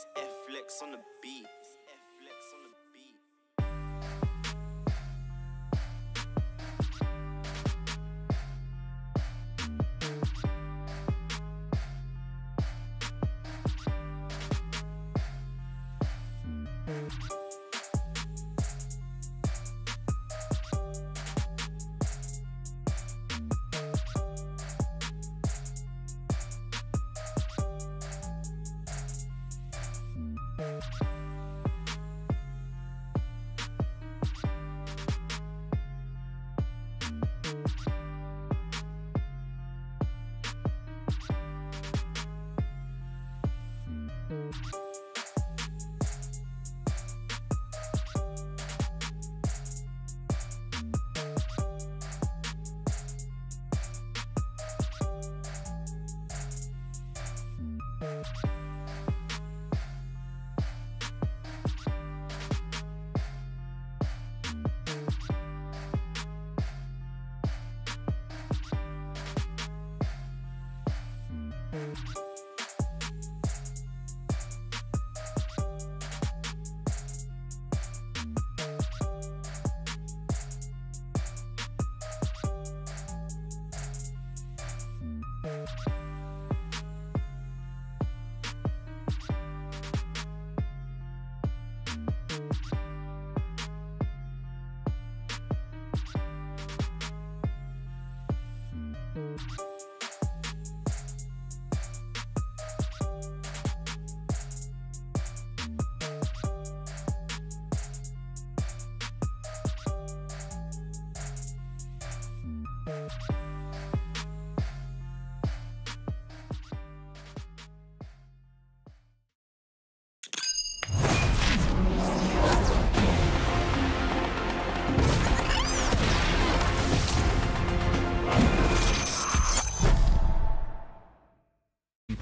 It's F-Flex on the beat. It's F-Flex on the beat.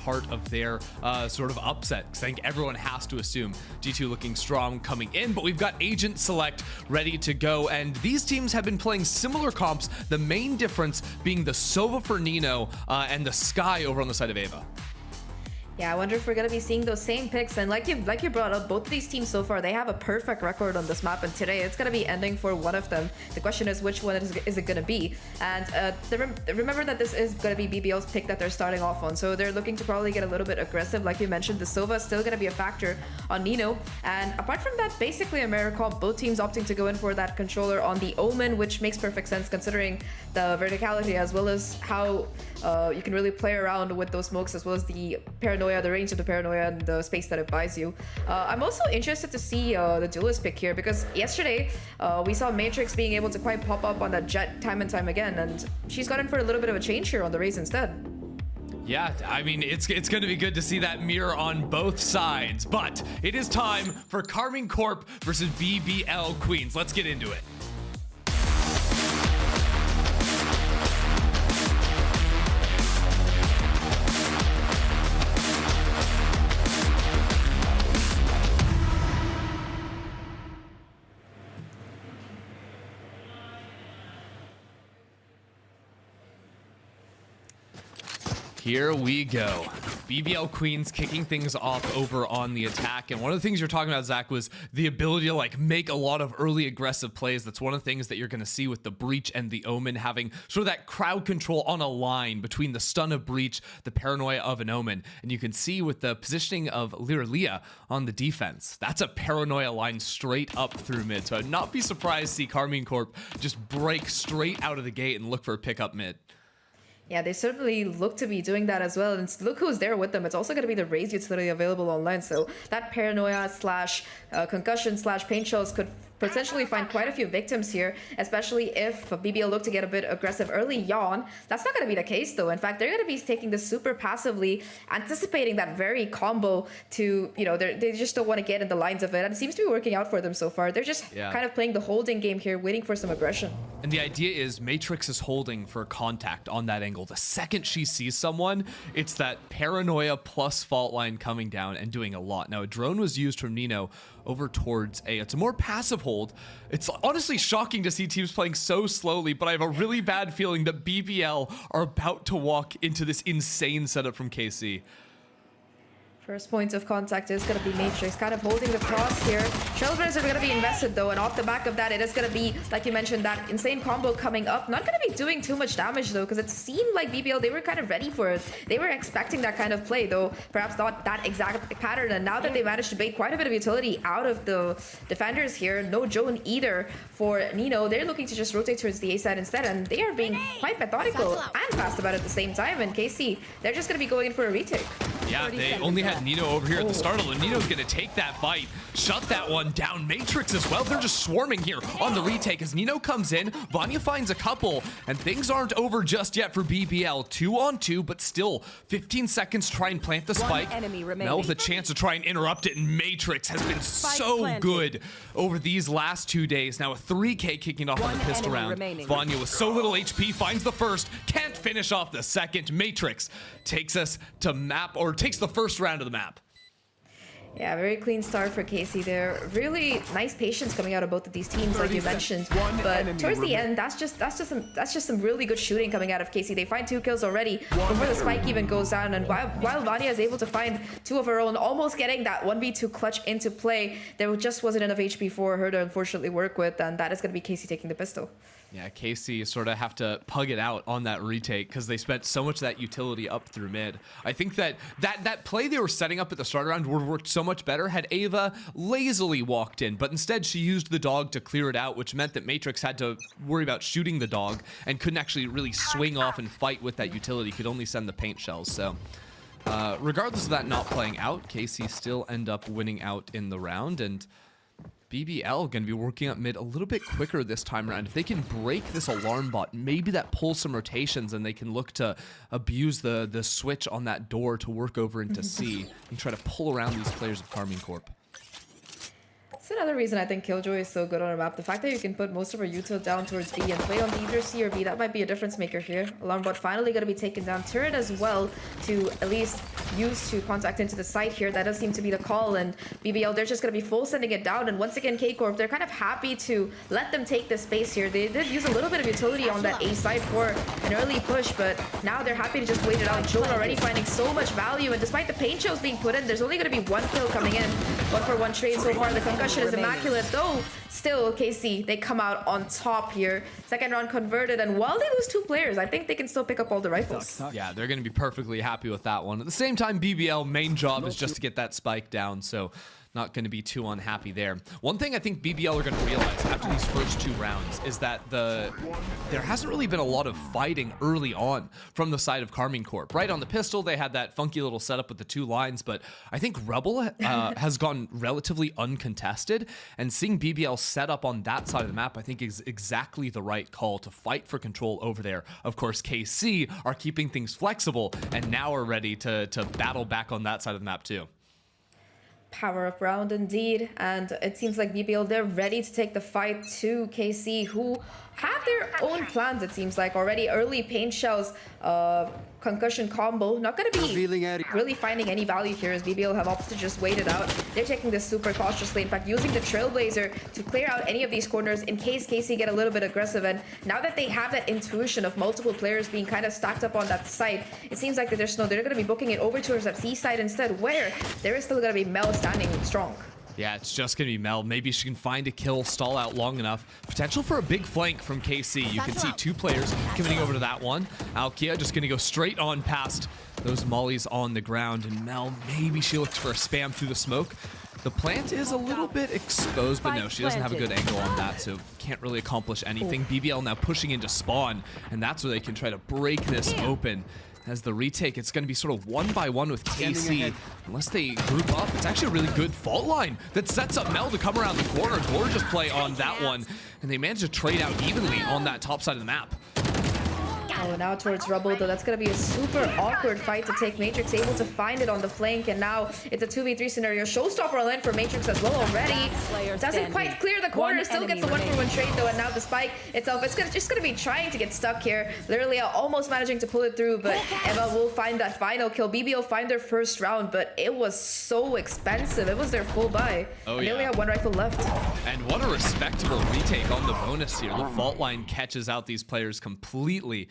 Part of their sort of upset, because I think everyone has to assume G2 looking strong coming in, but we've got Agent Select ready to go, and these teams have been playing similar comps, the main difference being the Sova for Nino and the Sky over on the side of Ava. Yeah, I wonder if we're going to be seeing those same picks. And like you brought up, both of these teams so far, they have a perfect record on this map. And today, it's going to be ending for one of them. The question is, which one is it going to be? And remember that this is going to be BBL's pick that they're starting off on. So they're looking to probably get a little bit aggressive. Like you mentioned, the Sova is still going to be a factor on Nino. And apart from that, basically AmeriCorp, both teams opting to go in for that controller on the Omen, which makes perfect sense considering the verticality as well as how you can really play around with those smokes, as well as the paranoia, the range of the paranoia, and the space that it buys you. I'm also interested to see the duelist pick here, because yesterday we saw Matrix being able to quite pop up on that Jet time and time again, and she's gotten for a little bit of a change here on the Raze instead. Yeah, I mean, it's going to be good to see that mirror on both sides, but it is time for Karmine Corp versus BBL Queens. Let's get into it. Here we go. BBL Queens kicking things off over on the attack. And one of the things you're talking about, Zach, was the ability to like make a lot of early aggressive plays. That's one of the things that you're going to see with the Breach and the Omen, having sort of that crowd control on a line between the stun of Breach, the paranoia of an Omen. And you can see with the positioning of Lyralia on the defense, that's a paranoia line straight up through mid. So I'd not be surprised to see Karmine Corp just break straight out of the gate and look for a pickup mid. Yeah, they certainly look to be doing that as well. And look who's there with them. It's also going to be the Raze utility available online. So that paranoia slash concussion slash pain shells could potentially find quite a few victims here, especially if BBL look to get a bit aggressive early on. That's not going to be the case, though. In fact, they're going to be taking this super passively, anticipating that very combo to, you know, they just don't want to get in the lines of it. And it seems to be working out for them so far. They're just kind of playing the holding game here, waiting for some aggression. And the idea is Matrix is holding for contact on that angle. The second she sees someone, it's that paranoia plus fault line coming down and doing a lot. Now, a drone was used from Nino over towards A. It's a more passive hold. It's honestly shocking to see teams playing so slowly, but I have a really bad feeling that BBL are about to walk into this insane setup from KC. First point of contact is going to be Matrix, kind of holding the cross here. Trailblazers are going to be invested though, and off the back of that, it is going to be, like you mentioned, that insane combo coming up. Not going to be doing too much damage though, because it seemed like BBL, they were kind of ready for it. They were expecting that kind of play though, perhaps not that exact pattern. And now that they managed to bait quite a bit of utility out of the defenders here, no Joan either for Nino. They're looking to just rotate towards the A side instead, and they are being quite methodical and fast about it at the same time. And KC, they're just going to be going in for a retake. Yeah, they only had Nino over here at the start, and Nino's going to take that fight, shut that one down. Matrix as well, they're just swarming here on the retake as Nino comes in. Vanya finds a couple, and things aren't over just yet for BBL. 2-on-2, but still 15 seconds to try and plant the spike. Mel with a chance to try and interrupt it, and Matrix has been so good over these last 2 days. Now a 3K kicking off on the pistol round. Vanya with so little HP finds the first, can't finish off the second. Matrix takes us to map, or takes the first round of the map. Yeah, very clean start for KC there. Really nice patience coming out of both of these teams, like you mentioned. But towards the end, that's just some really good shooting coming out of KC. They find 2 kills already before the spike even goes down. And while Vanya is able to find 2 of her own, almost getting that 1v2 clutch into play, there just wasn't enough HP for her to unfortunately work with, and that is going to be KC taking the pistol. Yeah, KC sort of have to pug it out on that retake because they spent so much of that utility up through mid. I think that play they were setting up at the start round would have worked so much better had Ava lazily walked in, but instead she used the dog to clear it out, which meant that Matrix had to worry about shooting the dog and couldn't actually really swing off and fight with that utility, could only send the paint shells. So regardless of that not playing out, KC still end up winning out in the round, and BBL going to be working up mid a little bit quicker this time around. If they can break this alarm bot, maybe that pulls some rotations and they can look to abuse the switch on that door to work over into C and try to pull around these players of Karmine Corp. That's another reason I think Killjoy is so good on a map. The fact that you can put most of her util down towards B and play on either C or B, that might be a difference maker here. Alarmbot finally going to be taken down. Turret as well to at least use to contact into the site here. That does seem to be the call, and BBL, they're just going to be full sending it down. And once again, K-Corp, they're kind of happy to let them take the space here. They did use a little bit of utility on that A side for an early push, but now they're happy to just wait it out. Joan already finding so much value, and despite the paint shows being put in, there's only going to be 1 kill coming in. 1-for-1 trade so far. The concussion is immaculate, though still KC, they come out on top here. Second round converted, and while they lose 2 players, I think they can still pick up all the rifles. Yeah, they're going to be perfectly happy with that one. At the same time, BBL main job is just to get that spike down, so not going to be too unhappy there. One thing I think BBL are going to realize after these first 2 rounds is that there hasn't really been a lot of fighting early on from the side of Karmine Corp. Right on the pistol, they had that funky little setup with the 2 lines, but I think Rebel has gone relatively uncontested, and seeing BBL set up on that side of the map, I think is exactly the right call to fight for control over there. Of course, KC are keeping things flexible and now are ready to battle back on that side of the map too. Power up round indeed, and it seems like BBL, they're ready to take the fight to KC, who have their own plans, it seems like. Already early paint shells, concussion combo, not going to be really finding any value here as BBL have opted to just wait it out. They're taking this super cautiously, in fact using the Trailblazer to clear out any of these corners in case KC get a little bit aggressive. And now that they have that intuition of multiple players being kind of stacked up on that site, it seems like that they're going to be booking it over towards that C side instead, where there is still going to be Mel standing strong. Yeah, it's just going to be Mel. Maybe she can find a kill, stall out long enough. Potential for a big flank from KC. You can see 2 players committing over to that one. Alkia just going to go straight on past those mollies on the ground. And Mel, maybe she looks for a spam through the smoke. The plant is a little bit exposed, but no, she doesn't have a good angle on that, so can't really accomplish anything. BBL now pushing into spawn, and that's where they can try to break this open. As the retake, it's going to be sort of 1-by-1 with KC. Unless they group up, it's actually a really good fault line that sets up Mel to come around the corner. Gorgeous play on that one, and they managed to trade out evenly on that top side of the map. Oh, now towards Rubble, though. That's going to be a super awkward fight to take. Matrix able to find it on the flank, and now it's a 2v3 scenario. Showstopper on in for Matrix as well already. Doesn't quite clear the corner. Still gets the 1-for-1 trade, though, and now the spike itself, it's just going to be trying to get stuck here. Literally almost managing to pull it through, but Eva will find that final kill. BBL find their first round, but it was so expensive. It was their full buy. Oh, they only have 1 rifle left. And what a respectable retake on the bonus here. The fault line catches out these players completely.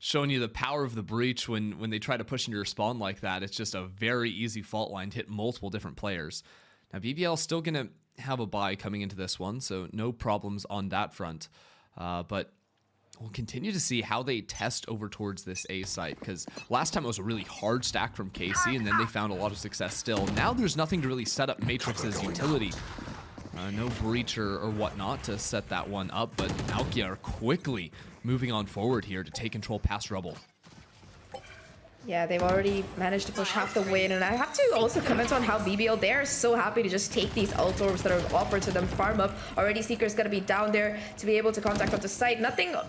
Showing you the power of the breach when they try to push into your spawn like that. It's just a very easy fault line to hit multiple different players. Now BBL still gonna have a bye coming into this one, so no problems on that front. But we'll continue to see how they test over towards this A site, because last time it was a really hard stack from KC, and then they found a lot of success still. Now there's nothing to really set up Matrix's utility. No breach or whatnot to set that one up, but Alkia are quickly moving on forward here to take control past Rubble. Yeah, they've already managed to push half the way in, and I have to also comment on how BBL, they're so happy to just take these ult orbs that are offered to them, farm up. Already Seeker's gonna be down there to be able to contact onto site.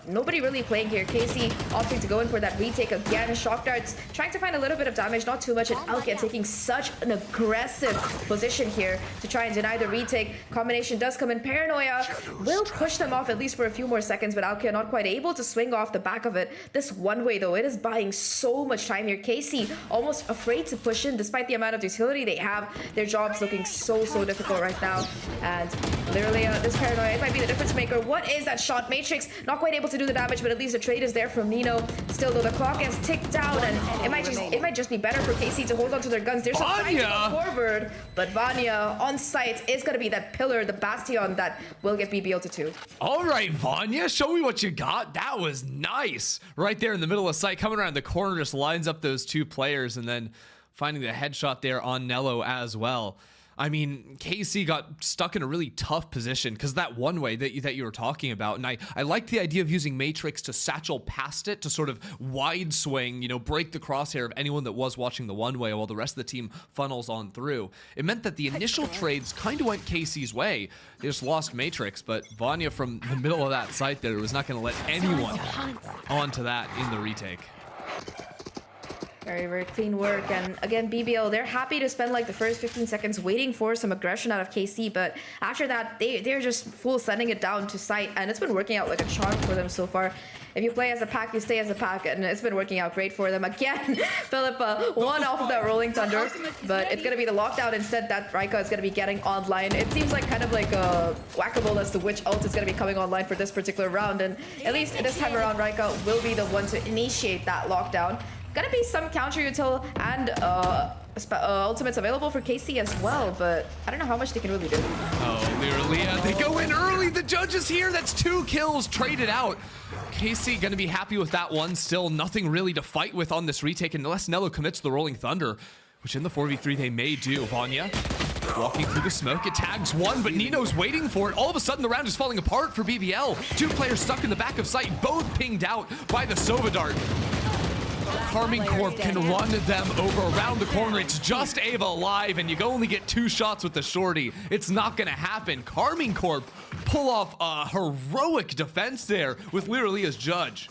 Nobody really playing here. KC opting to go in for that retake again. Shock darts, trying to find a little bit of damage, not too much, and Alkia taking such an aggressive position here to try and deny the retake. Combination does come in. Paranoia will push them off at least for a few more seconds, but Alkia not quite able to swing off the back of it. This one way though, it is buying so much time here. KC almost afraid to push in despite the amount of utility they have. Their job's looking so difficult right now, and literally this Paranoia, it might be the difference maker. What is that shot? Matrix not quite able to do the damage, but at least the trade is there from Nino. Still though, the clock has ticked down, and it might just be better for KC to hold on to their guns. There's some time to go forward, but Vanya on site is going to be that pillar, the bastion that will get BBL to 2. All right, Vanya, show me what you got. That was nice. Right there in the middle of site, coming around the corner, just lines up those 2 players, and then finding the headshot there on Nello as well. I mean, KC got stuck in a really tough position because that one way that you were talking about, and I like the idea of using Matrix to satchel past it to sort of wide swing, you know, break the crosshair of anyone that was watching the one way while the rest of the team funnels on through. It meant that the initial trades kind of went KC's way. They just lost Matrix, but Vanya from the middle of that site there was not going to let anyone onto that in the retake. Very clean work, and again BBL, they're happy to spend like the first 15 seconds waiting for some aggression out of KC, but after that they're just full sending it down to site, and it's been working out like a charm for them so far. If you play as a pack, you stay as a pack, and it's been working out great for them. Again, Philippa, one off of that Rolling Thunder, but it's going to be the lockdown instead that Rika is going to be getting online. It seems like kind of like a whack-a-mole as to which ult is going to be coming online for this particular round, and at least this time around Rika will be the one to initiate that lockdown. Gonna be some counter util and ultimates available for KC as well, but I don't know how much they can really do. Oh, literally, they go in early. The judge is here. That's 2 kills traded out. KC gonna be happy with that one. Still nothing really to fight with on this retake unless Nello commits the Rolling Thunder, which in the 4v3 they may do. Vanya walking through the smoke. It tags one, but Nino's waiting for it. All of a sudden, the round is falling apart for BBL. 2 players stuck in the back of sight, both pinged out by the Sova Dart. Karmine Corp can run them over around the corner. It's just Ava alive, and you only get 2 shots with the shorty. It's not going to happen. Karmine Corp pull off a heroic defense there with Liralia's judge.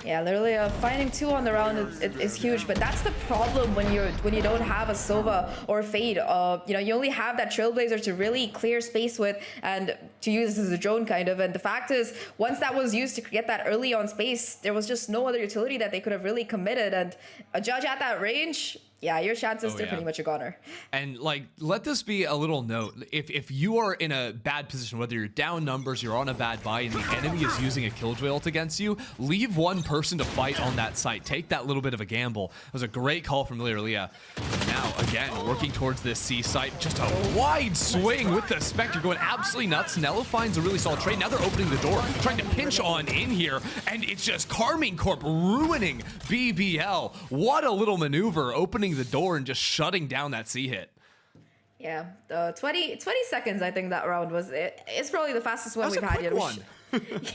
Yeah, literally finding 2 on the round is huge, but that's the problem when you don't have a Sova or Fade. You know, you only have that Trailblazer to really clear space with and to use as a drone kind of. And the fact is, once that was used to get that early on space, there was just no other utility that they could have really committed. And a judge at that range, yeah, your chances are pretty much a goner. And like, let this be a little note. If you are in a bad position, whether you're down numbers, you're on a bad buy, and the enemy is using a Killjoy ult against you, leave one person to fight on that site. Take that little bit of a gamble. It was a great call from Liralia. Now, again, working towards this C site. Just a wide swing with the Spectre going absolutely nuts. Nello finds a really solid trade. Now they're opening the door, trying to pinch on in here, and it's just Karmine Corp ruining BBL. What a little maneuver, opening the door and just shutting down that C hit. Yeah, 20 seconds I think that round was. It's probably the fastest one we've had yet.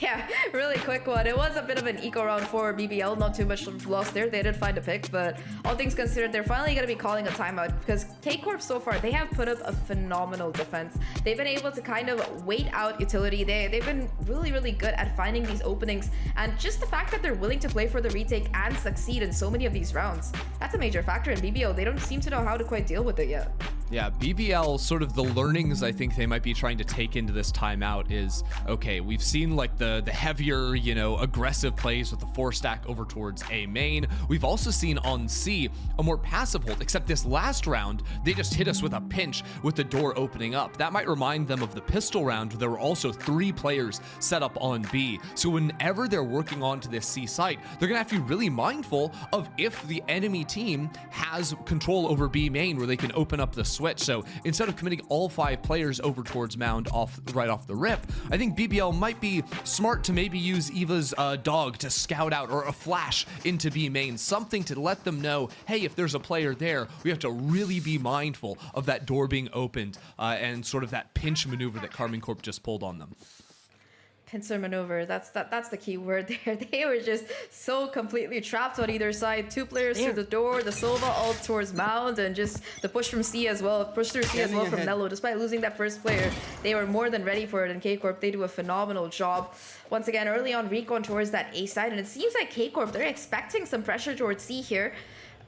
Yeah, really quick one. It was a bit of an eco round for BBL, not too much lost there. They did find a pick, but all things considered, they're finally going to be calling a timeout because K-Corp so far, they have put up a phenomenal defense. They've been able to kind of wait out utility. They've been really good at finding these openings, and just the fact that they're willing to play for the retake and succeed in so many of these rounds, that's a major factor in BBL. They don't seem to know how to quite deal with it yet. Yeah, BBL, sort of the learnings I think they might be trying to take into this timeout is, okay, we've seen like the heavier, you know, aggressive plays with the 4-stack over towards A main. We've also seen on C a more passive hold, except this last round, they just hit us with a pinch with the door opening up. That might remind them of the pistol round. There were also 3 players set up on B. So whenever they're working onto this C site, they're gonna have to be really mindful of if the enemy team has control over B main where they can open up the switch. So instead of committing all 5 players over towards Mound right off the rip, I think BBL might be smart to maybe use Eva's dog to scout out, or a flash into B main, something to let them know, hey, if there's a player there, we have to really be mindful of that door being opened and sort of that pinch maneuver that Karmine Corp just pulled on them. Pincer maneuver, that's the key word there. They were just so completely trapped on either side. 2 players through the door, the Sova all towards Mound, and just the push from C as well, push through C as well from Nello. Despite losing that first player, they were more than ready for it, and K-Corp, they do a phenomenal job. Once again, early on recon towards that A side, and it seems like K-Corp, they're expecting some pressure towards C here.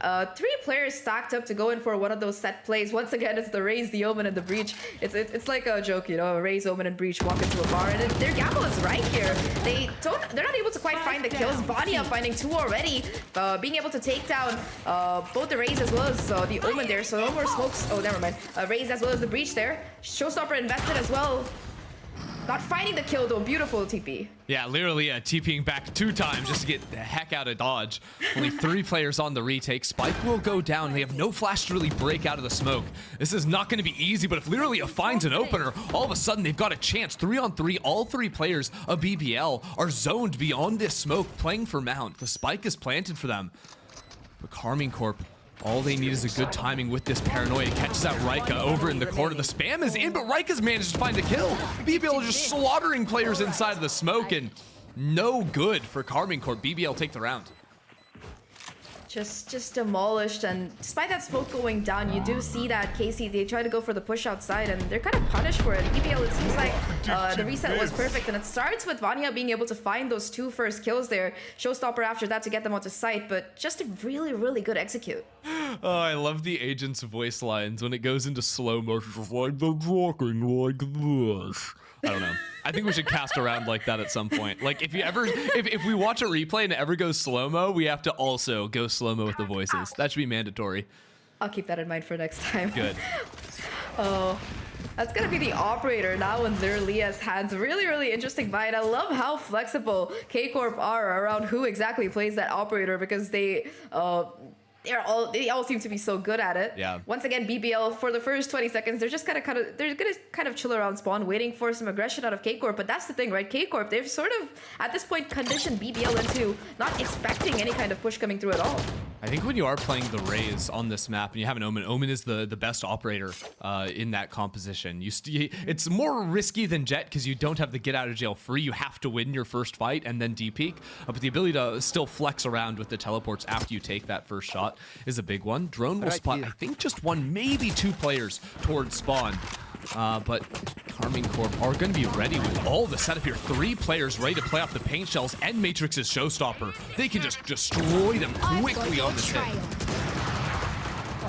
3 players stacked up to go in for one of those set plays. Once again, it's the Raze, the Omen, and the Breach. It's like a joke, you know, Raze, Omen, and Breach walk into a bar, and their gamble is right here. They're not able to quite find the kills. Vanya finding 2 already, being able to take down both the Raze as well as the Omen there. So no more smokes. Oh, never mind. Raze as well as the Breach there. Showstopper invested as well. Not finding the kill though. Beautiful TP. Yeah, literally TPing back 2 times just to get the heck out of dodge. Only 3 players on the retake. Spike will go down. They have no flash to really break out of the smoke. This is not going to be easy, but if literally finds an opener, all of a sudden they've got a chance. 3-on-3, all 3 players of BBL are zoned beyond this smoke, playing for Mount. The spike is planted for them. But Karmine Corp, all they need is a good timing with this paranoia. Catches out Rika over in the corner. The spam is in, but Rika's managed to find a kill. BBL just slaughtering players inside of the smoke, and no good for Karmine Corp. BBL take the round. Just demolished, and despite that smoke going down, you do see that KC, they try to go for the push outside, and they're kind of punished for it. BBL, it seems like the reset was perfect, and it starts with Vanya being able to find those 2 first kills there. Showstopper after that to get them onto site, but just a really, really good execute. Oh, I love the agent's voice lines when it goes into slow motion. Just like the talking like this. I don't know. I think we should cast around like that at some point. Like if we watch a replay and it ever goes slow-mo, we have to also go slow-mo with the voices. That should be mandatory. I'll keep that in mind for next time. Good. Oh, that's gonna be the operator now in Zerlia's hands. Really, really interesting fight. I love how flexible K-Corp are around who exactly plays that operator, because they all seem to be so good at it. Yeah. Once again, BBL for the first 20 seconds, they're just gonna kind of chill around spawn, waiting for some aggression out of K-Corp. But that's the thing, right? K-Corp, they've sort of at this point conditioned BBL into not expecting any kind of push coming through at all. I think when you are playing the Raze on this map and you have an Omen, Omen is the best operator in that composition. It's more risky than Jet because you don't have the get out of jail free. You have to win your first fight and then D-peak. But the ability to still flex around with the teleports after you take that first shot is a big one. Drone will spot, I think, just 1, maybe 2 players towards spawn. But Karmine Corp are going to be ready with all the setup here. 3 players ready to play off the paint shells and Matrix's Showstopper. They can just destroy them quickly on this hit.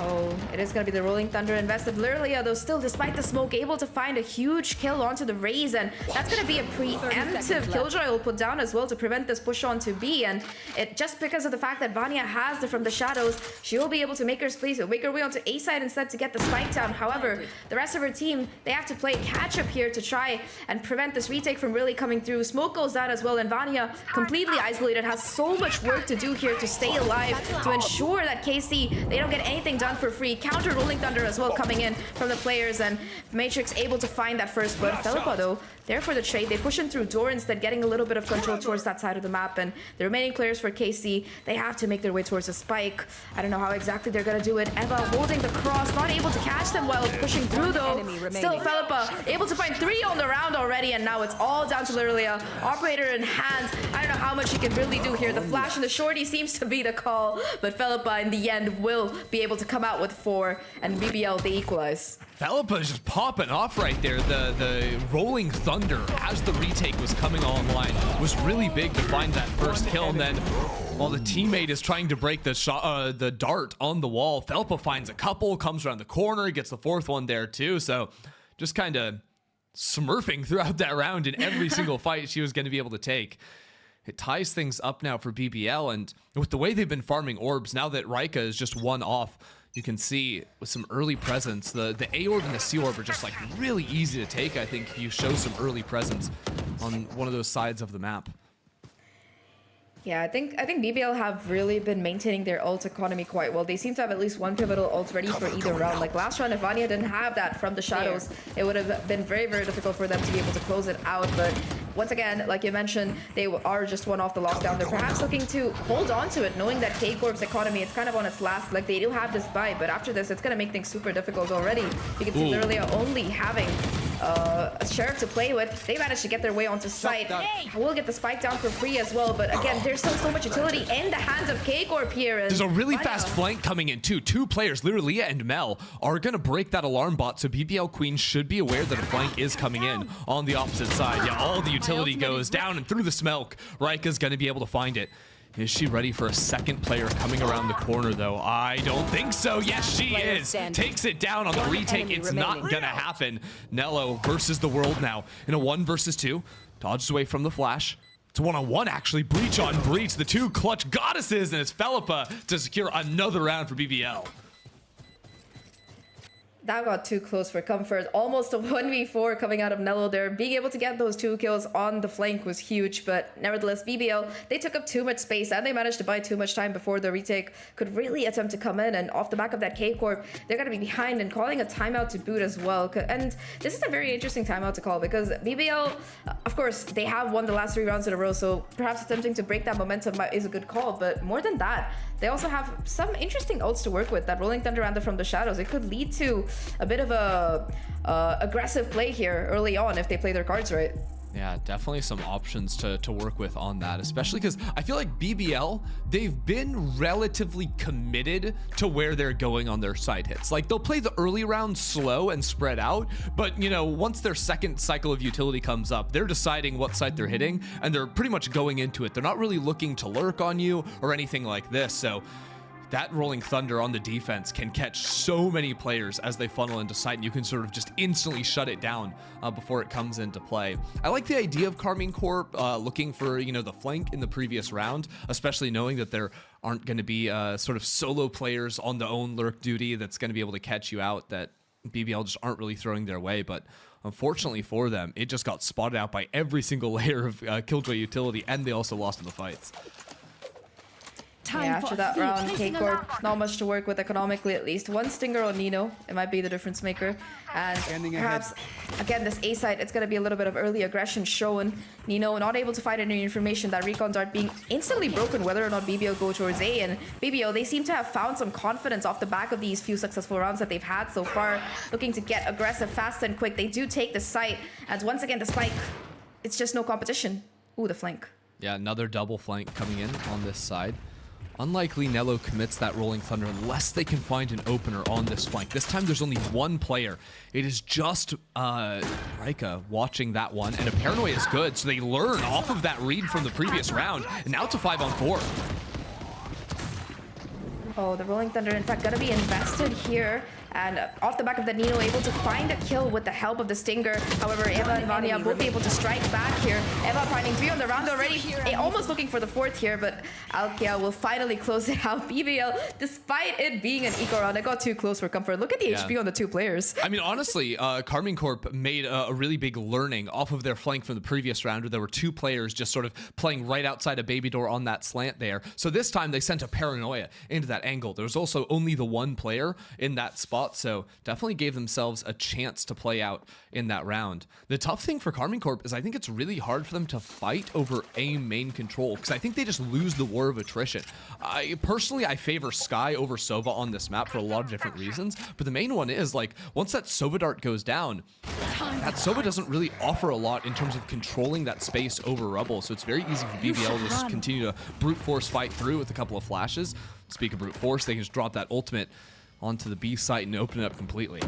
Oh, it is going to be the Rolling Thunder invested. Literally, though, still, despite the smoke, able to find a huge kill onto the Raze, and that's going to be a preemptive killjoy will put down as well to prevent this push on to B. And it just because of the fact that Vanya has it from the shadows, she will be able to make her way onto A side instead to get the spike down. However, the rest of her team, they have to play catch up here to try and prevent this retake from really coming through. Smoke goes down as well, and Vanya, completely isolated, has so much work to do here to stay alive, to ensure that KC, they don't get anything done for free. Counter Rolling Thunder as well coming in from the players, and Matrix able to find that first blood. Philippa though, there for the trade. They push in through door instead, getting a little bit of control towards that side of the map, and the remaining players for KC, they have to make their way towards the spike. I don't know how exactly they're gonna do it. Eva holding the cross, not able to catch them while pushing through though. Still Philippa able to find 3 on the round already, and now it's all down to Lilia. Operator in hand. I don't know how much he can really do here. The flash and the shorty seems to be the call, but Philippa in the end will be able to come out with 4, and BBL, they equalize. Felipa is just popping off right there. The rolling thunder as the retake was coming online was really big to find that first kill. And then while the teammate is trying to break the shot, the dart on the wall, Felipa finds a couple, comes around the corner, gets the fourth one there too. So just kind of smurfing throughout that round in every single fight she was going to be able to take. It ties things up now for BBL, and with the way they've been farming orbs, now that Rika is just one off, you can see with some early presence, the A orb and the C orb are just like really easy to take. I think if you show some early presence on one of those sides of the map. Yeah, I think BBL have really been maintaining their ult economy quite well. They seem to have at least one pivotal ult ready for either round. Like last round, if Vanya didn't have that from the shadows, it would have been very, very difficult for them to be able to close it out. But once again, like you mentioned, they are just one off the lockdown. They're perhaps looking to hold on to it, knowing that K-Corp's economy, it's kind of on its last. Like they do have this buy, but after this, it's going to make things super difficult already. You can see literally only having a Sheriff to play with. They managed to get their way onto site. We'll get the spike down for free as well, but again, there's still so much utility in the hands of K-Corp here. And there's a really fast flank coming in too. Two players, literally Leah and Mel, are going to break that alarm bot, so BBL Queen should be aware that a flank is coming in on the opposite side. Yeah, all the utility goes down and through the smoke. Rika's going to be able to find it. Is she ready for a second player coming around the corner, though? I don't think so. Yes, she is. Takes it down on the retake. It's not going to happen. Nello versus the world now in a 1 versus 2. Dodges away from the flash. It's a 1-on-1, actually. Breach on breach. The two clutch goddesses, and it's Felipa to secure another round for BBL. That got too close for comfort. Almost a 1v4 coming out of Nello there. Being able to get those 2 kills on the flank was huge, but nevertheless, BBL, they took up too much space and they managed to buy too much time before the retake could really attempt to come in. And off the back of that K-Corp, they're going to be behind and calling a timeout to boot as well. And this is a very interesting timeout to call because BBL, of course, they have won the last 3 rounds in a row, so perhaps attempting to break that momentum is a good call. But more than that, they also have some interesting ults to work with. That Rolling Thunder Random from the shadows, it could lead to a bit of a aggressive play here early on if they play their cards right. Yeah, definitely some options to work with on that, especially because I feel like BBL, they've been relatively committed to where they're going on their side hits. Like they'll play the early round slow and spread out, but you know, once their second cycle of utility comes up, they're deciding what side they're hitting and they're pretty much going into it. They're not really looking to lurk on you or anything like this. So that Rolling Thunder on the defense can catch so many players as they funnel into sight, and you can sort of just instantly shut it down before it comes into play. I like the idea of Karmine Corp looking for, you know, the flank in the previous round, especially knowing that there aren't going to be sort of solo players on the own lurk duty that's going to be able to catch you out that BBL just aren't really throwing their way. But unfortunately for them, it just got spotted out by every single layer of Killjoy utility, and they also lost in the fights. Yeah, after that round, K-Corp, not much to work with economically, at least. One Stinger on Nino, it might be the difference maker. And perhaps, again, this A side, it's going to be a little bit of early aggression shown. Nino not able to find any information, that recon dart being instantly broken, whether or not BBL go towards A. And BBL, they seem to have found some confidence off the back of these few successful rounds that they've had so far, looking to get aggressive fast and quick. They do take the site, and once again, the spike, it's just no competition. Ooh, the flank. Yeah, another double flank coming in on this side. Unlikely Nello commits that Rolling Thunder unless they can find an opener on this flank. This time there's only one player. It is just Rika watching that one, and a paranoia is good, so they learn off of that read from the previous round, and now it's a 5-on-4. Oh, the Rolling Thunder, in fact, gonna be invested here. And off the back of the Nino, able to find a kill with the help of the Stinger. However, Eva and Vanya will be able to strike back here. Eva finding 3 on the round already. Almost looking for the 4th here, but Alkia will finally close it out. BBL, despite it being an eco round, it got too close for comfort. Look at the HP on the 2 players. I mean, honestly, Karmine Corp made a really big learning off of their flank from the previous round, where there were 2 players just sort of playing right outside a baby door on that slant there. So this time they sent a paranoia into that angle. There was also only the 1 player in that spot, so definitely gave themselves a chance to play out in that round. The tough thing for Karmine Corp is I think it's really hard for them to fight over aim main control, because I think they just lose the war of attrition. Personally, I favor Skye over Sova on this map for a lot of different reasons, but the main one is, like, once that Sova dart goes down, that Sova doesn't really offer a lot in terms of controlling that space over rubble, so it's very easy for BBL to just continue to brute force fight through with a couple of flashes. Speak of brute force, they can just drop that ultimate onto the B site and open it up completely.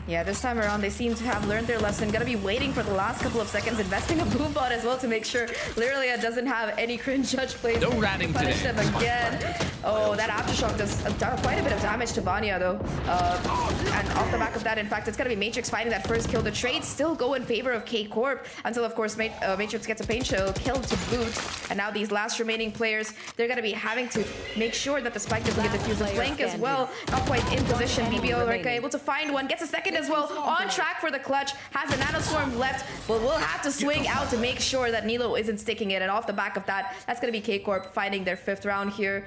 Yeah, this time around, they seem to have learned their lesson. Gonna be waiting for the last couple of seconds, investing a boom bot as well to make sure Lilia doesn't have any cringe judge plays. No ratting punish today. them again. Oh, that aftershock does quite a bit of damage to Vanya, though. And off the back of that, in fact, it's gonna be Matrix finding that first kill. The trades still go in favor of K Corp until, of course, Matrix gets a pain chill, kill to boot. And now these last remaining players, they're gonna be having to make sure that the spike doesn't get defused. The flank as well, not quite in position. BBL able to find one, gets a second as well, on track for the clutch, has a nanoswarm left, but we'll have to swing out to make sure that Nilo isn't sticking it. And off the back of that, that's going to be K Corp finding their 5th round here.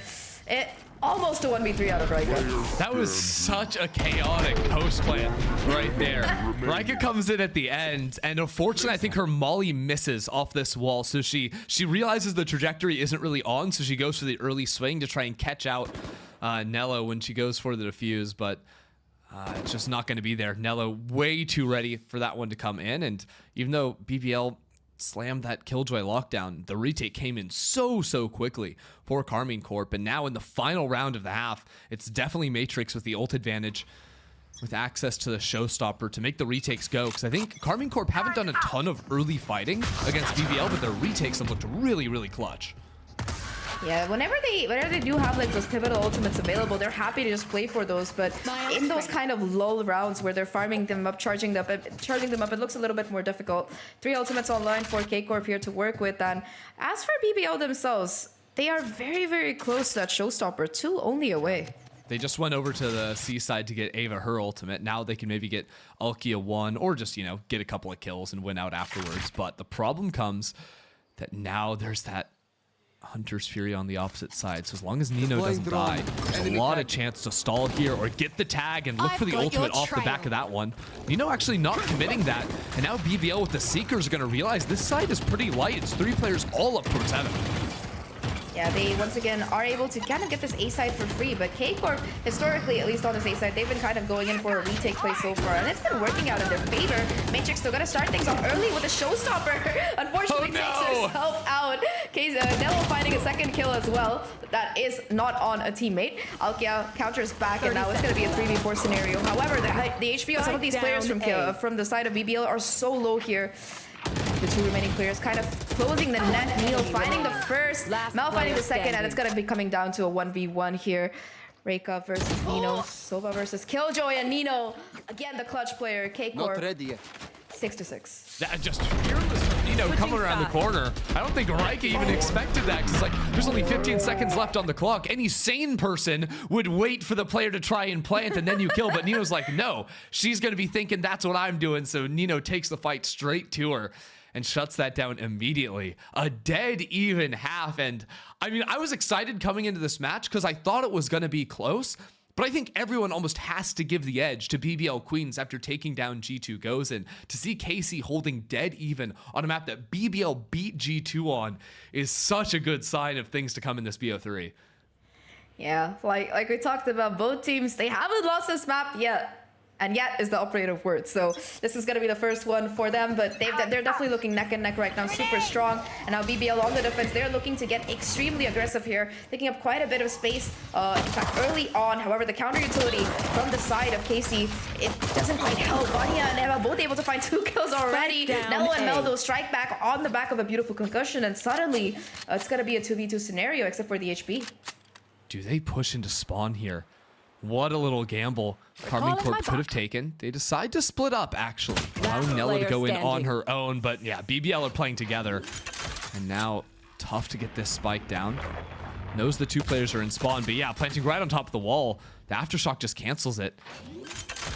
Almost a 1v3 out of Rika. That was such a chaotic post plan right there. Rika comes in at the end, and unfortunately, I think her molly misses off this wall. So she realizes the trajectory isn't really on, so she goes for the early swing to try and catch out Nello when she goes for the defuse, but it's just not going to be there. Nello way too ready for that one to come in, and even though BBL slammed that Killjoy lockdown, the retake came in so quickly for Karmine Corp, and now in the final round of the half, it's definitely Matrix with the ult advantage, with access to the showstopper to make the retakes go, because I think Karmine Corp haven't done a ton of early fighting against BBL, but their retakes have looked really clutch. Yeah, whenever they do have like those pivotal ultimates available, they're happy to just play for those. But in those kind of lull rounds where they're farming them up, charging them up, it looks a little bit more difficult. 3 ultimates online for K Corp here to work with. And as for BBL themselves, they are very close to that showstopper, 2 only away. They just went over to the C side to get Ava her ultimate. Now they can maybe get Alkia 1 or just, you know, get a couple of kills and win out afterwards. But the problem comes that now there's that Hunter's Fury on the opposite side, so as long as Nino doesn't die, there's a lot of chance to stall here or get the tag and look for the ultimate off the back of that one. Nino actually not committing that, and now BBL with the Seekers are going to realize this side is pretty light. It's 3 players all up towards heaven. Yeah, they once again are able to kind of get this A side for free, but K Corp, historically, at least on this A side, they've been kind of going in for a retake play so far, and it's been working out in their favor. Matrix still gonna start things off early with a showstopper. Unfortunately, takes herself out. Nello finding a second kill as well. That is not on a teammate. Alkia counters back, and now it's gonna be a 3v4 scenario. However, the HP on some of these players from the side of BBL are so low here. The 2 remaining players kind of closing the net. Nino finding the first, Mel finding the second, and it's going to be coming down to a 1v1 here. Reika versus Nino, Sova versus Killjoy, and Nino, again the clutch player, K Corp. Not ready yet. 6-6. That just fearless from Nino coming around the corner. I don't think Rika even expected that, because like there's only 15 seconds left on the clock. Any sane person would wait for the player to try and plant and then you kill, but Nino's like, no, she's going to be thinking that's what I'm doing. So Nino takes the fight straight to her and shuts that down immediately. A dead even half. And I mean, I was excited coming into this match because I thought it was going to be close. But I think everyone almost has to give the edge to BBL Queens after taking down G2 Goes, and to see KC holding dead even on a map that BBL beat G2 on is such a good sign of things to come in this BO3. Yeah, like we talked about, both teams, they haven't lost this map yet. And yet is the operative word. So this is going to be the first one for them, but they're definitely looking neck and neck right now, super strong. And now BBL on the defense, they're looking to get extremely aggressive here, taking up quite a bit of space, in fact, early on. However, the counter utility from the side of KC, it doesn't quite help. Vanya and Eva both able to find 2 kills already. Nello and Meldo strike back on the back of a beautiful concussion, and suddenly it's going to be a 2v2 scenario, except for the HP. Do they push into spawn here? What a little gamble Karmine Corp could have taken. They decide to split up, actually, allowing Nella to go in on her own. But yeah, BBL are playing together. And now, tough to get this spike down. Knows the 2 players are in spawn, but yeah, planting right on top of the wall. The Aftershock just cancels it.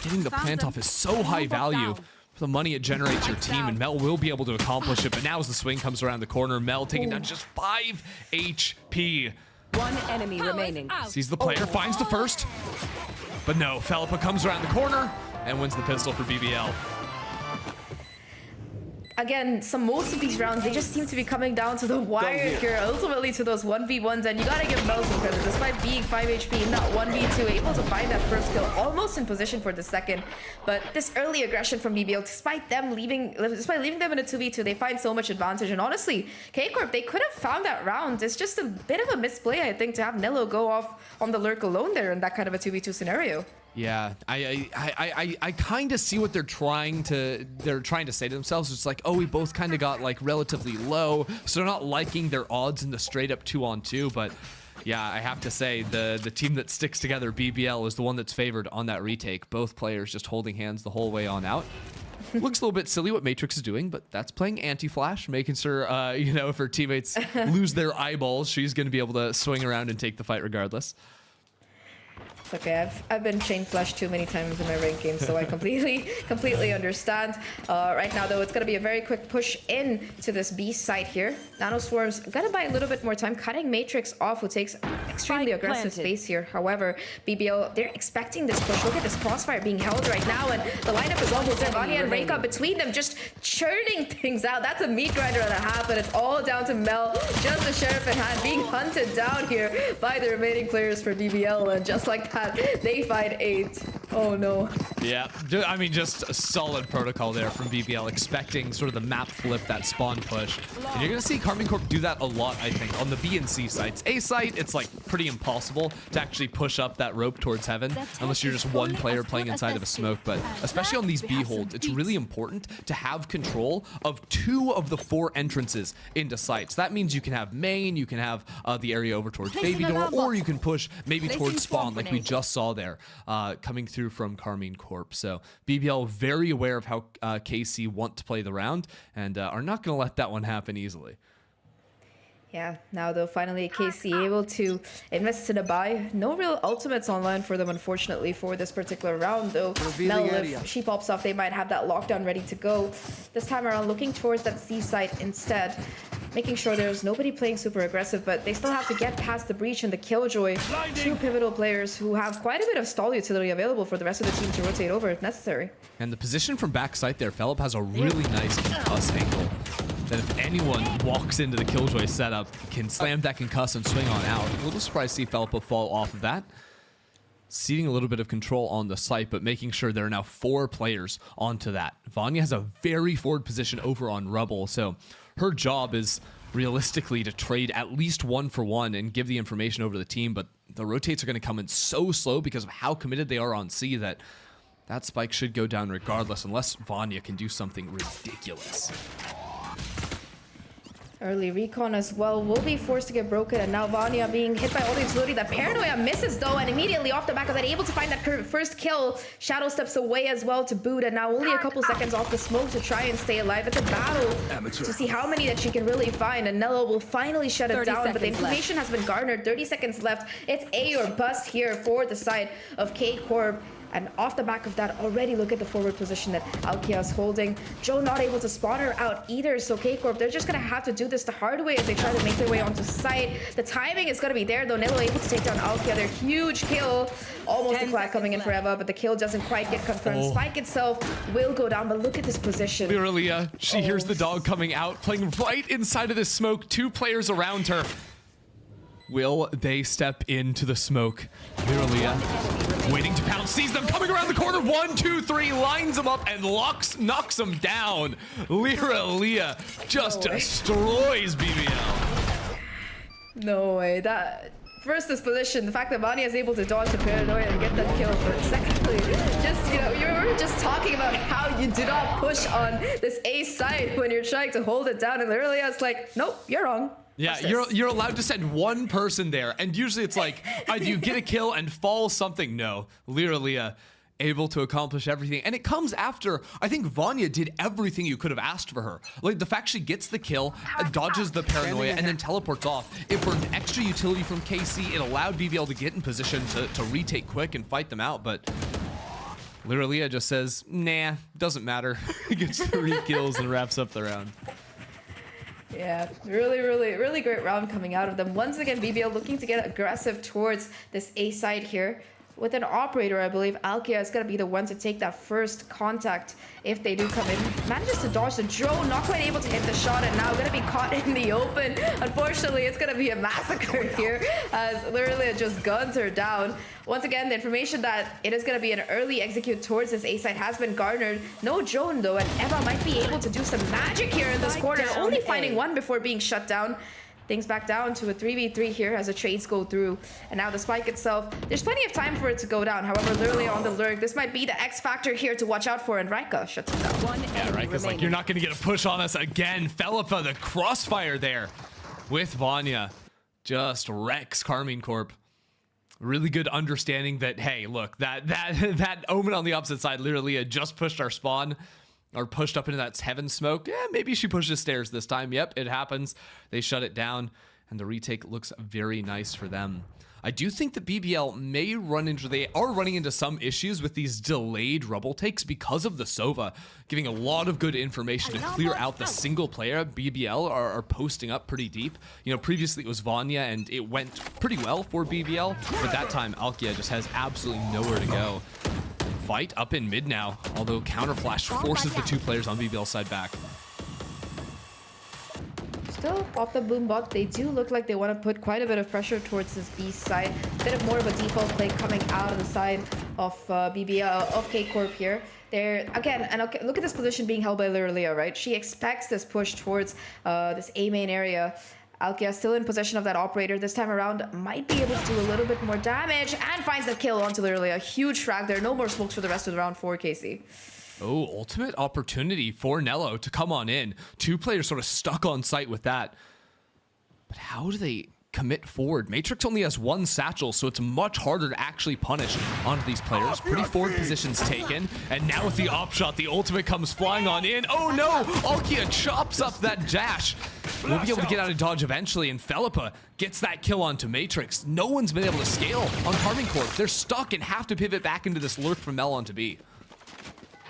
Getting the plant off is so high value. For the money it generates your team, and Mel will be able to accomplish it. But now as the swing comes around the corner, Mel taking down just 5 HP. 1 enemy remaining. Sees the player, finds the first. But no, Felipa comes around the corner and wins the pistol for BBL. Again, most of these rounds, they just seem to be coming down to the wire here, ultimately to those 1v1s, and you gotta give Mel some credit. Despite being 5 HP in that 1v2, able to find that first kill, almost in position for the second. But this early aggression from BBL, despite leaving them in a 2v2, they find so much advantage. And honestly, K Corp, they could have found that round. It's just a bit of a misplay, I think, to have Nello go off on the lurk alone there in that kind of a 2v2 scenario. Yeah, I kind of see what they're trying to say to themselves. It's like, oh, we both kind of got like relatively low, so they're not liking their odds in the straight up 2-on-2. But yeah, I have to say the team that sticks together, BBL, is the one that's favored on that retake. Both players just holding hands the whole way on out. Looks a little bit silly what Matrix is doing, but that's playing anti-flash, making sure, you know, if her teammates lose their eyeballs, she's going to be able to swing around and take the fight regardless. Okay, I've been chain flashed too many times in my ranked game, so I completely understand. Right now, though, it's going to be a very quick push in to this B site here. Nanoswarm's going to buy a little bit more time, cutting Matrix off, who takes extremely aggressive space here. However, BBL, they're expecting this push. Look at this crossfire being held right now, and the lineup is almost there. Vanya and Reika between them just churning things out. That's a meat grinder and a half, and it's all down to Mel, just the sheriff in hand, being hunted down here by the remaining players for BBL, and just like that, they find 8. Oh no. Yeah, I mean, just a solid protocol there from BBL, expecting sort of the map flip, that spawn push. And you're going to see Karmine Corp do that a lot, I think, on the B and C sites. A site, it's like pretty impossible to actually push up that rope towards heaven, unless you're just one player playing inside of a smoke. But especially on these B holds, it's really important to have control of 2 of the 4 entrances into sites. That means you can have main, you can have the area over towards baby door, or you can push maybe towards spawn, like we just saw there, coming through from Karmine Corp. So BBL very aware of how KC want to play the round, and are not going to let that one happen easily. Yeah, now though, finally KC able to invest in a buy. No real ultimates online for them, unfortunately, for this particular round, though. Mel, if she pops off, they might have that lockdown ready to go. This time around, looking towards that C site instead, making sure there's nobody playing super aggressive, but they still have to get past the breach and the Killjoy. 2 pivotal players who have quite a bit of stall utility available for the rest of the team to rotate over if necessary. And the position from backside there, Philip has a really nice concuss angle. That if anyone walks into the Killjoy setup, can slam that concuss and swing on out. A little surprised to see Philip fall off of that. Ceding a little bit of control on the site, but making sure there are now 4 players onto that. Vanya has a very forward position over on Rubble, so her job is realistically to trade at least 1 for 1 and give the information over to the team, but the rotates are going to come in so slow because of how committed they are on C that spike should go down regardless, unless Vanya can do something ridiculous. Early recon as well will be forced to get broken, and now Vanya being hit by all the utility. That Paranoia misses though, and immediately off the back of that, able to find that first kill. Shadow steps away as well to boot, and now only a couple seconds off the smoke to try and stay alive. It's a battle to see how many that she can really find, and Nello will finally shut it down, but the information has been garnered. 30 seconds left. It's A or bust here for the side of K Corp. And off the back of that, already look at the forward position that Alkia is holding. Joe not able to spawn her out either, so K-Corp, they're just going to have to do this the hard way as they try to make their way onto site. The timing is going to be there, though. Nello able to take down Alkia. Their huge kill. Almost a clack coming in for Eva, but the kill doesn't quite get confirmed. Spike itself will go down, but look at this position. Lirelia, she hears the dog coming out, playing right inside of this smoke. 2 players around her. Will they step into the smoke? Lirelia waiting to pounce, sees them coming around the corner. 1, 2, 3, lines them up and knocks them down. Lirelia just destroys BBL. No way. That first, this position, the fact that Vanya is able to dodge the Paranoia and get that kill, but secondly, just, you know, you were just talking about how you do not push on this A side when you're trying to hold it down, and Lirelia is like, nope, you're wrong. Yeah, you're allowed to send 1 person there, and usually it's like, do you get a kill and fall something? No, Lirelia able to accomplish everything, and it comes after, I think Vanya did everything you could have asked for her. Like, the fact she gets the kill, dodges the Paranoia, and then teleports off. It burned extra utility from KC. It allowed BBL to get in position to retake quick and fight them out, but Lirelia just says, nah, doesn't matter. Gets 3 kills and wraps up the round. Yeah, really great round coming out of them. Once again, BBL looking to get aggressive towards this A side here. With an operator, I believe Alkia is going to be the one to take that first contact if they do come in. Manages to dodge the drone, not quite able to hit the shot, and now going to be caught in the open. Unfortunately, it's going to be a massacre here as Lirelia just guns her down. Once again, the information that it is going to be an early execute towards this A side has been garnered. No drone though, and Eva might be able to do some magic here in this corner, only finding 1 before being shut down. things back down to a 3v3 here as the trades go through. And now the spike itself, there's plenty of time for it to go down. However, literally on the lurk, this might be the X factor here to watch out for, and Raika shuts it down. One enemy Raika's like, remaining. you're not going to get a push on us again. Felipa, the crossfire there with Vanya, just wrecks Karmine Corp. Really good understanding that, hey, look, that Omen on the opposite side literally had just pushed our spawn, or pushed up into that heaven smoke. Yeah, maybe she pushes stairs this time. Yep, it happens. They shut it down, and the retake looks very nice for them. I do think that BBL may they are running into some issues with these delayed rubble takes because of the Sova, giving a lot of good information to clear out the single player. BBL are posting up pretty deep. You know, previously it was Vanya, and it went pretty well for BBL, but that time Alkia just has absolutely nowhere to go. Fight up in mid now, although counter flash forces the two players on BBL side back. Still off the boom bot, they do look like they want to put quite a bit of pressure towards this B side. A bit of more of a default play coming out of the side of BBL, of K-Corp here. They're, again, and okay, look at this position being held by Lilia, right? She expects this push towards this A main area. Alkia still in possession of that operator this time around, might be able to do a little bit more damage, and finds the kill onto Lilia. Huge frag there, no more smokes for the rest of the round for Casey. Oh, ultimate opportunity for Nello to come on in. Two players sort of stuck on site with that. But how do they commit forward? Matrix only has one satchel, so it's much harder to actually punish onto these players. Pretty forward positions taken. And now with the op shot, the ultimate comes flying on in. Oh no! Alkia chops up that dash. We'll be able to get out of dodge eventually, and Felipa gets that kill onto Matrix. No one's been able to scale on Karmine Corp. They're stuck and have to pivot back into this lurk from Mel onto B.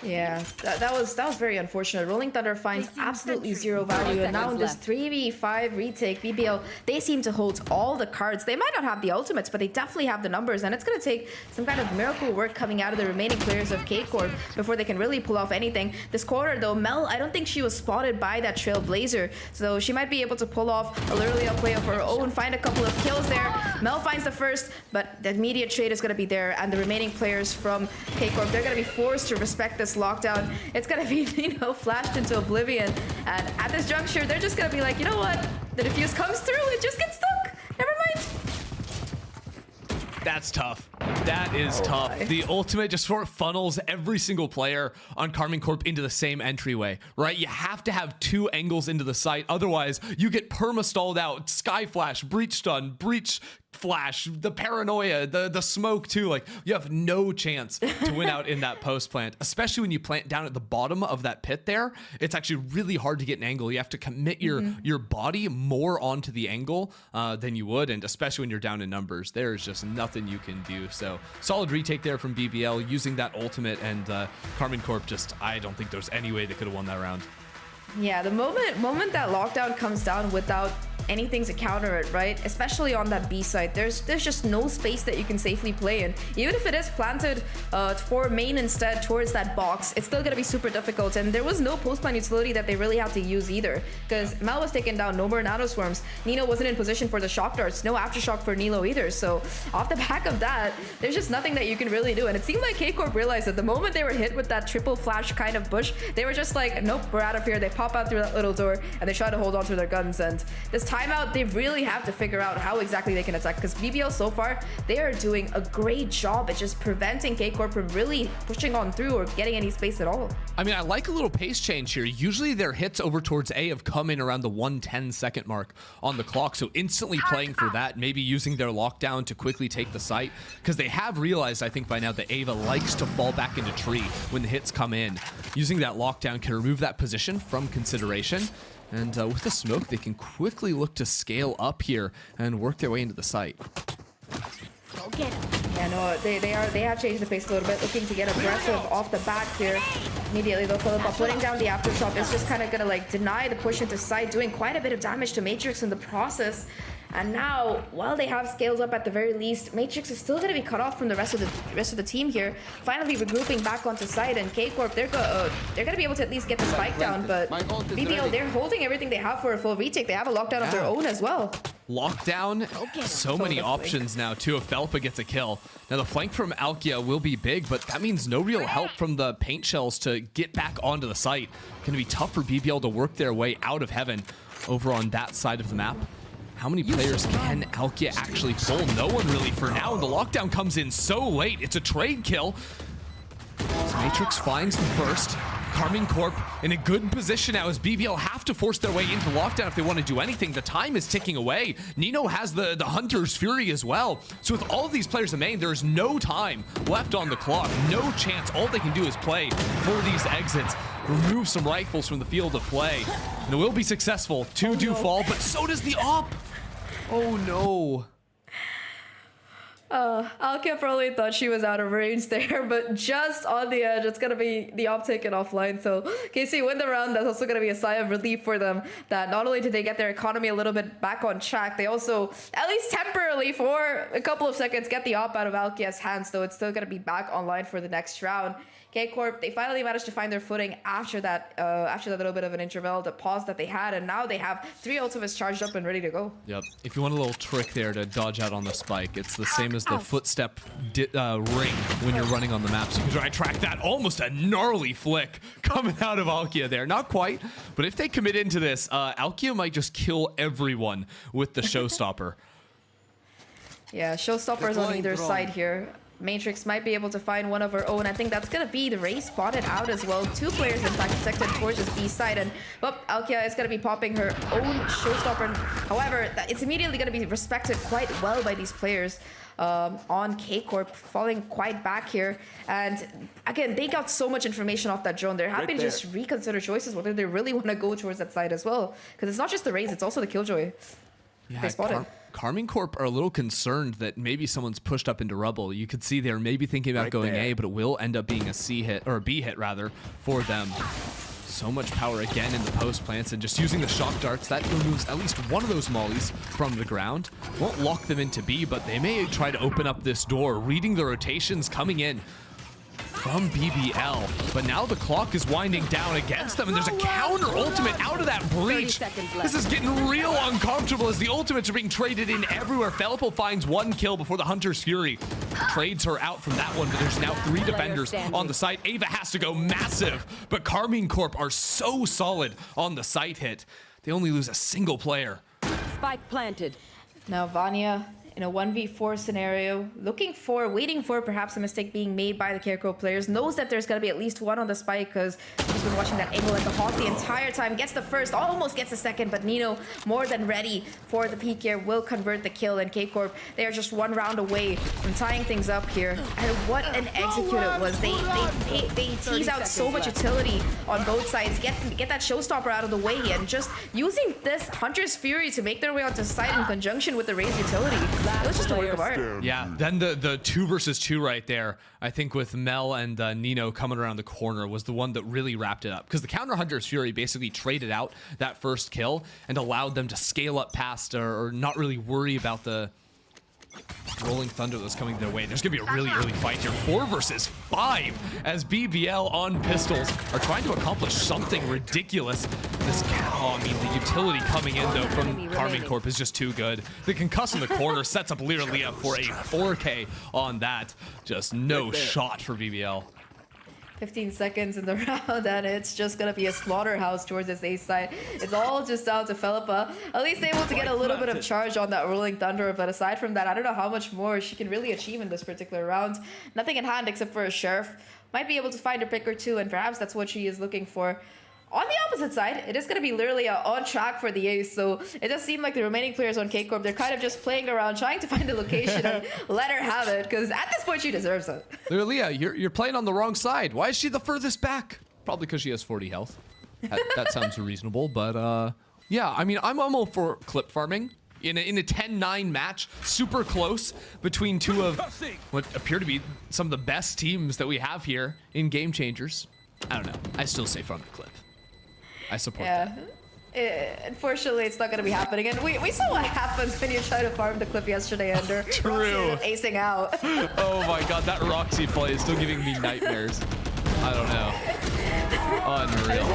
Yeah, that was very unfortunate. Rolling Thunder finds absolutely zero value, and now in this 3v5 retake, BBL, they seem to hold all the cards. They might not have the ultimates, but they definitely have the numbers, and it's going to take some kind of miracle work coming out of the remaining players of K-Corp before they can really pull off anything. This quarter, though, Mel, I don't think she was spotted by that Trailblazer, so she might be able to pull off a literally a play of her own, find a couple of kills there. Mel finds the first, but the immediate trade is going to be there, and the remaining players from K-Corp, they're going to be forced to respect this lockdown. It's gonna be, you know, flashed into oblivion, and at this juncture they're just gonna be like, you know what, the defuse comes through, it just gets stuck, never mind. That's tough. That is tough. The ultimate just sort of funnels every single player on Karmine Corp into the same entryway, right? You have to have two angles into the site, otherwise you get perma-stalled out. Sky Flash, Breach Stun, Breach Flash, the paranoia, the smoke too. Like, you have no chance to win out in that post plant, especially when you plant down at the bottom of that pit there. It's actually really hard to get an angle. You have to commit your body more onto the angle than you would, and especially when you're down in numbers, there's just nothing you can do. So solid retake there from BBL using that ultimate, and Karmine Corp just, I don't think there's any way they could have won that round. Yeah, the moment that lockdown comes down without anything to counter it, right? Especially on that B side, there's just no space that you can safely play in. Even if it is planted for main instead towards that box, it's still gonna be super difficult. And there was no post-plan utility that they really had to use either, because Mal was taken down, no more nano swarms. Nino wasn't in position for the shock darts, no aftershock for Nilo either. So off the back of that, there's just nothing that you can really do. And it seemed like K-Corp realized that the moment they were hit with that triple flash kind of bush, they were just like, nope, we're out of here. They pop out through that little door and they try to hold on to their guns. And this timeout, they really have to figure out how exactly they can attack, because BBL so far, they are doing a great job at just preventing K-Corp from really pushing on through or getting any space at all. I mean, I like a little pace change here. Usually their hits over towards A have come in around the 1:10-second mark on the clock, so instantly playing for that, maybe using their lockdown to quickly take the site, because they have realized, I think by now, that Ava likes to fall back into tree when the hits come in. Using that lockdown can remove that position from consideration, and with the smoke, they can quickly look to scale up here and work their way into the site. Go get him. Yeah, no, they have changed the pace a little bit, looking to get aggressive off the back here. Immediately though, Philippa putting down the aftershock is just kind of gonna like deny the push into site, doing quite a bit of damage to Matrix in the process. And now, while they have scales up at the very least, Matrix is still going to be cut off from the rest of the team here. Finally regrouping back onto site, and K-Corp, they're going to be able to at least get the spike down, but BBL, they're holding everything they have for a full retake. They have a lockdown of their own as well. Lockdown, so many options now too if Felpa gets a kill. Now the flank from Alkia will be big, but that means no real help from the paint shells to get back onto the site. Going to be tough for BBL to work their way out of heaven over on that side of the map. How many players can Alkia actually pull? No one really for now, and the lockdown comes in so late. It's a trade kill. As Matrix finds the first. Karmine Corp in a good position now as BBL have to force their way into lockdown if they want to do anything. The time is ticking away. Nino has the Hunter's Fury as well. So with all of these players in main, there's no time left on the clock. No chance. All they can do is play for these exits. Remove some rifles from the field of play. And it will be successful. Two do fall, but so does the op. Oh no. Alkia probably thought she was out of range there, but just on the edge, it's going to be the op taken offline. So KC win the round. That's also going to be a sigh of relief for them that not only did they get their economy a little bit back on track, they also, at least temporarily for a couple of seconds, get the op out of Alkia's hands, though it's still going to be back online for the next round. K-Corp, they finally managed to find their footing after that little bit of an interval, the pause that they had, and now they have 3 ultimates charged up and ready to go. Yep. If you want a little trick there to dodge out on the spike, it's the same as the footstep ring when you're running on the map. So you can try and track that. Almost a gnarly flick coming out of Alkia there. Not quite, but if they commit into this, Alkia might just kill everyone with the showstopper. Yeah, showstoppers on either side here. Matrix might be able to find one of her own. I think that's going to be the Ray spotted out as well. 2 players, in fact, detected towards this B side. And, well, Alkia is going to be popping her own showstopper. However, it's immediately going to be respected quite well by these players on K-Corp, falling quite back here. And, again, they got so much information off that drone. They're happy to just reconsider choices, whether they really want to go towards that side as well. Because it's not just the Rays, it's also the Killjoy. Yeah, they spotted. Karmine Corp are a little concerned that maybe someone's pushed up into rubble. You could see they're maybe thinking about going A, but it will end up being a C hit, or a B hit rather, for them. So much power again in the post plants, and just using the shock darts, that removes at least one of those mollies from the ground. Won't lock them into B, but they may try to open up this door, reading the rotations coming in from BBL, but now the clock is winding down against them, and there's a counter ultimate out of that breach. This is getting real uncomfortable as the ultimates are being traded in everywhere. Felippo finds 1 kill before the Hunter's Fury trades her out from that one, but there's now 3 defenders on the site. Ava has to go massive, but Karmine Corp are so solid on the site hit. They only lose a single player. Spike planted. Now Vanya in a 1v4 scenario, waiting for perhaps a mistake being made by the K-Corp players, knows that there's going to be at least one on the spike because he's been watching that angle like a hawk the entire time. Gets the first, almost gets the second, but Nino, more than ready for the peak here, will convert the kill, and K-Corp, they are just 1 round away from tying things up here. And what an execute it was. They tease out so much utility on both sides, get that showstopper out of the way, and just using this Hunter's Fury to make their way onto site in conjunction with the Raze utility. It was just a work of art. Yeah, then the 2 versus 2 right there, I think with Mel and Nino coming around the corner was the one that really wrapped it up. Because the counter Hunter's Fury basically traded out that first kill and allowed them to scale up past or not really worry about the rolling thunder that's coming their way. There's going to be a really early fight here. 4 versus 5 as BBL on pistols are trying to accomplish something ridiculous. This the utility coming in though from Karmine Corp is just too good. The concuss in the corner sets up Leah for a 4K on that. Just no shot for BBL. 15 seconds in the round, and it's just gonna be a slaughterhouse towards this A side. It's all just down to Philippa. At least able to get a little bit of charge on that rolling thunder, but aside from that, I don't know how much more she can really achieve in this particular round. Nothing in hand except for a sheriff. Might be able to find a pick or 2, and perhaps that's what she is looking for. On the opposite side, it is going to be literally on track for the ace, so it does seem like the remaining players on K-Corp, they're kind of just playing around, trying to find a location and let her have it, because at this point, she deserves it. Leah, you're playing on the wrong side. Why is she the furthest back? Probably because she has 40 health. That sounds reasonable, but yeah, I mean, I'm all for clip farming. In a 10-9 match, super close between 2 of what appear to be some of the best teams that we have here in Game Changers. I don't know. I still say farm the clip. I support that. Unfortunately, it's not going to be happening. And we saw what happens when you try to farm the clip yesterday, Ender. True. Acing out. Oh my god, that Roxy play is still giving me nightmares. I don't know. Unreal.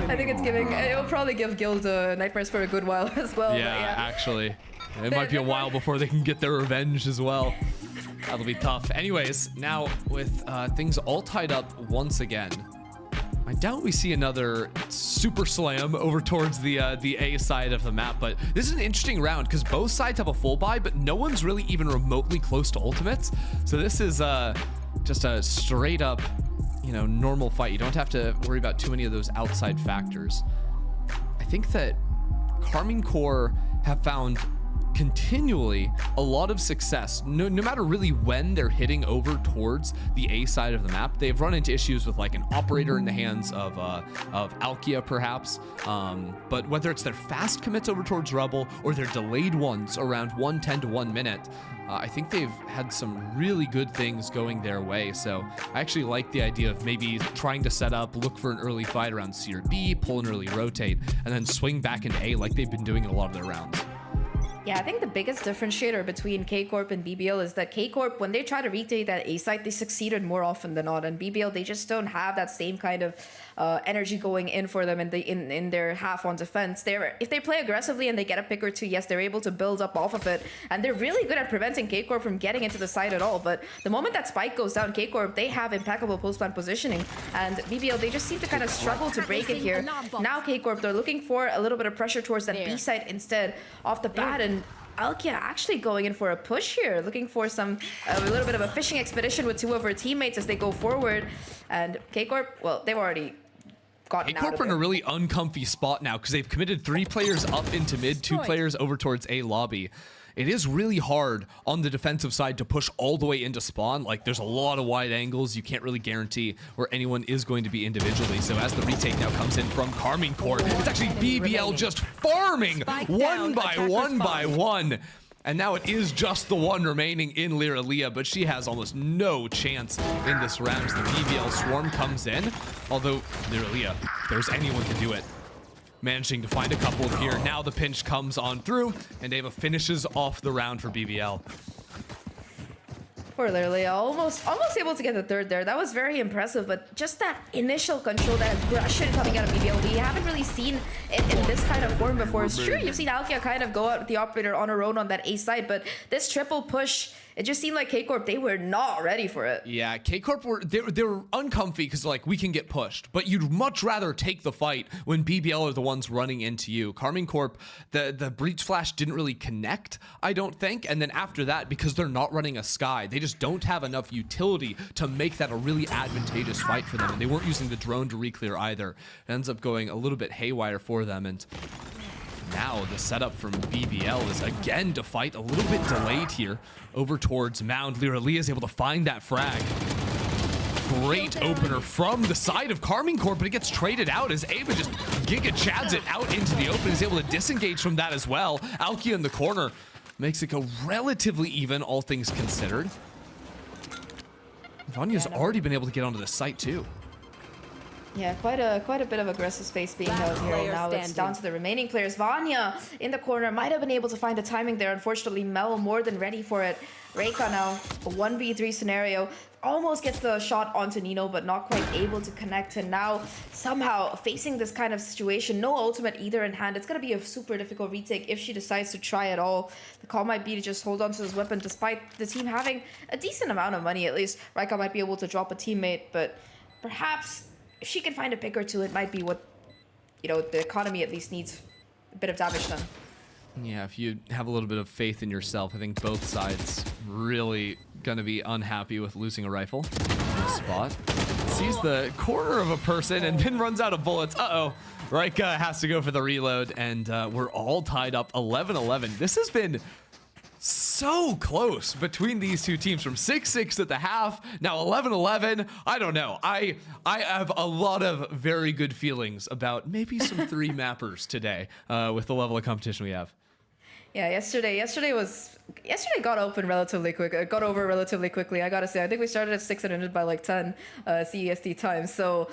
I think it'll probably give Guild nightmares for a good while as well. Yeah, actually. It might be a while before they can get their revenge as well. That'll be tough. Anyways, now with things all tied up once again, my doubt we see another super slam over towards the A side of the map, but this is an interesting round because both sides have a full buy, but no one's really even remotely close to ultimates. So this is just a straight up, you know, normal fight. You don't have to worry about too many of those outside factors. I think that Karmine Corp have found continually a lot of success, no matter really when they're hitting over towards the A side of the map. They've run into issues with like an operator in the hands of Alkia perhaps, but whether it's their fast commits over towards Rebel or their delayed ones around 1:10 to 1 minute, I think they've had some really good things going their way. So I actually like the idea of maybe trying to set up, look for an early fight around C or B, pull an early rotate, and then swing back into A like they've been doing in a lot of their rounds. Yeah, I think the biggest differentiator between K-Corp and BBL is that K-Corp, when they try to retake that A site, they succeeded more often than not. And BBL, they just don't have that same kind of energy going in for them in their half on defense. If they play aggressively and they get a pick or two, yes, they're able to build up off of it. And they're really good at preventing K-Corp from getting into the site at all. But the moment that spike goes down, K-Corp, they have impeccable post-plant positioning. And BBL, they just seem to kind of struggle to break it here. Now K-Corp, they're looking for a little bit of pressure towards that B site instead off the bat. And Alkia actually going in for a push here, looking for a little bit of a fishing expedition with two of her teammates as they go forward. And K-Corp, well, they've already gotten out of it. K-Corp are in a really uncomfy spot now because they've committed 3 players up into mid, 2 players over towards A lobby. It is really hard on the defensive side to push all the way into spawn. Like, there's a lot of wide angles. You can't really guarantee where anyone is going to be individually. So as the retake now comes in from Karmine Corp, it's actually BBL just farming one by one. And now it is just the one remaining in Lyra, but she has almost no chance in this round as the BBL swarm comes in. Although Lyra, if there's anyone to do it, managing to find a couple here. Now the pinch comes on through, and Ava finishes off the round for BBL. Poor Literally, almost able to get the third there. That was very impressive, but just that initial control, that aggression coming out of BBL, we haven't really seen it in this kind of form before. It's true, you've seen Alkia kind of go out with the operator on her own on that A side, but this triple push, it just seemed like K-Corp, they were not ready for it. Yeah, K-Corp they were uncomfy because like we can get pushed, but you'd much rather take the fight when BBL are the ones running into you. Karmine Corp, the breach flash didn't really connect, I don't think, and then after that, because they're not running a Sky, they just don't have enough utility to make that a really advantageous fight for them, and they weren't using the drone to re-clear either. It ends up going a little bit haywire for them, and now the setup from BBL is again to fight a little bit delayed here over towards Mound. Lyra is able to find that frag. Great opener from the side of Karmine Corp, but it gets traded out as Ava just Giga Chads it out into the open. Is able to disengage from that as well. Alkia in the corner makes it go relatively even, all things considered. Vanya's already been able to get onto the site too. Yeah, quite a bit of aggressive space being held here. Now it's down to the remaining players. Vanya in the corner might have been able to find the timing there. Unfortunately, Mel more than ready for it. Reika now, a 1v3 scenario. Almost gets the shot onto Nino, but not quite able to connect. And now, somehow, facing this kind of situation, no ultimate either in hand. It's going to be a super difficult retake if she decides to try at all. The call might be to just hold on to this weapon, despite the team having a decent amount of money, at least. Reika might be able to drop a teammate, but perhaps if she can find a pick or two, it might be what, you know, the economy at least needs a bit of damage done. Yeah, if you have a little bit of faith in yourself, I think both sides really gonna be unhappy with losing a rifle in this spot. Sees the corner of a person and then runs out of bullets. Uh-oh. Reika has to go for the reload, and we're all tied up 11-11. This has been so close between these two teams, from 6-6 at the half, now 11-11. I don't know. I have a lot of very good feelings about maybe some 3 mappers today with the level of competition we have. Yeah, yesterday got open relatively quick. It got over relatively quickly, I gotta say. I think we started at 6 and ended by like 10 CEST time. So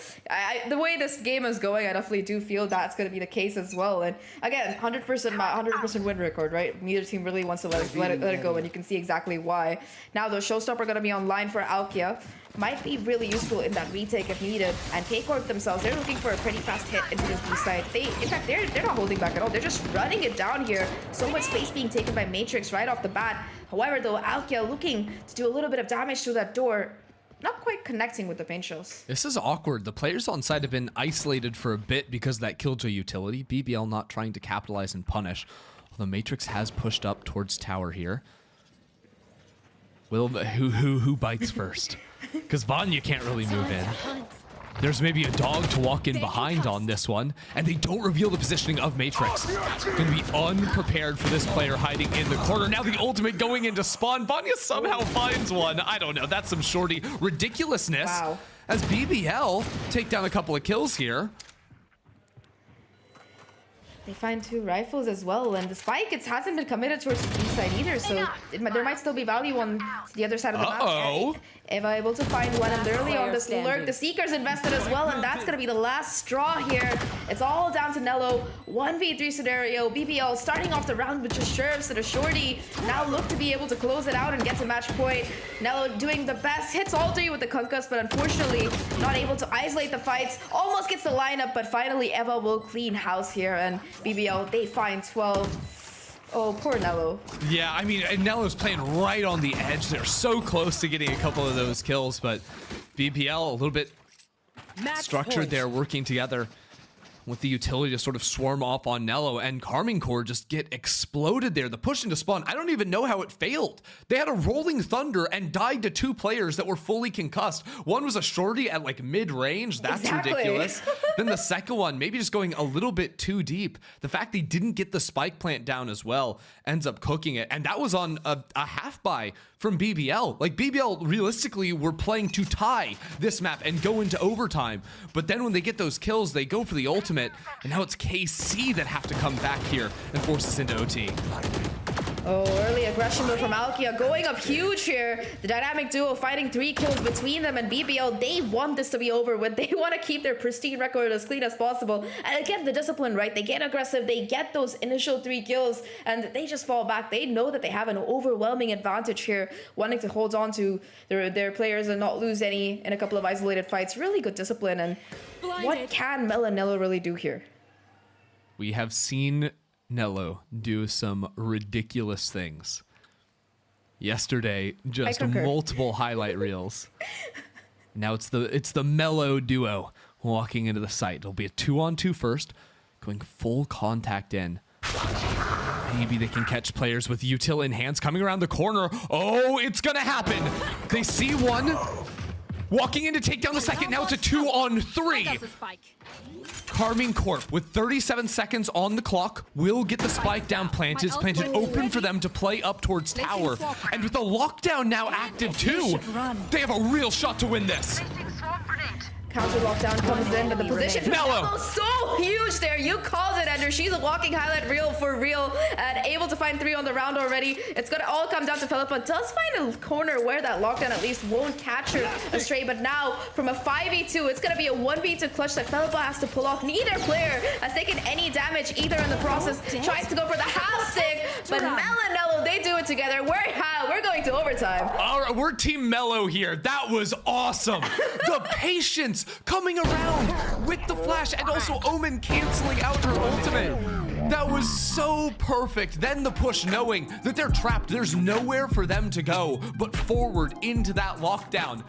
the way this game is going, I definitely do feel that's going to be the case as well. And again, 100% win record, right? Neither team really wants to let it go, and you can see exactly why. Now the showstopper going to be online for Alkia. Might be really useful in that retake if needed. And K-Corp themselves, they're looking for a pretty fast hit into this B side. In fact, they're not holding back at all. They're just running it down here. So much space being taken by Matrix right off the bat. However, though, Alkia looking to do a little bit of damage to that door. not quite connecting with the paint shells. This is awkward. The players on side have been isolated for a bit because of that Killjoy utility. BBL not trying to capitalize and punish. Although Matrix has pushed up towards tower here. Will who bites first? Because Vanya can't really move in. There's maybe a dog to walk in behind on this one, and they don't reveal the positioning of Matrix. Going to be unprepared for this player hiding in the corner. Now the ultimate going into spawn. Vanya somehow finds one. I don't know. That's some shorty ridiculousness. Wow. As BBL take down a couple of kills here. They find 2 rifles as well, and the spike hasn't been committed towards the B side either, so there might still be value on the other side of the map. Eva able to find one, and early on this lurk, the Seekers invested as well, and that's gonna be the last straw here. It's all down to Nello. 1v3 scenario. BBL starting off the round with just Sheriffs and a shorty. Now look to be able to close it out and get to match point. Nello doing the best, hits all 3 with the concuss, but unfortunately not able to isolate the fights. Almost gets the lineup, but finally Eva will clean house here, and BBL, they find 12. Oh, poor Nello. Yeah, I mean, and Nello's playing right on the edge. They're so close to getting a couple of those kills, but BBL a little bit structured there, working together with the utility to sort of swarm off on Nello, and Karmine Corp just get exploded there. The push into spawn, I don't even know how it failed. They had a rolling thunder and died to 2 players that were fully concussed. One was a shorty at like mid-range. That's ridiculous. Then the second one, maybe just going a little bit too deep. The fact they didn't get the spike plant down as well ends up cooking it. And that was on a half buy from BBL. Like, BBL realistically were playing to tie this map and go into overtime. But then when they get those kills, they go for the ultimate. And now it's KC that have to come back here and force us into OT. Oh, early aggression move from Alkia going up huge here. The dynamic duo fighting 3 kills between them, and BBL, they want this to be over with. They want to keep their pristine record as clean as possible. And again, the discipline, right? They get aggressive, they get those initial 3 kills, and they just fall back. They know that they have an overwhelming advantage here, wanting to hold on to their players and not lose any in a couple of isolated fights. Really good discipline. And what can Mel and Nello really do here? We have seen Nello do some ridiculous things. Yesterday, just multiple highlight reels. Now it's the Mellow duo walking into the site. It'll be a 2-on-2 first, going full contact in. Maybe they can catch players with util in hands coming around the corner. Oh, it's gonna happen. They see one. Walking in to take down the second. Now it's a 2-on-3. Karmine Corp with 37 seconds on the clock will get the spike down planted. It's planted open for them to play up towards tower. And with the lockdown now active too, they have a real shot to win this. Counter lockdown comes in, but the position for Mello so huge there. You called it, Ender. She's a walking highlight reel for real, and able to find 3 on the round already. It's gonna all come down to Philippa. Does find a corner where that lockdown at least won't catch her astray, but now from a 5v2, it's gonna be a 1v2 clutch that Philippa has to pull off. Neither player has taken any damage either in the process. Tries to go for the half stick, but Mel and Nello, they do it together. We're going to overtime. All right, we're Team Mello here. That was awesome. The patience coming around with the flash, and also Omen canceling out her ultimate. That was so perfect. Then the push, knowing that they're trapped. There's nowhere for them to go but forward into that lockdown.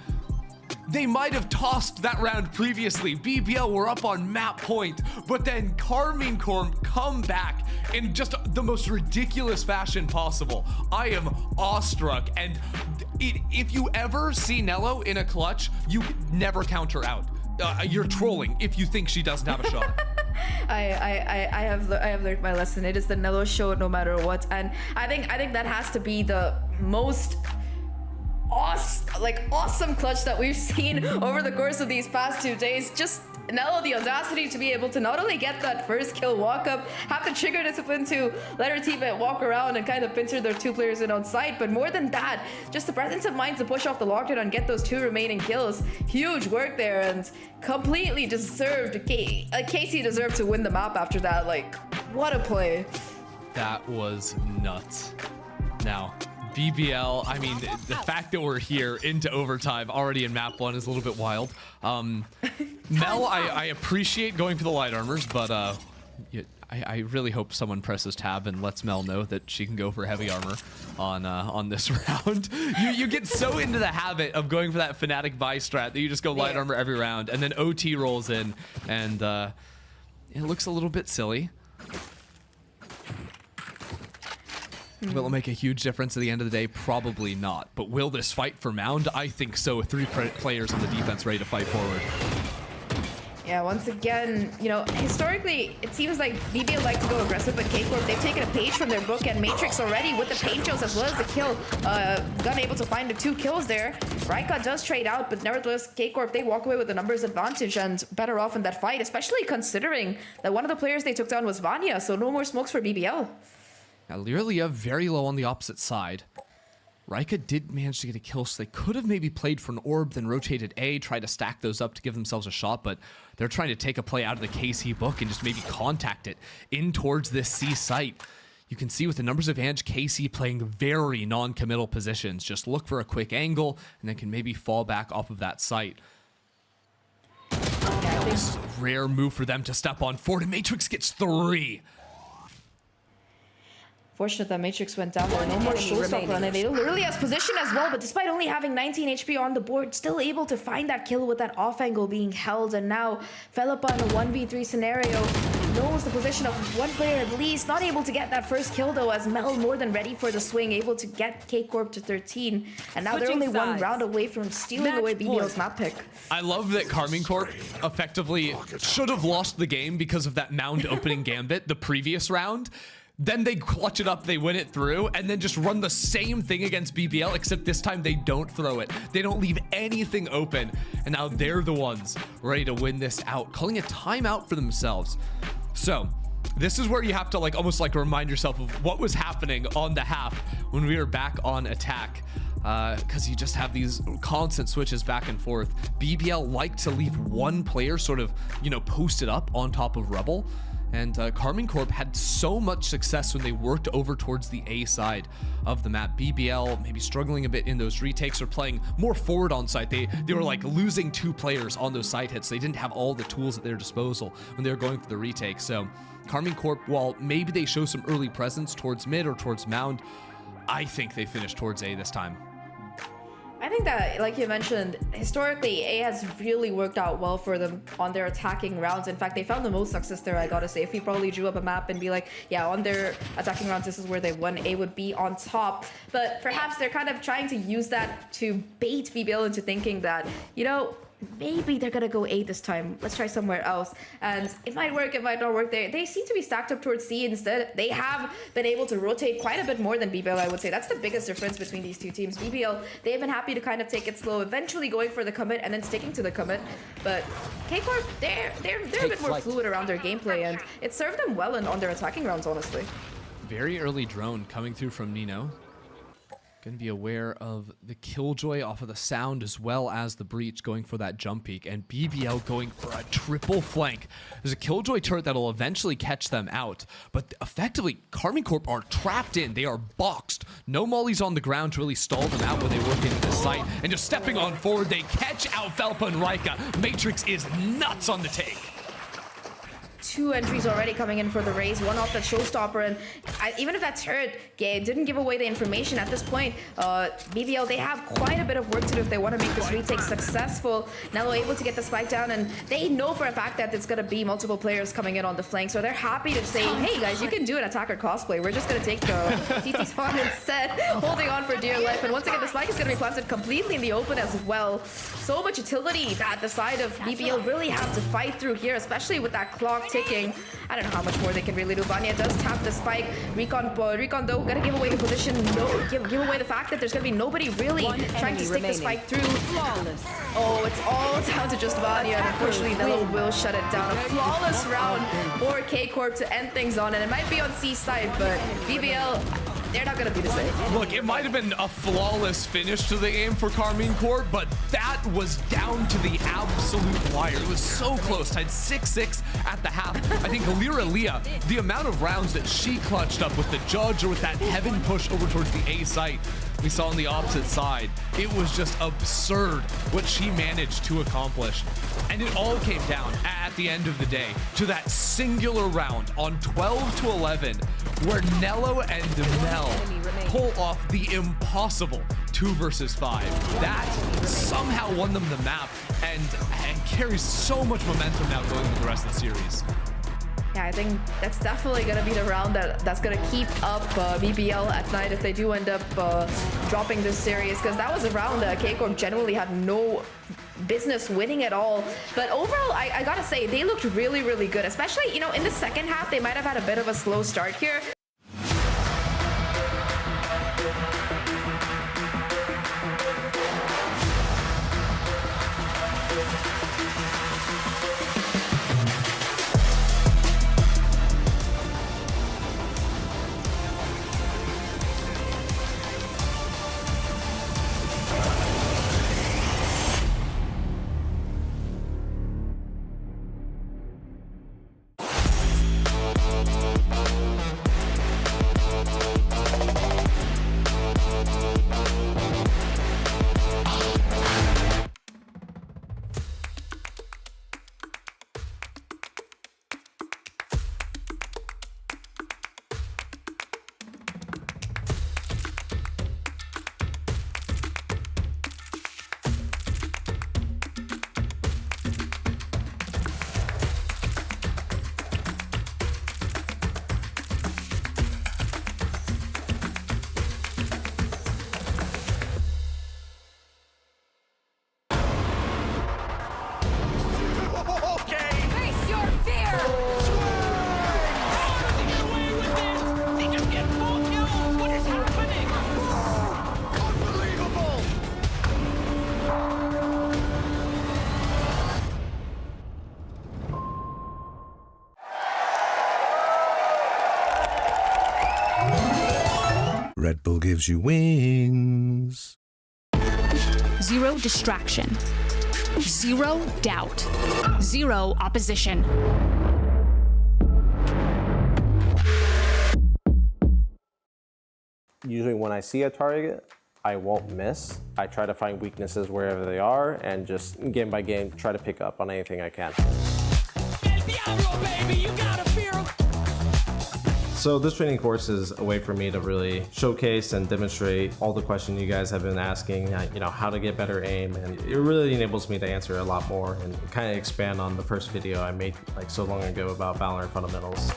They might have tossed that round previously. BBL were up on map point, but then Karmine Corp come back in just the most ridiculous fashion possible. I am awestruck, and if you ever see Nello in a clutch, you never count her out. You're trolling if you think she doesn't have a shot. I have learned my lesson. It is the Nello show no matter what, and I think that has to be the most awesome clutch that we've seen over the course of these past 2 days. Just Nello, the audacity to be able to not only get that first kill walk up, have the trigger discipline to let her teammate walk around and kind of pincer their 2 players in on site, but more than that, just the presence of mind to push off the lockdown and get those 2 remaining kills. Huge work there, and completely deserved. Casey deserved to win the map after that. Like, what a play. That was nuts. Now, BBL, I mean, the fact that we're here into overtime already in map 1 is a little bit wild. Mel, I appreciate going for the light armors, but I really hope someone presses tab and lets Mel know that she can go for heavy armor on this round. You get so into the habit of going for that Fnatic buy strat that you just go light armor every round, and then OT rolls in, and it looks a little bit silly. Will it make a huge difference at the end of the day? Probably not. But will this fight for Mound? I think so. 3 players on the defense ready to fight forward. Yeah, once again, you know, historically, it seems like BBL like to go aggressive, but K-Corp, they've taken a page from their book, and Matrix already with the paint shows as well as the kill. Gun able to find the 2 kills there. Raika does trade out, but nevertheless, K-Corp, they walk away with the numbers advantage and better off in that fight, especially considering that one of the players they took down was Vanya, so no more smokes for BBL. Now, Lilia very low on the opposite side. Raika did manage to get a kill, so they could have maybe played for an orb, then rotated A, tried to stack those up to give themselves a shot, but they're trying to take a play out of the KC book and just maybe contact it in towards this C site. You can see with the numbers advantage, KC playing very non-committal positions. Just look for a quick angle, and then can maybe fall back off of that site. Just rare move for them to step on forward, and Matrix gets 3. Fortunate that Matrix went down there. No more showstopper on it. They literally has position as well, but despite only having 19 HP on the board, still able to find that kill with that off angle being held. And now Philippa in a 1v3 scenario knows the position of one player at least. Not able to get that first kill though, as Mel more than ready for the swing, able to get K-Corp to 13. And now they're only one round away from stealing away BBL's map pick. I love that Karmine Corp effectively should have lost the game because of that Mound opening gambit the previous round. Then they clutch it up, they win it through, and then just run the same thing against BBL, except this time they don't throw it. They don't leave anything open, and now they're the ones ready to win this out, calling a timeout for themselves. So this is where you have to almost remind yourself of what was happening on the half when we were back on attack. Because you just have these constant switches back and forth. BBL like to leave one player sort of, posted up on top of Rebel. And Karmine Corp had so much success when they worked over towards the A side of the map. BBL maybe struggling a bit in those retakes or playing more forward on site. They were losing 2 players on those side hits. They didn't have all the tools at their disposal when they were going for the retake. So Karmine Corp, while maybe they show some early presence towards mid or towards Mound, I think they finished towards A this time. I think that, like you mentioned, historically, A has really worked out well for them on their attacking rounds. In fact, they found the most success there, I gotta say. If we probably drew up a map and be like, yeah, on their attacking rounds, this is where they won, A would be on top. But perhaps they're kind of trying to use that to bait BBL into thinking that, maybe they're gonna go A this time. Let's try somewhere else. And it might work, it might not work. They seem to be stacked up towards C instead. They have been able to rotate quite a bit more than BBL, I would say. That's the biggest difference between these two teams. BBL, they've been happy to kind of take it slow, eventually going for the commit and then sticking to the commit. But K-Corp, they're a bit more fluid around their gameplay, and it served them well on their attacking rounds, honestly. Very early drone coming through from Nino. Going to be aware of the Killjoy off of the sound as well as the breach going for that jump peak, and BBL going for a triple flank. There's a Killjoy turret that'll eventually catch them out, but effectively Karmine Corp are trapped in. They are boxed. No mollies on the ground to really stall them out when they work into the site, and just stepping on forward, they catch out Felpa and Raika. Matrix is nuts on the take. 2 entries already coming in for the raise, one off that showstopper, and even if that turret didn't give away the information at this point, BBL, they have quite a bit of work to do if they want to make this retake successful. Now they're able to get the spike down, and they know for a fact that it's going to be multiple players coming in on the flank, so they're happy to say, hey guys, you can do an attacker cosplay. We're just going to take the CT spawn instead, holding on for dear life. And once again, the spike is going to be planted completely in the open as well. So much utility that the side of BBL really have to fight through here, especially with that clock ticking. I don't know how much more they can really do. Vanya does tap the spike. Recon though, gonna give away the position. No, give away the fact that there's gonna be nobody really trying to stick the spike through. Flawless. Oh, it's all down to just Vanya, and unfortunately Nello will shut it down. A flawless round for K-Corp to end things on, and it might be on C side, but BBL, they're not gonna be the same. Look, it might have been a flawless finish to the game for Karmine Corp, but that was down to the absolute wire. It was so close, tied 6-6 at the half. I think Lilia, the amount of rounds that she clutched up with the judge or with that heaven push over towards the A site, we saw on the opposite side. It was just absurd what she managed to accomplish. And it all came down at the end of the day to that singular round on 12 to 11 where Nello and Mel pull off the impossible 2 versus 5. That somehow won them the map and carries so much momentum now going into the rest of the series. Yeah, I think that's definitely going to be the round that's going to keep up BBL at night if they do end up dropping this series, because that was a round that Cougar genuinely had no business winning at all. But overall, I gotta say, they looked really, really good, especially, you know, in the second half, they might have had a bit of a slow start here. Red Bull gives you wings. Zero distraction. Zero doubt. Zero opposition. Usually when I see a target, I won't miss. I try to find weaknesses wherever they are and just game by game try to pick up on anything I can. So this training course is a way for me to really showcase and demonstrate all the questions you guys have been asking, you know, how to get better aim, and it really enables me to answer a lot more and kind of expand on the first video I made like so long ago about VALORANT fundamentals.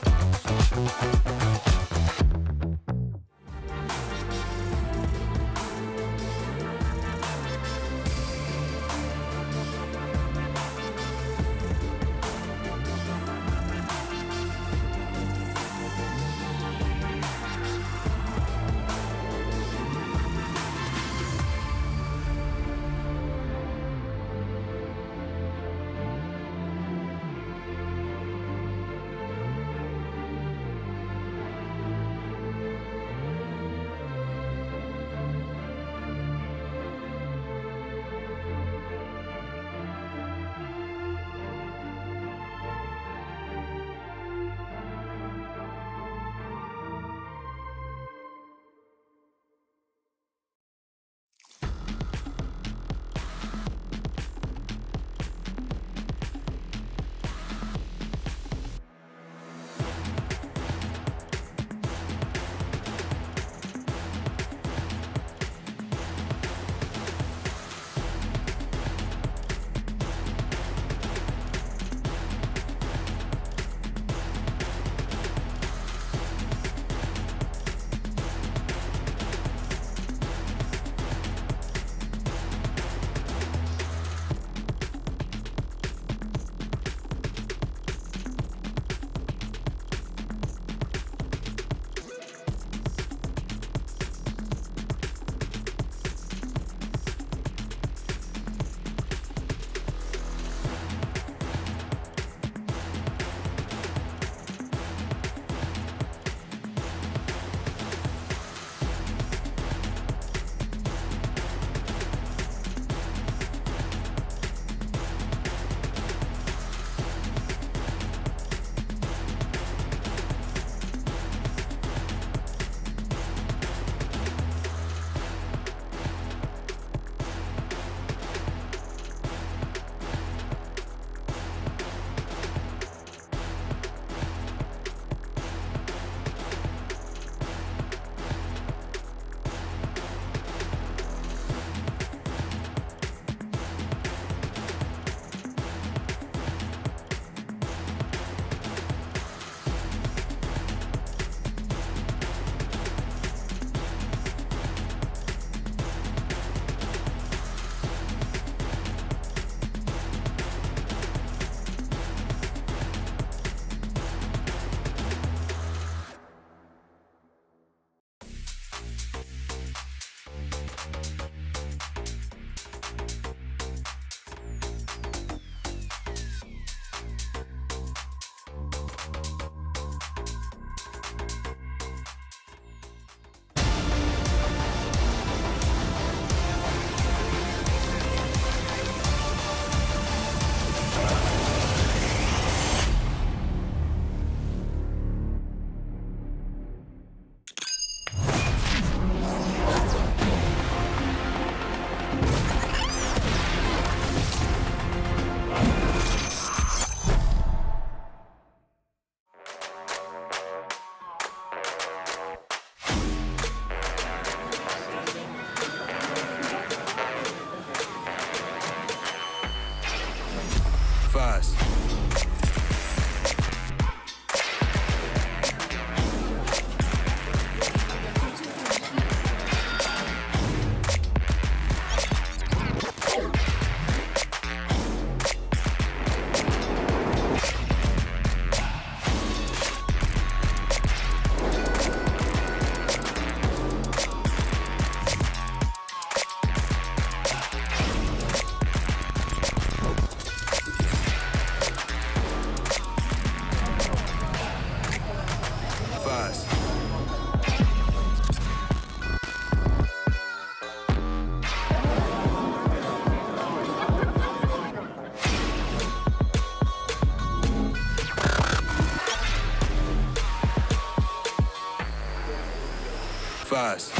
First.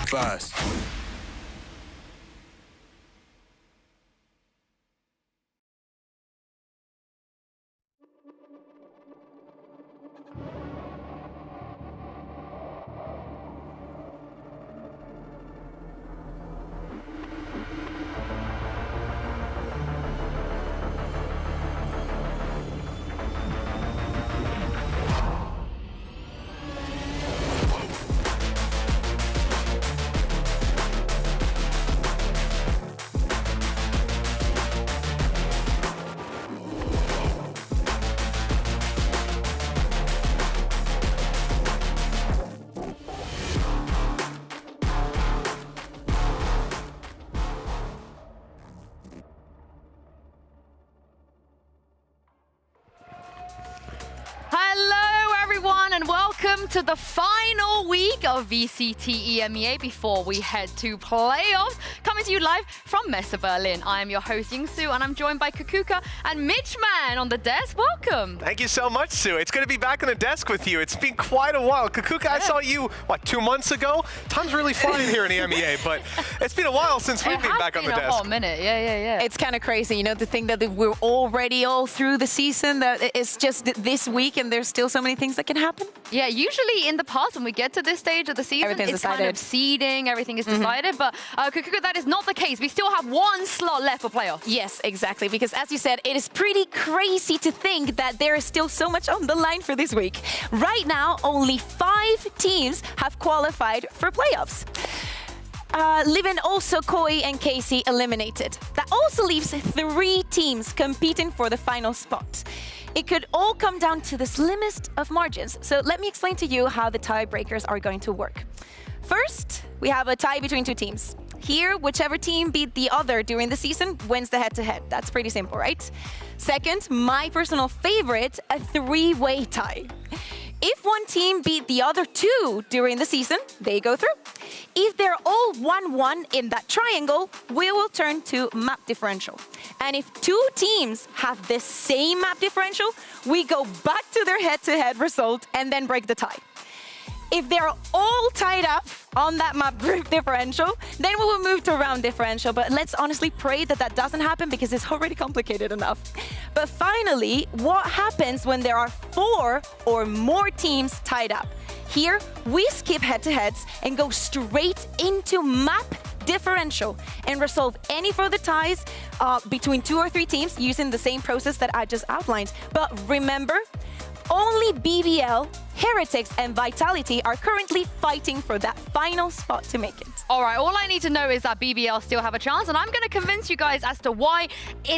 First. Hello everyone and welcome to the final week of VCT EMEA before we head to playoffs. Coming to you live from Messe Berlin. I am your host Yingsu and I'm joined by Cougar and Mitchman on the desk. Welcome. Thank you so much, Sue. It's good to be back on the desk with you. It's been quite a while. Cougar, I saw you, what, 2 months ago? Time's really flying here in EMEA, but it's been a while since we've been back on the desk. It has been a hot minute, yeah. It's kind of crazy, you know, to think that we're already all through the season, that it's just this week and there's still so many things that can happen. Yeah, usually in the past when we get to this stage of the season, Everything's it's decided. kind of seeding, everything is decided, but Cougar, that is not the case. We still have one slot left for playoffs. Yes, exactly, because as you said, it is pretty crazy to think that there is still so much on the line for this week. Right now, only 5 teams have qualified for playoffs. Livin, also Koi and Casey eliminated. That also leaves 3 teams competing for the final spot. It could all come down to the slimmest of margins. So let me explain to you how the tiebreakers are going to work. First, we have a tie between 2 teams. Here, whichever team beat the other during the season wins the head-to-head. That's pretty simple, right? Second, my personal favorite, a 3-way tie. If one team beat the other 2 during the season, they go through. If they're all 1-1 in that triangle, we will turn to map differential. And if 2 teams have the same map differential, we go back to their head-to-head result and then break the tie. If they're all tied up on that map differential, then we will move to round differential. But let's honestly pray that that doesn't happen because it's already complicated enough. But finally, what happens when there are 4 or more teams tied up? Here, we skip head-to-heads and go straight into map differential and resolve any further ties between 2 or 3 teams using the same process that I just outlined. But remember, only BBL, Heretics, and Vitality are currently fighting for that final spot to make it. All right, all I need to know is that BBL still have a chance, and I'm going to convince you guys as to why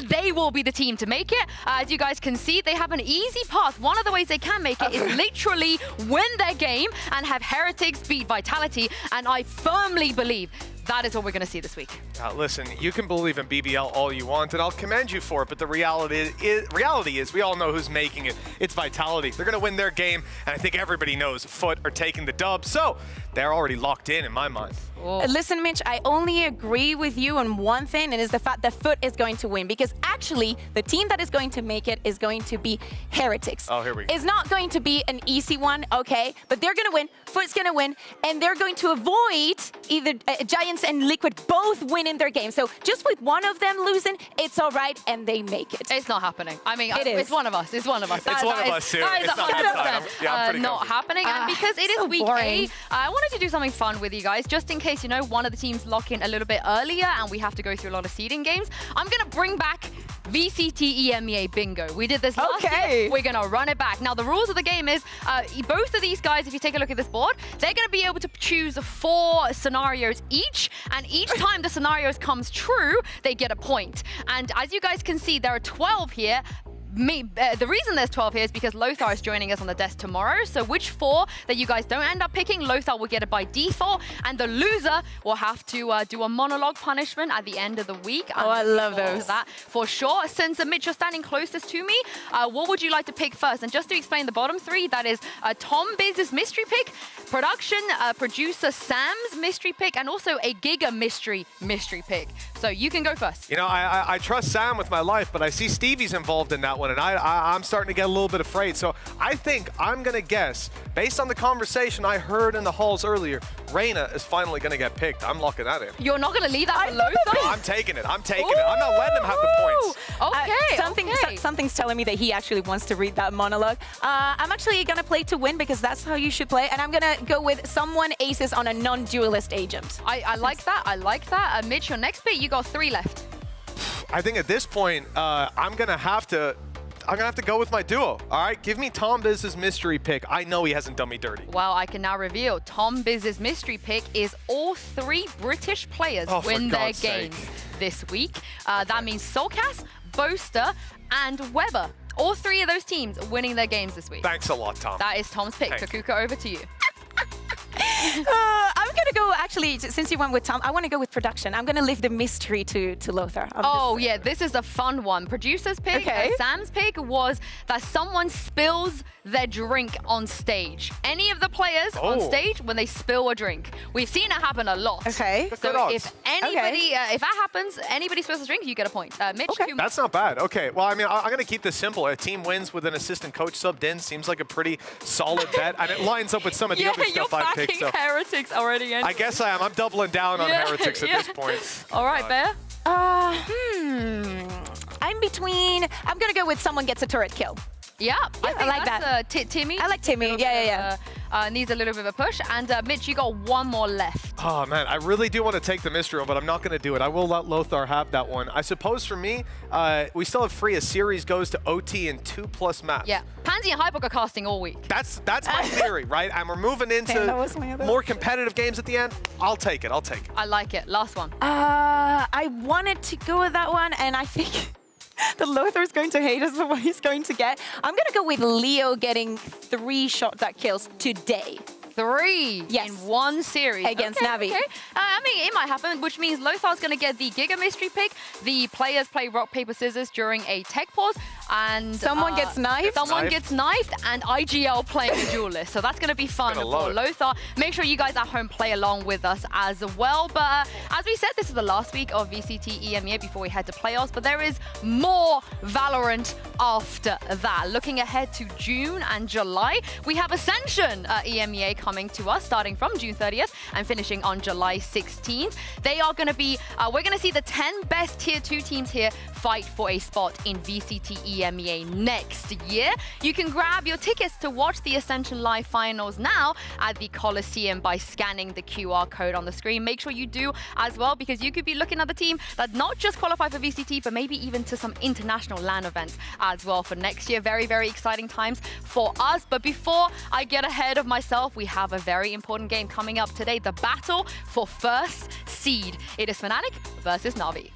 they will be the team to make it. As you guys can see, they have an easy path. One of the ways they can make it is literally win their game and have Heretics beat Vitality, and I firmly believe that is what we're going to see this week. Listen, you can believe in BBL all you want, and I'll commend you for it, but the reality is we all know who's making it. It's Vitality. They're going to win their game, and I think everybody knows Foot are taking the dub, so they're already locked in my mind. Listen, Mitch, I only agree with you on one thing, and it's the fact that Foot is going to win, because actually, the team that is going to make it is going to be Heretics. Oh, here we go. It's not going to be an easy one, okay, but they're going to win, Foot's going to win, and they're going to avoid either Giants and Liquid both winning their game. So just with one of them losing, it's all right, and they make it. It's not happening. I mean, It is. it's one of us. It's one of us. It's one of us, too. That is It's not my time. 100% Yeah, I'm pretty not confident. happening. And because it is so week boring. 8, I wanted to do something fun with you guys, just in case, you know, one of the teams lock in a little bit earlier and we have to go through a lot of seeding games. I'm going to bring back VCT EMEA Bingo. We did this last year. We're going to run it back. Now, the rules of the game is both of these guys, if you take a look at this board, they're going to be able to choose 4 scenarios each. And each time the scenarios comes true, they get a point. And as you guys can see, there are 12 here. the reason there's 12 here is because Lothar is joining us on the desk tomorrow. So which 4 that you guys don't end up picking, Lothar will get it by default, and the loser will have to do a monologue punishment at the end of the week. Oh, I love those. That for sure. Since Mitch, you're standing closest to me, what would you like to pick first? And just to explain the bottom 3, that is Tom Biz's mystery pick, producer Sam's mystery pick, and also a Giga mystery pick. So you can go first. You know, I trust Sam with my life, but I see Stevie's involved in that one, and I'm starting to get a little bit afraid. So I think I'm going to guess, based on the conversation I heard in the halls earlier, Reyna is finally going to get picked. I'm locking that in. You're not going to leave that for Lothar? I'm taking it. I'm taking it. I'm not letting him have the points. Something's telling me that he actually wants to read that monologue. I'm actually going to play to win because that's how you should play, and I'm going to go with someone aces on a non-duelist agent. I like that. I like that. Mitch, your next pick, you got 3 left. I think at this point, I'm gonna have to go with my duo. All right, give me Tom Biz's mystery pick. I know he hasn't done me dirty. Well, I can now reveal Tom Biz's mystery pick is all 3 British players win their games this week. That means Solcas, Boaster, and Weber. All 3 of those teams winning their games this week. Thanks a lot, Tom. That is Tom's pick. Kakuka, over to you. I'm going to go, actually, since you went with Tom, I want to go with production. I'm going to leave the mystery to Lothar. Yeah, this is a fun one. Producer's pick, Sam's pick was that someone spills their drink on stage. Any of the players on stage when they spill a drink. We've seen it happen a lot. Okay. So if anybody, if that happens, anybody spills a drink, you get a point. Mitch, That's not bad. Okay, well, I mean, I'm going to keep this simple. A team wins with an assistant coach subbed in seems like a pretty solid bet, and it lines up with some of the other stuff I've picked. So Heretics already in. I guess I am. I'm doubling down on Heretics at this point. All right, Bear. I'm between. I'm going to go with someone gets a turret kill. Yeah, I like that. Timmy. I like Timmy. Yeah. Needs a little bit of a push. And Mitch, you got 1 more left. Oh, man, I really do want to take the mystery one, but I'm not going to do it. I will let Lothar have that one. I suppose for me, we still have free. A series goes to OT in 2+ maps. Yeah, Pansy and Hypoc are casting all week. That's my theory, right? And we're moving into more competitive games at the end. I'll take it. I like it. Last one. I wanted to go with that one, and I think the Lothar is going to hate us for what he's going to get. I'm going to go with Leo getting 3 shot kills today. 3 in 1 series. Against Navi. Okay. I mean, it might happen, which means Lothar's going to get the Giga mystery pick. The players play rock, paper, scissors during a tech pause. And someone gets knifed. Gets knifed, and IGL playing a duelist. So that's going to be fun for Lothar. Make sure you guys at home play along with us as well. But as we said, this is the last week of VCT EMEA before we head to playoffs. But there is more Valorant after that. Looking ahead to June and July, we have Ascension EMEA coming to us starting from June 30th and finishing on July 16th. They are going to be, we're going to see the 10 best tier 2 teams here fight for a spot in VCT EMEA next year. You can grab your tickets to watch the Ascension Live finals now at the Coliseum by scanning the QR code on the screen. Make sure you do as well, because you could be looking at the team that not just qualify for VCT, but maybe even to some international LAN events as well for next year. Very, very exciting times for us. But before I get ahead of myself, we have a very important game coming up today, the battle for first seed. It is Fnatic versus Navi.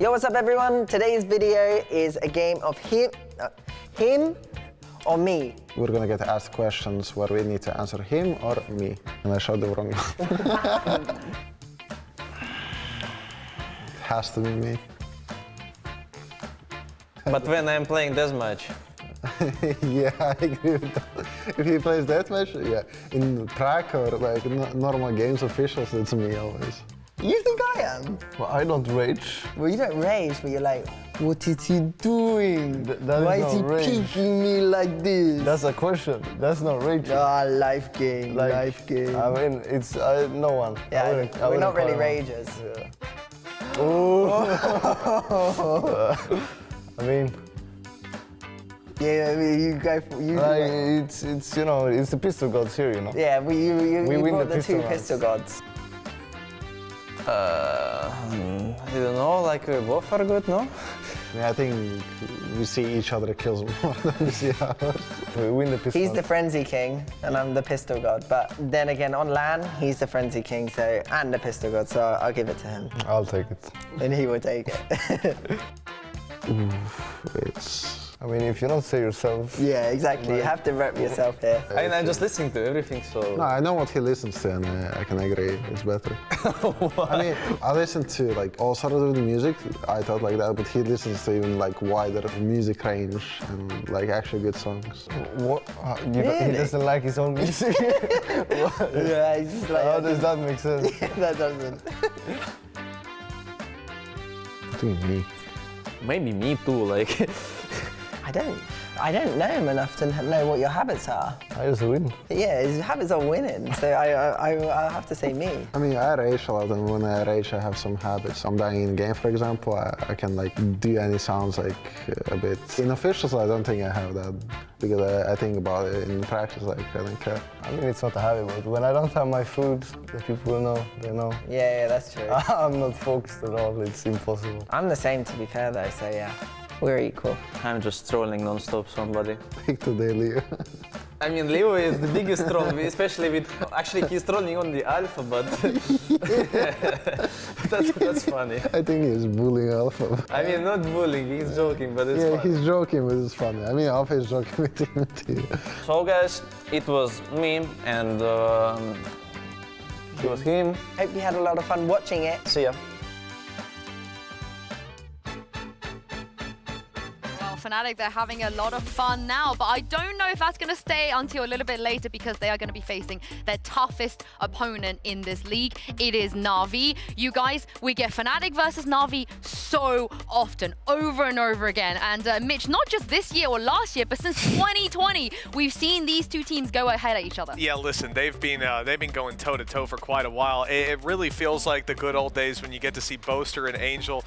Yo, what's up everyone? Today's video is a game of him or me. We're gonna get asked questions where we need to answer him or me. And I showed the wrong one. It has to be me. But when I'm playing deathmatch. Yeah, I agree with that. If he plays deathmatch, yeah. In track or like normal games officials, it's me always. You think I am? Well, I don't rage. Well, you don't rage, but you're like, what is he doing? Why is he peeking me like this? That's a question. That's not rage. Ah, life game, life game. I mean, it's no one. Yeah, we're not really ragers. Yeah. I mean, Yeah, I mean, you go for you. like, it's you know, it's the pistol gods here, you know. Yeah, we win brought the the two pistol pistol gods. I don't know, like we both are good, no? I mean, I think we see each other kills more than we see ours. We win the pistol. He's the frenzy king, and I'm the pistol god. But then again, on LAN, he's the frenzy king, so and the pistol god. So I'll give it to him, I'll take it. and he will take it. I mean, if you don't say yourself. Yeah, exactly. You have to rep yourself here. I mean, I'm just listening to everything, so... No, I know what he listens to, and I can agree. It's better. I mean, I listen to like all sorts of music. I thought like that, but he listens to even like wider music range and like actually good songs. What? Really? He doesn't like his own music? Yeah, he's just like... How does that make sense? That doesn't. I think me. Maybe me too, like... I don't know him enough to know what your habits are. I just win. Yeah, his habits are winning, so I have to say me. I mean, I rage a lot, and when I rage, I have some habits. I'm dying in game, for example, I can like do any sounds like a bit. In officials, I don't think I have that, because I think about it in practice, like I don't care. I mean, it's not a habit, but when I don't have my food, the people will know, they know. Yeah, that's true. I'm not focused at all, it's impossible. I'm the same, to be fair, though, so yeah. We're equal. I'm just trolling non-stop somebody. Like today, Leo. I mean, Leo is the biggest troll, especially with... Actually, he's trolling on the alpha, but... that's funny. I think he's bullying Alpha. I mean, not bullying, he's joking, but it's yeah, funny. he's joking, but it's funny. I mean, Alpha is joking with him too. So guys, it was me and it was him. Hope you had a lot of fun watching it. See ya. Fnatic, they're having a lot of fun now, but I don't know if that's going to stay until a little bit later because they are going to be facing their toughest opponent in this league. It is Navi. You guys, we get Fnatic versus Navi so often, over and over again. And Mitch, not just this year or last year, but since 2020, we've seen these two teams go ahead at each other. Yeah, listen, they've been going toe-to-toe for quite a while. It really feels like the good old days when you get to see Boaster and Angel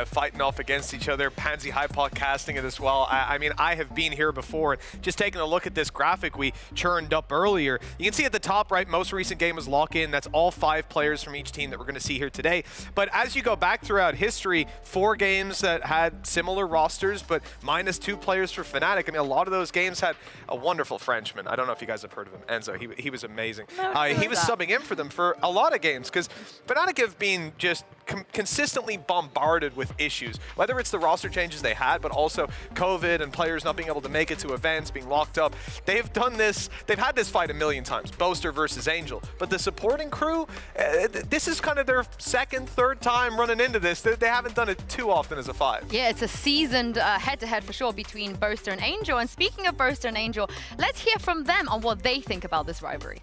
fighting off against each other. Pansy Hypok casting it as well. I mean, I have been here before. Just taking a look at this graphic we churned up earlier, you can see at the top right, most recent game was lock-in. That's all 5 players from each team that we're going to see here today. But as you go back throughout history, 4 games that had similar rosters, but minus 2 players for Fnatic. I mean, a lot of those games had a wonderful Frenchman. I don't know if you guys have heard of him, Enzo. He was amazing. He was subbing in for them for a lot of games because Fnatic have been just consistently bombarded with issues, whether it's the roster changes they had, but also COVID and players not being able to make it to events, being locked up. They've done this, they've had this fight a million times, Boaster versus Angel, but the supporting crew, this is kind of their second, third time running into this. They haven't done it too often as a 5. Yeah, it's a seasoned head-to-head for sure between Boaster and Angel. And speaking of Boaster and Angel, let's hear from them on what they think about this rivalry.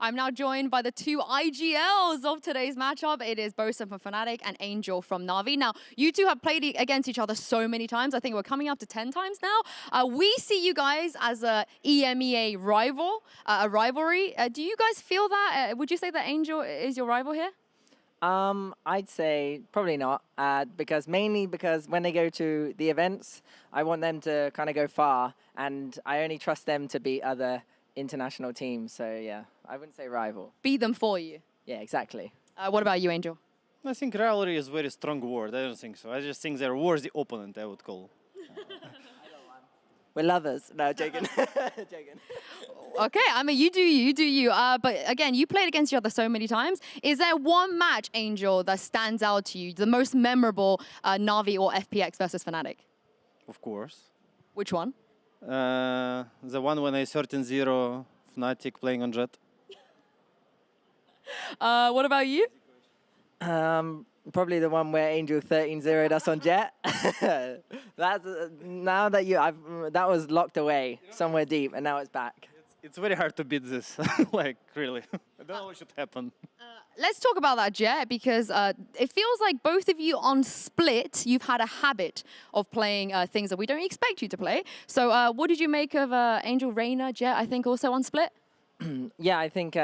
I'm now joined by the 2 IGLs of today's matchup. It is Boaster from Fnatic and Angel from Navi. Now, you two have played against each other so many times. I think we're coming up to 10 times now. We see you guys as a EMEA rival, a rivalry. Do you guys feel that? Would you say that Angel is your rival here? I'd say probably not, mainly because when they go to the events, I want them to kind of go far, and I only trust them to beat other international teams. So yeah, I wouldn't say rival. Beat them for you. Yeah, exactly. What about you, Angel? I think rivalry is a very strong word. I don't think so. I just think they're worthy opponent, I would call. We're lovers. No, joking. Joking. Okay, I mean, you do you. But again, you played against each other so many times. Is there one match, Angel, that stands out to you, the most memorable Navi or FPX versus Fnatic? Of course. Which one? The one when I 13-0 Fnatic playing on Jet. What about you? Probably the one where Angel 13-0'd us on Jet. That's now that that was locked away somewhere deep, and now it's back. It's very hard to beat this. Like really, I don't know what should happen. Let's talk about that, Jet, because it feels like both of you on Split, you've had a habit of playing things that we don't expect you to play. So what did you make of Angel Reina, Jet, I think also on Split? Yeah, I think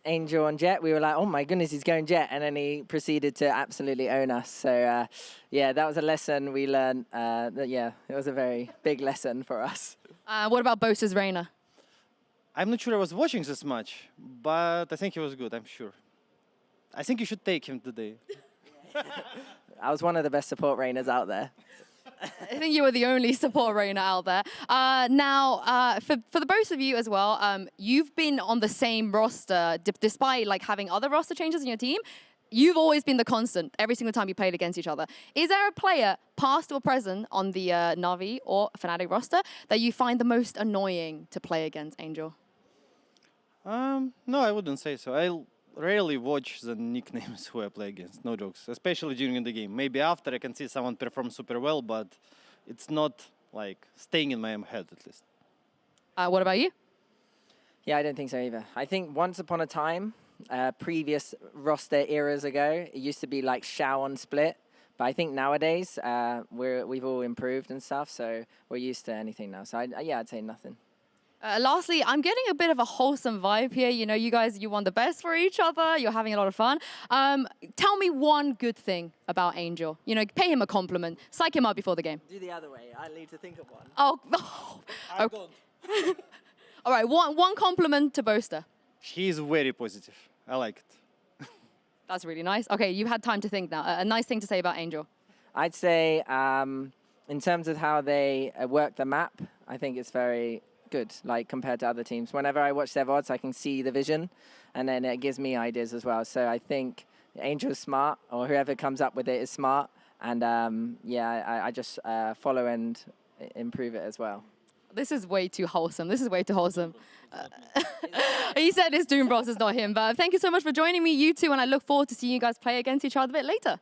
Angel on Jet, we were like, oh my goodness, he's going Jet. And then he proceeded to absolutely own us. So yeah, that was a lesson we learned. Yeah, it was a very big lesson for us. What about Bosa's Reina? I'm not sure I was watching this much, but I think he was good, I'm sure. I think you should take him today. I was one of the best support Reinas out there. I think you were the only support Reina out there. Now, for the both of you as well, you've been on the same roster, despite like having other roster changes in your team. You've always been the constant every single time you played against each other. Is there a player, past or present, on the Navi or Fnatic roster that you find the most annoying to play against, Angel? No, I wouldn't say so. I rarely watch the nicknames who I play against, no jokes, especially during the game. Maybe after I can see someone perform super well, but it's not like staying in my head at least. What about you? Yeah, I don't think so either. I think once upon a time, previous roster eras ago, it used to be like Shao on split. But I think nowadays, we've all improved and stuff, so we're used to anything now. So yeah, I'd say nothing. Lastly, I'm getting a bit of a wholesome vibe here. You know, you guys, you want the best for each other. You're having a lot of fun. Tell me one good thing about Angel. You know, pay him a compliment. Psych him up before the game. Do the other way. I need to think of one. Oh, okay. All right, one compliment to Boaster. He's very positive. I like it. That's really nice. Okay, you've had time to think now. A nice thing to say about Angel. I'd say in terms of how they work the map, I think it's very good, like compared to other teams. Whenever I watch their VODs, I can see the vision, and then it gives me ideas as well. So I think Angel's smart, or whoever comes up with it is smart, and yeah, I just follow and improve it as well. This is way too wholesome. This is way too wholesome. He said it's Doom Bros, it's not him. But thank you so much for joining me, you two, and I look forward to seeing you guys play against each other a bit later.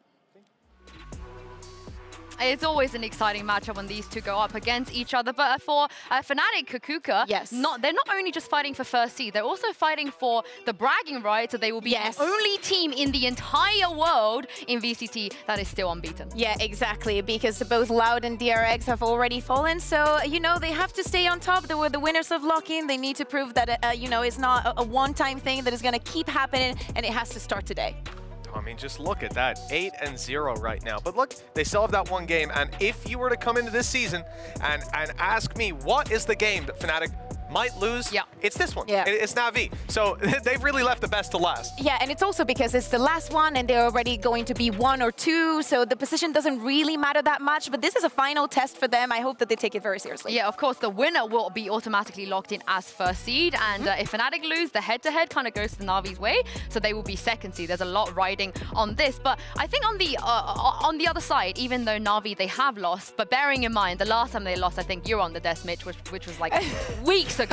It's always an exciting matchup when these two go up against each other. But for Fnatic, Cougar, yes, they're not only just fighting for first seed, they're also fighting for the bragging rights. So they will be the only team in the entire world in VCT that is still unbeaten. Yeah, exactly, because both Loud and DRX have already fallen. So, you know, they have to stay on top. They were the winners of lock-in. They need to prove that, you know, it's not a one-time thing, that is going to keep happening, and it has to start today. I mean, just look at that, 8-0 right now. But look, they still have that one game. And if you were to come into this season and ask me, what is the game that Fnatic might lose? Yeah, it's this one. Yeah. It's Navi. So they've really left the best to last. Yeah, and it's also because it's the last one and they're already going to be 1 or 2, so the position doesn't really matter that much, but this is a final test for them. I hope that they take it very seriously. Yeah, of course, the winner will be automatically locked in as first seed, and if Fnatic lose, the head-to-head kind of goes to the Navi's way, so they will be second seed. There's a lot riding on this, but I think on the other side, even though Navi, they have lost, but bearing in mind, the last time they lost, I think you're on the desk, Mitch, which was like weeks ago.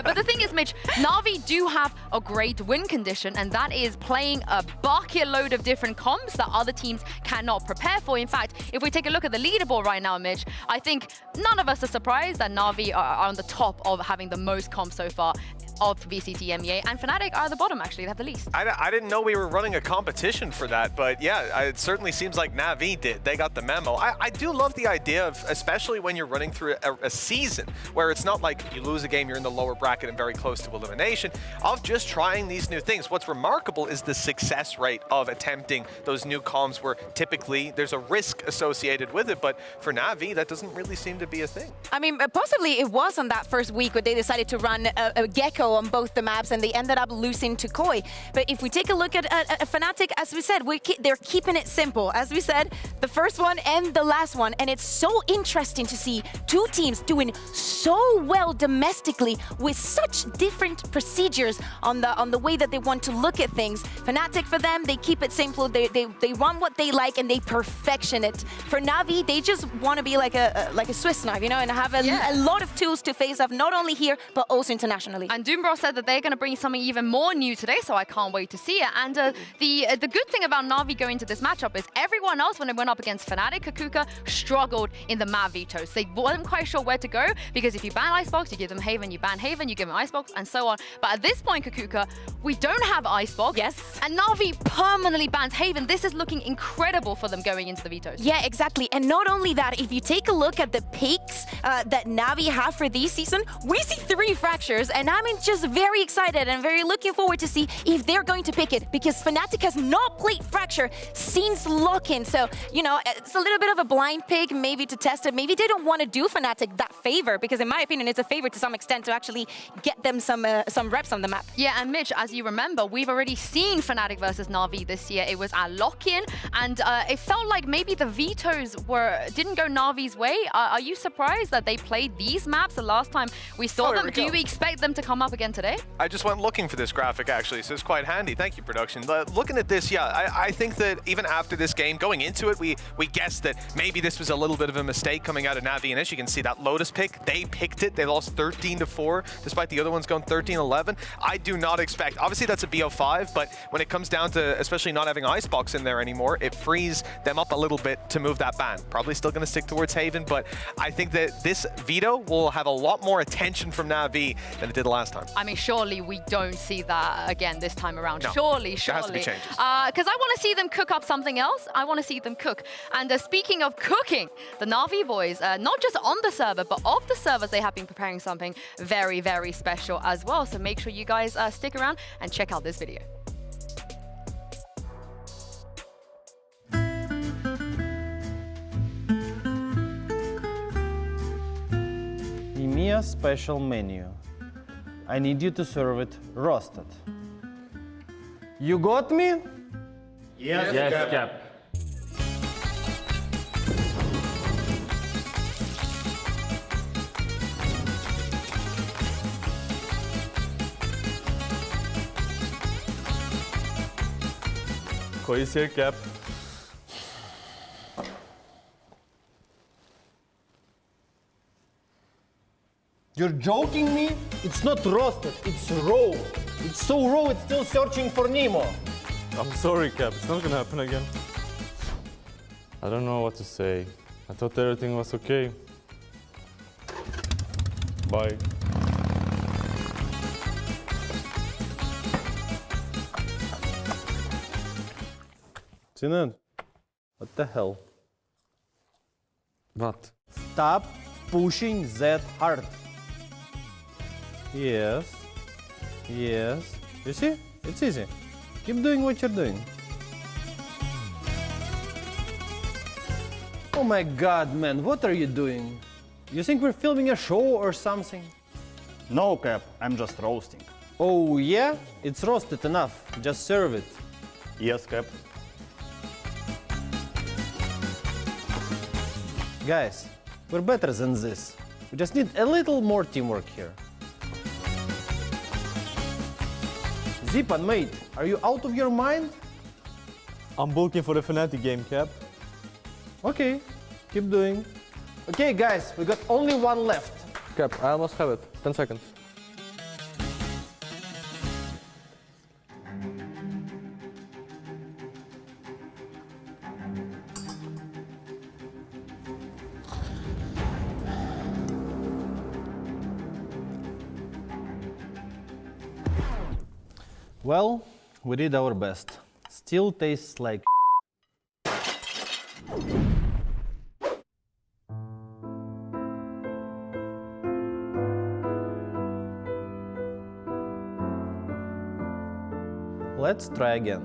But the thing is, Mitch, Navi do have a great win condition, and that is playing a bucket load of different comps that other teams cannot prepare for. In fact, if we take a look at the leaderboard right now, Mitch, I think none of us are surprised that Navi are on the top of having the most comps so far of VCT EMEA, and Fnatic are at the bottom, actually. They have the least. I didn't know we were running a competition for that, but yeah, it certainly seems like Navi did. They got the memo. I do love the idea of, especially when you're running through a season where it's not like you lose a game, you're in the lower bracket and very close to elimination, of just trying these new things. What's remarkable is the success rate of attempting those new comms where typically there's a risk associated with it, but for Navi, that doesn't really seem to be a thing. I mean, possibly it was on that first week where they decided to run a Gecko on both the maps, and they ended up losing to Koi. But if we take a look at Fnatic, as we said, they're keeping it simple. As we said, the first one and the last one, and it's so interesting to see two teams doing so well domestically with such different procedures on the way that they want to look at things. Fnatic, for them, they keep it simple. They run what they like and they perfection it. For Navi, they just want to be like a Swiss knife, you know, and have a lot of tools to face off, not only here but also internationally. And Doombro said that they're going to bring something even more new today, so I can't wait to see it. And the good thing about Navi going into this matchup is everyone else, when they went up against Fnatic, Cougar struggled in the map vetoes. They weren't quite sure where to go, because if you ban Icebox, you give them Haven, you ban Haven, you give him Icebox, and so on. But at this point, Kakuka, we don't have Icebox. Yes. And Navi permanently bans Haven. This is looking incredible for them going into the vetoes. Yeah, exactly. And not only that, if you take a look at the picks that Navi have for this season, we see 3 fractures, and I'm just very excited and very looking forward to see if they're going to pick it, because Fnatic has not played fracture since lock-in. So, you know, it's a little bit of a blind pick, maybe to test it. Maybe they don't want to do Fnatic that favor, because in my opinion, it's a favor to some extent to actually get them some reps on the map. Yeah, and Mitch, as you remember, we've already seen Fnatic versus Navi this year. It was our lock-in, and it felt like maybe the vetoes didn't go Navi's way. Are you surprised that they played these maps the last time we saw them? Do you expect them to come up again today? I just went looking for this graphic, actually, so it's quite handy. Thank you, production. Looking at this, yeah, I think that even after this game, going into it, we guessed that maybe this was a little bit of a mistake coming out of Navi, and as you can see, that Lotus pick, they picked it. They lost 13-4, despite the other ones going 13-11. I do not expect, obviously that's a BO5, but when it comes down to especially not having Icebox in there anymore, it frees them up a little bit to move that ban. Probably still going to stick towards Haven, but I think that this veto will have a lot more attention from Navi than it did last time. I mean, surely we don't see that again this time around. No, surely. there has to be changes. Because I want to see them cook up something else. I want to see them cook. And speaking of cooking, the Navi boys, not just on the server, but off the servers, they have been preparing something very, very special as well. So make sure you guys stick around and check out this video. EMEA special menu. I need you to serve it roasted. You got me? Yes, Cap. Koy's here, Cap. You're joking me? It's not roasted, it's raw. It's so raw, it's still searching for Nemo. I'm sorry, Cap. It's not gonna happen again. I don't know what to say. I thought everything was okay. Bye. Sinan, what the hell? What? Stop pushing that hard. Yes. Yes. You see? It's easy. Keep doing what you're doing. Oh my god, man, what are you doing? You think we're filming a show or something? No, Cap. I'm just roasting. Oh yeah? It's roasted enough. Just serve it. Yes, Cap. Guys, we're better than this. We just need a little more teamwork here. Zipan, mate, are you out of your mind? I'm booking for the Fnatic game, Cap. Okay, keep doing. Okay, guys, we got only one left. Cap, I almost have it. 10 seconds. Well, we did our best. Still tastes like Let's try again.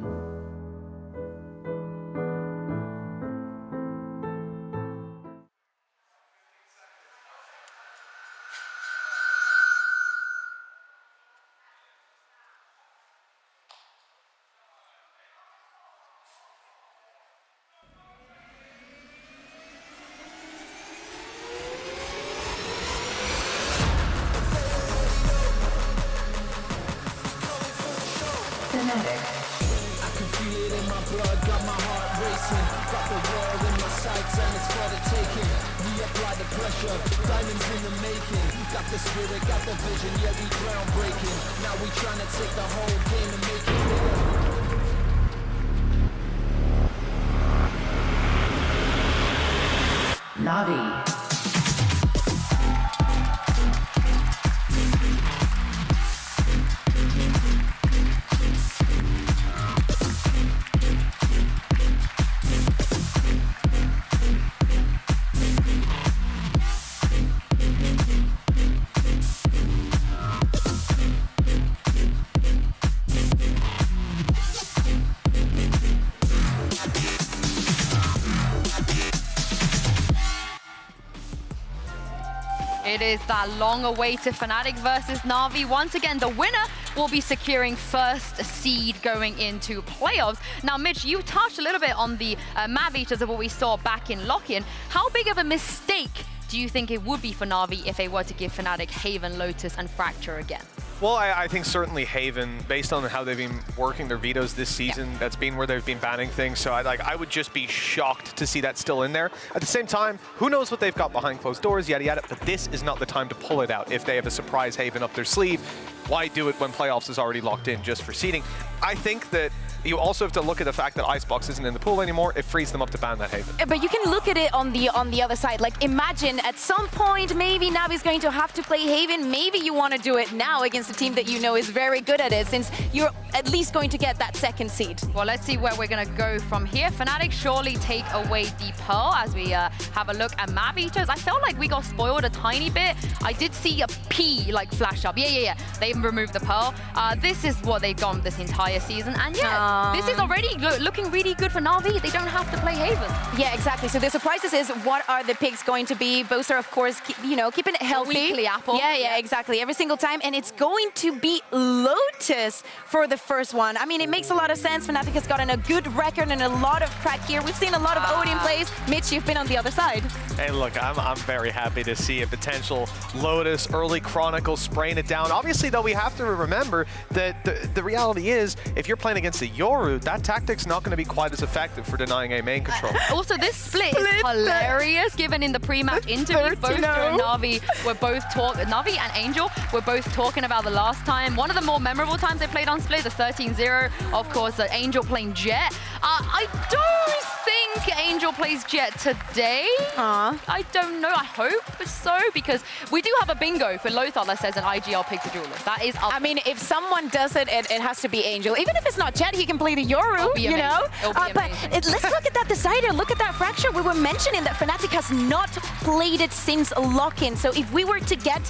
I can feel it in my blood, got my heart racing. Got the world in my sights and it's for the taking. We apply the pressure, diamonds in the making. Got the spirit, got the vision, yeah we groundbreaking. Now we trying to take the whole game and make it bigger. Navi. It is that long-awaited Fnatic versus Navi. Once again, the winner will be securing first seed going into playoffs. Now, Mitch, you touched a little bit on the map eaters of what we saw back in Lock-In. How big of a mistake do you think it would be for Navi if they were to give Fnatic Haven, Lotus, and Fracture again? Well, I think certainly Haven, based on how they've been working their vetoes this season, that's been where they've been banning things. So I would just be shocked to see that still in there. At the same time, who knows what they've got behind closed doors, yada yada. But this is not the time to pull it out. If they have a surprise Haven up their sleeve, why do it when playoffs is already locked in just for seeding? I think that you also have to look at the fact that Icebox isn't in the pool anymore. It frees them up to ban that Haven. But you can look at it on the other side. Like, imagine at some point, maybe Navi's going to have to play Haven. Maybe you want to do it now against a team that you know is very good at it, since you're at least going to get that second seed. Well, let's see where we're going to go from here. Fnatic surely take away the Pearl as we have a look at map eaters. I felt like we got spoiled a tiny bit. I did see a P like flash up. Yeah. They removed the Pearl. This is what they've gone this entire season. And this is already looking really good for Navi. They don't have to play Haven. Yeah, exactly. So the surprises is, what are the picks going to be? Both are, of course, keeping it healthy. Weekly apple. Yeah, exactly. Every single time. And it's going to be Lotus for the first one. I mean, it makes a lot of sense. Fnatic has gotten a good record and a lot of crack here. We've seen a lot of Odin plays. Mitch, you've been on the other side. Hey, look, I'm very happy to see a potential Lotus early Chronicle spraying it down. Obviously, though, we have to remember that the reality is, if you're playing against a Yoru, that tactic's not going to be quite as effective for denying a main control. Also, this split is hilarious, given in the pre-match interview, both you and Navi were both Navi and Angel were both talking about the last time. One of the more memorable times they played on split, the 13-0, of course, Angel playing Jet. I don't think Angel plays Jet today. I don't know. I hope so, because we do have a bingo for Lothar that says an IGL pick the duelist. That is up. I mean, if someone does it, it has to be Angel. Even if it's not Jet, he can play the Yoru, you know? But let's look at that decider. Look at that Fracture. We were mentioning that Fnatic has not played it since Lock-In. So if we were to get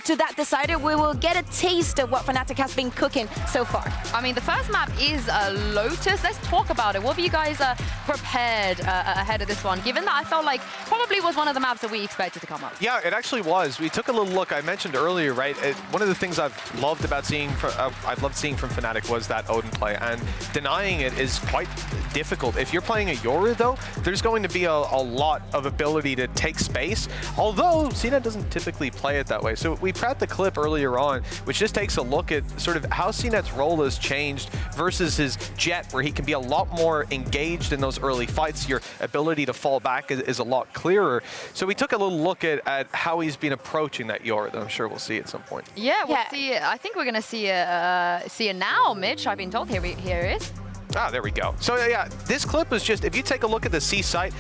to that decider, we will get a taste of what Fnatic has been cooking so far. I mean, the first map is Lotus. Let's talk about it. What have you guys prepared ahead of this one, given that I felt like probably was one of the maps that we expected to come up? Yeah, it actually was. We took a little look. I mentioned earlier, right? One of the things I've loved about seeing from Fnatic was that Odin play, and denying it is quite difficult. If you're playing a Yoru, though, there's going to be a lot of ability to take space, although CNET doesn't typically play it that way. So we prepped the clip earlier on, which just takes a look at sort of how CNET's role has changed versus his Jet, where he can be a lot more engaged in those early fights. Your ability to fall back is a lot clearer. So we took a little look at how he's been approaching that Yoru that I'm sure we'll see at some point. Yeah, we'll see it. I think we're going to see it now, Mitch. I've been told. Here it is. Ah, there we go. So yeah, this clip was just, if you take a look at the C site,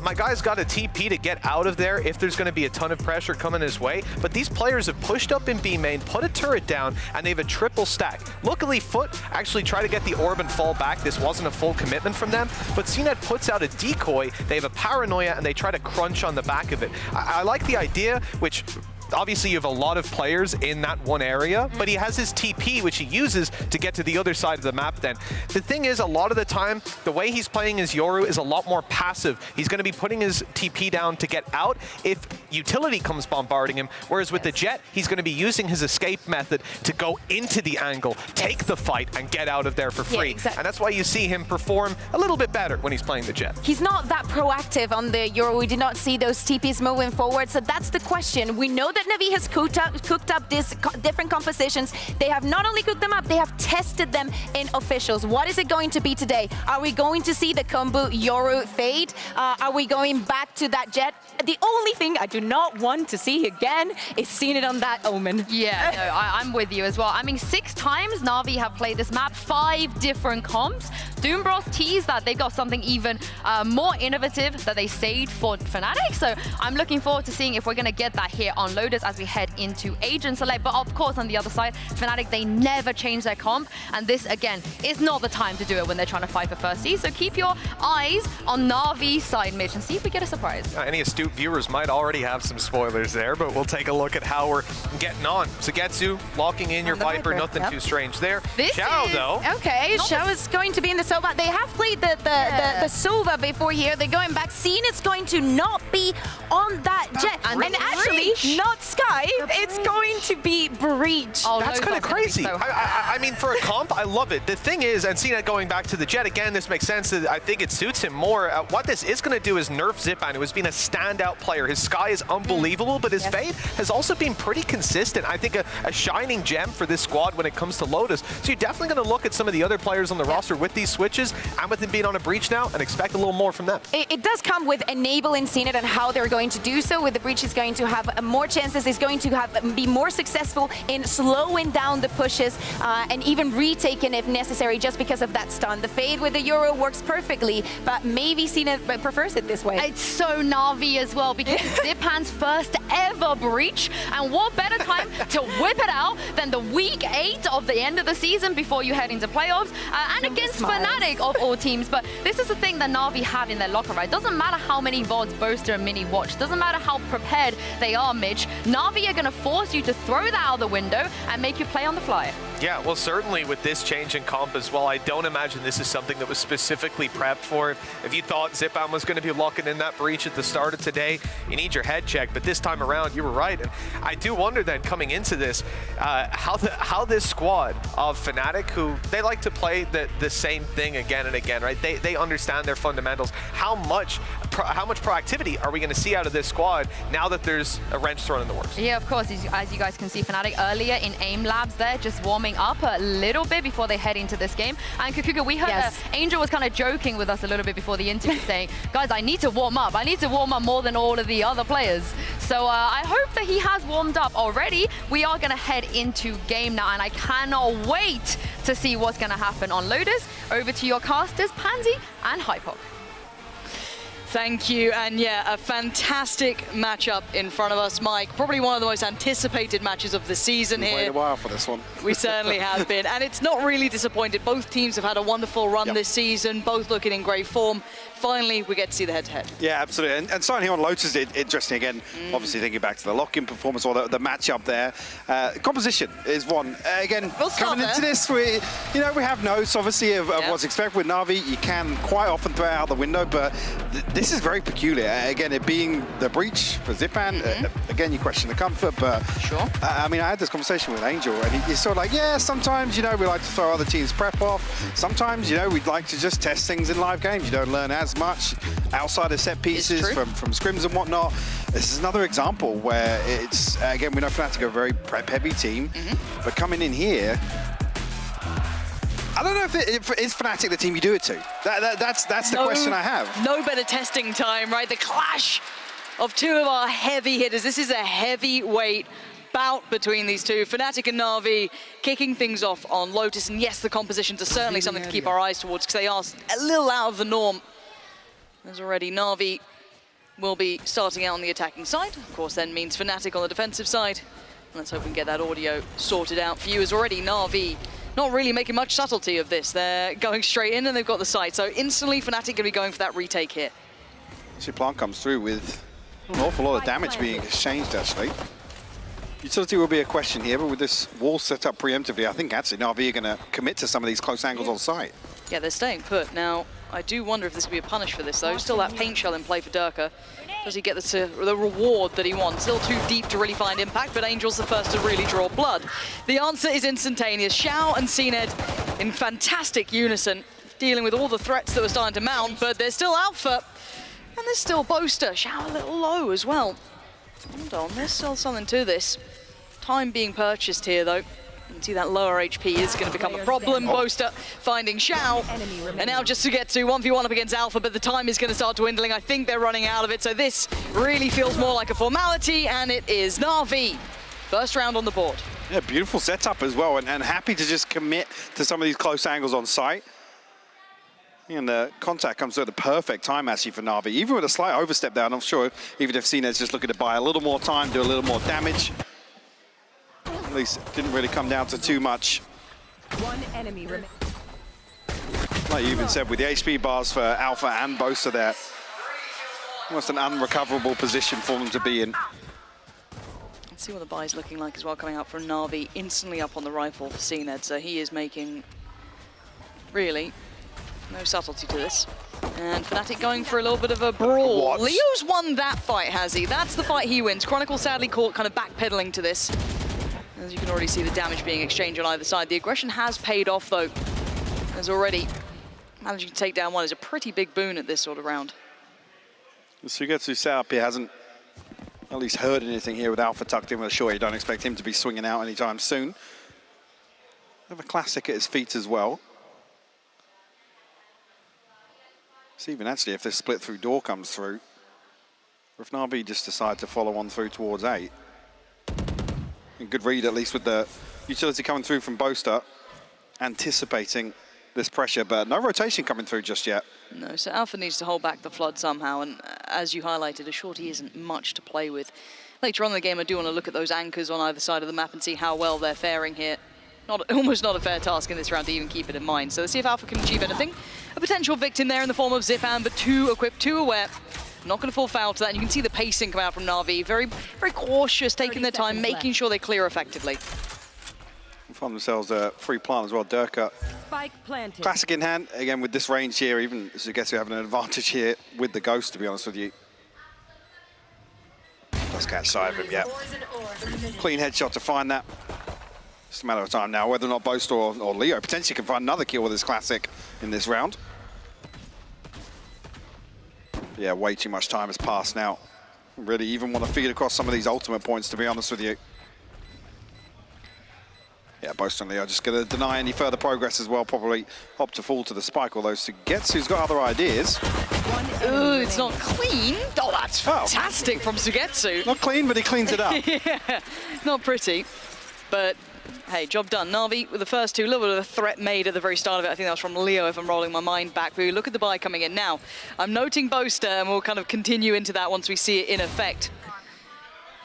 my guy's got a TP to get out of there if there's going to be a ton of pressure coming his way. But these players have pushed up in B main, put a turret down, and they have a triple stack. Luckily, Foot actually tried to get the orb and fall back. This wasn't a full commitment from them, but CNET puts out a decoy. They have a paranoia, and they try to crunch on the back of it. I like the idea, which... Obviously, you have a lot of players in that one area, but he has his TP, which he uses to get to the other side of the map then. The thing is, a lot of the time, the way he's playing his Yoru is a lot more passive. He's going to be putting his TP down to get out if utility comes bombarding him, whereas with the Jet, he's going to be using his escape method to go into the angle, take the fight, and get out of there for free. Yeah, exactly. And that's why you see him perform a little bit better when he's playing the Jet. He's not that proactive on the Yoru. We did not see those TPs moving forward, so that's the question. We know that Navi has cooked up these different compositions. They have not only cooked them up, they have tested them in officials. What is it going to be today? Are we going to see the combo Yoru fade? Are we going back to that Jet? The only thing I do not want to see again is seeing it on that Omen. Yeah, no, I'm with you as well. I mean, 6 times Navi have played this map, 5 different comps. Doombros teased that they've got something even more innovative that they saved for Fnatic. So I'm looking forward to seeing if we're going to get that here on Lotus as we head into Agent Select. But of course, on the other side, Fnatic, they never change their comp. And this, again, is not the time to do it when they're trying to fight for first seed. So keep your eyes on Navi's side, Mitch, and see if we get a surprise. Any astute viewers might already have some spoilers there, but we'll take a look at how we're getting on. Sugetsu locking in your Viper, nothing too strange there. This Xiao, though. Okay, Xiao is going to be in the So, but they have played the Sova before here. They're going back. It's going to not be on that jet. And actually, not Sky. It's going to be Breach. Oh, that's kind of crazy. So I mean, for a comp, I love it. The thing is, and CNET going back to the jet, again, this makes sense. I think it suits him more. What this is going to do is nerf Zipan, who has been a standout player. His Sky is unbelievable, but his Fade has also been pretty consistent. I think a shining gem for this squad when it comes to Lotus. So you're definitely going to look at some of the other players on the roster with these switches and with him being on a Breach now and expect a little more from them. It does come with enabling CNET and how they're going to do so. With the Breach is going to have more chances, is going to be more successful in slowing down the pushes and even retaking if necessary just because of that stun. The Fade with the Euro works perfectly, but maybe CNET prefers it this way. It's so Navi as well because it's Zipan's first ever Breach, and what better time to whip it out than the week 8 of the end of the season before you head into playoffs and against Fnatic of all teams. But this is the thing that Navi have in their locker, right? Doesn't matter how many VODs Boaster and Mini watch, doesn't matter how prepared they are, Mitch, Navi are going to force you to throw that out the window and make you play on the fly. Yeah, well, certainly with this change in comp as well, I don't imagine this is something that was specifically prepped for. If you thought Zipan was going to be locking in that Breach at the start of today, you need your head checked. But this time around, you were right. And I do wonder then, coming into this, how this squad of Fnatic, who they like to play the same thing again and again, right? They understand their fundamentals. How much proactivity are we going to see out of this squad now that there's a wrench thrown in the works? Yeah, of course. As you guys can see, Fnatic earlier in Aim Labs there, just warming up a little bit before they head into this game. And Cougar, we heard Angel was kind of joking with us a little bit before the interview saying, guys, I need to warm up. I need to warm up more than all of the other players. So I hope that he has warmed up already. We are going to head into game now, and I cannot wait to see what's going to happen on Lotus. Over to your casters, Pansy and Hypok. Thank you, and yeah, a fantastic matchup in front of us, Mike. Probably one of the most anticipated matches of the season here. We've waited a while for this one. We certainly have been, and it's not really disappointed. Both teams have had a wonderful run this season, both looking in great form. Finally, we get to see the head-to-head. Yeah, absolutely. And starting here on Lotus is interesting again. Obviously, thinking back to the lock-in performance or the matchup there. Composition is one. Again, coming into this, we have notes, obviously, of what's expected with Navi. You can quite often throw it out the window, but this is very peculiar. Again, it being the Breach for Zipan. Again, you question the comfort, but I mean, I had this conversation with Angel, and he's sort of like, yeah, sometimes, we like to throw other teams' prep off. Sometimes, we'd like to just test things in live games. You don't learn as much outside of set pieces from scrims and whatnot. This is another example where it's, again, we know Fnatic are a very prep-heavy team, but coming in here, I don't know if it is Fnatic the team you do it to. That's the question I have. No better testing time, right? The clash of two of our heavy hitters. This is a heavyweight bout between these two. Fnatic and Navi kicking things off on Lotus. And yes, the compositions are certainly something to keep our eyes towards because they are a little out of the norm. As already, Navi will be starting out on the attacking side. Of course, then means Fnatic on the defensive side. Let's hope we can get that audio sorted out for you. As already, Navi not really making much subtlety of this. They're going straight in and they've got the site. So instantly, Fnatic going to be going for that retake here. See, Plant comes through with an awful lot of damage being exchanged, actually. Utility will be a question here, but with this wall set up preemptively, I think actually Navi are going to commit to some of these close angles on site. Yeah, they're staying put. Now, I do wonder if this could be a punish for this, though. Still that paint shell in play for Durka. Does he get the reward that he wants? Still too deep to really find impact, but Angel's the first to really draw blood. The answer is instantaneous. Xiao and CNED in fantastic unison, dealing with all the threats that were starting to mount, but there's still Alpha, and there's still Boaster. Xiao a little low as well. Hold on, there's still something to this. Time being purchased here, though. You can see that lower HP is going to become a problem. Boaster finding Xiao. And now just to get to 1v1 up against Alpha, but the time is going to start dwindling. I think they're running out of it. So this really feels more like a formality, and it is Navi. First round on the board. Yeah, beautiful setup as well, and happy to just commit to some of these close angles on site. And the contact comes at the perfect time, actually, for Navi. Even with a slight overstep there, and I'm sure even if CNED's just looking to buy a little more time, do a little more damage. At least it didn't really come down to too much. One enemy remaining. Like you even said, with the HP bars for Alpha and Boaster there, almost an unrecoverable position for them to be in. Let's see what the buy's looking like as well, coming out from Navi, instantly up on the rifle for CNED. So he is making, really, No subtlety to this. And Fnatic going for a little bit of a brawl. What? Leo's won that fight, has he? That's the fight he wins. Chronicle sadly caught kind of backpedaling to this. As you can already see the damage being exchanged on either side. The aggression has paid off though. As already managing to take down one is a pretty big boon at this sort of round. The Sugetsu setup here hasn't at least heard anything here with Alpha tucked in with a short. You don't expect him to be swinging out anytime soon. Have a classic at his feet as well. See, even actually, if this split through door comes through, or if Navi just decide to follow on through towards 8. And good read, at least, with the utility coming through from Boaster, anticipating this pressure, but no rotation coming through just yet. No, so Alpha needs to hold back the flood somehow, and as you highlighted, a shorty isn't much to play with. Later on in the game, I do want to look at those anchors on either side of the map and see how well they're faring here. Almost not a fair task in this round to even keep it in mind. So let's see if Alpha can achieve anything. A potential victim there in the form of Zipan, but 2 equipped, 2 aware. Not going to fall foul to that. And you can see the pacing come out from Navi. Very, very cautious, taking their time, making sure they clear effectively. Find themselves a free plant as well. Durka, Spike planted. classic in hand. Again, with this range here, even Sugetsu having an advantage here with the Ghost, to be honest with you. Does catch sight of him, yeah. Clean headshot to find that. Just a matter of time now, whether or not Boaster or Leo potentially can find another kill with this classic in this round. Yeah, way too much time has passed now. Really even want to feed across some of these ultimate points, to be honest with you. Yeah, Boaster and Leo just going to deny any further progress as well, probably opt to fall to the spike, although Sugetsu's got other ideas. Ooh, it's not clean. Oh, that's fantastic from Sugetsu. Not clean, but he cleans it up. Yeah, not pretty, but hey, job done. Navi with the first 2, a little bit of a threat made at the very start of it. I think that was from Leo, if I'm rolling my mind back. But look at the buy coming in now. I'm noting Boaster, and we'll kind of continue into that once we see it in effect.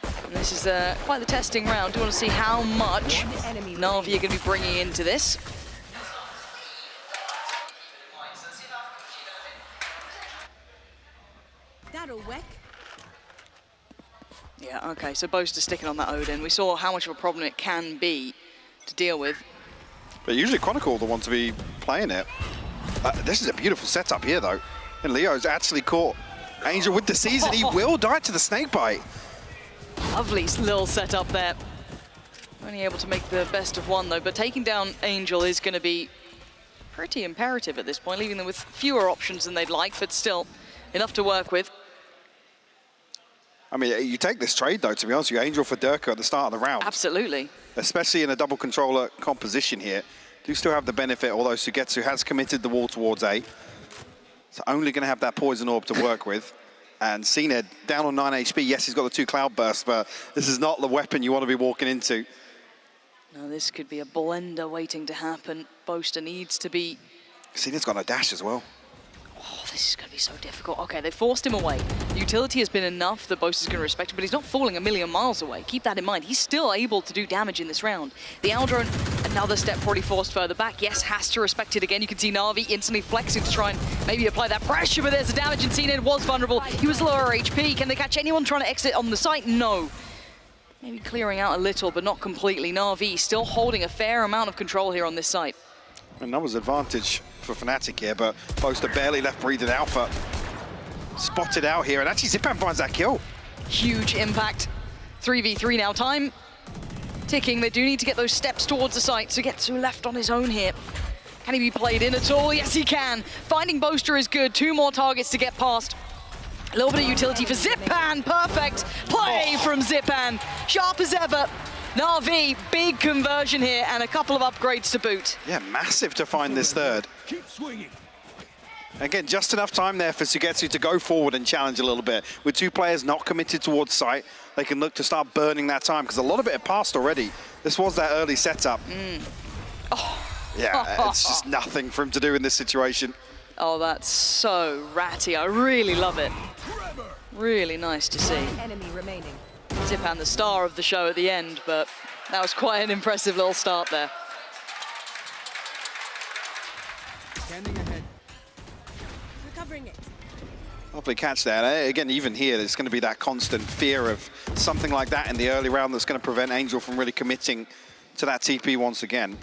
And this is quite the testing round. Do want to see how much Navi are going to be bringing into this. That'll work. Yeah, okay, so Boaster sticking on that Odin. We saw how much of a problem it can be to deal with. But usually Chronicle are the one to be playing it. This is a beautiful setup here, though. And Leo's actually caught Angel with the season. He will die to the snake bite. Lovely little setup there. Only able to make the best of one, though. But taking down Angel is going to be pretty imperative at this point, leaving them with fewer options than they'd like, but still enough to work with. I mean, you take this trade, though, to be honest with you, Angel for Durka at the start of the round. Absolutely. Especially in a double controller composition here. Do still have the benefit, although Sugetsu has committed the wall towards A. So only going to have that poison orb to work with. And CNED down on 9 HP. Yes, he's got the 2 cloud bursts, but this is not the weapon you want to be walking into. Now this could be a blender waiting to happen. Boaster needs to be... CNED's got no dash as well. Oh, this is going to be so difficult. Okay, they forced him away. The utility has been enough that Boaster's going to respect him, but he's not falling a million miles away. Keep that in mind. He's still able to do damage in this round. The Aldrone, another step probably forced further back. Yes, has to respect it again. You can see Navi instantly flexing to try and maybe apply that pressure, but there's the damage, and CNED was vulnerable. He was lower HP. Can they catch anyone trying to exit on the site? No. Maybe clearing out a little, but not completely. Navi still holding a fair amount of control here on this site. And that was advantage for Fnatic here, but Boaster barely left breathing. Alpha spotted out here, and actually Zipan finds that kill. Huge impact. 3v3 now. Time ticking. They do need to get those steps towards the site. Sugetsu left on his own here. Can he be played in at all? Yes, he can. Finding Boaster is good. 2 more targets to get past. A little bit of utility for Zipan. Perfect play from Zipan. Sharp as ever. Navi, big conversion here and a couple of upgrades to boot. Yeah, massive to find this third. Keep swinging. Again, just enough time there for Sugetsu to go forward and challenge a little bit. With 2 players not committed towards site, they can look to start burning that time, because a lot of it had passed already. This was that early setup. Yeah, it's just nothing for him to do in this situation. Oh, that's so ratty. I really love it. Really nice to see. Enemy remaining. Zipan, the star of the show at the end, but that was quite an impressive little start there. Standing ahead. Recovering it. Lovely catch there. And again, even here, there's going to be that constant fear of something like that in the early round that's going to prevent Angel from really committing to that TP once again.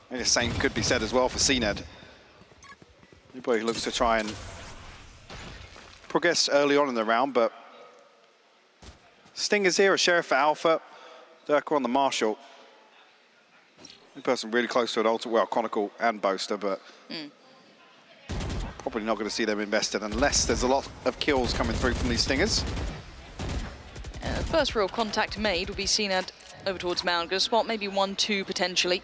And the same could be said as well for CNED. where he looks to try and progress early on in the round, but Sting is here, a Sheriff for Alpha, Durka on the Marshal. One person really close to an ultimate, well, Chronicle and Boaster, but probably not going to see them invested unless there's a lot of kills coming through from these Stingers. First real contact made will be seen at over towards Mound. Going to spot maybe 1-2 potentially.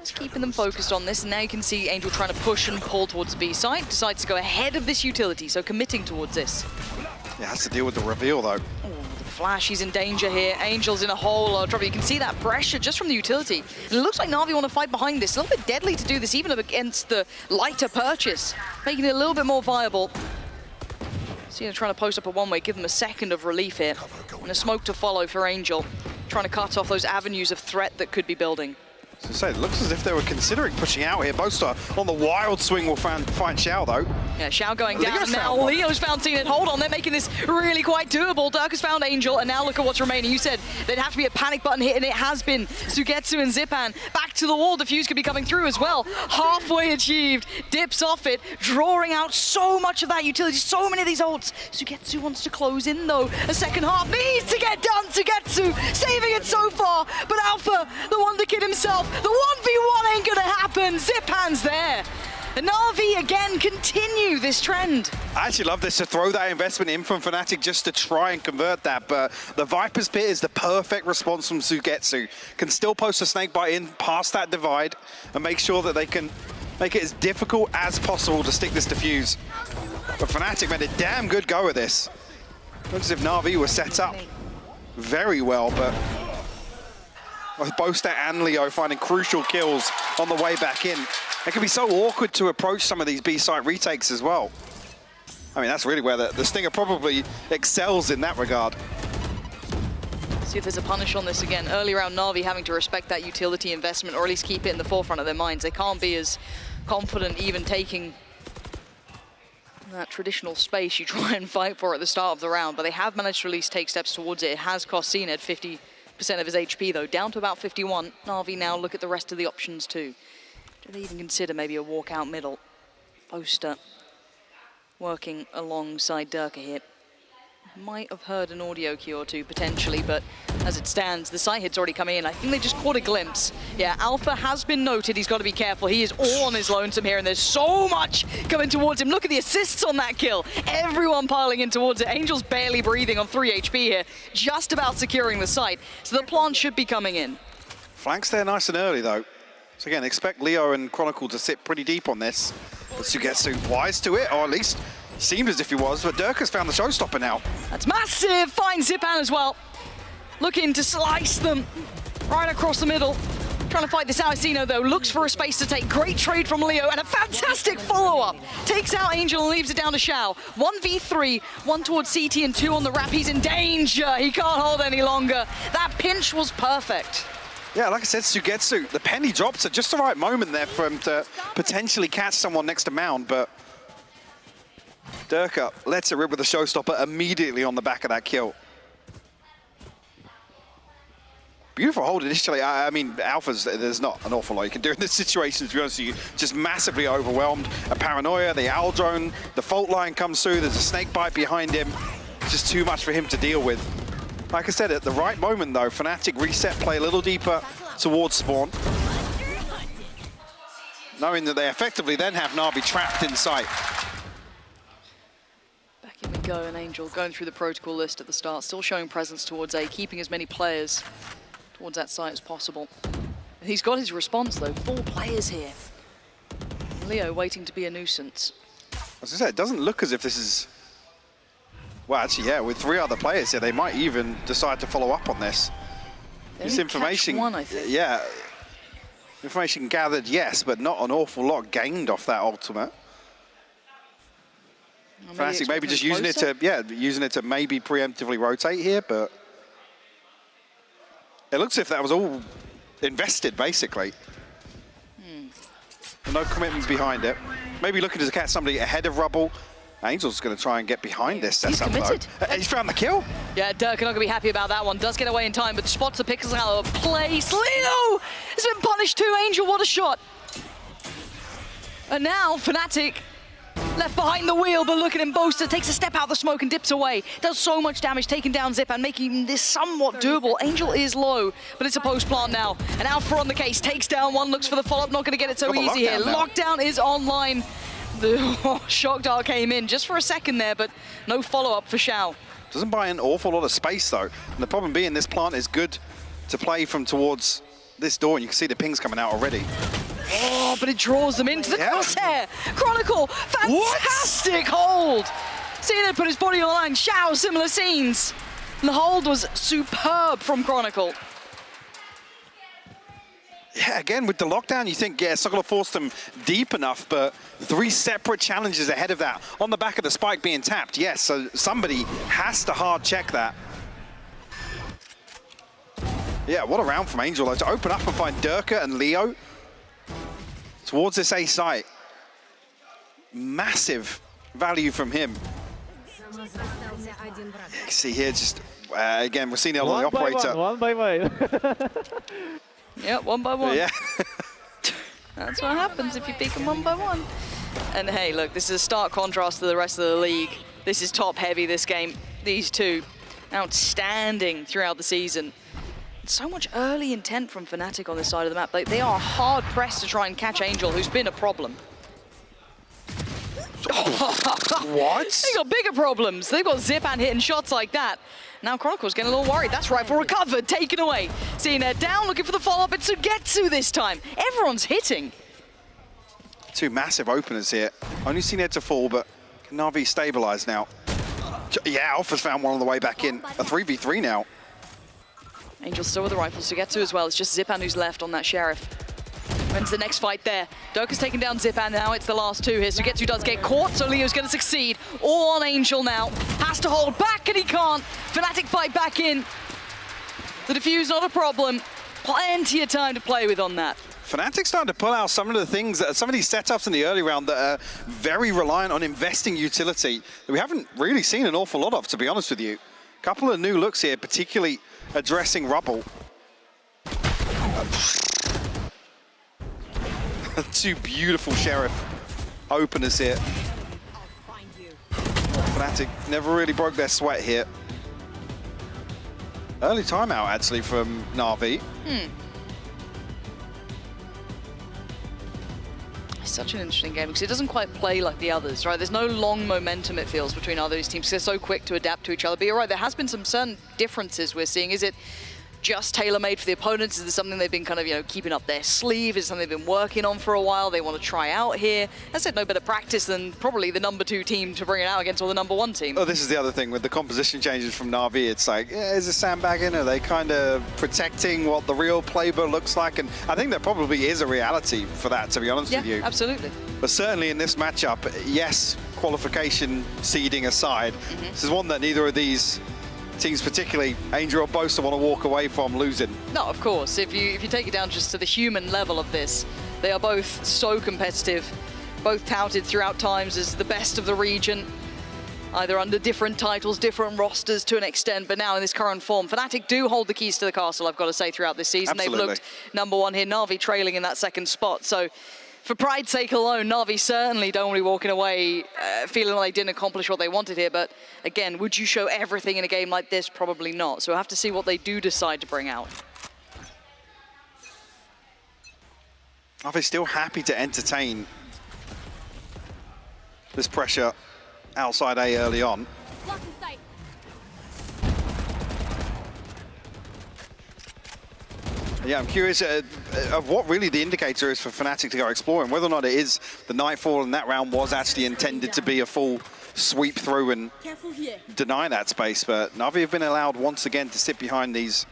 Just keeping them focused on this, and now you can see Angel trying to push and pull towards the B side. Decides to go ahead of this utility, so committing towards this. Yeah, has to deal with the reveal though. The Flash, he's in danger here. Angel's in a whole lot of trouble. You can see that pressure just from the utility. And it looks like Navi want to fight behind this. A little bit deadly to do this, even against the lighter purchase, making it a little bit more viable. So trying to post up a one-way, give them a second of relief here. And a smoke to follow for Angel. Trying to cut off those avenues of threat that could be building. So it looks as if they were considering pushing out here. Boaster on the wild swing will find Xiao though. Yeah, Xiao going down. Now Leo's found Zenit. Hold on, they're making this really quite doable. Durka's found Angel, and now look at what's remaining. You said there'd have to be a panic button hit, and it has been. Sugetsu and Zipan back to the wall. The fuse could be coming through as well. Halfway achieved. Dips off it, drawing out so much of that utility. So many of these ults. Sugetsu wants to close in though. A second half needs to get done. Sugetsu saving it so far, but Alpha, the Wonder Kid himself, the 1v1 ain't gonna happen. Zipan's there. And Navi again continue this trend. I actually love this, to throw that investment in from Fnatic just to try and convert that, but the Viper's Pit is the perfect response from Sugetsu. Can still post a snakebite in past that divide and make sure that they can make it as difficult as possible to stick this defuse. But Fnatic made a damn good go of this. Looks as if Navi was set up very well, but with Boaster and Leo finding crucial kills on the way back in. It can be so awkward to approach some of these B-site retakes as well. I mean, that's really where the Stinger probably excels in that regard. See if there's a punish on this again. Early round Navi having to respect that utility investment, or at least keep it in the forefront of their minds. They can't be as confident even taking that traditional space you try and fight for at the start of the round, but they have managed to at least take steps towards it. It has cost Zenit 50% of his HP though, down to about 51. Navi now look at the rest of the options too. Do they even consider maybe a walk out middle? Boaster working alongside Durka here. Might have heard an audio cue or two potentially, but as it stands, the site hit's already come in. I think they just caught a glimpse. Yeah, Alpha has been noted. He's got to be careful. He is all on his lonesome here, and there's so much coming towards him. Look at the assists on that kill. Everyone piling in towards it. Angel's barely breathing on 3 HP here, just about securing the site. So the plant should be coming in. Flanks there nice and early though. So again, expect Leo and Chronicle to sit pretty deep on this. But Sugetsu wise to it, or at least seemed as if he was, but Durka's found the showstopper now. That's massive! Finds Zipan as well. Looking to slice them right across the middle. Trying to fight this out. Zeno though looks for a space to take. Great trade from Leo and a fantastic follow-up. Takes out Angel and leaves it down to Xiao. 1v3, 1 towards CT and 2 on the wrap. He's in danger. He can't hold any longer. That pinch was perfect. Yeah, like I said, Sugetsu, the penny drops at just the right moment there for him to potentially catch someone next to Mound, but Durka lets it rip with a showstopper immediately on the back of that kill. Beautiful hold initially. I mean, Alpha's, there's not an awful lot you can do in this situation, to be honest with you. Just massively overwhelmed. A paranoia, the owl drone, the fault line comes through, there's a snake bite behind him. Just too much for him to deal with. Like I said, at the right moment though, Fnatic reset play a little deeper towards spawn. Knowing that they effectively then have Navi trapped in sight. Back in we go, and Angel going through the protocol list at the start, still showing presence towards A, keeping as many players towards that site as possible. And he's got his response though, 4 players here. Leo waiting to be a nuisance. As I said, it doesn't look as if this is... Well, actually, yeah, with 3 other players here, they might even decide to follow up on this. This information, one, I think. Yeah, information gathered, yes, but not an awful lot gained off that ultimate. Fnatic maybe just using it to, using it to maybe preemptively rotate here, but it looks as if that was all invested, basically. No commitment behind it. Maybe looking to catch somebody ahead of Rubble. Angel's going to try and get behind this setup, though. He's found the kill. Yeah, Durka not going to be happy about that one. Does get away in time, but spots the pixels out of place. Leo has been punished too. Angel, what a shot. And now Fnatic Left behind the wheel, but look at him. Boaster takes a step out of the smoke and dips away. Does so much damage, taking down Zip and making this somewhat doable. Angel is low, but it's a post plant now. And Alpha on the case, takes down one, looks for the follow-up. Not going to get it so easy here. Lockdown is online. The shock dart came in just for a second there, but no follow-up for Xiao. Doesn't buy an awful lot of space, though. And the problem being, this plant is good to play from towards this door, and you can see the pings coming out already. Oh, but it draws them into the crosshair. Chronicle, fantastic hold. Seeing it put his body on the line. Xiao, similar scenes. And the hold was superb from Chronicle. Yeah, again, with the lockdown, you think, yeah, it's not going to force them deep enough, but 3 separate challenges ahead of that. On the back of the spike being tapped, yes, so somebody has to hard check that. Yeah, what a round from Angel, though, to open up and find Durka and Leo towards this A site. Massive value from him. You see here, just, again, we're seeing it on the operator. One by one. Yeah, one by one. Yeah. That's what happens if you pick them one by one. And hey, look, this is a stark contrast to the rest of the league. This is top heavy, this game. These two, outstanding throughout the season. So much early intent from Fnatic on this side of the map. They are hard pressed to try and catch Angel, who's been a problem. What? They got bigger problems. They've got Zipan hitting shots like that. Now Chronicle's getting a little worried. That's rifle recovered, taken away. Seeing her down, looking for the follow-up. It's Sugetsu this time. Everyone's hitting. 2 massive openers here. Only seen it to fall, but Navi stabilized now. Yeah, Alpha's found one on the way back in. A 3v3 now. Angel's still with the rifle. Sugetsu as well. It's just Zipan who's left on that Sheriff. When's the next fight there? Durka's taking down Zipan now. It's the last 2 here. Sugetsu does get caught, so Leo's going to succeed. All on Angel now. Has to hold back, and he can't. Fnatic fight back in. The defuse not a problem. Plenty of time to play with on that. Fnatic starting to pull out some of the things, some of these setups in the early round that are very reliant on investing utility that we haven't really seen an awful lot of, to be honest with you. A couple of new looks here, particularly addressing Rubble. 2 beautiful Sheriff openers here. Fnatic never really broke their sweat here. Early timeout, actually, from Navi. It's such an interesting game because it doesn't quite play like the others, right? There's no long momentum, it feels, between other teams. They're so quick to adapt to each other. But you're right, there has been some certain differences we're seeing. Is it just tailor-made for the opponents? Is this something they've been kind of, keeping up their sleeve? Is it something they've been working on for a while? They want to try out here? I said no better practice than probably the number 2 team to bring it out against all the number 1 team. Oh, this is the other thing with the composition changes from Navi. It's like, is it sandbagging? Are they kind of protecting what the real playbook looks like? And I think there probably is a reality for that, to be honest with you. Yeah, absolutely. But certainly in this matchup, yes, qualification seeding aside, this is one that neither of these teams, particularly Angel or Boaster, want to walk away from losing. No, of course. If you take it down just to the human level of this, they are both so competitive, both touted throughout times as the best of the region, either under different titles, different rosters to an extent, but now in this current form, Fnatic do hold the keys to the castle, I've got to say, throughout this season. Absolutely. They've looked number 1 here, Navi trailing in that 2nd spot. So for pride's sake alone, Navi certainly don't want to be walking away feeling like they didn't accomplish what they wanted here. But again, would you show everything in a game like this? Probably not. So we'll have to see what they do decide to bring out. Navi still happy to entertain this pressure outside A early on. Yeah, I'm curious of what really the indicator is for Fnatic to go exploring, whether or not it is the Nightfall and that round was actually intended to be a full sweep through and deny that space. But Navi have been allowed once again to sit behind these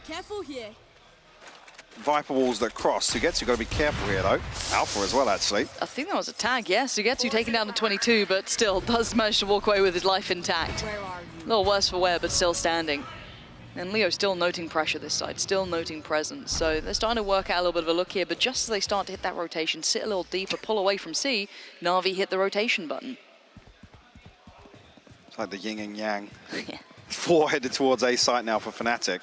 Viper walls that cross. Sugetsu got to be careful here though. Alpha as well, actually. I think that was a tag, yeah. Sugetsu taken down to 22, but still does manage to walk away with his life intact. A little worse for wear, but still standing. And Leo still noting pressure this side, still noting presence. So they're starting to work out a little bit of a look here, but just as they start to hit that rotation, sit a little deeper, pull away from C, Navi hit the rotation button. It's like the yin and yang. 4 headed towards A site now for Fnatic.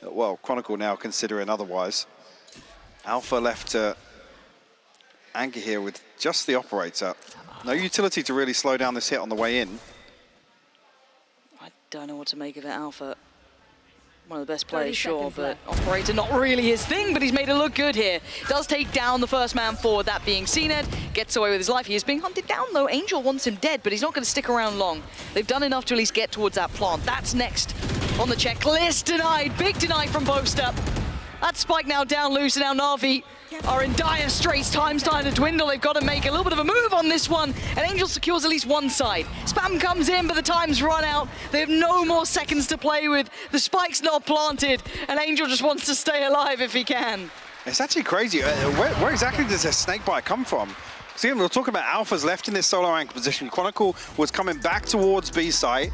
Well, Chronicle now considering otherwise. Alpha left to anchor here with just the operator. No utility to really slow down this hit on the way in. I don't know what to make of it, Alpha. One of the best players, sure, but Operator not really his thing, but he's made it look good here. Does take down the first man forward, that being CNED, gets away with his life. He is being hunted down though. Angel wants him dead, but he's not going to stick around long. They've done enough to at least get towards that plant. That's next on the checklist. Denied, big deny from Bostep. That spike now down loose, and now Navi are in dire straits. Time's starting to dwindle. They've got to make a little bit of a move on this one, and Angel secures at least one side. Spam comes in, but the time's run out. They have no more seconds to play with. The spike's not planted, and Angel just wants to stay alive if he can. It's actually crazy. Where exactly does this snakebite come from? See, we're talking about Alpha's left in this solo rank position. Chronicle was coming back towards B site.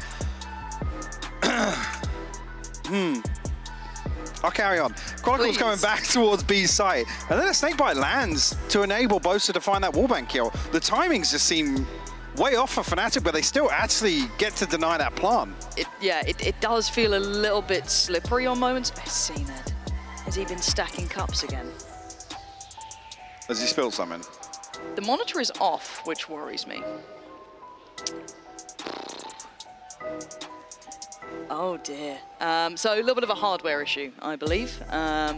I'll carry on. Chronicle's coming back towards B's site, and then a snakebite lands to enable Bosa to find that wallbang kill. The timings just seem way off for Fnatic, but they still actually get to deny that plant. It does feel a little bit slippery on moments. CNED, has he been stacking cups again? Has he spilled something? The monitor is off, which worries me. Oh dear. So a little bit of a hardware issue, I believe.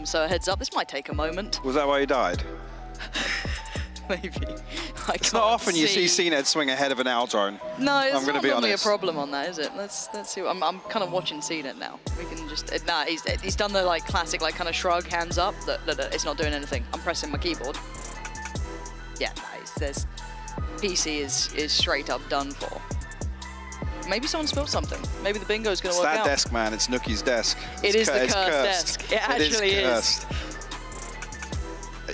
So a heads up, this might take a moment. Was that why he died? Maybe. It's not often you see CNED swing ahead of an owl drone. No, it's not be normally a honest. problem on that, is it? Let's see. I'm kind of watching CNED now. We can just nah. He's done the like classic like kind of shrug, hands up. That it's not doing anything. I'm pressing my keyboard. Yeah, nice. There's PC is straight up done for. Maybe someone spilled something. Maybe the bingo's going to work out. It's that desk, man. It's Nookie's desk. It is the cursed desk. It actually is.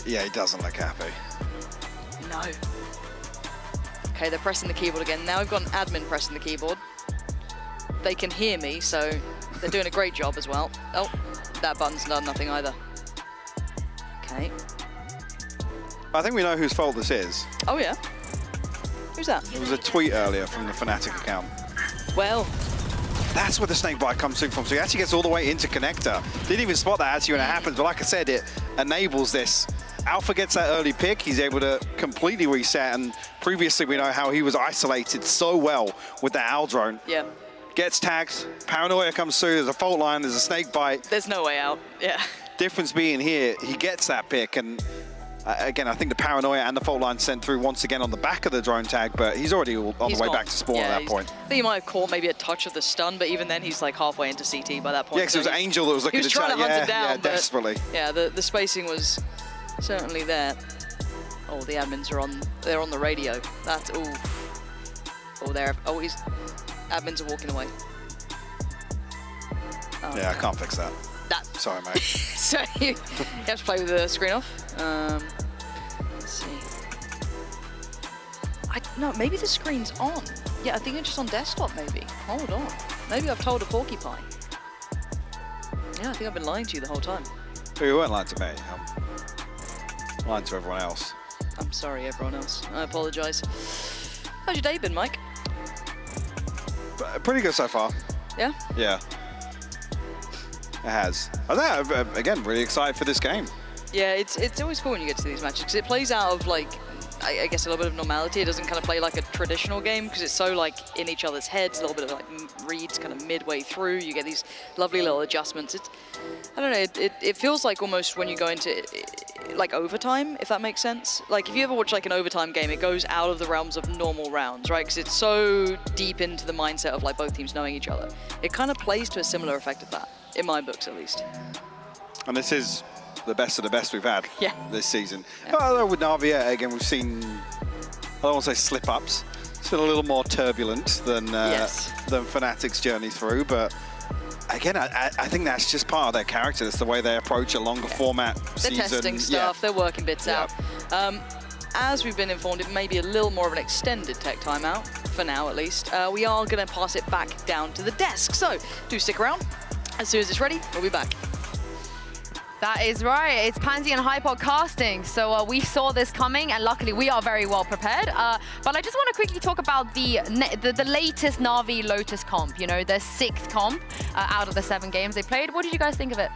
Yeah, he doesn't look happy. No. Okay, they're pressing the keyboard again. Now we've got an admin pressing the keyboard. They can hear me, so they're doing a great job as well. Oh, that button's done nothing either. Okay. I think we know whose fault this is. Oh, yeah? Who's that? There was a tweet earlier from the Fnatic account. Well, that's where the snakebite comes through from. So he actually gets all the way into connector. Didn't even spot that actually when it happens, but like I said, it enables this. Alpha gets that early pick. He's able to completely reset, and previously we know how he was isolated so well with the owl drone. Yeah. Gets tagged, paranoia comes through, there's a fault line, there's a snakebite. There's no way out, yeah. Difference being here, he gets that pick, and again, I think the paranoia and the fault line sent through once again on the back of the drone tag, but he's already on the way back to spawn at that point. I think he might have caught maybe a touch of the stun, but even then he's like halfway into CT by that point. Yeah, because it was Angel that was looking to try to hunt him down, yeah, desperately. Yeah, the spacing was certainly there. Oh, the admins are they're on the radio. That's, admins are walking away. Oh, yeah, I can't fix that. Sorry, mate. So you have to play with the screen off. Let's see. No, maybe the screen's on. Yeah, I think it's just on desktop, maybe. Hold on. Maybe I've told a porcupine. Yeah, I think I've been lying to you the whole time. Well, you weren't lying to me. I'm lying to everyone else. I'm sorry, everyone else. I apologize. How's your day been, Mike? Pretty good so far. Yeah? Yeah. It has. I'm again, really excited for this game. Yeah, it's always cool when you get to these matches, because it plays out of, like, I guess a little bit of normality. It doesn't kind of play like a traditional game, because it's so, like, in each other's heads, a little bit of, like, reads kind of midway through. You get these lovely little adjustments. I don't know, it feels like almost when you go into, like, overtime, if that makes sense. Like, if you ever watch, like, an overtime game, it goes out of the realms of normal rounds, right? Because it's so deep into the mindset of, like, both teams knowing each other. It kind of plays to a similar effect of that, in my books at least. And this is the best of the best we've had this season. Yeah. Although with Navi, again, we've seen, I don't want to say slip-ups. It's been a little more turbulent than Fnatic's journey through, but again, I think that's just part of their character. It's the way they approach a longer format season. They're testing stuff, they're working bits out. As we've been informed, it may be a little more of an extended tech timeout, for now at least. We are going to pass it back down to the desk, so do stick around. As soon as it's ready, we'll be back. That is right. It's Pansy and Hypod casting. So we saw this coming, and luckily we are very well prepared. But I just want to quickly talk about the latest Navi Lotus comp. You know, their 6th comp out of the 7 games they played. What did you guys think of it?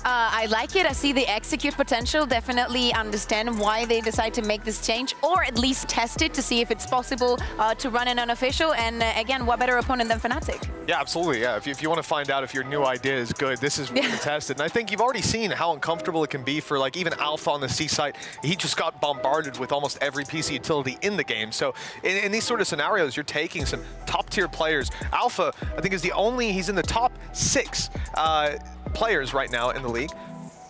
I like it. I see the execute potential. Definitely understand why they decide to make this change, or at least test it to see if it's possible to run an unofficial. And again, what better opponent than Fnatic? Yeah, absolutely. Yeah, if you want to find out if your new idea is good, this is where to test it. And I think you've already seen how uncomfortable it can be for like even Alpha on the C site. He just got bombarded with almost every PC utility in the game. So in these sort of scenarios, you're taking some top tier players. Alpha, I think, is the only, he's in the top 6 players right now in the league.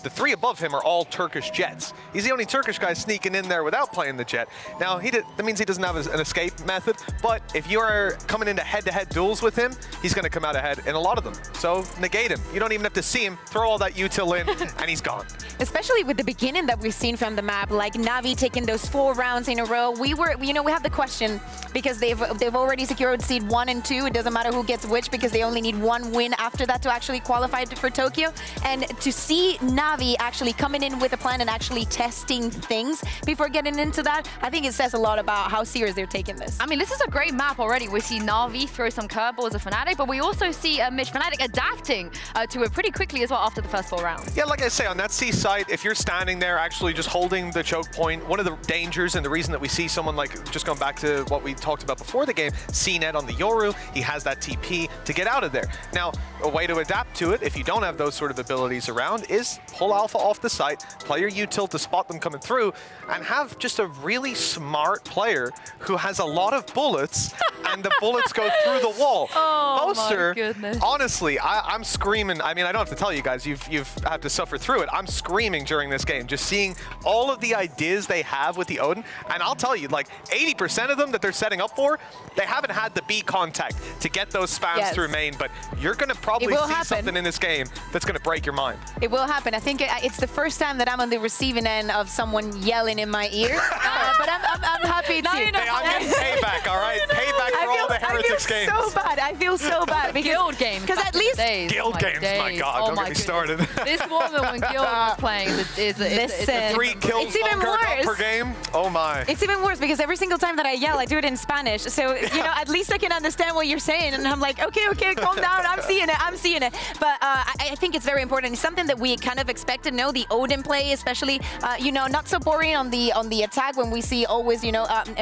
The 3 above him are all Turkish jets. He's the only Turkish guy sneaking in there without playing the jet. Now, that means he doesn't have an escape method, but if you are coming into head-to-head duels with him, he's going to come out ahead in a lot of them. So negate him. You don't even have to see him. Throw all that util in, and he's gone. Especially with the beginning that we've seen from the map, like Navi taking those 4 rounds in a row. We have the question because they've already secured seed 1 and 2. It doesn't matter who gets which because they only need 1 win after that to actually qualify for Tokyo. And to see Navi actually coming in with a plan and actually testing things before getting into that, I think it says a lot about how serious they're taking this. I mean, this is a great map already. We see Navi throw some curveballs at Fnatic, but we also see Mitch Fnatic adapting to it pretty quickly as well after the first 4 rounds. Yeah, like I say, on that C site, if you're standing there actually just holding the choke point, one of the dangers and the reason that we see someone like, just going back to what we talked about before the game, CNET on the Yoru, he has that TP to get out of there. Now, a way to adapt to it, if you don't have those sort of abilities around, is pull Alpha off the site, play your util to spot them coming through, and have just a really smart player who has a lot of bullets, and the bullets go through the wall. Oh, Boaster, my goodness. honestly, I'm screaming. I mean, I don't have to tell you guys, you've had to suffer through it. I'm screaming during this game, just seeing all of the ideas they have with the Odin, and I'll tell you, like 80% of them that they're setting up for, they haven't had the B contact to get those spams through main, but you're gonna probably see something in this game that's gonna break your mind. It will happen. I think it's the first time that I'm on the receiving end of someone yelling in my ear, but I'm happy to. Hey, I'm getting payback, all right? Payback for all the Heretics games. I feel so bad because Guild games. Because at least Guild games, my God, don't get me started. This woman when Guild was playing is a 3 kills per game. Oh my. It's even worse because every single time that I yell, I do it in Spanish. So at least I can understand what you're saying, and I'm like, okay, calm down. I'm seeing it. But I think it's very important. It's something that we kind of expect to know. The Odin play, especially, not so boring on the attack when we see always,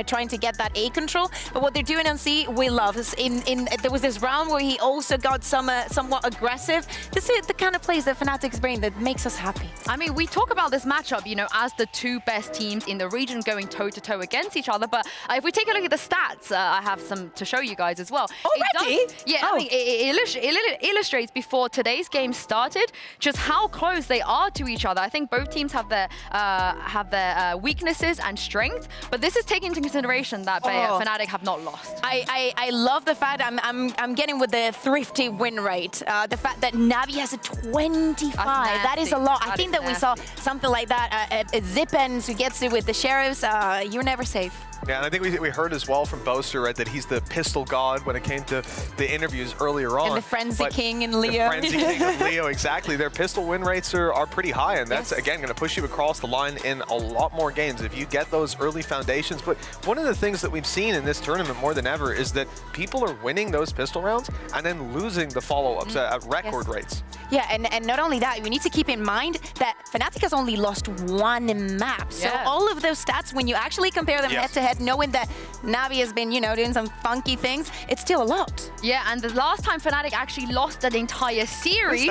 trying to get that A control. But what they're doing on C, we love. There was this round where he also got somewhat aggressive. This is the kind of plays that Fnatic's bring that makes us happy. I mean, we talk about this matchup, as the 2 best teams in the region going toe-to-toe against each other. But if we take a look at the stats, I have some to show you guys as well. Already? I mean, it illustrates before today's game started just how close they are to each other. I think both teams have their weaknesses and strength, but this is taking into consideration that Fnatic have not lost. I love the fact I'm getting with the thrifty win rate. The fact that Navi has a 25. That is a lot. I think that we saw something like that at Zippens who gets it with the Sheriffs. You're never safe. Yeah, and I think we heard as well from Boaster, right, that he's the pistol god when it came to the interviews earlier on. And the Frenzy King and Leo. The Frenzy King and Leo, exactly. Their pistol win rates are pretty high, and that's, again, going to push you across the line in a lot more games if you get those early foundations. But one of the things that we've seen in this tournament more than ever is that people are winning those pistol rounds and then losing the follow-ups at record rates. Yeah, and not only that, we need to keep in mind that Fnatic has only lost 1 map. So all of those stats, when you actually compare them head-to-head, knowing that Navi has been, doing some funky things, it's still a lot. Yeah, and the last time Fnatic actually lost an entire series,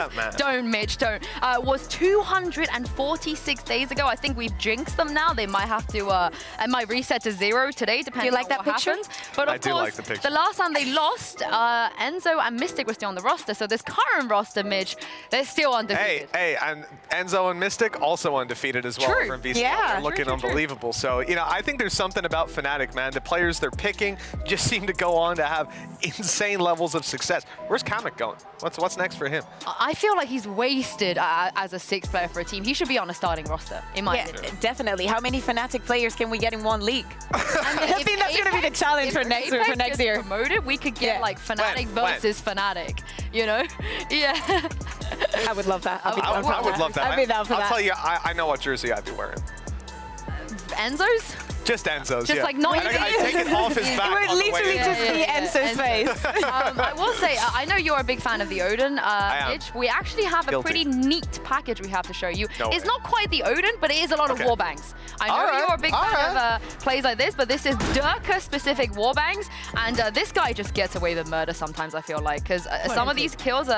was 246 days ago. I think we've jinxed them now. They might have to, it might reset to 0 today, depending on what happens. But of course, the last time they lost, Enzo and Mystic were still on the roster. So this current roster, Mitch, they're still undefeated. Hey, and Enzo and Mystic also undefeated as well from VCT. They're looking unbelievable. So, I think there's something about Fnatic, man. The players they're picking just seem to go on to have insane levels of success. Where's Kamek going? What's next for him? I feel like he's wasted as a 6th player for a team. He should be on a starting roster, in my opinion. Definitely. How many Fnatic players can we get in one league? I think that's going to be the challenge for next year. Promoted, we could get like Fnatic versus Fnatic, Yeah. I would love that. I would love that. I'd be down for that. I'll tell you, I know what jersey I'd be wearing. Enzo's? Just Enzo's, Just yeah. like not I take it off his back. It would literally just be Enzo's face. I will say, I know you're a big fan of the Odin, Mitch. We actually have a pretty neat package we have to show you. No it's way. not quite the Odin, but it is a lot of warbangs. I know you're a big fan of plays like this, but this is Durka-specific warbangs, and this guy just gets away with murder sometimes, I feel like, because some of these kills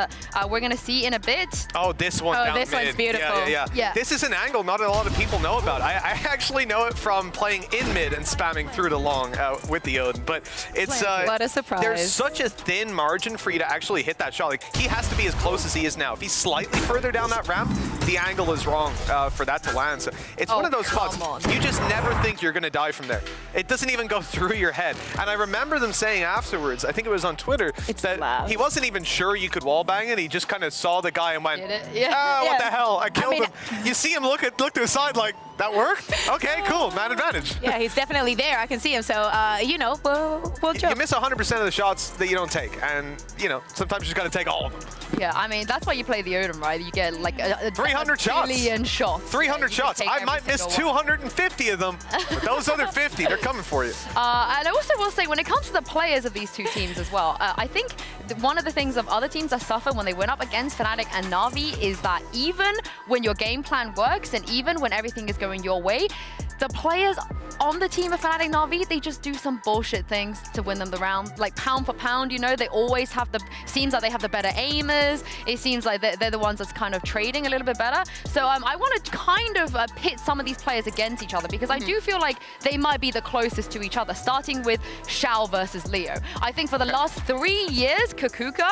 we're going to see in a bit. Oh, this one down this mid. one's beautiful. Yeah. This is an angle not a lot of people know about. I actually know it from playing in mid and spamming through the long with the Odin, but it's what a surprise. There's such a thin margin for you to actually hit that shot. Like, he has to be as close as he is now. If he's slightly further down that ramp, the angle is wrong for that to land. So it's one of those spots you just never think you're going to die from there. It doesn't even go through your head. And I remember them saying afterwards, I think it was on Twitter, that he wasn't even sure you could wallbang it. He just kind of saw the guy and went, what the hell? I killed him. You see him look to the side like, that worked? Okay, cool. Man advantage. Yeah, he's definitely there. I can see him. So, you know, we'll jump. You miss 100% of the shots that you don't take. And, you know, sometimes you just got to take all of them. Yeah, I mean, that's why you play the Odin, right? You get like a 300 shots. Billion shots. 300 shots. I might miss 250 of them, but those other 50, they're coming for you. And I also will say, when it comes to the players of these two teams as well, I think one of the things of other teams that suffer when they went up against Fnatic and Navi is that even when your game plan works and even when everything is going your way, the players on the team of Fnatic Navi, they just do some bullshit things to win them the round. Like pound for pound, you know, they always have seems like they have the better aimers. It seems like they're the ones that's kind of trading a little bit better. So I want to kind of pit some of these players against each other because I do feel like they might be the closest to each other, starting with Shao versus Leo. I think for the last 3 years, Cougar,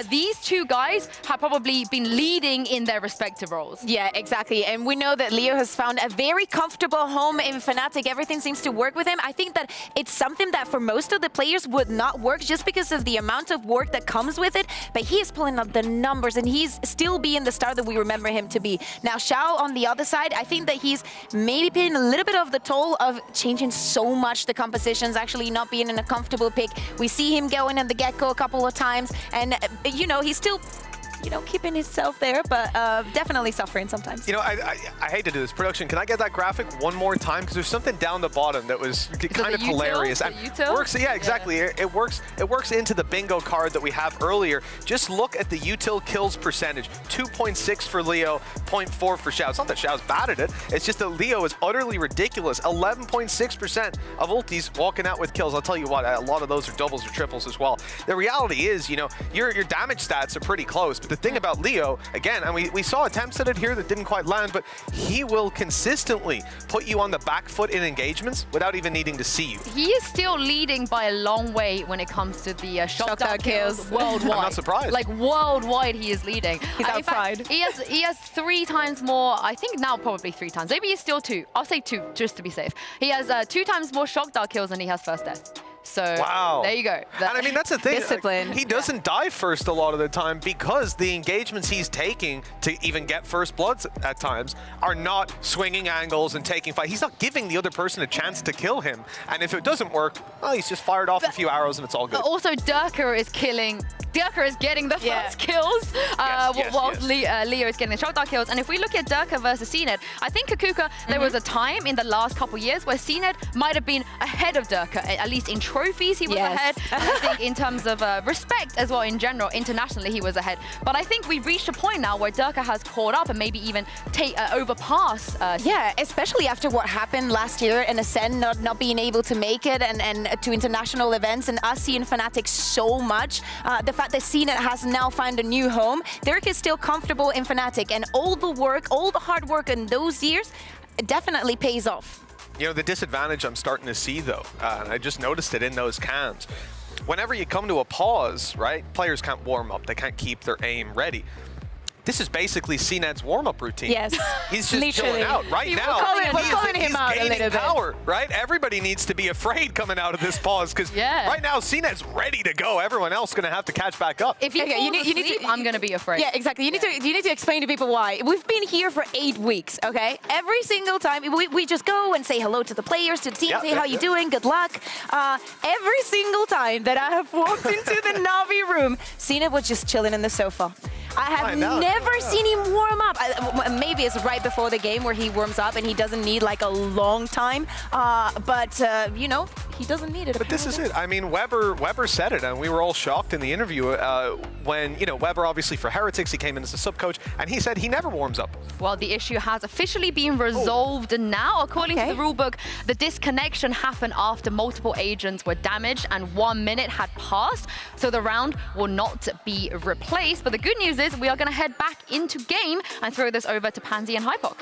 these two guys have probably been leading in their respective roles. Yeah, exactly. And we know that Leo has found a very comfortable home in Fnatic. Everything seems to work with him. I think that it's something that for most of the players would not work just because of the amount of work that comes with it. But he is pulling up the numbers and he's still being the star that we remember him to be. Now, Shao on the other side, I think that he's maybe paying a little bit of the toll of changing so much the compositions, actually not being in a comfortable pick. We see him going in the get-go a couple of times and, you know, he's still keeping himself there, but definitely suffering sometimes. You know, I hate to do this. Production, can I get that graphic one more time? Because there's something down the bottom that was kind of hilarious. And works, yeah, exactly. Yeah. It works into the bingo card that we have earlier. Just look at the util kills percentage. 2.6 for Leo, 0.4 for Shao. It's not that Shao's bad at it. It's just that Leo is utterly ridiculous. 11.6% of ultis walking out with kills. I'll tell you what, a lot of those are doubles or triples as well. The reality is, you know, your damage stats are pretty close. But the thing about Leo, again, and we saw attempts at it here that didn't quite land, but he will consistently put you on the back foot in engagements without even needing to see you. He is still leading by a long way when it comes to the shot kills worldwide. I'm not surprised. Like worldwide, he is leading. He's outside. He has 3 times more. I think now probably 3 times. Maybe he's still 2. I'll say 2 just to be safe. He has 2 times more shock dart kills than he has first death. So there you go. And I mean, that's the thing. Discipline. Like, he doesn't die first a lot of the time because the engagements he's taking to even get first bloods at times are not swinging angles and taking fight. He's not giving the other person a chance to kill him. And if it doesn't work, well, he's just fired off a few arrows and it's all good. Also, Durka is getting the first kills, whilst Leo is getting the shock dart kills. And if we look at Durka versus CNED, I think Cougar, there was a time in the last couple years where CNED might have been ahead of Durka, at least in trophies he was ahead. And I think in terms of respect as well in general, internationally he was ahead. But I think we've reached a point now where Durka has caught up and maybe even overpass. Yeah, especially after what happened last year in Ascend, not being able to make it and to international events and us seeing Fnatic so much. The fact that CNED has now found a new home, Derek is still comfortable in Fnatic and all the work, all the hard work in those years definitely pays off. You know, the disadvantage I'm starting to see, though, and I just noticed it in those cams, whenever you come to a pause, right, players can't warm up, they can't keep their aim ready. This is basically CNED's warm-up routine. Yes, he's just chilling out. Right now, we're calling him out a little bit. Power, right? Everybody needs to be afraid coming out of this pause because right now CNED's ready to go. Everyone else is going to have to catch back up. If you need to, I'm going to be afraid. Yeah, exactly. You need to explain to people why. We've been here for 8 weeks, okay? Every single time we just go and say hello to the players, to the team, say how you doing, good luck. Every single time that I have walked into the Navi room, CNED was just chilling in the sofa. I have never seen him warm up. Maybe it's right before the game where he warms up and he doesn't need like a long time. But you know, he doesn't need it. But this is it. I mean, Weber said it, and we were all shocked in the interview when, you know, Weber obviously for Heretics, he came in as a sub coach, and he said he never warms up. Well, the issue has officially been resolved now. According to the rulebook, the disconnection happened after multiple agents were damaged and 1 minute had passed, so the round will not be replaced. But the good news is we are going to head back into game and throw this over to Pansy and Hypok.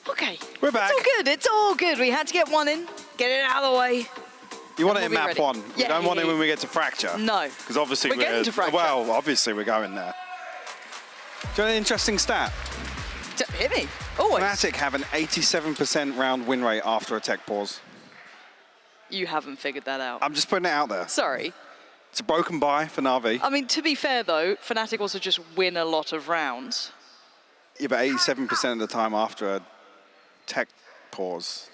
Okay. We're back. It's all good. It's all good. We had to get one in, get it out of the way. You want it in map ready. 1. Yeah, you don't want it when we get to Fracture. No. Because obviously we're getting to Fracture. Well, obviously we're going there. Do you know an interesting stat? Hit me. Always. Fnatic have an 87% round win rate after a tech pause. You haven't figured that out. I'm just putting it out there. Sorry. It's a broken bye for Navi. I mean, to be fair though, Fnatic also just win a lot of rounds. Yeah, but 87% of the time after a tech pause.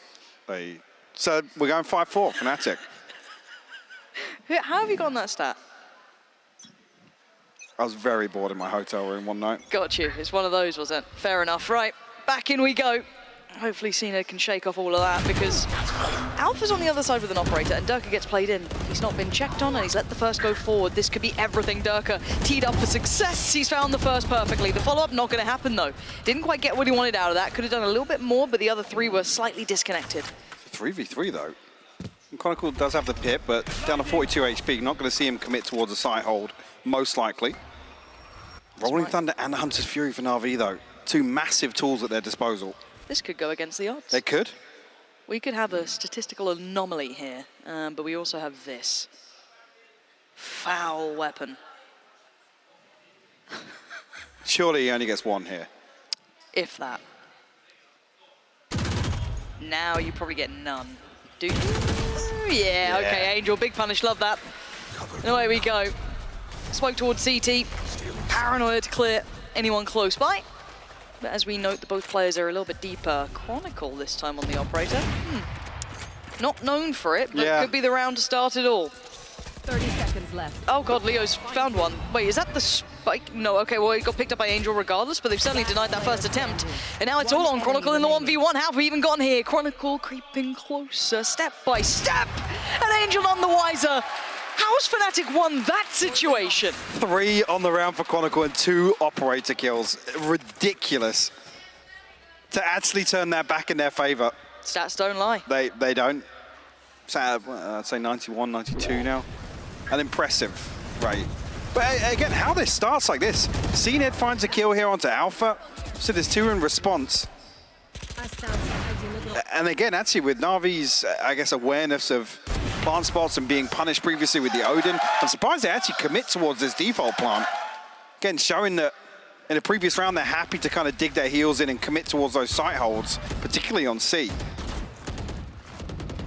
So we're going 5-4, Fnatic. How have you gotten that stat? I was very bored in my hotel room one night. Got you. It's one of those, was it? Fair enough. Right, back in we go. Hopefully Cena can shake off all of that because Alpha's on the other side with an operator and Durka gets played in. He's not been checked on and he's let the first go forward. This could be everything. Durka teed up for success. He's found the first perfectly. The follow-up not going to happen though. Didn't quite get what he wanted out of that. Could have done a little bit more, but the other three were slightly disconnected. 3v3 though. Chronicle does have the pit, but down to 42 HP. Not going to see him commit towards a side hold, most likely. Rolling Thunder and the Hunter's Fury for Navi though. Two massive tools at their disposal. This could go against the odds. They could. We could have a statistical anomaly here, but we also have this. Foul weapon. Surely he only gets one here. If that. Now you probably get none. Do you? Yeah, okay, Angel, big punish, love that. And away we go. Smoke towards CT. Paranoia to clear anyone close by. But as we note, both players are a little bit deeper. Chronicle this time on the operator. Not known for it, but could be the round to start it all. 30 seconds left. Oh god, Leo's found one. Wait, is that the spike? No, okay, well, it got picked up by Angel regardless, but they've certainly denied that first attempt. And now it's all on Chronicle in the 1v1. How have we even gotten here? Chronicle creeping closer, step by step. And Angel none the wiser. How's Fnatic won that situation? 3 on the round for Chronicle and 2 operator kills. Ridiculous. To actually turn that back in their favor. Stats don't lie. They don't. So, I'd say 91, 92 now. An impressive rate. But again, how this starts like this. CNED finds a kill here onto Alpha. So there's 2 in response. And again, actually with Navi's, I guess, awareness of plant spots and being punished previously with the Odin, I'm surprised they actually commit towards this default plant. Again, showing that in a previous round, they're happy to kind of dig their heels in and commit towards those site holds, particularly on C.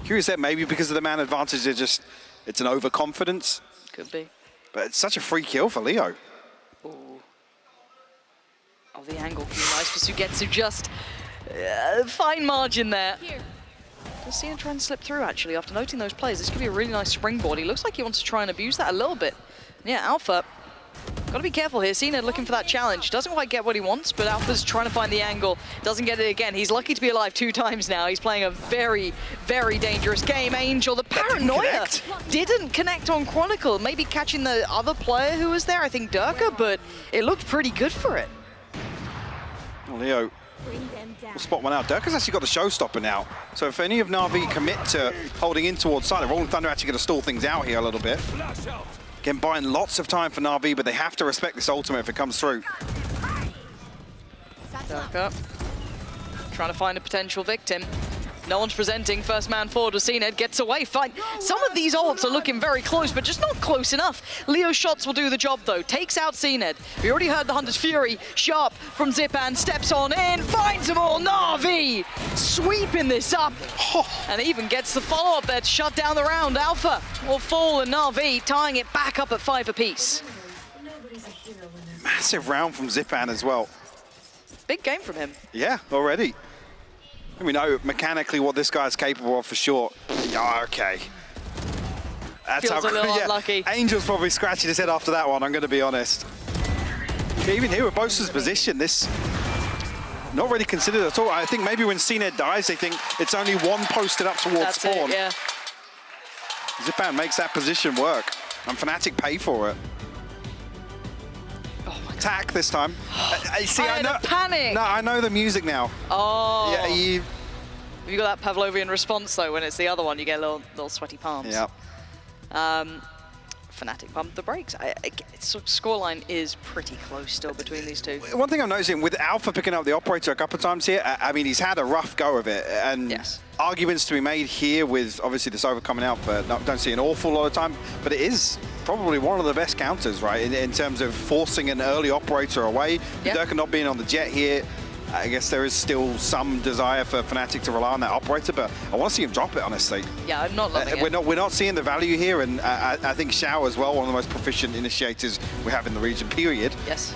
Curious that maybe because of the man advantage, it's an overconfidence. Could be. But it's such a free kill for Leo. Ooh. Oh, the angle could be nice for Sugetsu, just fine margin there. Does Cena try and slip through, actually, after noting those plays? This could be a really nice springboard. He looks like he wants to try and abuse that a little bit. Yeah, Alpha, gotta be careful here. Cena looking for that challenge. Doesn't quite get what he wants, but Alpha's trying to find the angle. Doesn't get it again. He's lucky to be alive 2 times now. He's playing a very, very dangerous game. Angel, the paranoia didn't connect on Chronicle. Maybe catching the other player who was there, I think Durka, but it looked pretty good for it. Leo will spot one out. Durka's actually got the showstopper now. So if any of Navi commit to holding in towards side, Rolling Thunder actually going to stall things out here a little bit. Again, buying lots of time for Navi, but they have to respect this ultimate if it comes through. Durka trying to find a potential victim. No one's presenting. First man forward with CNED, gets away. Fine. Some of these ults are looking very close, but just not close enough. Leo's shots will do the job, though. Takes out CNED. We already heard the Hunter's Fury. Sharp from Zipan, steps on in, finds them all. Navi sweeping this up. And even gets the follow-up there to shut down the round. Alpha will fall, and Navi tying it back up at 5 apiece. Massive round from Zipan as well. Big game from him. Yeah, already. We know mechanically what this guy's capable of for sure. Yeah, okay. That's Feels a little unlucky. Angel's probably scratching his head after that one, I'm going to be honest. Even here with Bosa's position, this not really considered at all. I think maybe when CNED dies, they think it's only one posted up towards spawn. Yeah. Zipan makes that position work, and Fnatic pay for it. Attack this time. I know. Panic. No, I know the music now. Oh. Yeah, you got that Pavlovian response though. When it's the other one, you get little sweaty palms. Yeah. Fnatic pumped the brakes. Scoreline is pretty close still between these two. One thing I'm noticing with Alpha picking up the operator a couple of times here, I mean, he's had a rough go of it, and arguments to be made here with obviously this over coming out, but don't see an awful lot of time. But it is probably one of the best counters, right, in terms of forcing an early operator away. Durka not being on the jet here, I guess there is still some desire for Fnatic to rely on that operator, but I want to see him drop it, honestly. Yeah, I'm not loving it. We're not seeing the value here, and I think Xiao as well, one of the most proficient initiators we have in the region, period. Yes.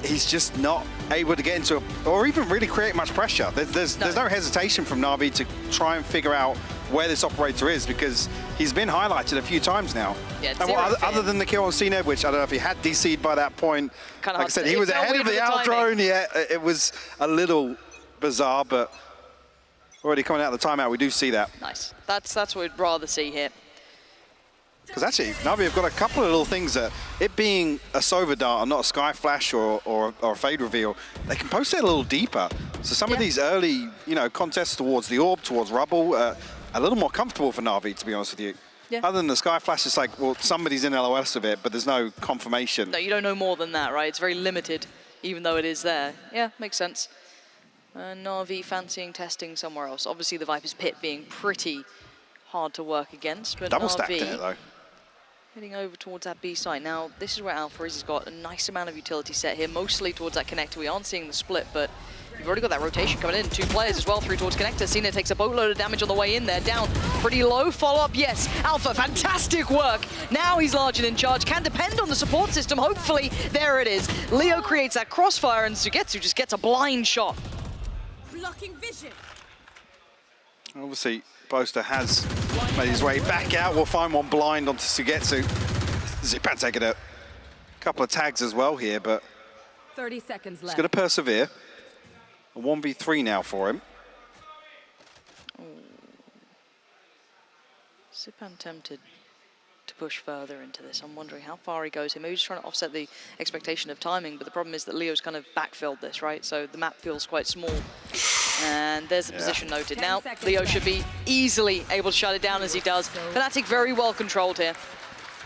He's just not able to get into or even really create much pressure. There's no hesitation from Navi to try and figure out where this operator is, because he's been highlighted a few times now. Yeah, and other than the kill on CNED, which I don't know if he had DC'd by that point. Like I said, he was ahead of the out drone. Yeah, it was a little bizarre, but already coming out of the timeout, we do see that. Nice. That's what we'd rather see here. Because actually, Navi have got a couple of little things that, it being a Sova dart and not a Sky Flash or a Fade Reveal, they can post it a little deeper. So some of these early, contests towards the Orb, towards Rubble, a little more comfortable for Navi, to be honest with you. Yeah. Other than the Sky Flash, it's like, well, somebody's in LOS of it, but there's no confirmation. No, you don't know more than that, right? It's very limited, even though it is there. Yeah, makes sense. Navi fancying testing somewhere else. Obviously, the Viper's Pit being pretty hard to work against, but Double stacked Navi in it, though. heading over towards that B site. Now, this is where Alpha is. He's got a nice amount of utility set here, mostly towards that connector. We aren't seeing the split, but you've already got that rotation coming in. 2 players as well through towards connector. Cena takes a boatload of damage on the way in there. Down pretty low. Follow-up, yes. Alpha, fantastic work. Now he's large and in charge. Can depend on the support system. Hopefully, there it is. Leo creates that crossfire, and Sugetsu just gets a blind shot. Blocking vision. Obviously, Boaster has made his way back out. We'll find one blind onto Sugetsu. Zipan taking a couple of tags as well here, but 30 seconds he's left. going to persevere. A 1v3 now for him. Zipan tempted to push further into this. I'm wondering how far he goes here. Maybe he's trying to offset the expectation of timing, but the problem is that Leo's kind of backfilled this, right? So the map feels quite small. And there's the position noted. Now, Leo should be easily able to shut it down as he does. Fnatic very well controlled here.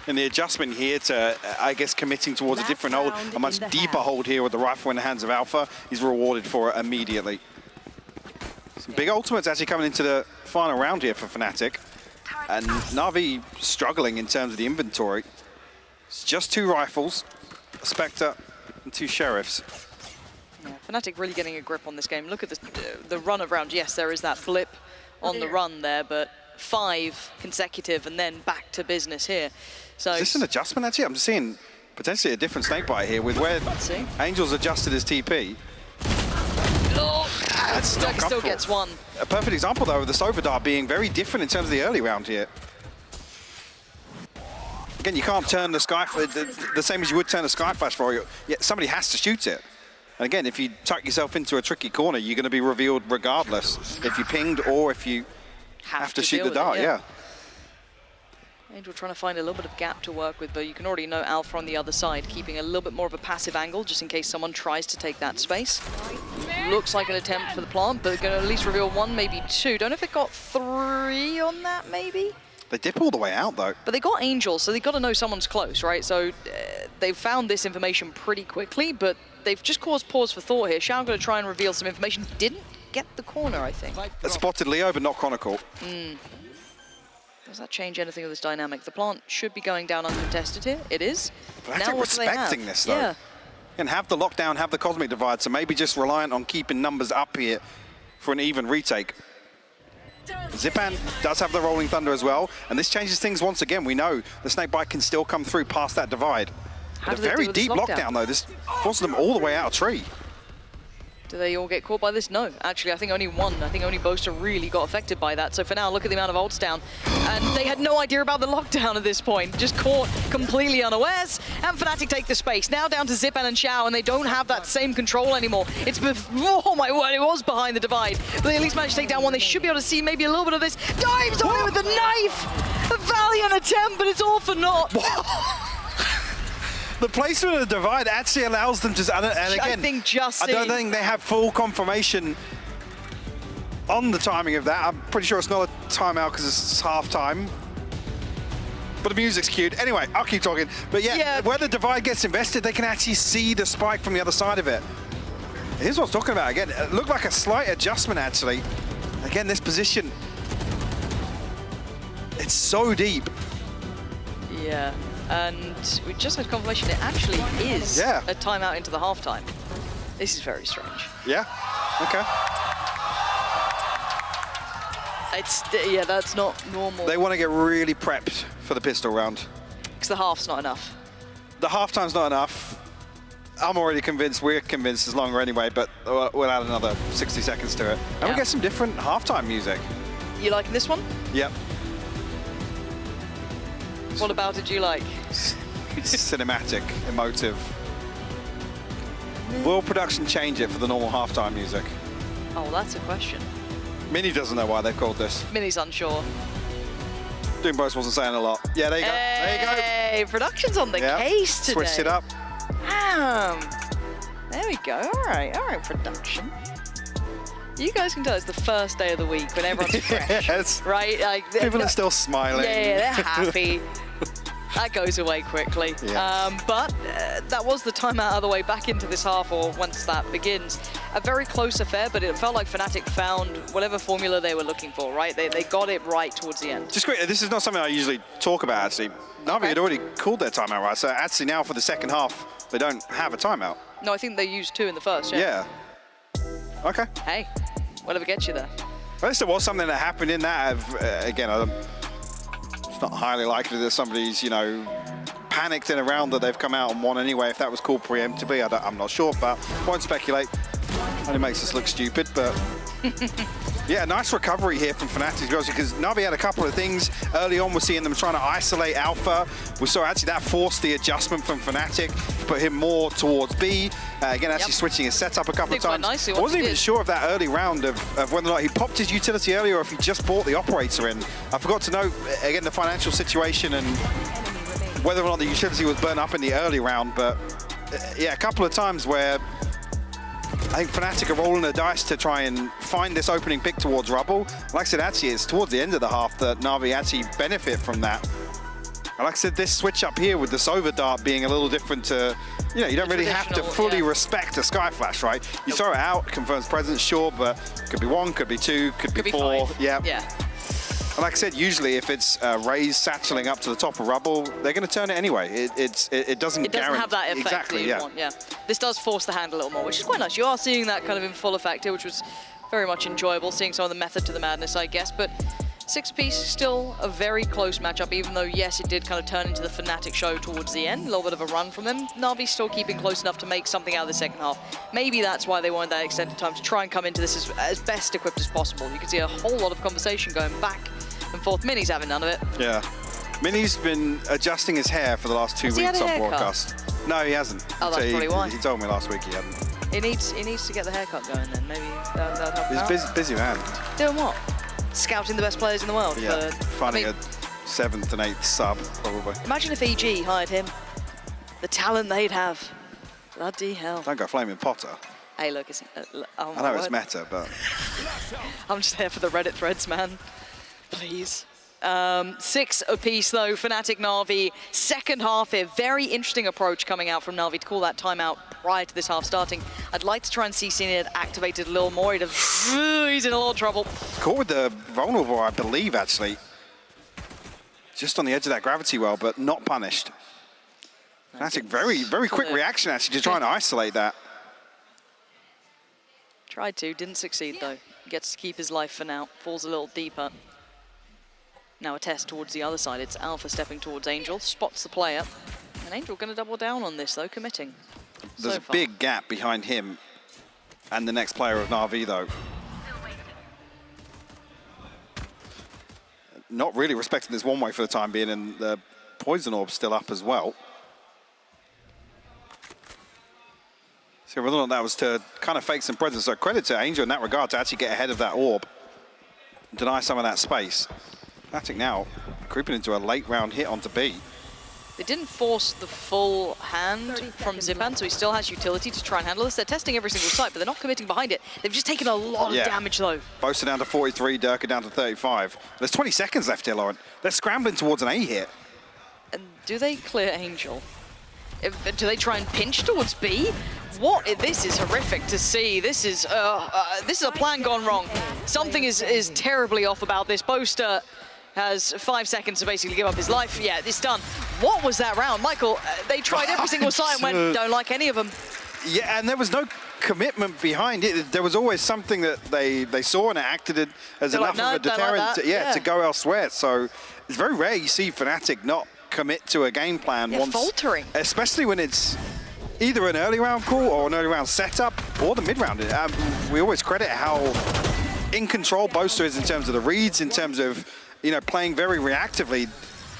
And the adjustment here to, I guess, committing towards a different hold, a much deeper hold here with the rifle in the hands of Alpha. He's rewarded for it immediately. Some big ultimates actually coming into the final round here for Fnatic. And Navi struggling in terms of the inventory. It's just 2 rifles, a Spectre, and 2 Sheriffs. Yeah, Fnatic really getting a grip on this game. Look at this, the run of rounds. Yes, there is that blip on the run there, but 5 consecutive and then back to business here. So is this an adjustment actually? I'm seeing potentially a different snakebite here with where Angel's adjusted his TP. That's not still gets one. A perfect example though of the Sova dart being very different in terms of the early round here. Again, you can't turn the Sky the same as you would turn a Sky Flash for you. Yeah, somebody has to shoot it. And again, if you tuck yourself into a tricky corner, you're going to be revealed regardless if you pinged or if you have to shoot the dart. Yeah. Angel trying to find a little bit of gap to work with, but you can already know Alpha on the other side, keeping a little bit more of a passive angle just in case someone tries to take that space. Looks like an attempt for the plant, but going to at least reveal 1, maybe 2. Don't know if it got 3 on that, maybe? They dip all the way out, though. But they got Angel, so they've got to know someone's close, right? So they've found this information pretty quickly, but they've just caused pause for thought here. Xiao going to try and reveal some information. Didn't get the corner, I think. Spotted Leo, but not Chronicle. Does that change anything with this dynamic? The plant should be going down uncontested here. It is. But now respecting this, though. Yeah. And have the lockdown, have the Cosmic Divide, so maybe just reliant on keeping numbers up here for an even retake. Zipan does have the Rolling Thunder as well, and this changes things once again. We know the Snakebite can still come through past that divide. But a very deep lockdown, though. This forces them all the way out of tree. Do they all get caught by this? No, actually, I think only one. I think only Boaster really got affected by that. So for now, look at the amount of ults down. And they had no idea about the lockdown at this point. Just caught completely unawares. And Fnatic take the space. Now down to Zipan and Xiao, and they don't have that same control anymore. It's, oh my word, it was behind the divide. But they at least managed to take down one. They should be able to see maybe a little bit of this. Dives on it with the knife! A valiant attempt, but it's all for naught. The placement of the divide actually allows them to, and again, I think just I don't think they have full confirmation on the timing of that. I'm pretty sure it's not a timeout because it's half time. But the music's cued. Anyway, I'll keep talking. But yeah, where the divide gets invested, they can actually see the spike from the other side of it. Here's what I'm talking about. Again, it looked like a slight adjustment, actually. Again, this position, it's so deep. Yeah. And we just had confirmation it actually is a timeout into the halftime. This is very strange. Yeah, okay. It's, yeah, that's not normal. They want to get really prepped for the pistol round. Because the half's not enough. The halftime's not enough. I'm already convinced, we're convinced it's longer anyway, but we'll add another 60 seconds to it. And we'll get some different halftime music. You liking this one? Yep. What about it do you like? Cinematic, emotive. Will production change it for the normal halftime music? Oh, that's a question. Minnie doesn't know why they've called this. Minnie's unsure. Doomboast wasn't saying a lot. Yeah, there you go. There you go. Hey, production's on the case today. Switched it up. There we go. All right, production. You guys can tell it's the first day of the week when everyone's fresh, yes. Right? Like, people are still smiling. Yeah, they're happy. That goes away quickly. Yes. But that was the timeout out of the way back into this half, or once that begins. A very close affair, but it felt like Fnatic found whatever formula they were looking for, right? They got it right towards the end. Just quick, this is not something I usually talk about, actually. Navi had already called their timeout, right? So actually now for the second half, they don't have a timeout. No, I think they used 2 in the first, Yeah. Okay. Hey, whatever gets you there. At least there was something that happened in that. Again, it's not highly likely that somebody's, you know, panicked in a round that they've come out and won anyway. If that was called preemptively, I'm not sure, but won't speculate. Only makes us look stupid, but yeah, nice recovery here from Fnatic as well, because Navi had a couple of things early on. We're seeing them trying to isolate Alpha. We saw actually that forced the adjustment from Fnatic, put him more towards B. Again, actually switching his setup a couple of times. I wasn't even sure of that early round of whether or not he popped his utility earlier or if he just brought the operator in. I forgot to know, again, the financial situation and whether or not the utility was burnt up in the early round, but yeah, a couple of times where I think Fnatic are rolling the dice to try and find this opening pick towards Rubble. Like I said, actually, it's towards the end of the half that Navi actually benefit from that. And like I said, this switch up here with the Sova Dart being a little different to, you know, you don't really have to fully respect a Sky Flash, right? You throw it out, confirms presence, sure, but could be 1, could be 2, could be 4. Yeah. And like I said, usually if it's Raze satcheling up to the top of Rubble, they're going to turn it anyway. It doesn't have that effect exactly, that you want, This does force the hand a little more, which is quite nice. You are seeing that kind of in full effect here, which was very much enjoyable, seeing some of the method to the madness, I guess. But 6-piece still a very close matchup, even though, yes, it did kind of turn into the Fnatic show towards the end. A little bit of a run from them. Navi still keeping close enough to make something out of the second half. Maybe that's why they wanted that extended time to try and come into this as best equipped as possible. You can see a whole lot of conversation going back and forth. Minnie's having none of it. Yeah. Minnie's been adjusting his hair for the last 2 weeks on broadcast. No, he hasn't. Oh, that's probably why. He told me last week he hadn't. He needs to get the haircut going then. Maybe that'll help him out. He's busy man. Doing what? Scouting the best players in the world. Yeah, finding a 7th and 8th sub, probably. Imagine if EG hired him. The talent they'd have. Bloody hell. Don't go flaming Potter. Hey, look, it's... oh I know it's meta, but... I'm just here for the Reddit threads, man. Please. 6 apiece, though. Fnatic, Navi. Second half here. Very interesting approach coming out from Navi to call that timeout prior to this half starting. I'd like to try and see Cena activated a little more. He's in a lot of trouble. Caught with the vulnerable, I believe, actually. Just on the edge of that gravity well, but not punished. Fnatic, very quick reaction, actually, to try and isolate that. Tried to, didn't succeed, though. Gets to keep his life for now. Falls a little deeper. Now a test towards the other side. It's Alpha stepping towards Angel, spots the player. And Angel going to double down on this, though, committing. There's a big gap behind him and the next player of Navi, though. Not really respecting this one way for the time being, and the Poison Orb's still up as well. So whether or not that was to kind of fake some presence. So credit to Angel in that regard to actually get ahead of that orb, deny some of that space. Fnatic now creeping into a late round hit onto B. They didn't force the full hand from Zipan, so he still has utility to try and handle this. They're testing every single site, but they're not committing behind it. They've just taken a lot of damage, though. Boaster down to 43, Durka down to 35. There's 20 seconds left here, Lauren. They're scrambling towards an A hit. And do they clear Angel? Do they try and pinch towards B? What? This is horrific to see. This is a plan gone wrong. Something is terribly off about this. Boaster has 5 seconds to basically give up his life. Yeah, it's done. What was that round? Michael, they tried every single site and went, don't like any of them. Yeah, and there was no commitment behind it. There was always something that they saw and it acted as enough of a deterrent to go elsewhere. So it's very rare you see Fnatic not commit to a game plan once, faltering. Especially when it's either an early round call or an early round setup or the mid round. We always credit how in control Boaster is in terms of the reads, in terms of playing very reactively.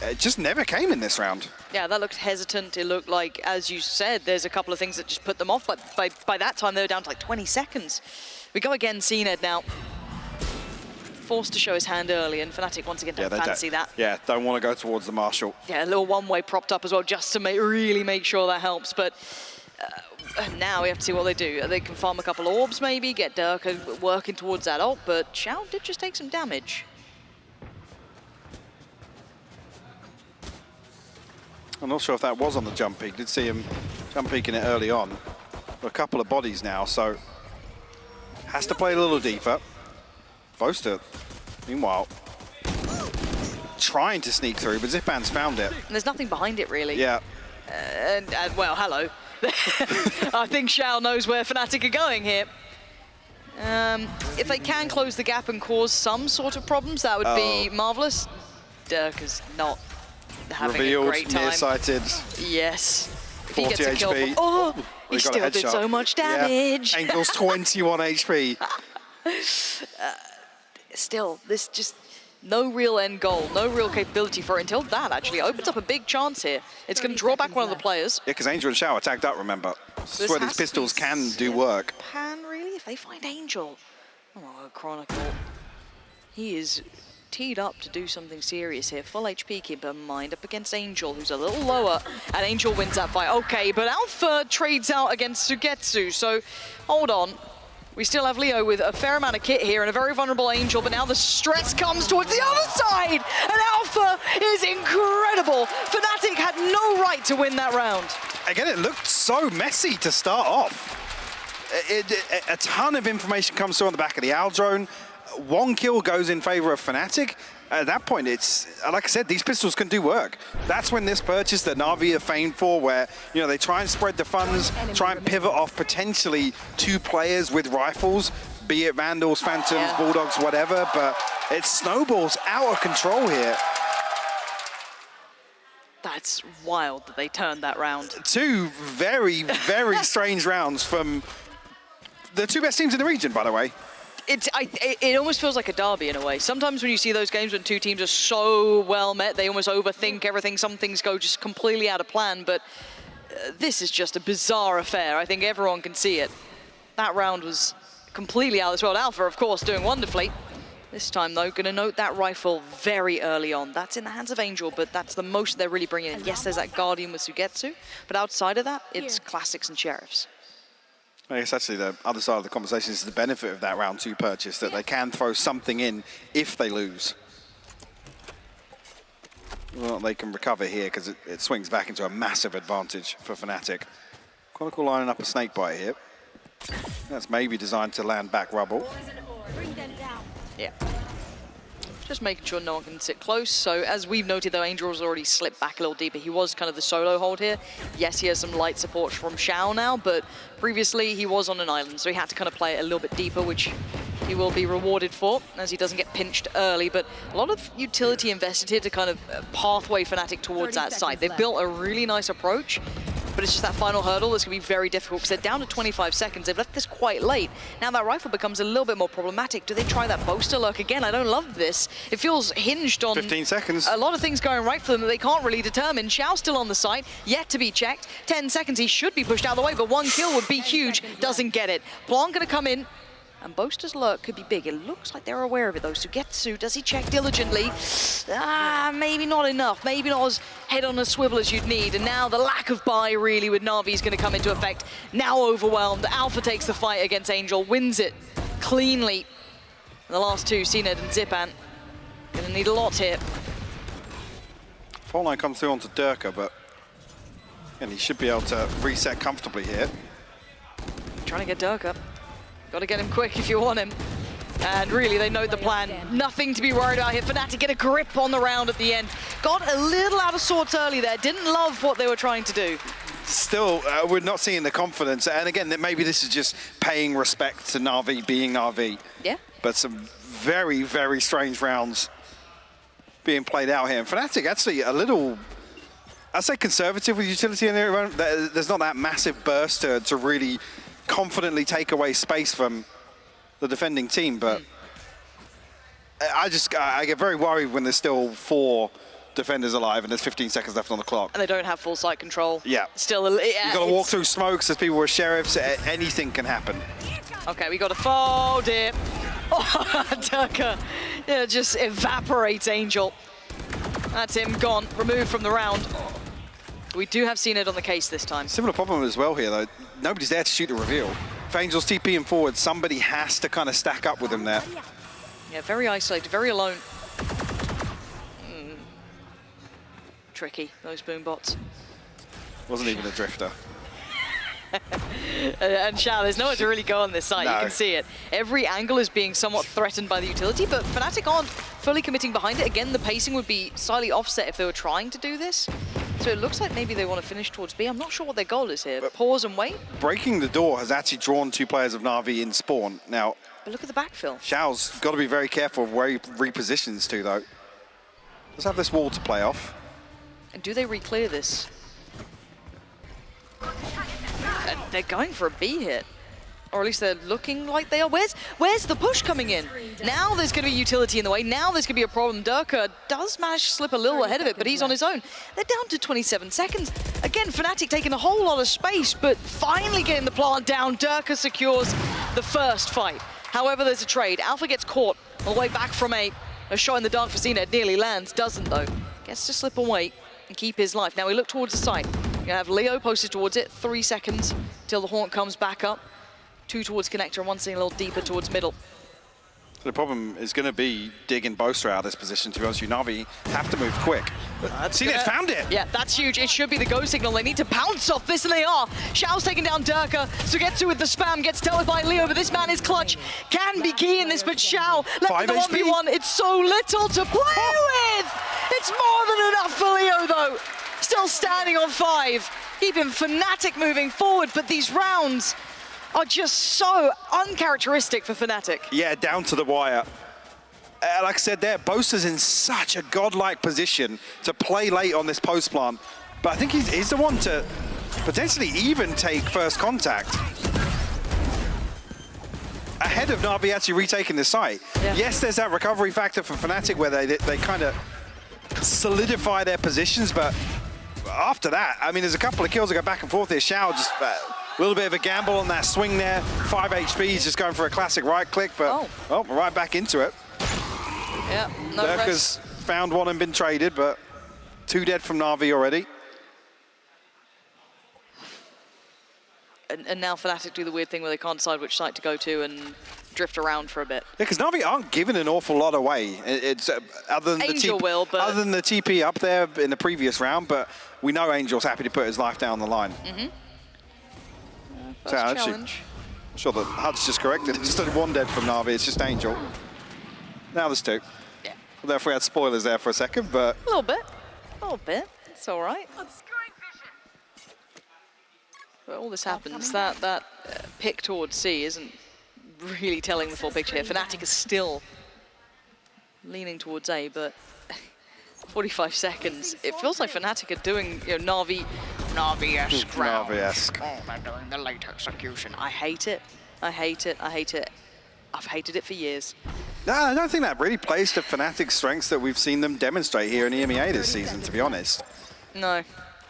It just never came in this round. Yeah, that looked hesitant. It looked like, as you said, there's a couple of things that just put them off, but by that time they were down to like 20 seconds. We go again, CNED now. Forced to show his hand early, and Fnatic once again don't fancy that. Yeah, don't want to go towards the Marshal. Yeah, a little one-way propped up as well, just to really make sure that helps. But now we have to see what they do. They can farm a couple of orbs maybe, get Durka working towards that ult, but Xiao did just take some damage. I'm not sure if that was on the jump peak. Did see him jump peeking it early on. A couple of bodies now, so has to play a little deeper. Boaster, meanwhile, trying to sneak through, but Zipan's found it. And there's nothing behind it, really. Yeah. Well, hello. I think Xiao knows where Fnatic are going here. If they can close the gap and cause some sort of problems, that would be marvelous. Durka's not having a great time. Nearsighted. Yes. 40 HP. Oh, he still did so much damage. Yeah. Angel's 21 HP. Still, this just no real end goal, no real capability for it until that actually opens up a big chance here. It's going to draw back one of the players. Yeah, because Angel and Xiao are tagged up, remember. This is where these pistols can do work. Pan, really? If they find Angel. Oh, Chronicle. He is teed up to do something serious here. Full HP, keep in mind, up against Angel, who's a little lower, and Angel wins that fight. Okay, but Alpha trades out against Sugetsu, so hold on. We still have Leo with a fair amount of kit here and a very vulnerable Angel, but now the stress comes towards the other side, and Alpha is incredible. Fnatic had no right to win that round. Again, it looked so messy to start off. A ton of information comes through on the back of the Owl drone. One kill goes in favor of Fnatic. At that point, it's, like I said, these pistols can do work. That's when this purchase that Navi are famed for, where, they try and spread the funds, try and pivot off potentially 2 players with rifles, be it Vandals, Phantoms, Bulldogs, whatever, but it snowballs out of control here. That's wild that they turned that round. 2 very, very strange rounds from the 2 best teams in the region, by the way. It almost feels like a derby in a way. Sometimes when you see those games when 2 teams are so well met, they almost overthink everything. Some things go just completely out of plan, but this is just a bizarre affair. I think everyone can see it. That round was completely out of this world. Alpha, of course, doing wonderfully. This time, though, going to note that rifle very early on. That's in the hands of Angel, but that's the most they're really bringing in. Yes, there's that Guardian with Sugetsu, but outside of that, it's Classics and Sheriffs. I guess actually the other side of the conversation is the benefit of that round 2 purchase, that they can throw something in if they lose. Well, they can recover here because it swings back into a massive advantage for Fnatic. Chronicle lining up a snakebite here. That's maybe designed to land back rubble. Yeah. Just making sure no one can sit close. So as we've noted, though, Angel has already slipped back a little deeper. He was kind of the solo hold here. Yes, he has some light support from Xiao now, but previously he was on an island, so he had to kind of play it a little bit deeper, which he will be rewarded for, as he doesn't get pinched early. But a lot of utility invested here to kind of pathway Fnatic towards that side. They've built a really nice approach, but but it's just that final hurdle that's going to be very difficult because they're down to 25 seconds. They've left this quite late. Now that rifle becomes a little bit more problematic. Do they try that boaster lurk again? I don't love this. It feels hinged on 15 seconds. A lot of things going right for them that they can't really determine. Xiao still on the site, yet to be checked. 10 seconds, he should be pushed out of the way, but one kill would be huge. Doesn't get it. Blanc going to come in. And Boaster's lurk could be big. It looks like they're aware of it though. Sugetsu, does he check diligently? Maybe not enough. Maybe not as head on a swivel as you'd need. And now the lack of buy really with Navi is going to come into effect. Now overwhelmed. Alpha takes the fight against Angel, wins it cleanly. And the last two, CNED and Zipan, going to need a lot here. Fault line comes through onto Durka, but and he should be able to reset comfortably here. Trying to get Durka. Got to get him quick if you want him. And really, they know the plan. Nothing to be worried about here. Fnatic get a grip on the round at the end. Got a little out of sorts early there. Didn't love what they were trying to do. Still, we're not seeing the confidence. And again, maybe this is just paying respect to Navi being Navi. Yeah. But some very, very strange rounds being played out here. And Fnatic actually a little, I'd say conservative with utility in there. There's not that massive burst to really confidently take away space from the defending team, but I get very worried when there's still 4 defenders alive and there's 15 seconds left on the clock. And they don't have full site control. Yeah. Still, you got to walk through smokes as people were sheriffs. Anything can happen. Okay, we got a foul dip. Oh, Durka, yeah, just evaporates Angel. That's him gone, removed from the round. We do have CNED on the case this time. Similar problem as well here, though. Nobody's there to shoot a reveal. If Angel's TPing forward, somebody has to kind of stack up with him there. Yeah, very isolated, very alone. Tricky, those boom bots. Wasn't even a drifter. And Xiao, there's nowhere to really go on this side. No. You can see it. Every angle is being somewhat threatened by the utility, but Fnatic aren't fully committing behind it. Again, the pacing would be slightly offset if they were trying to do this. So it looks like maybe they want to finish towards B. I'm not sure what their goal is here. But pause and wait. Breaking the door has actually drawn 2 players of Navi in spawn. Now, but look at the backfill. Xiao's got to be very careful of where he repositions to, though. Let's have this wall to play off. And do they re-clear this? And they're going for a B hit. Or at least they're looking like they are. Where's the push coming in? Now there's going to be utility in the way. Now there's going to be a problem. Durka does manage to slip a little ahead of it, but he's on his own. They're down to 27 seconds. Again, Fnatic taking a whole lot of space, but finally getting the plant down. Durka secures the first fight. However, there's a trade. Alpha gets caught all the way back from a shot in the dark for CNED. Nearly lands, doesn't though. Gets to slip away and keep his life. Now we look towards the site. You're gonna have Leo posted towards it. 3 seconds till the Haunt comes back up. 2 towards connector and 1 staying a little deeper towards middle. The problem is going to be digging Boaster out of this position. To be honest with you, Navi have to move quick. CNED found it! Yeah, that's huge. It should be the go signal. They need to pounce off this, and they are. Xiao's taking down Durka. Sugetsu with the spam gets dealt with by Leo, but this man is clutch. Can be key in this, but Xiao left in the 1v1. It's so little to play with! It's more than enough for Leo, though. Still standing on 5. Keeping Fnatic moving forward, but these rounds are just so uncharacteristic for Fnatic. Yeah, down to the wire. Like I said there, Boaster's in such a godlike position to play late on this post plant. But I think he's the one to potentially even take first contact. Ahead of Navi actually retaking the site. Yeah. Yes, there's that recovery factor for Fnatic where they kind of solidify their positions, but after that, I mean, there's a couple of kills that go back and forth here. Xiao just a little bit of a gamble on that swing there. 5 HP, he's just going for a classic right click, but oh, right back into it. Yeah, no Durka's found one and been traded, but 2 dead from Navi already. And now Fnatic do the weird thing where they can't decide which site to go to and drift around for a bit. Yeah, because Navi aren't giving an awful lot away. It's other than Angel will, but other than the TP up there in the previous round, but we know Angel's happy to put his life down the line. First challenge. I'm sure that HUD's just corrected. Instead of 1 dead from Navi, it's just Angel. Now there's 2. Yeah. Well, if we had spoilers there for a second, but a little bit. It's all right. But all this happens, that pick towards C isn't really telling the full picture here. Fnatic is still leaning towards A, but 45 seconds. It feels like Fnatic are doing, you know, Navi-esque rounds. Navi-esque. Oh, they're doing the late execution. I hate it. I hate it. I hate it. I've hated it for years. No, I don't think that really plays to Fnatic's strengths that we've seen them demonstrate here in EMEA this season, to be honest. No.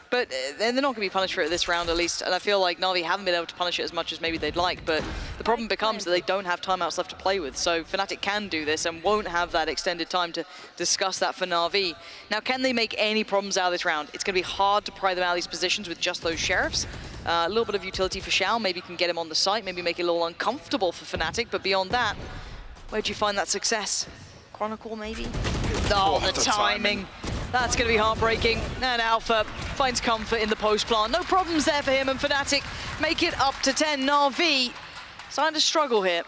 But they're not going to be punished for it this round, at least. And I feel like Navi haven't been able to punish it as much as maybe they'd like. But the problem becomes that they don't have timeouts left to play with. So Fnatic can do this and won't have that extended time to discuss that for Navi. Now, can they make any problems out of this round? It's going to be hard to pry them out of these positions with just those sheriffs. A little bit of utility for Shao. Maybe can get him on the site. Maybe make it a little uncomfortable for Fnatic. But beyond that, where'd you find that success? Chronicle, maybe? Oh, the timing. That's going to be heartbreaking. And Alpha finds comfort in the post plant. No problems there for him, and Fnatic make it up to 10. Navi starting to struggle here.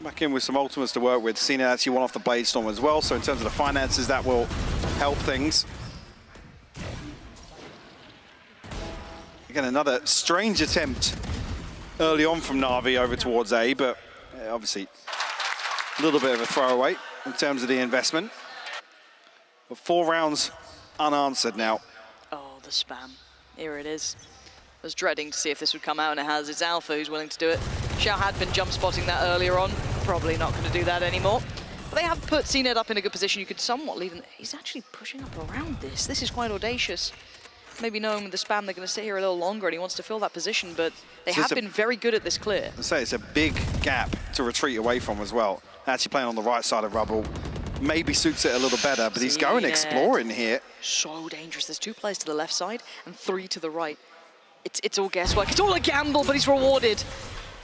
Back in with some ultimates to work with. Cena actually won off the Blade Storm as well, so in terms of the finances, that will help things. Again, another strange attempt early on from Navi over towards A, but obviously a little bit of a throwaway in terms of the investment. But 4 rounds unanswered now. Oh, the spam. Here it is. I was dreading to see if this would come out, and it has. It's Alpha who's willing to do it. Xiao had been jump spotting that earlier on. Probably not going to do that anymore. But they have put CNED up in a good position. You could somewhat leave him. He's actually pushing up around this. This is quite audacious. Maybe knowing with the spam, they're going to sit here a little longer, and he wants to fill that position, but they have been very good at this clear. I say it's a big gap to retreat away from as well. Actually playing on the right side of rubble maybe suits it a little better, but he's going exploring here. So dangerous. There's 2 players to the left side and 3 to the right. It's all guesswork. It's all a gamble, but he's rewarded.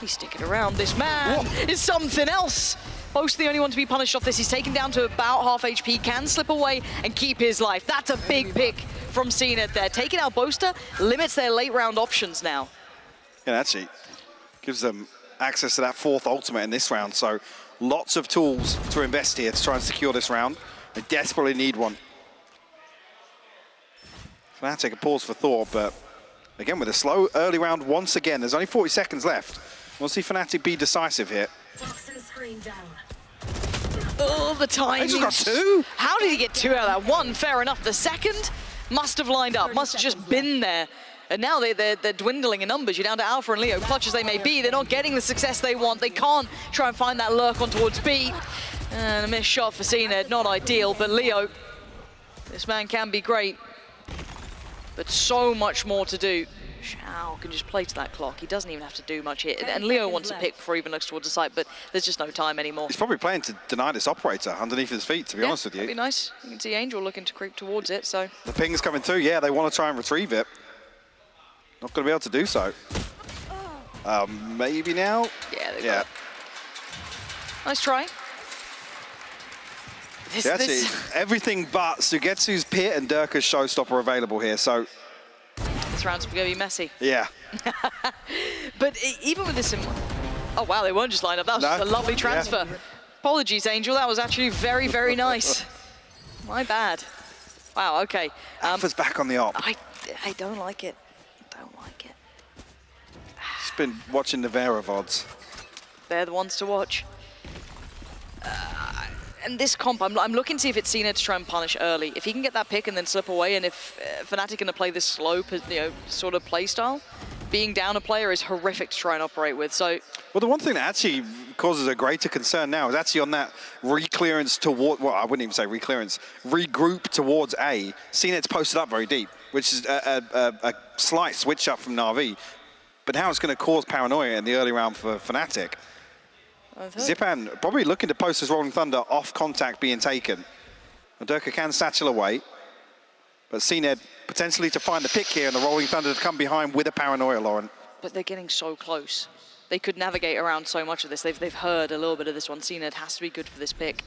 He's sticking around. This man is something else. Boast the only one to be punished off this. He's taken down to about half HP, can slip away and keep his life. That's a big pick from CNED there. Taking out Boaster limits their late round options now. Yeah, actually gives them access to that 4th ultimate in this round, so lots of tools to invest here to try and secure this round. They desperately need one. Fnatic a pause for thought, but again with a slow early round once again. There's only 40 seconds left. We'll see Fnatic be decisive here. Oh, the timing. He just got 2? How did he get 2 out of that? 1, fair enough. The second must have lined up, must have just been there. And now they're dwindling in numbers. You're down to Alpha and Leo. Clutch as they may be, they're not getting the success they want. They can't try and find that lurk on towards B. And a missed shot for CNED, not ideal, but Leo, this man can be great. But so much more to do. Shao can just play to that clock. He doesn't even have to do much here. And Leo wants to pick before he even looks towards the site, but there's just no time anymore. He's probably playing to deny this operator underneath his feet, to be honest with you. That'd be nice. You can see Angel looking to creep towards it, so. The ping's coming through. Yeah, they want to try and retrieve it. Not going to be able to do so. Maybe now? Yeah, they got it. Nice try. Everything but Sugetsu's Pit and Durka's Showstopper available here, so. This round's going to be messy. Yeah. But even with this, oh wow, they weren't just lined up. That was just a lovely transfer. Yeah. Apologies, Angel. That was actually very, very nice. My bad. Wow. Okay. Alpha's back on the op. I don't like it. Don't like it. Just been watching the Vera VODs. They're the ones to watch. And this comp, I'm looking to see if it's Cena to try and punish early. If he can get that pick and then slip away, and if Fnatic going to play this slow, sort of play style, being down a player is horrific to try and operate with. So, well, the one thing that actually causes a greater concern now is actually on that re-clearance toward, well, I wouldn't even say re-clearance, regroup towards A. Cna's posted up very deep, which is a slight switch up from Navi. But now it's going to cause paranoia in the early round for Fnatic. Zipan probably looking to post his Rolling Thunder off contact being taken. Durka can satchel away, but CNED potentially to find the pick here and the Rolling Thunder to come behind with a paranoia, Lauren. But they're getting so close. They could navigate around so much of this. They've heard a little bit of this one. CNED has to be good for this pick.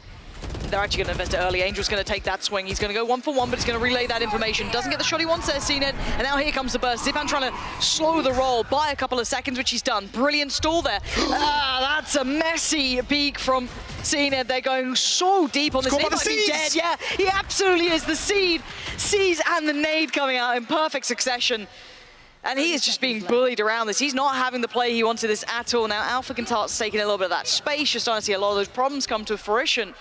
They're actually going to invest it early. Angel's going to take that swing. He's going to go 1-for-1, but he's going to relay that information. Doesn't get the shot he wants there, CNED. And now here comes the burst. Zipan trying to slow the roll by a couple of seconds, which he's done. Brilliant stall there. That's a messy peek from CNED. They're going so deep on this. He might be dead. Yeah, he absolutely is. The seeds and the nade coming out in perfect succession. And he is just being bullied around this. He's not having the play he wanted this at all. Now Alpha can start taking a little bit of that space. You're starting to see a lot of those problems come to fruition.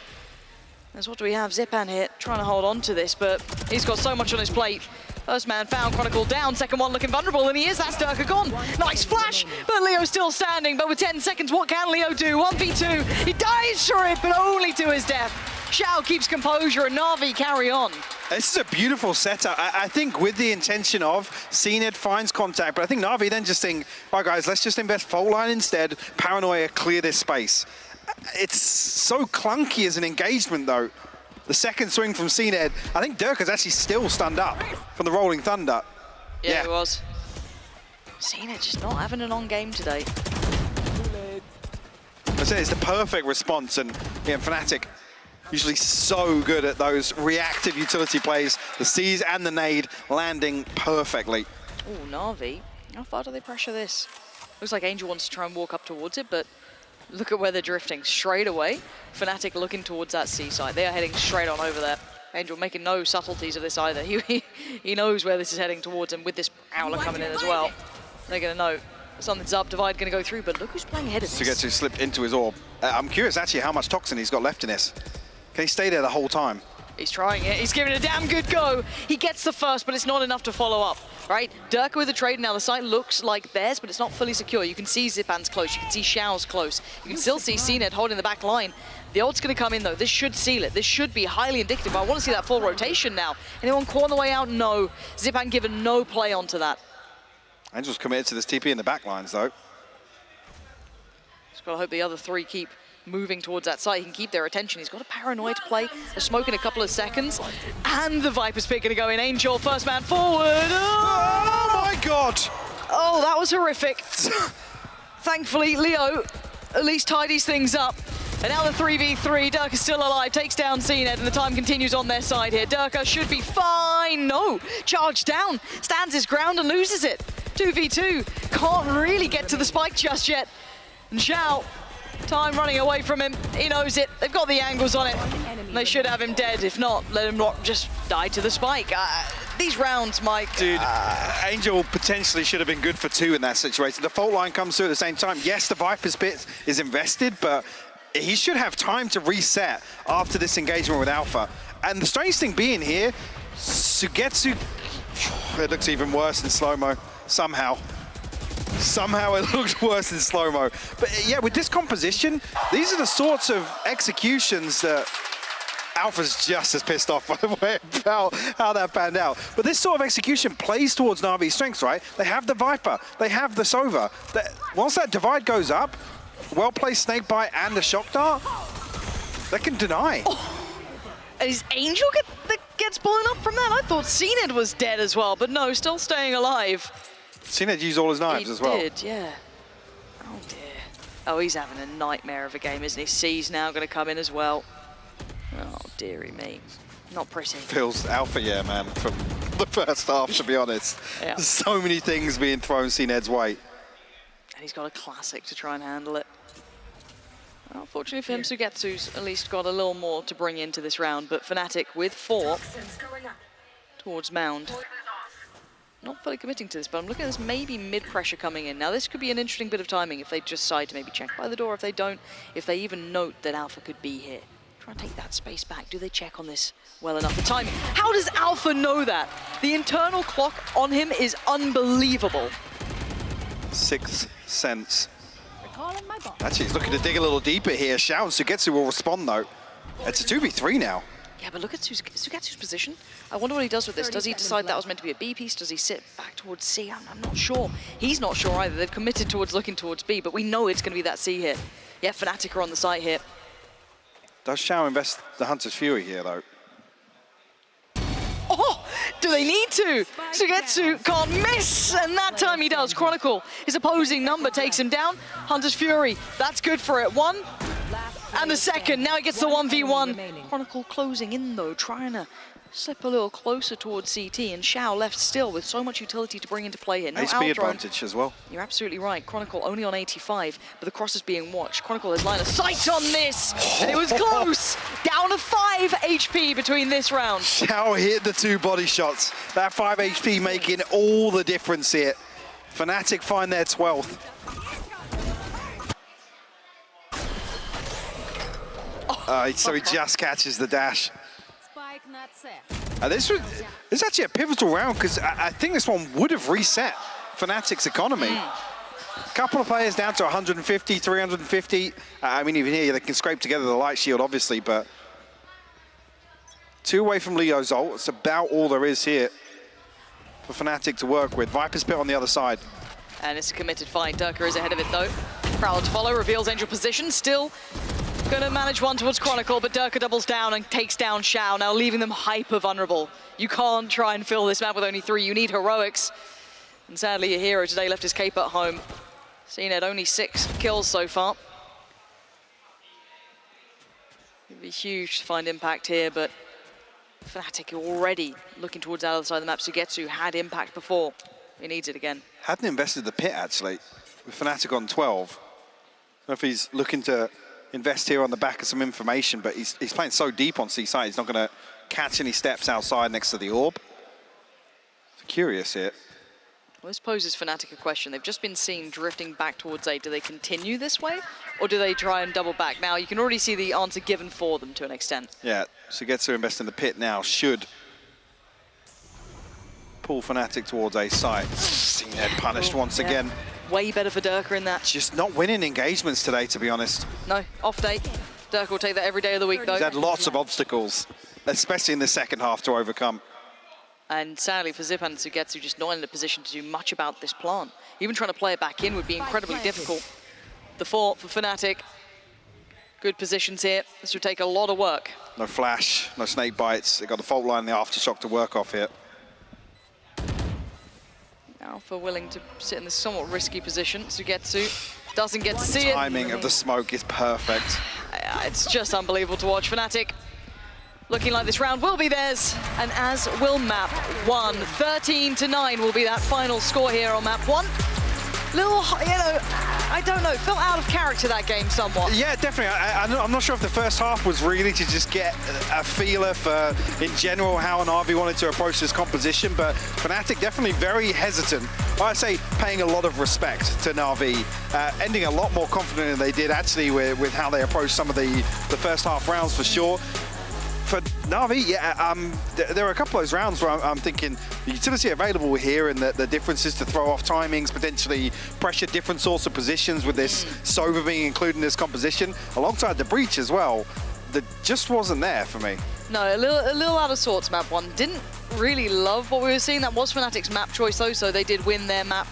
As what do we have? Zipan here trying to hold on to this, but he's got so much on his plate. First man found, Chronicle down, second one looking vulnerable, and he is, that's Durka gone. Nice flash, but Leo's still standing, but with 10 seconds, what can Leo do? 1v2, he dies for it, but only to his death. Xiao keeps composure, and Navi carry on. This is a beautiful setup. I think with the intention of CNED finds contact, but I think Navi then just think, all right guys, let's just invest fault line instead, Paranoia, clear this space. It's so clunky as an engagement though. The second swing from CNED, I think Durka's actually still stunned up from the Rolling Thunder. Yeah, it was. CNED just not having an on game today. I say it's the perfect response, and yeah, Fnatic usually so good at those reactive utility plays. The C's and the nade landing perfectly. Oh, Navi, how far do they pressure this? Looks like Angel wants to try and walk up towards it, but look at where they're drifting straight away. Fnatic looking towards that C side. They are heading straight on over there. Angel making no subtleties of this either. He knows where this is heading towards, and with this Owler coming in as well, they're going to know something's up. Divide going to go through, but look who's playing ahead of this. Sugetsu slipped into his orb. I'm curious actually how much toxin he's got left in this. Can he stay there the whole time? He's trying it. He's giving it a damn good go. He gets the first, but it's not enough to follow up, right? Durka with the trade. Now the site looks like theirs, but it's not fully secure. You can see Zipan's close. You can see Xiao's close. You can still see CNED holding the back line. The ult's going to come in, though. This should seal it. This should be highly indicative. I want to see that full rotation now. Anyone caught on the way out? No. Zipan given no play onto that. Angel's committed to this TP in the back lines, though. Just got to hope the other three keep moving towards that side. He can keep their attention. He's got a Paranoid play, a smoke in a couple of seconds, and the Viper's pick going to go in. Angel, first man forward. Oh my God! Oh, that was horrific. Thankfully, Leo at least tidies things up. And now the 3v3, Durka's still alive, takes down CNED, and the time continues on their side here. Durka should be fine. No, charged down, stands his ground and loses it. 2v2, can't really get to the spike just yet. And Xiao, time running away from him. He knows it. They've got the angles on it. They should have him dead. If not, let him not just die to the spike. These rounds, Mike. Dude, Angel potentially should have been good for 2 in that situation. The fault line comes through at the same time. Yes, the Viper's bit is invested, but he should have time to reset after this engagement with Alpha. And the strange thing being here, Sugetsu, it looks even worse in slow-mo, somehow. Somehow it looks worse in slow-mo. But yeah, with this composition, these are the sorts of executions that Alpha's just as pissed off, by the way, about how that panned out. But this sort of execution plays towards Navi's strengths, right? They have the Viper, they have the Sova. Once that divide goes up, well-placed Snakebite and the Shock Dart, they can deny. Oh. And is Angel that gets blown up from that? I thought CNED was dead as well, but no, still staying alive. CNED used all his knives as well. He did, yeah. Oh dear. Oh, he's having a nightmare of a game, isn't he? C's now going to come in as well. Oh, dearie me. Not pretty. Feels Alpha, yeah, man, from the first half, to be honest. Yeah. So many things being thrown CNED's way. And he's got a classic to try and handle it. Well, fortunately for him, Sugetsu's at least got a little more to bring into this round, but Fnatic with 4 towards Mound. Not fully committing to this, but I'm looking at this maybe mid-pressure coming in. Now, this could be an interesting bit of timing if they just decide to maybe check by the door. If they don't, if they even note that Alpha could be here. Try and take that space back. Do they check on this well enough? The timing. How does Alpha know that? The internal clock on him is unbelievable. Sixth sense. Actually, he's looking to dig a little deeper here. Xiao and Sugetsu will respond, though. It's a 2v3 now. Yeah, but look at Sugetsu's position. I wonder what he does with this. Does he decide that was meant to be a B piece? Does he sit back towards C? I'm not sure. He's not sure either. They've committed towards looking towards B, but we know it's going to be that C here. Yeah, Fnatic are on the site here. Does Xiao invest the Hunter's Fury here, though? Oh, do they need to? Sugetsu can't miss, and that time he does. Chronicle, his opposing number takes him down. Hunter's Fury, that's good for it. 1, and the second, now he gets the 1v1. Chronicle closing in though, trying to slip a little closer towards CT, and Xiao left still with so much utility to bring into play here. No HP advantage as well. You're absolutely right. Chronicle only on 85, but the cross is being watched. Chronicle has line of sight on this, and it was close. Down to 5 HP between this round. Xiao hit the 2 body shots. That 5 HP making all the difference here. Fnatic find their 12th. So he just catches the dash. Spike not set. This is actually a pivotal round because I think this one would have reset Fnatic's economy. A couple of players down to 150, 350. I mean, even here, they can scrape together the light shield, obviously, but 2 away from Leo's ult. It's about all there is here for Fnatic to work with. Viper's Pit on the other side. And it's a committed fight. Durka is ahead of it, though. Proud to follow, reveals Angel position. Still going to manage one towards Chronicle, but Durka doubles down and takes down Xiao, now leaving them hyper vulnerable. You can't try and fill this map with only 3. You need heroics. And sadly, a hero today left his cape at home. Seen at only 6 kills so far. It'd be huge to find impact here, but Fnatic already looking towards the other side of the map. Sugetsu had impact before. He needs it again. Hadn't invested the pit, actually, with Fnatic on 12. I don't know if he's looking to invest here on the back of some information, but he's playing so deep on C side, he's not going to catch any steps outside next to the orb. So curious here. Well, this poses Fnatic a question. They've just been seen drifting back towards A. Do they continue this way, or do they try and double back? Now, you can already see the answer given for them to an extent. Yeah, Sugetsu invest in the pit now should pull Fnatic towards A site. Seeing Ed punished once again. Way better for Durka in that. Just not winning engagements today, to be honest. No, off day. Durka will take that every day of the week, though. He's had lots of obstacles, especially in the second half, to overcome. And sadly for Zipan and Sugetsu, just not in a position to do much about this plant. Even trying to play it back in would be incredibly difficult. The 4 for Fnatic. Good positions here. This would take a lot of work. No flash, no snake bites. They've got the fault line and the aftershock to work off here. Alpha willing to sit in this somewhat risky position. Sugetsu doesn't get to see it. Timing of the smoke is perfect. It's just unbelievable to watch. Fnatic looking like this round will be theirs, and as will map 1. 13-9 will be that final score here on map 1. Little, you know, I don't know, felt out of character that game somewhat. Yeah, definitely. I'm not sure if the first half was really to just get a feeler for, in general, how Navi wanted to approach this composition, but Fnatic definitely very hesitant. I say paying a lot of respect to Navi, ending a lot more confident than they did actually with how they approached some of the first half rounds for sure. For Navi, yeah, there are a couple of those rounds where I'm thinking the utility available here and the differences to throw off timings, potentially pressure different sorts of positions with this Sova being included in this composition, alongside the breach as well, that just wasn't there for me. No, a little out of sorts map 1. Didn't really love what we were seeing. That was Fnatic's map choice though, so they did win their map.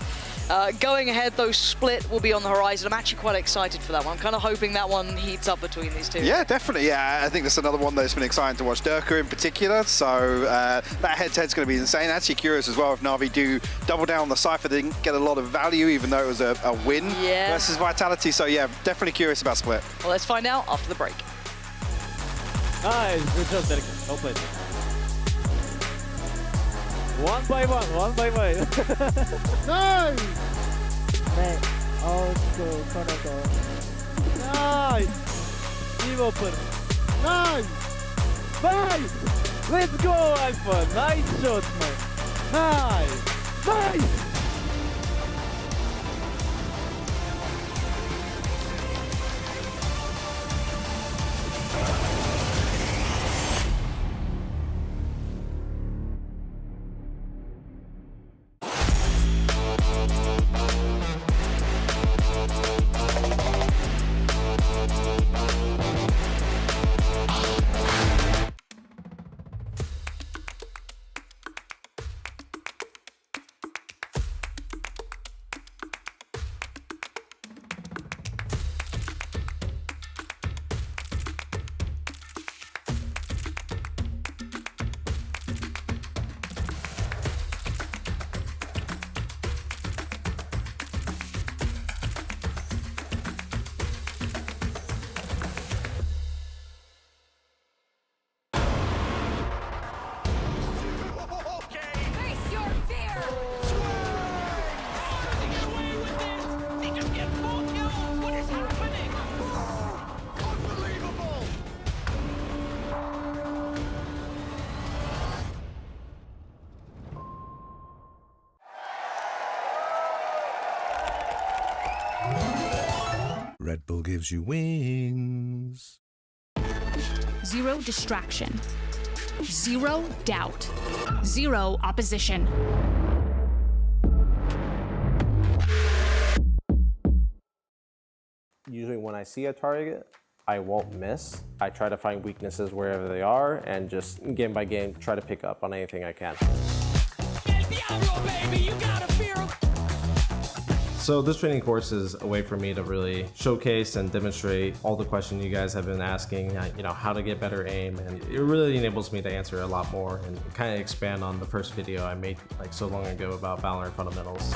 Going ahead, though, Split will be on the horizon. I'm actually quite excited for that one. I'm kind of hoping that one heats up between these two. Yeah, definitely. Yeah, I think that's another one that's been exciting to watch. Durka in particular. So that head-to-head's going to be insane. Actually curious as well if Navi do double down on the Cypher. They didn't get a lot of value, even though it was a win versus Vitality. So yeah, definitely curious about Split. Well, let's find out after the break. Nice, good job, Derek. Well played. One by one. Nice! Man, also Chronicle. Nice! Team open. Nice! Let's go, Alpha! Nice shot, man! Nice! Red Bull gives you wings. Zero distraction. Zero doubt. Zero opposition. Usually when I see a target, I won't miss. I try to find weaknesses wherever they are and just game by game try to pick up on anything I can. So this training course is a way for me to really showcase and demonstrate all the questions you guys have been asking, how to get better aim, and it really enables me to answer a lot more and kind of expand on the first video I made like so long ago about VALORANT fundamentals.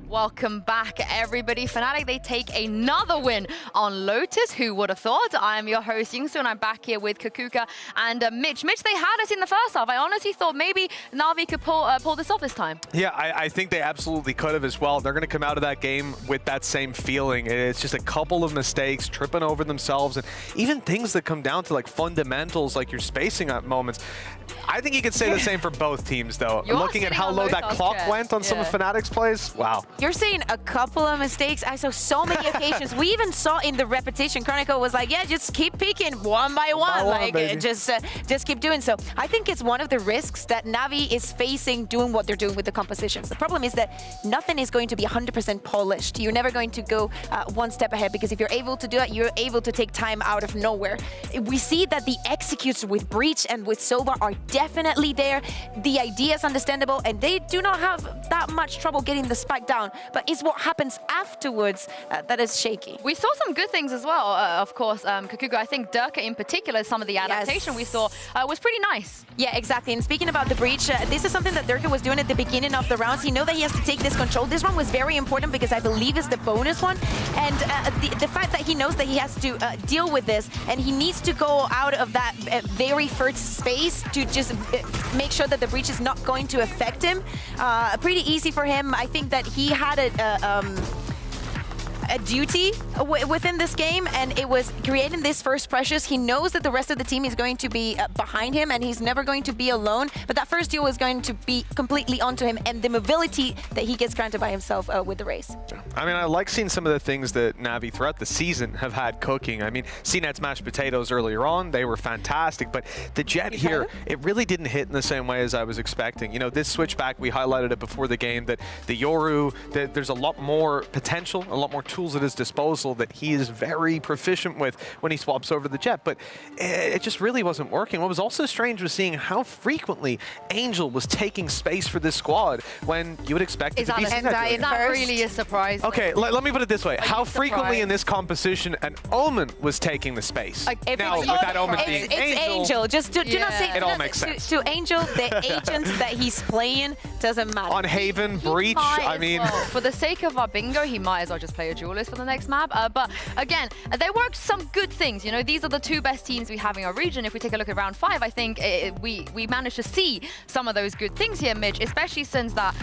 Welcome back, everybody. Fnatic, they take another win on Lotus. Who would have thought? I am your host, Yingsu, and I'm back here with Cougar and Mitch. Mitch, they had us in the first half. I honestly thought maybe Navi could pull this off this time. Yeah, I think they absolutely could have as well. They're going to come out of that game with that same feeling. It's just a couple of mistakes, tripping over themselves, and even things that come down to like fundamentals, like your spacing at moments. I think you could say the same for both teams, though. Looking at how low that clock went on some of Fnatic's plays, wow. You're saying a couple of mistakes. I saw so many occasions. We even saw in the repetition, Chronicle was like, yeah, just keep picking one by one. Like, just keep doing so. I think it's one of the risks that Navi is facing doing what they're doing with the compositions. The problem is that nothing is going to be 100% polished. You're never going to go one step ahead, because if you're able to do it, you're able to take time out of nowhere. We see that the executes with Breach and with Sova are definitely there. The idea is understandable, and they do not have that much trouble getting the spike down. but it's what happens afterwards that is shaky. We saw some good things as well, of course. Cougar, I think Durka in particular, some of the adaptation we saw was pretty nice. Yeah, exactly. And speaking about the breach, this is something that Durka was doing at the beginning of the rounds. He knows that he has to take this control. This one was very important because I believe it's the bonus one. And the fact that he knows that he has to deal with this and he needs to go out of that very first space to just make sure that the breach is not going to affect him. Pretty easy for him. I think that he had a duty within this game, and it was creating this first pressures. He knows that the rest of the team is going to be behind him, and he's never going to be alone. But that first duel is going to be completely onto him, and the mobility that he gets granted by himself with the race. I mean, I like seeing some of the things that Navi throughout the season have had cooking. I mean, CNET's mashed potatoes earlier on, they were fantastic, but the Jet here, it really didn't hit in the same way as I was expecting. You know, this switchback, we highlighted it before the game, that the Yoru, there's a lot more potential, a lot more tools at his disposal that he is very proficient with when he swaps over the Jet, but it just really wasn't working. What was also strange was seeing how frequently Angel was taking space for this squad when you would expect it to be CNET. It's not really a surprise. Okay, let me put it this way. How frequently in this composition an Omen was taking the space? Now, with that Omen being Angel. Just do not say it all makes sense. To Angel, the agent that he's playing doesn't matter. On Haven, Breach, I mean... For the sake of our bingo, he might as well just play a duelist for the next map. But again, they worked some good things. You know, these are the two best teams we have in our region. If we take a look at round 5, I think we managed to see some of those good things here, Mitch, especially since that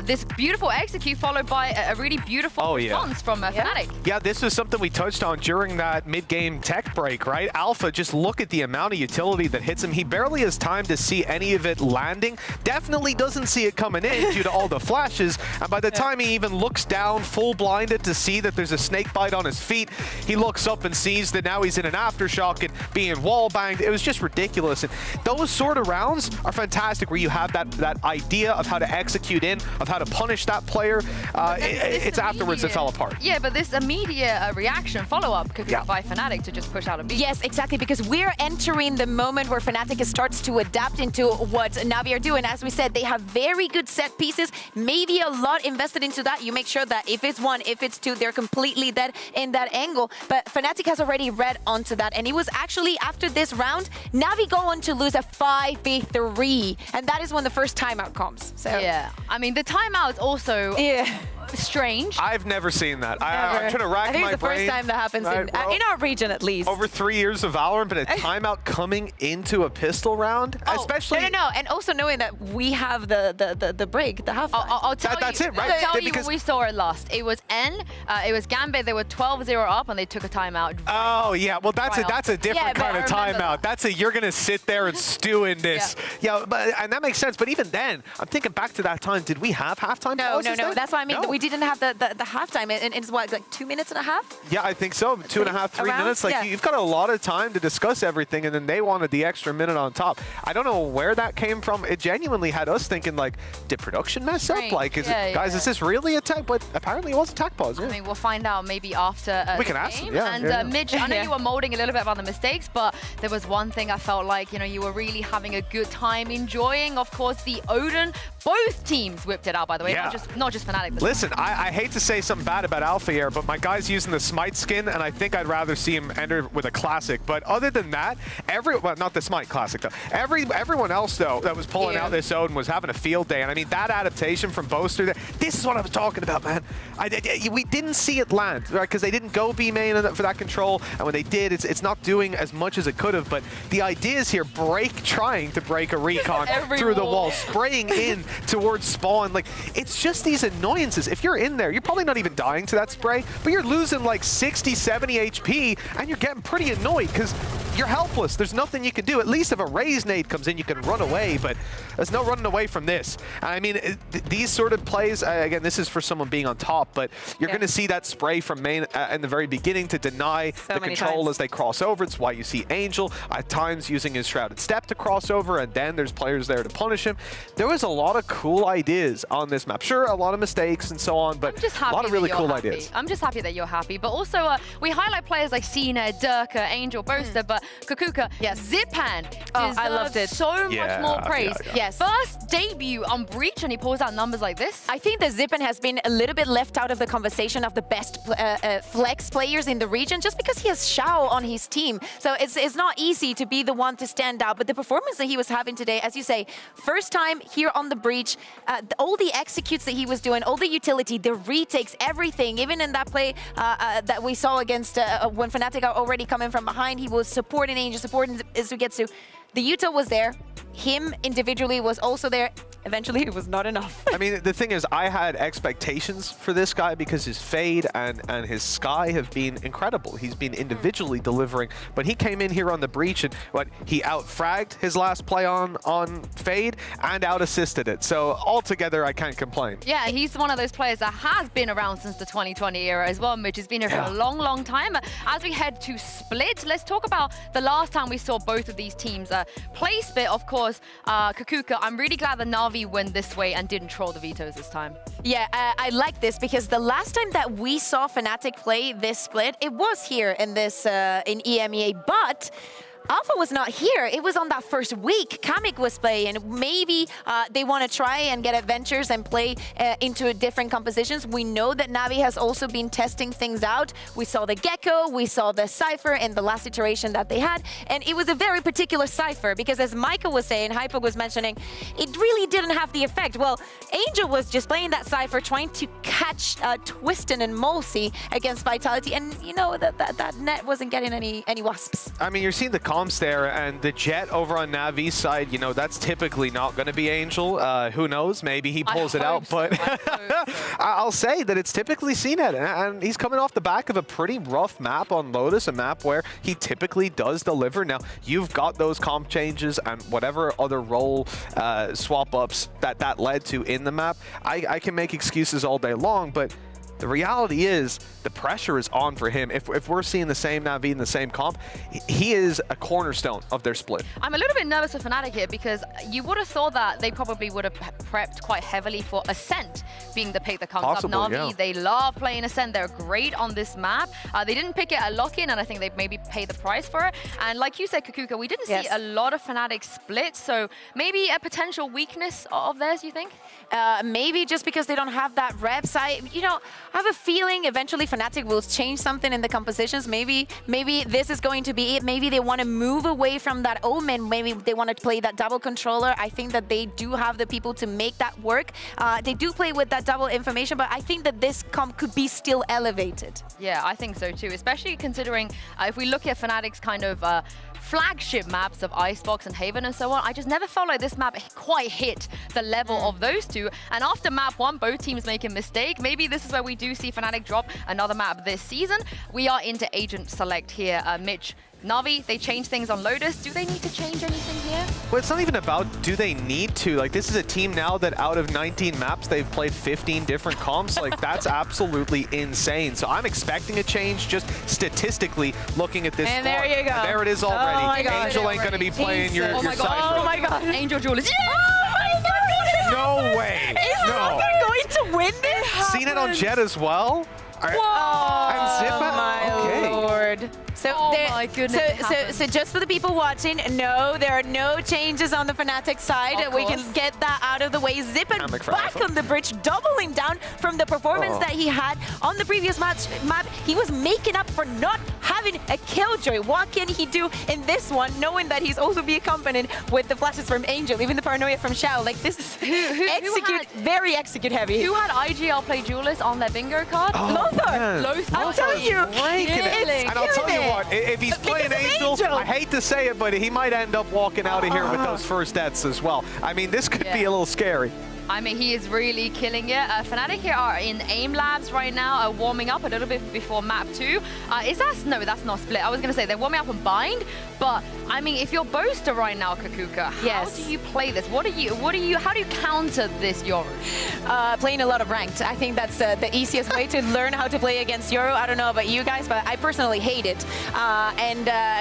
this beautiful execute followed by a really beautiful response from Fnatic. Yeah, this was something we touched on during that mid-game tech break, right? Alpha, just look at the amount of utility that hits him. He barely has time to see any of it landing. Definitely doesn't see it coming in due to all the flashes. And by the time he even looks down, full blinded to see that there's a snake bite on his feet, he looks up and sees that now he's in an aftershock and being wall banged. It was just ridiculous. And those sort of rounds are fantastic where you have that idea of how to execute in, of how to punish that player. It's afterwards it fell apart. Yeah, but this immediate reaction follow-up by Fnatic to just push out a beat. Yes, exactly, because we're entering the moment where Fnatic starts to adapt into what Navi are doing. As we said, they have very good set pieces, maybe a lot invested into that. You make sure that if it's 1, if it's 2, they're completely dead in that angle. But Fnatic has already read onto that, and it was actually after this round, Navi go on to lose a 5v3, and that is when the first timeout comes. So yeah, I mean, the timeout also... strange. I've never seen that. I'm trying to rack my brain. I think it's the first time that happens in our region, at least. Over 3 years of VALORANT, but a timeout coming into a pistol round, especially. No, and also knowing that we have the break, the half. I'll tell you. That's it, right? I'll tell you when we saw it last. It was it was Gambit. They were 12-0 up, and they took a timeout. Oh yeah, well that's a different kind of timeout. That's you're gonna sit there and stew in this. Yeah, and that makes sense. But even then, I'm thinking back to that time. Did we have halftime? No. That's what I mean. We didn't have the halftime, and it's what, like 2 minutes and a half? Yeah, I think so. 2.5, 3 minutes. Like you've got a lot of time to discuss everything, and then they wanted the extra minute on top. I don't know where that came from. It genuinely had us thinking, like, did production mess up? Like, is this really a tech? But apparently it was a tech pause. I mean, we'll find out maybe after we can ask game. them. And Mitch, I know you were molding a little bit about the mistakes, but there was one thing I felt like, you know, you were really having a good time enjoying. Of course, the Odin. Both teams whipped it out, by the way, not just Fnatic. Listen, I hate to say something bad about Alpha here, but my guy's using the Smite skin, and I think I'd rather see him enter with a Classic. But other than that, well, not the Smite Classic, though. Everyone else, though, that was pulling out this Odin was having a field day. And I mean, that adaptation from Boaster, this is what I was talking about, man. We didn't see it land, right? Because they didn't go B main for that control. And when they did, it's not doing as much as it could have. But the idea is here, trying to break a recon through the wall, spraying in towards spawn. Like, it's just these annoyances. If you're in there, you're probably not even dying to that spray, but you're losing like 60, 70 HP, and you're getting pretty annoyed because you're helpless. There's nothing you can do. At least if a raise nade comes in, you can run away, but there's no running away from this. And I mean, these sort of plays, again, this is for someone being on top, but you're going to see that spray from main in the very beginning to deny the control as they cross over. It's why you see Angel at times using his Shrouded Step to cross over, and then there's players there to punish him. There was a lot of cool ideas on this map. Sure, a lot of mistakes and so on, but a lot of really cool ideas. I'm just happy that you're happy. But also, we highlight players like Cena, Durka, Angel, Boaster, but Kakuka, Zipan I loved it. so much more praise. Yes. First debut on Breach and he pulls out numbers like this. I think that Zipan has been a little bit left out of the conversation of the best flex players in the region just because he has Shao on his team. So it's not easy to be the one to stand out. But the performance that he was having today, as you say, first time here on the Breach, all the executes that he was doing, all the utility, the retakes, everything, even in that play that we saw against when Fnatic are already coming from behind, he was supporting Angel, supporting Sugetsu. The util was there. Him individually was also there. Eventually, it was not enough. I mean, the thing is, I had expectations for this guy because his Fade and his Sky have been incredible. He's been individually delivering, but he came in here on the Breach and he out-fragged his last play on Fade and out-assisted it. So altogether, I can't complain. Yeah, he's one of those players that has been around since the 2020 era as well, Mitch. He's been here for a long, long time. As we head to Split, let's talk about the last time we saw both of these teams play Split. Of course, Kakuka, I'm really glad that Navi went this way and didn't troll the vetoes this time. Yeah, I like this because the last time that we saw Fnatic play this Split, it was here in this in EMEA, but Alpha was not here. It was on that first week. Kamik was playing. Maybe they want to try and get adventures and play into different compositions. We know that Navi has also been testing things out. We saw the Gecko, we saw the Cypher in the last iteration that they had, and it was a very particular Cypher because as Micah was saying, Hyper was mentioning, it really didn't have the effect. Well, Angel was just playing that Cypher, trying to catch Twistin and Molsey against Vitality, and you know that net wasn't getting any wasps. I mean, you're seeing the comms there, and the Jet over on Navi's side, you know, that's typically not going to be Angel. Who knows? Maybe he pulls it out, but I'll say that it's typically seen it, and he's coming off the back of a pretty rough map on Lotus, a map where he typically does deliver. Now, you've got those comp changes and whatever other role swap-ups that led to in the map. I can make excuses all day long, but the reality is the pressure is on for him. If we're seeing the same Navi in the same comp, he is a cornerstone of their split. I'm a little bit nervous for Fnatic here because you would have thought that they probably would have prepped quite heavily for Ascent being the pick that comes up. Navi, they love playing Ascent. They're great on this map. They didn't pick it at lock-in, and I think they maybe paid the price for it. And like you said, Kakuka, we didn't see a lot of Fnatic splits, so maybe a potential weakness of theirs, you think? Maybe just because they don't have that reps. I have a feeling eventually Fnatic will change something in the compositions. Maybe this is going to be it. Maybe they want to move away from that Omen. Maybe they want to play that double controller. I think that they do have the people to make that work. They do play with that double information, but I think that this comp could be still elevated. Yeah, I think so too, especially considering if we look at Fnatic's kind of flagship maps of Icebox and Haven and so on, I just never felt like this map quite hit the level of those two. And after map 1, both teams make a mistake. Maybe this is where we do see Fnatic drop another map this season. We are into Agent Select here. Mitch, Navi, they changed things on Lotus. Do they need to change anything here? Well, it's not even about do they need to. Like, this is a team now that out of 19 maps, they've played 15 different comps. Like, that's absolutely insane. So I'm expecting a change just statistically looking at this. And there you go. And there it is already. Oh my God. Angel ain't going to be playing your Cypher. Oh my God. Angel Jewelers. No way. Is no. going to win this? Seen it on Jet as well? Whoa! And Zipa? My Lord. So, my goodness, so just for the people watching, no, there are no changes on the Fnatic side. We can get that out of the way. Zipa back on the bridge, doubling down from the performance that he had on the previous map. He was making up for not having a Killjoy. What can he do in this one, knowing that he's also be accompanied with the flashes from Angel, even the paranoia from Shao? Like, this is very execute heavy. Who had IGL play Duelist on their bingo card? Lothar. I'm telling you. And I'll tell you what, if he's playing Angel, I hate to say it, but he might end up walking out of here with those first deaths as well. I mean, this could be a little scary. I mean, he is really killing it. Fnatic here are in Aim Labs right now, warming up a little bit before map 2. No, that's not Split. I was going to say they're warming up on Bind, but I mean, if you're Boaster right now, Kakuka, how do you play this? How do you counter this Yoru? Playing a lot of ranked. I think that's the easiest way to learn how to play against Yoru. I don't know about you guys, but I personally hate it.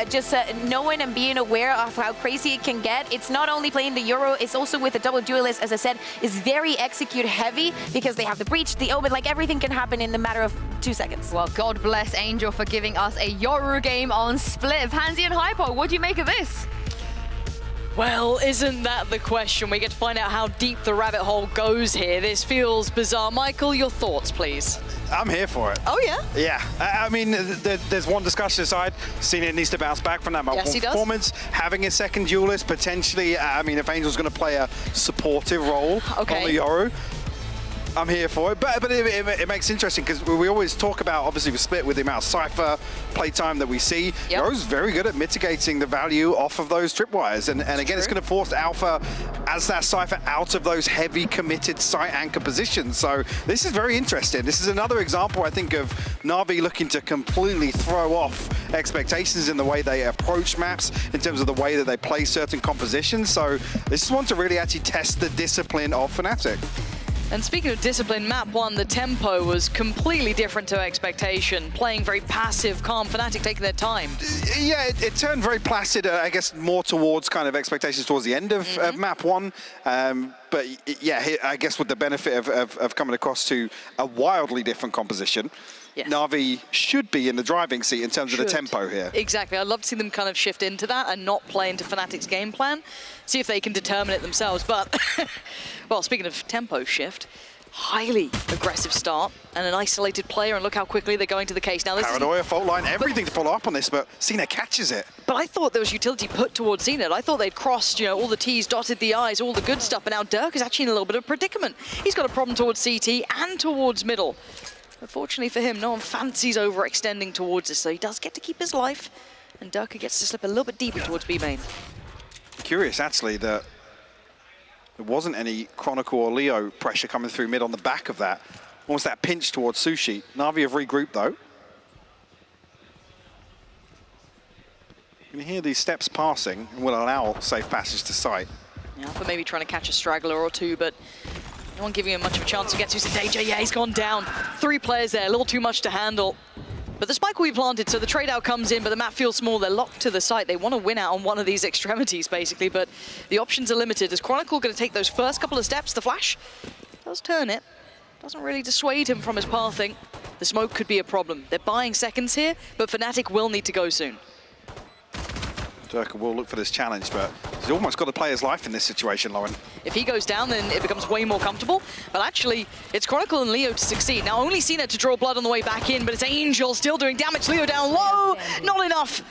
Just knowing and being aware of how crazy it can get. It's not only playing the Yoru, it's also with the double duelist, as I said, is very execute heavy because they have the breach, the omen, like everything can happen in the matter of 2 seconds. Well, God bless Angel for giving us a Yoru game on Split. Hansi and Hypo, what do you make of this? Well, isn't that the question? We get to find out how deep the rabbit hole goes here. This feels bizarre. Michael, your thoughts, please. I'm here for it. Oh, yeah? Yeah. I mean, there's one discussion aside. Cena needs to bounce back from that Yes, he does. performance. Having a second duelist, potentially, I mean, if Angel's going to play a supportive role on the Yoru, I'm here for it. But it makes it interesting because we always talk about, obviously, we split with the amount of Cypher playtime that we see. Yoru's very good at mitigating the value off of those tripwires. And again, it's going to force Alpha as that Cypher out of those heavy committed site anchor positions. So this is very interesting. This is another example, I think, of Navi looking to completely throw off expectations in the way they approach maps, in terms of the way that they play certain compositions. So this is one to really actually test the discipline of Fnatic. And speaking of discipline, map 1, the tempo was completely different to expectation. Playing very passive, calm, Fnatic taking their time. Yeah, it turned very placid, I guess, more towards kind of expectations towards the end of map 1. But yeah, I guess with the benefit of coming across to a wildly different composition, Navi should be in the driving seat in terms of the tempo here. Exactly. I'd love to see them kind of shift into that and not play into Fnatic's game plan. See if they can determine it themselves. But, well, speaking of tempo shift, highly aggressive start and an isolated player, and look how quickly they're going to the case. Now, this Paranoia, fault line, everything to follow up on this, but Cena catches it. But I thought there was utility put towards Zenit. I thought they'd crossed, you know, all the T's, dotted the I's, all the good stuff, but now Dirk is actually in a little bit of a predicament. He's got a problem towards CT and towards middle. Unfortunately for him, no one fancies overextending towards this, so he does get to keep his life, and Durka gets to slip a little bit deeper towards B main. Curious, actually, that there wasn't any Chronicle or Leo pressure coming through mid on the back of that. Almost that pinch towards Sushi. Navi have regrouped, though. You can hear these steps passing and will allow safe passage to site. Yeah, but maybe trying to catch a straggler or two, but no one giving him much of a chance to get to danger. Yeah, he's gone down. 3 players there, a little too much to handle. But the spike will be planted, so the trade out comes in, but the map feels small. They're locked to the site. They want to win out on one of these extremities, basically, but the options are limited. Is Chronicle going to take those first couple of steps? The flash does turn it. Doesn't really dissuade him from his pathing. The smoke could be a problem. They're buying seconds here, but Fnatic will need to go soon. Durka will look for this challenge, but he's almost got to play his life in this situation, Lauren. If he goes down, then it becomes way more comfortable. But actually, it's Chronicle and Leo to succeed. Now, only Cena to draw blood on the way back in, but it's Angel still doing damage. Leo down low, not enough.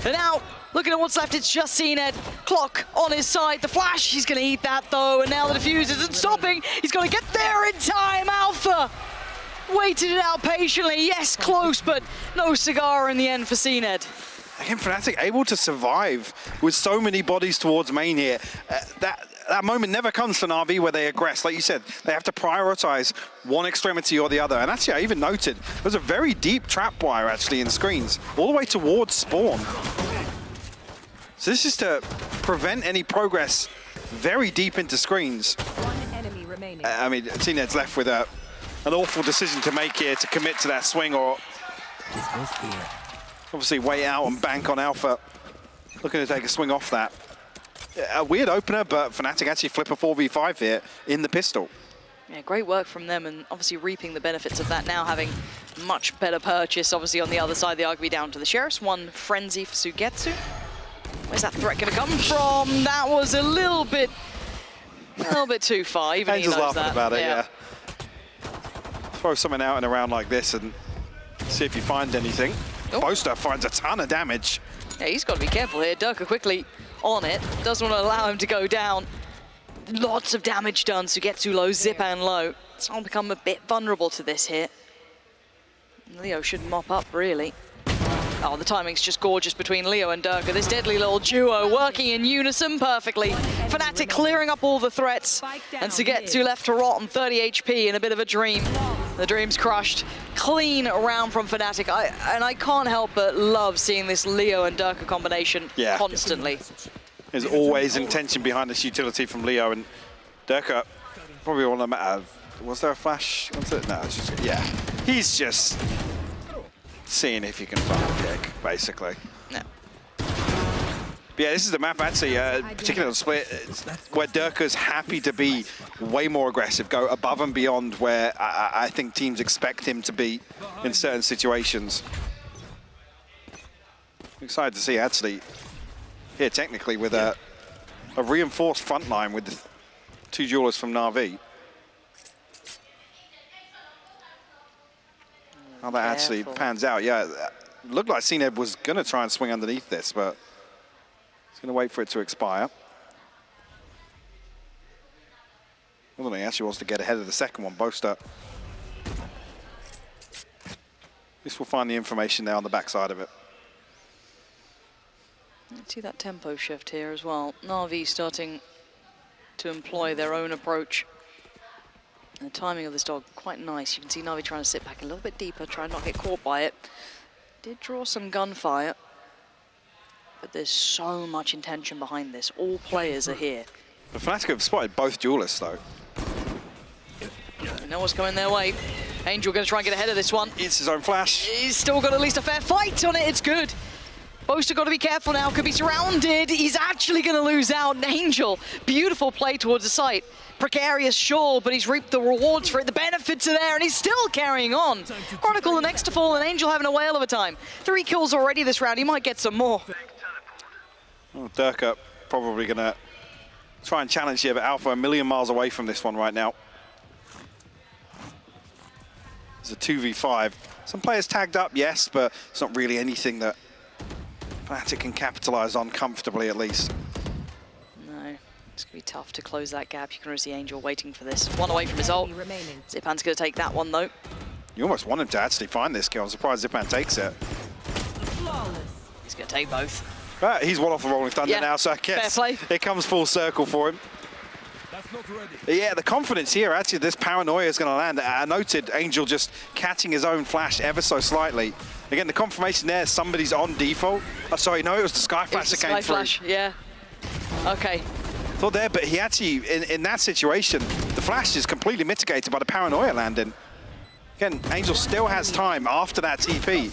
And now, looking at what's left, it's just CNED. Clock on his side. The flash, he's going to eat that, though. And now the defuse isn't stopping. He's going to get there in time. Alpha waited it out patiently. Yes, close, but no cigar in the end for CNED. Again, Fnatic able to survive with so many bodies towards main here. That moment never comes for Navi where they aggress. Like you said, they have to prioritize one extremity or the other. And actually, I even noted, there's a very deep trap wire actually in screens, all the way towards spawn. So this is to prevent any progress very deep into screens. I mean, T-Ned's left with an awful decision to make here to commit to that swing or obviously wait out and bank on Alpha. Looking to take a swing off that. A weird opener, but Fnatic actually flip a 4v5 here in the pistol. Yeah, great work from them, and obviously reaping the benefits of that now, having much better purchase. Obviously on the other side, the arguably down to the Sheriffs. One Frenzy for Sugetsu. Where's that threat going to come from? That was a little bit too far. Even Angel's he knows laughing that. about it, yeah. Throw something out and around like this and see if you find anything. Boaster finds a ton of damage. Yeah, he's got to be careful here. Durka quickly on it. Doesn't want to allow him to go down. Lots of damage done. Sugetsu low, Zip and low. It's all become a bit vulnerable to this here. Leo should mop up, really. Oh, the timing's just gorgeous between Leo and Durka. This deadly little duo working in unison perfectly. Fnatic clearing up all the threats. And Sugetsu left to rot on 30 HP in a bit of a dream. The dream's crushed. Clean round from Fnatic. And I can't help but love seeing this Leo and Durka combination constantly. There's always intention behind this utility from Leo, and Durka probably want to... was there a flash? No, it's just, yeah. He's just seeing if he can find a kick, basically. No. But yeah, this is the map actually, particularly on the split, where Durka's happy to be way more aggressive, go above and beyond where I think teams expect him to be in certain situations. I'm excited to see actually here technically with a reinforced front line with the 2 duelists from Navi. How that actually pans out. Yeah, it looked like CNED was going to try and swing underneath this, but he's going to wait for it to expire. I don't think he actually wants to get ahead of the second one, Boaster. This will find the information there on the backside of it. See that tempo shift here as well. Navi starting to employ their own approach. And the timing of this dog, quite nice. You can see Navi trying to sit back a little bit deeper, try and not get caught by it. Did draw some gunfire, but there's so much intention behind this. All players are here. The Fnatic have spotted both duelists though. You know what's coming their way. Angel going to try and get ahead of this one. It's his own flash. He's still got at least a fair fight on it. It's good. Boaster got to be careful now. Could be surrounded. He's actually going to lose out. Angel, beautiful play towards the site. Precarious, sure, but he's reaped the rewards for it. The benefits are there, and he's still carrying on. Chronicle the next to fall, and Angel having a whale of a time. 3 kills already this round. He might get some more. Well, Durka probably going to try and challenge here, but Alpha a million miles away from this one right now. It's a 2v5. Some players tagged up, yes, but it's not really anything that Fnatic can capitalize on comfortably, at least. No, it's going to be tough to close that gap. You can already see Angel waiting for this. One away from his ult. Zipan's going to take that one, though. You almost want him to actually find this kill. I'm surprised Zipan takes it. He's going to take both. He's one off the Rolling Thunder now, so I guess it comes full circle for him. Yeah, the confidence here, actually, this paranoia is going to land. I noted Angel just catching his own flash ever so slightly. Again, the confirmation there, somebody's on default. Oh, sorry, no, it was the Sky Flash that came through. Flash, yeah. Okay. Thought there, but he actually, in that situation, the flash is completely mitigated by the paranoia landing. Again, Angel still has time after that TP.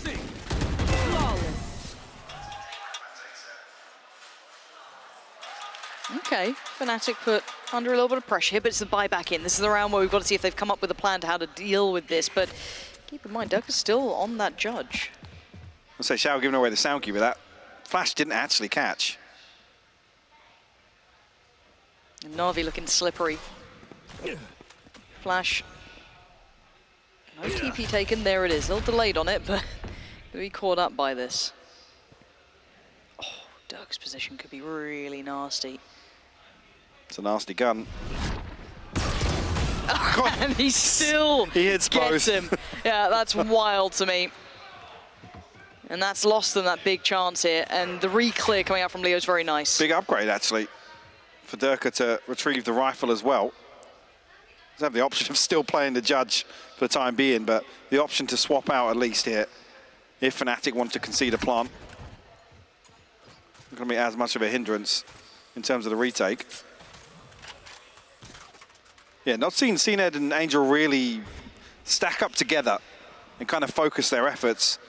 Okay, Fnatic put under a little bit of pressure here, but it's the buyback in. This is the round where we've got to see if they've come up with a plan to how to deal with this, but keep in mind, Durka's still on that judge. I'll say Shao giving away the sound cue with that. Flash didn't actually catch. And Navi looking slippery. Flash. No TP taken, there it is. A little delayed on it, but gonna be caught up by this. Oh, Durka's position could be really nasty. It's a nasty gun. And he still hits gets him. Yeah, that's wild to me. And that's lost them that big chance here. And the re-clear coming out from Leo is very nice. Big upgrade, actually, for Durka to retrieve the rifle as well. Does have the option of still playing the judge for the time being, but the option to swap out at least here if Fnatic want to concede a plant. Not going to be as much of a hindrance in terms of the retake. Yeah, not seeing CNED and Angel really stack up together and kind of focus their efforts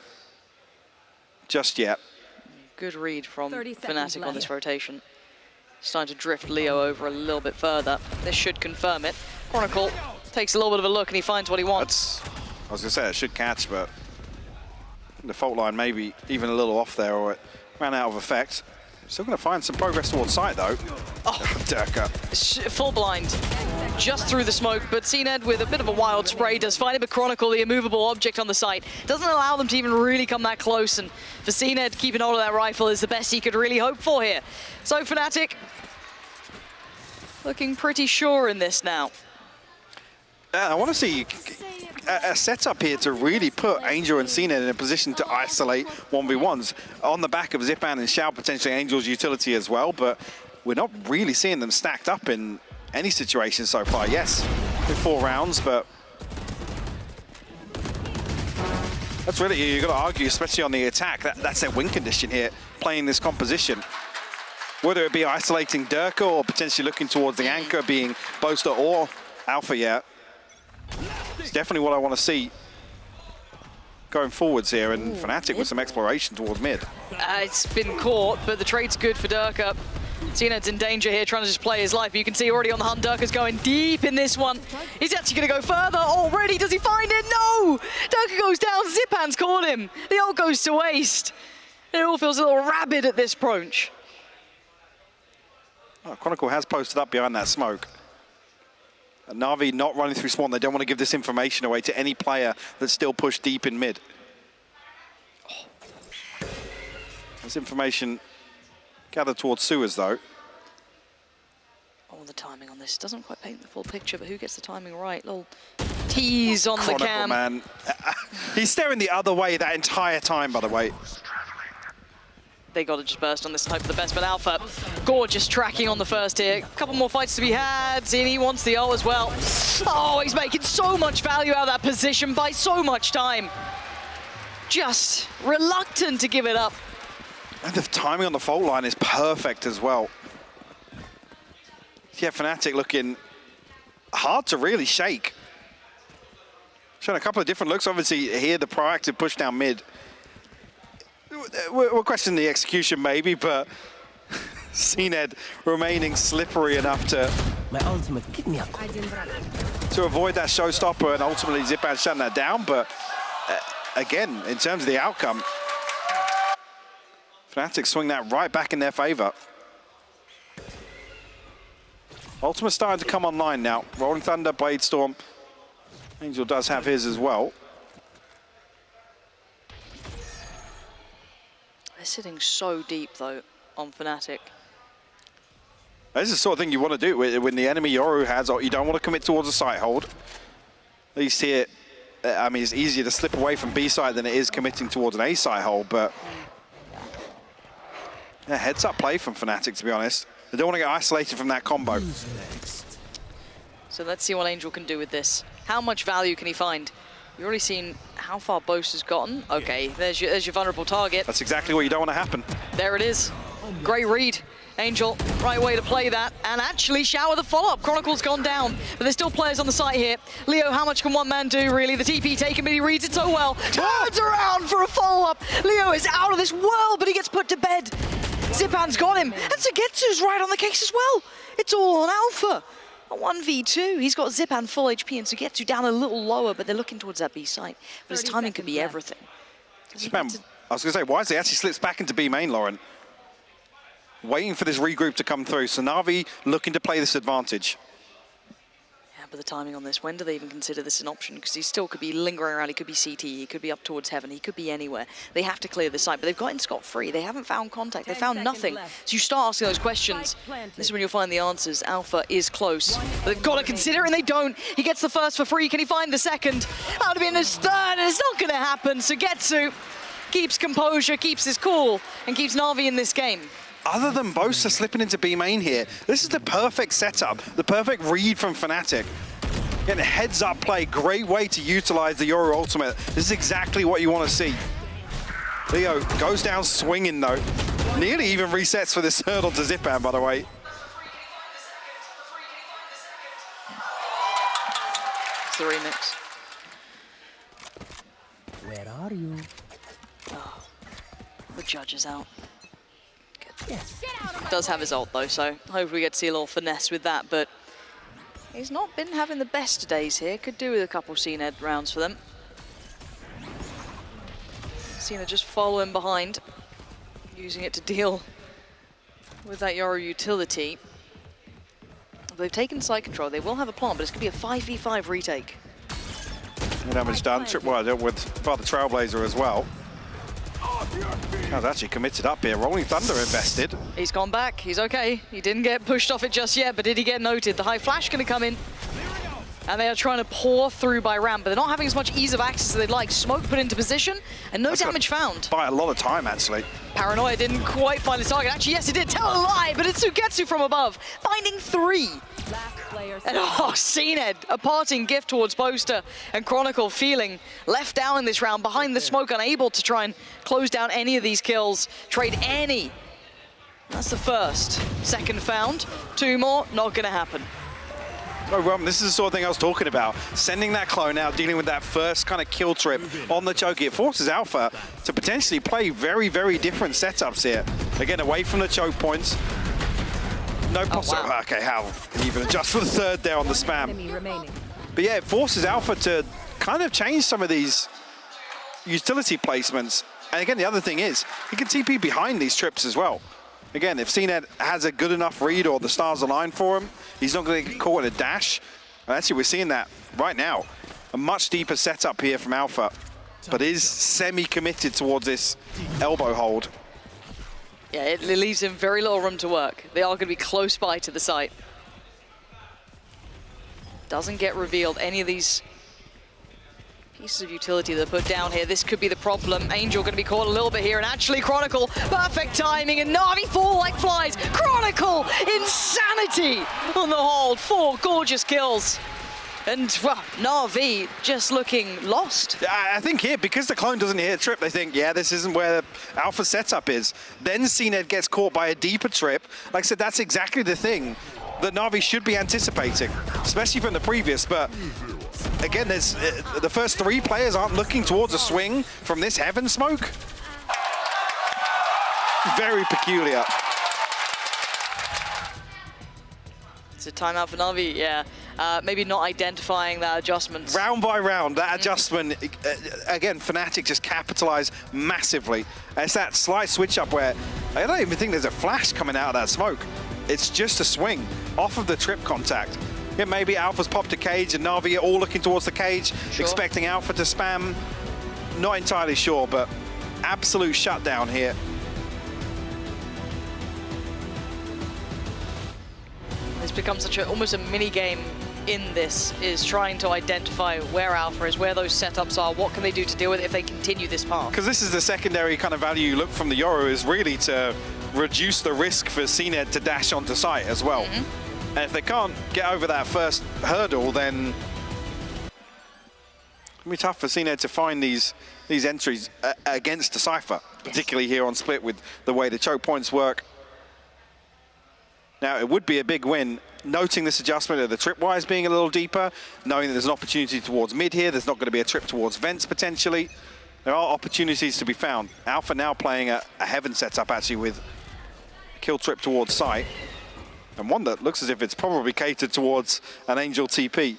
just yet. Good read from Fnatic on this rotation. Starting to drift Leo over a little bit further. This should confirm it. Chronicle takes a little bit of a look and he finds what he wants. I was going to say it should catch, but the fault line maybe even a little off there, or it ran out of effect. Still going to find some progress towards site, though. Oh, Durka. Full blind. Just through the smoke, but CNED with a bit of a wild spray does find it, but Chronicle, the immovable object on the site, doesn't allow them to even really come that close, and for CNED, keeping hold of that rifle is the best he could really hope for here. So Fnatic looking pretty sure in this now. I want to see a setup here to really put Angel and CNED in a position to isolate 1v1s on the back of Zipan and Shao, potentially Angel's utility as well, but we're not really seeing them stacked up in any situation so far. Yes, in 4 rounds, but that's really, you've got to argue, especially on the attack, that's their win condition here, playing this composition. Whether it be isolating Durka or potentially looking towards the anchor being Boaster or Alpha yet. It's definitely what I want to see going forwards here, and Fnatic with some exploration towards mid. It's been caught, but the trade's good for Durka. Cned's in danger here, trying to just play his life. But you can see already on the hunt, Durka's going deep in this one. He's actually going to go further already. Does he find it? No! Durka goes down. Zipan's caught him. The ult goes to waste. It all feels a little rabid at this approach. Oh, Chronicle has posted up behind that smoke. And Navi not running through spawn. They don't want to give this information away to any player that's still pushed deep in mid. This information gathered towards sewers, though. Oh, the timing on this doesn't quite paint the full picture, but who gets the timing right? Little tease on Chronicle, the cam. Man. He's staring the other way that entire time, by the way. They got to just burst on this type for the best, but Alpha, gorgeous tracking on the first here. A couple more fights to be had. Zini wants the ult as well. Oh, he's making so much value out of that position by so much time. Just reluctant to give it up. And the timing on the fault line is perfect as well. Yeah, Fnatic looking hard to really shake. Showing a couple of different looks. Obviously, here the proactive push down mid. We'll question the execution maybe, but Cned remaining slippery enough to avoid that showstopper, and ultimately Zipan shutting that down. But again, in terms of the outcome, Fnatic swing that right back in their favor. Ultimate starting to come online now. Rolling Thunder, Blade Storm. Angel does have his as well. They're sitting so deep, though, on Fnatic. This is the sort of thing you want to do when the enemy Yoru has, or you don't want to commit towards a site hold. At least here, I mean, it's easier to slip away from B side than it is committing towards an A site hold, but yeah, heads up play from Fnatic, to be honest. They don't want to get isolated from that combo. So let's see what Angel can do with this. How much value can he find? You've already seen how far Boast has gotten. Okay, there's your vulnerable target. That's exactly what you don't want to happen. There it is. Great read. Angel, right way to play that. And actually shower the follow-up. Chronicle's gone down, but there's still players on the site here. Leo, how much can one man do, really? The TP taken, but he reads it so well. Turns around for a follow-up. Leo is out of this world, but he gets put to bed. Zipan's got him, and Sugetsu's right on the case as well. It's all on Alpha. A 1v2, he's got Zipan full HP, and Sugetsu down a little lower, but they're looking towards that B site. But his timing could be everything. Zipan, I was going to say, wisely actually slips back into B main, Lauren. Waiting for this regroup to come through. So Navi looking to play this advantage. Yeah, but the timing on this, when do they even consider this an option? Because he still could be lingering around, he could be CT, he could be up towards heaven, he could be anywhere. They have to clear the site, but they've gotten scot-free. They haven't found contact, they found nothing. So you start asking those questions. This is when you'll find the answers. Alpha is close, but they've got to consider it, and they don't. He gets the first for free. Can he find the second? That would have been his third, and it's not going to happen. Sugetsu keeps composure, keeps his cool, and keeps Navi in this game. Other than Bosa slipping into B main here, this is the perfect setup, the perfect read from Fnatic. Getting a heads-up play, great way to utilize the Yoru ultimate. This is exactly what you want to see. Leo goes down swinging though. Nearly even resets for this hurdle to Zipan, by the way. It's the remix. Where are you? Oh, the judge is out. Does have his ult though, so hopefully we get to see a little finesse with that, but he's not been having the best days here. Could do with a couple Cned rounds for them. Cena just following behind, using it to deal with that Yoru utility. They've taken side control. They will have a plant, but it's going to be a 5v5 retake. No damage done. Well, with Father Trailblazer as well. I was actually committed up here. Rolling Thunder invested. He's gone back. He's okay. He didn't get pushed off it just yet, but did he get noted? The high flash going to come in. And they are trying to pour through by ramp, but they're not having as much ease of access as they'd like. Smoke put into position, and no damage found. By a lot of time, actually. Paranoia didn't quite find his target. Actually, yes, it did. Tell a lie, but it's Sugetsu from above, finding 3. And Cned, a parting gift towards Poster, and Chronicle feeling left down in this round, behind the smoke, unable to try and close down any of these kills, trade any. That's the first. Second found, 2 more, not gonna happen. Oh, Rom, this is the sort of thing I was talking about. Sending that clone out, dealing with that first kind of kill trip on the choke. It forces Alpha to potentially play very, very different setups here. Again, away from the choke points. No possible. Wow. Okay, how even adjust for the third there on the spam. But yeah, it forces Alpha to kind of change some of these utility placements. And again, the other thing is, he can TP behind these trips as well. Again, if CNED has a good enough read or the stars align for him, he's not going to get caught in a dash. And actually, we're seeing that right now. A much deeper setup here from Alpha, but is semi-committed towards this elbow hold. Yeah, it leaves him very little room to work. They are going to be close by to the site. Doesn't get revealed any of these pieces of utility that are put down here. This could be the problem. Angel going to be caught a little bit here, and actually Chronicle, perfect timing, and Navi fall like flies. Chronicle, insanity on the hold. 4 gorgeous kills. And, well, Navi just looking lost. I think here, because the clone doesn't hit a trip, they think, yeah, this isn't where Alpha's setup is. Then CNED gets caught by a deeper trip. Like I said, that's exactly the thing that Navi should be anticipating, especially from the previous, but again, there's the first 3 players aren't looking towards a swing from this heaven smoke. Very peculiar. It's a timeout for Navi, yeah. Maybe not identifying that adjustment. Round by round, that adjustment, again, Fnatic just capitalized massively. It's that slight switch up where I don't even think there's a flash coming out of that smoke. It's just a swing off of the trip contact. Yeah, maybe Alpha's popped a cage and Navi are all looking towards the cage, expecting Alpha to spam. Not entirely sure, but absolute shutdown here. It's become such a, almost a mini game in this, is trying to identify where Alpha is, where those setups are, what can they do to deal with it if they continue this path. Because this is the secondary kind of value you look from the Yoru, is really to reduce the risk for CNED to dash onto site as well. And if they can't get over that first hurdle, then it'll be tough for CNED to find these entries against Decipher, particularly here on Split with the way the choke points work. Now, it would be a big win, noting this adjustment of the tripwires being a little deeper, knowing that there's an opportunity towards mid here, there's not going to be a trip towards vents potentially. There are opportunities to be found. Alpha now playing a heaven setup actually with a kill trip towards site, and one that looks as if it's probably catered towards an Angel TP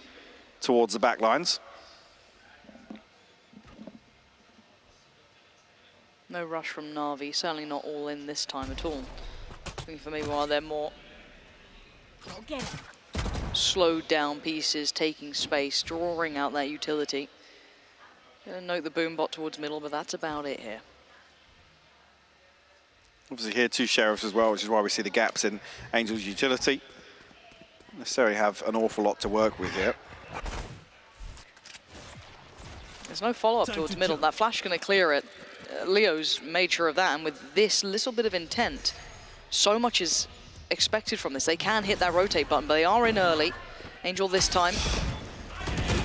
towards the back lines. No rush from Navi, certainly not all in this time at all. Looking for maybe while they're more slowed down pieces, taking space, drawing out that utility. Gonna note the boom bot towards middle, but that's about it here. Obviously here 2 Sheriffs as well, which is why we see the gaps in Angel's utility. Don't necessarily have an awful lot to work with here. There's no follow-up towards middle. That flash gonna clear it. Leo's made sure of that, and with this little bit of intent, so much is expected from this. They can hit that rotate button, but they are in early. Angel this time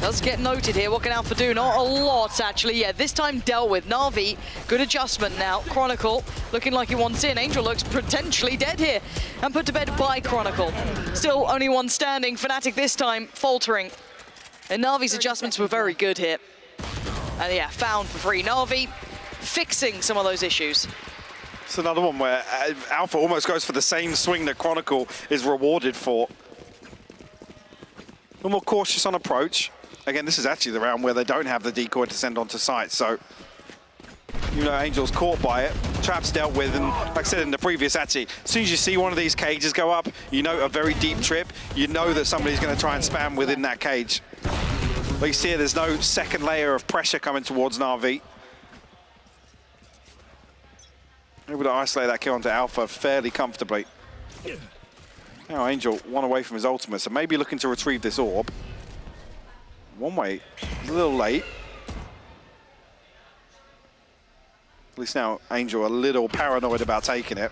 does get noted here. What can Alpha do? Not a lot, actually. Yeah, this time dealt with. Navi, good adjustment now. Chronicle looking like he wants in. Angel looks potentially dead here and put to bed by Chronicle. Still only one standing. Fnatic this time faltering. And Navi's adjustments were very good here. And yeah, found for free. Navi fixing some of those issues. It's another one where Alpha almost goes for the same swing that Chronicle is rewarded for. A little more cautious on approach. Again, this is actually the round where they don't have the decoy to send onto site, so you know Angel's caught by it, traps dealt with, and like I said in the previous, actually, as soon as you see one of these cages go up, you know a very deep trip, you know that somebody's going to try and spam within that cage. But you see there's no second layer of pressure coming towards Navi. Able to isolate that kill onto Alpha fairly comfortably. Now Angel one away from his ultimate, so maybe looking to retrieve this orb. One way, a little late. At least now Angel a little paranoid about taking it.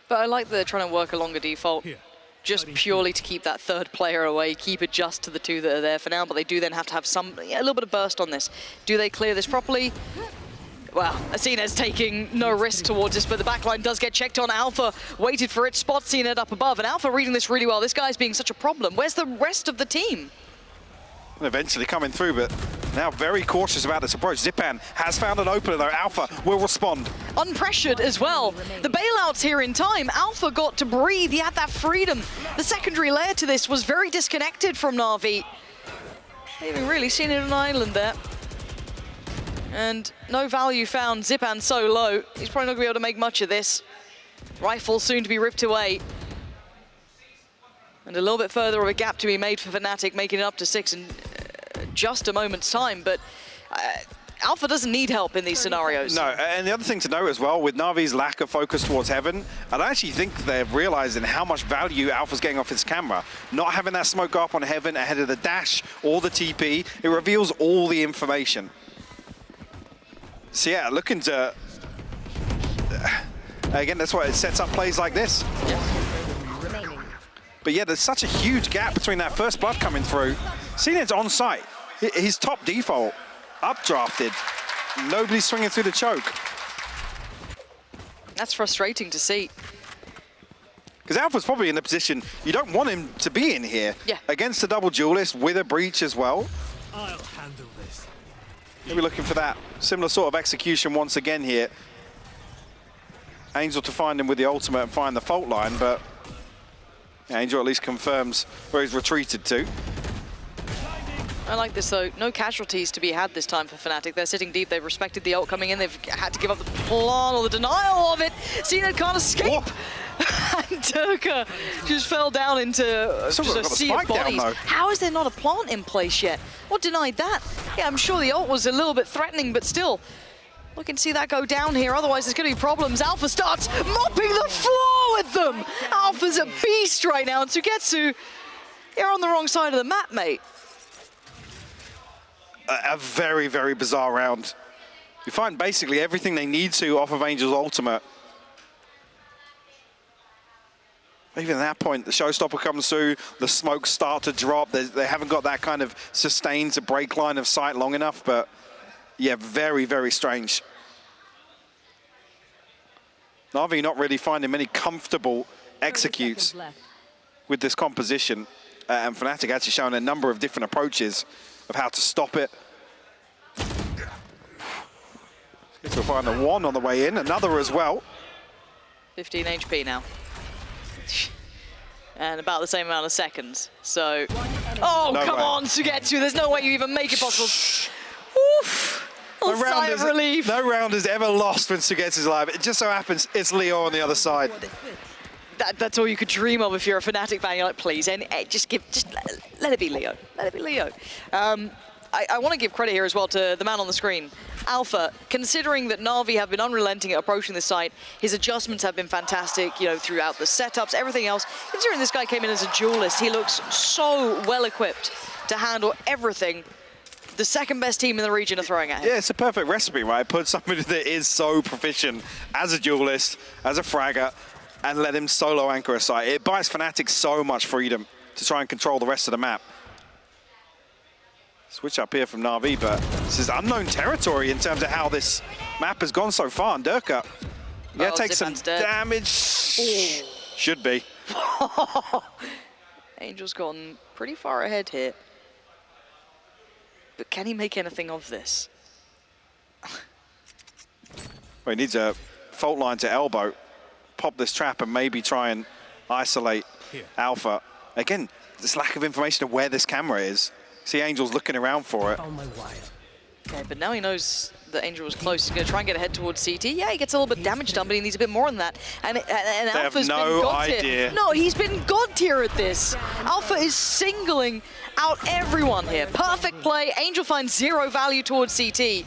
But I like that they're trying to work along a default, just purely to keep that third player away, keep it just to the 2 that are there for now, but they do then have to have some, a little bit of burst on this. Do they clear this properly? Well, Asena's taking no risk towards this, but the backline does get checked on. Alpha waited for it, spots Asena's up above, and Alpha reading this really well. This guy's being such a problem. Where's the rest of the team? Eventually coming through, but now very cautious about this approach. Zipan has found an opener though. Alpha will respond. Unpressured as well. The bailouts here in time. Alpha got to breathe. He had that freedom. The secondary layer to this was very disconnected from Navi. They haven't really seen it on an island there. And no value found. Zipan so low. He's probably not going to be able to make much of this. Rifle soon to be ripped away. And a little bit further of a gap to be made for Fnatic, making it up to 6 in just a moment's time. But Alpha doesn't need help in these scenarios. No, and the other thing to note as well, with Navi's lack of focus towards Heaven, I actually think they're realizing how much value Alpha's getting off his camera. Not having that smoke go up on Heaven ahead of the dash or the TP, it reveals all the information. So yeah, looking to... again, that's why it sets up plays like this. Yeah. But yeah, there's such a huge gap between that first blood coming through. Cned's on site. His top default, updrafted. Nobody's swinging through the choke. That's frustrating to see. Because Alpha's probably in the position you don't want him to be in here. Yeah. Against the double duelist with a breach as well. I'll handle this. Maybe looking for that similar sort of execution once again here. Angel to find him with the ultimate and find the fault line, but Angel at least confirms where he's retreated to. I like this though. No casualties to be had this time for Fnatic. They're sitting deep. They've respected the ult coming in. They've had to give up the plan or the denial of it. Cned can't escape. And Turka just fell down into just a sea of bodies. How is there not a plant in place yet? What denied that? Yeah, I'm sure the ult was a little bit threatening, but still. Look and see that go down here, otherwise there's going to be problems. Alpha starts mopping the floor with them. Alpha's a beast right now, and Sugetsu, you're on the wrong side of the map, mate. A very, very bizarre round. You find basically everything they need to off of Angel's ultimate. Even at that point, the showstopper comes through, the smokes start to drop. They haven't got that kind of sustain to break line of sight long enough, but yeah, very, very strange. Navi not really finding many comfortable executes with this composition. And Fnatic actually showing a number of different approaches of how to stop it. So we'll find the one on the way in, another as well. 15 HP now. And about the same amount of seconds. So, oh, No come way. on, Sugetsu. There's no way you even make it possible. Oof. No round is ever lost when Sugetsu's alive. It just so happens it's Leo on the other side. That's all you could dream of if you're a Fnatic fan. You're like, please, just let it be Leo. Let it be Leo. I want to give credit here as well to the man on the screen. Alpha, considering that Navi have been unrelenting at approaching the site, his adjustments have been fantastic, you know, throughout the setups, everything else. Considering this guy came in as a duelist, he looks so well equipped to handle everything the second best team in the region are throwing at him. Yeah, it's a perfect recipe, right? Put somebody that is so proficient as a duelist, as a fragger, and let him solo anchor a site. It buys Fnatic so much freedom to try and control the rest of the map. Switch up here from Navi, but this is unknown territory in terms of how this map has gone so far. And Durka, you gotta take some damage. Should be. Angel's gotten pretty far ahead here. But can he make anything of this? Well, he needs a fault line to elbow, pop this trap and maybe try and isolate Alpha. Again, this lack of information of where this camera is. See Angel's looking around for it. Okay, but now he knows that Angel was close. He's going to try and get ahead towards CT. Yeah, he gets a little bit damage done, but he needs a bit more than that. And Alpha's have no been god idea. tier. No, he's been god tier at this. Alpha is singling out everyone here. Perfect play. Angel finds zero value towards CT.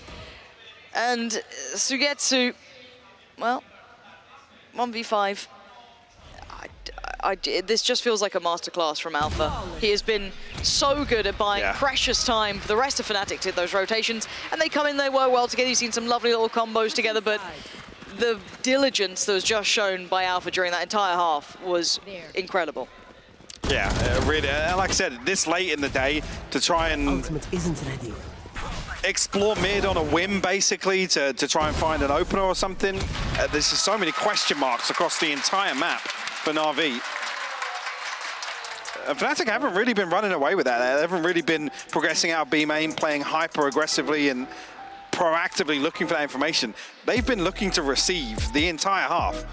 And Sugetsu, well, 1v5. This just feels like a masterclass from Alpha. He has been so good at buying precious time for the rest of Fnatic to hit those rotations, and they come in, they work well together. You've seen some lovely little combos together, but the diligence that was just shown by Alpha during that entire half was incredible. Yeah, really. Like I said, this late in the day to try and explore mid on a whim, basically, to try and find an opener or something. There's just so many question marks across the entire map for Navi. And Fnatic haven't really been running away with that. They haven't really been progressing out B main, playing hyper aggressively and proactively looking for that information. They've been looking to receive the entire half.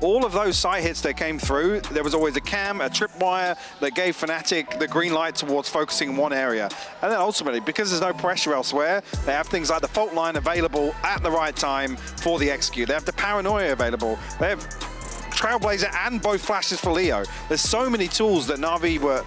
All of those site hits that came through, there was always a cam, a tripwire that gave Fnatic the green light towards focusing in one area. And then ultimately, because there's no pressure elsewhere, they have things like the fault line available at the right time for the execute. They have the paranoia available. They have Trailblazer and both flashes for Leo. There's so many tools that Navi were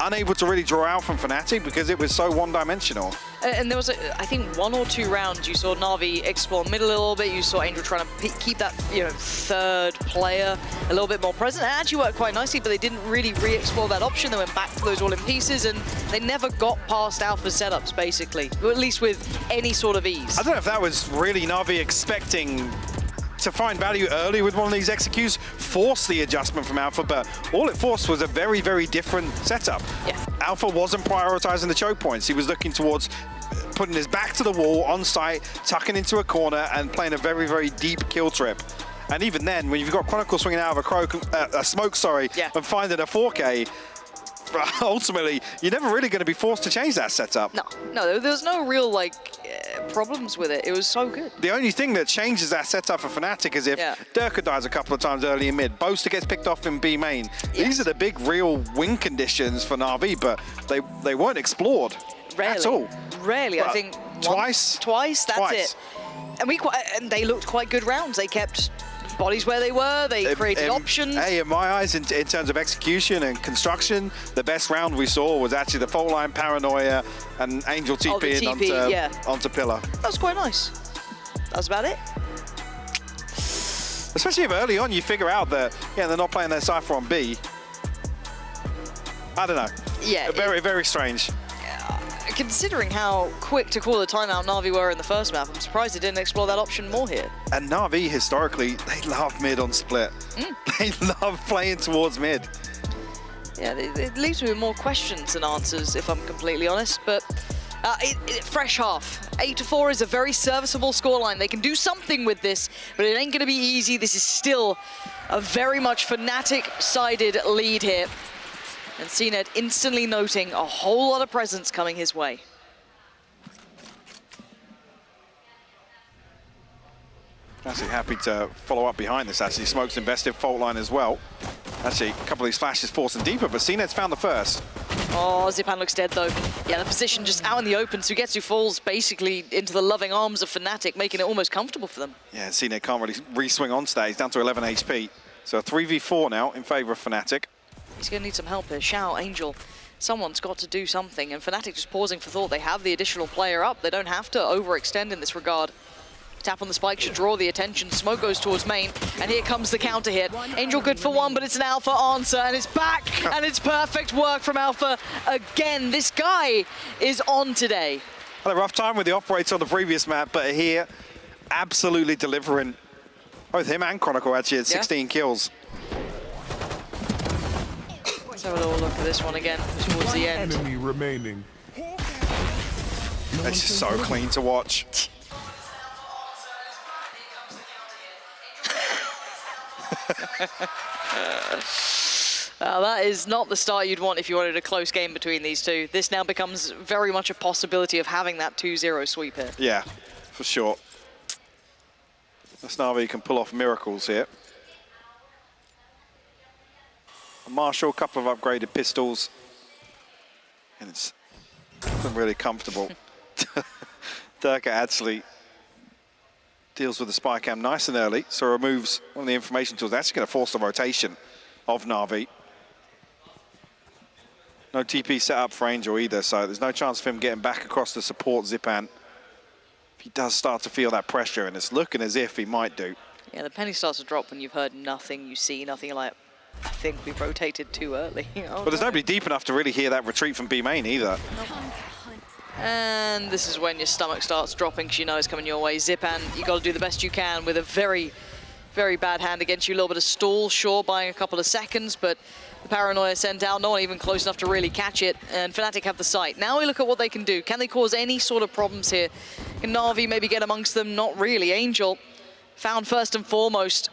unable to really draw out from Fnatic because it was so one-dimensional. And there was, I think, 1 or 2 rounds you saw Navi explore middle a little bit. You saw Angel trying to keep that, third player a little bit more present. It actually worked quite nicely, but they didn't really re-explore that option. They went back to those all in pieces, and they never got past Alpha setups, basically, or at least with any sort of ease. I don't know if that was really Navi expecting to find value early with one of these executes, force the adjustment from Alpha, but all it forced was a very, very different setup. Yeah. Alpha wasn't prioritizing the choke points. He was looking towards putting his back to the wall on site, tucking into a corner and playing a very, very deep kill trip. And even then, when you've got Chronicle swinging out of a smoke, and finding a 4K, ultimately, you're never really going to be forced to change that setup. No, there's no real, problems with it. It was so good. The only thing that changes that setup for Fnatic is if Durka dies a couple of times early in mid, Boaster gets picked off in B main. These are the big real win conditions for Navi, but they weren't explored at all. Rarely, I think twice. That's it. And they looked quite good rounds. They kept bodies where they were. They created options. Hey, in my eyes, in terms of execution and construction, the best round we saw was actually the fault line, paranoia, and Angel TPing onto Pillar. That was quite nice. That was about it. Especially if early on you figure out that they're not playing their Cypher on B. I don't know. Yeah. Very, very strange. Considering how quick to call the timeout Navi were in the first map, I'm surprised they didn't explore that option more here. And Navi, historically, they love mid on split. They love playing towards mid. Yeah, it leaves me with more questions than answers, if I'm completely honest. But fresh half. 8-4 is a very serviceable scoreline. They can do something with this, but it ain't going to be easy. This is still a very much Fnatic-sided lead here. And CNED instantly noting a whole lot of presence coming his way. Actually happy to follow up behind this, actually. Smoke's invested fault line as well. Actually, a couple of these flashes forcing deeper, but CNED's found the first. Oh, Zipan looks dead though. Yeah, the position just out in the open. Sugetsu falls basically into the loving arms of Fnatic, making it almost comfortable for them. Yeah, CNED can't really re-swing on stage. He's down to 11 HP. So a 3v4 now in favor of Fnatic. He's going to need some help here. Shao, Angel, someone's got to do something. And Fnatic just pausing for thought. They have the additional player up. They don't have to overextend in this regard. Tap on the spike should draw the attention. Smoke goes towards main, and here comes the counter hit. Angel good for one, but it's an Alpha answer, and it's back, and it's perfect work from Alpha again. This guy is on today. Had a rough time with the operator on the previous map, but here, absolutely delivering. Both him and Chronicle actually had 16 kills. Let's have a little look at this one again towards the end. Enemy remaining. It's just so clean to watch. That is not the start you'd want if you wanted a close game between these two. This now becomes very much a possibility of having that 2-0 sweep here. Yeah, for sure. Navi can pull off miracles here. Marshall, a couple of upgraded pistols. And it's really comfortable. Durka actually deals with the spy cam nice and early, so removes one of the information tools. That's actually going to force the rotation of Navi. No TP set up for Angel either, so there's no chance of him getting back across to support Zipan. If he does start to feel that pressure, and it's looking as if he might do. Yeah, the penny starts to drop when you've heard nothing, you see nothing. You're like, I think we rotated too early. But there's nobody deep enough to really hear that retreat from B main either. And this is when your stomach starts dropping because you know it's coming your way. Zipan, you got to do the best you can with a very, very bad hand against you. A little bit of stall, sure, buying a couple of seconds, but The Paranoia sent out, no one even close enough to really catch it, and Fnatic have the site. Now we look at what they can do. Can they cause any sort of problems here? Can Navi maybe get amongst them? Not really. Angel found first and foremost.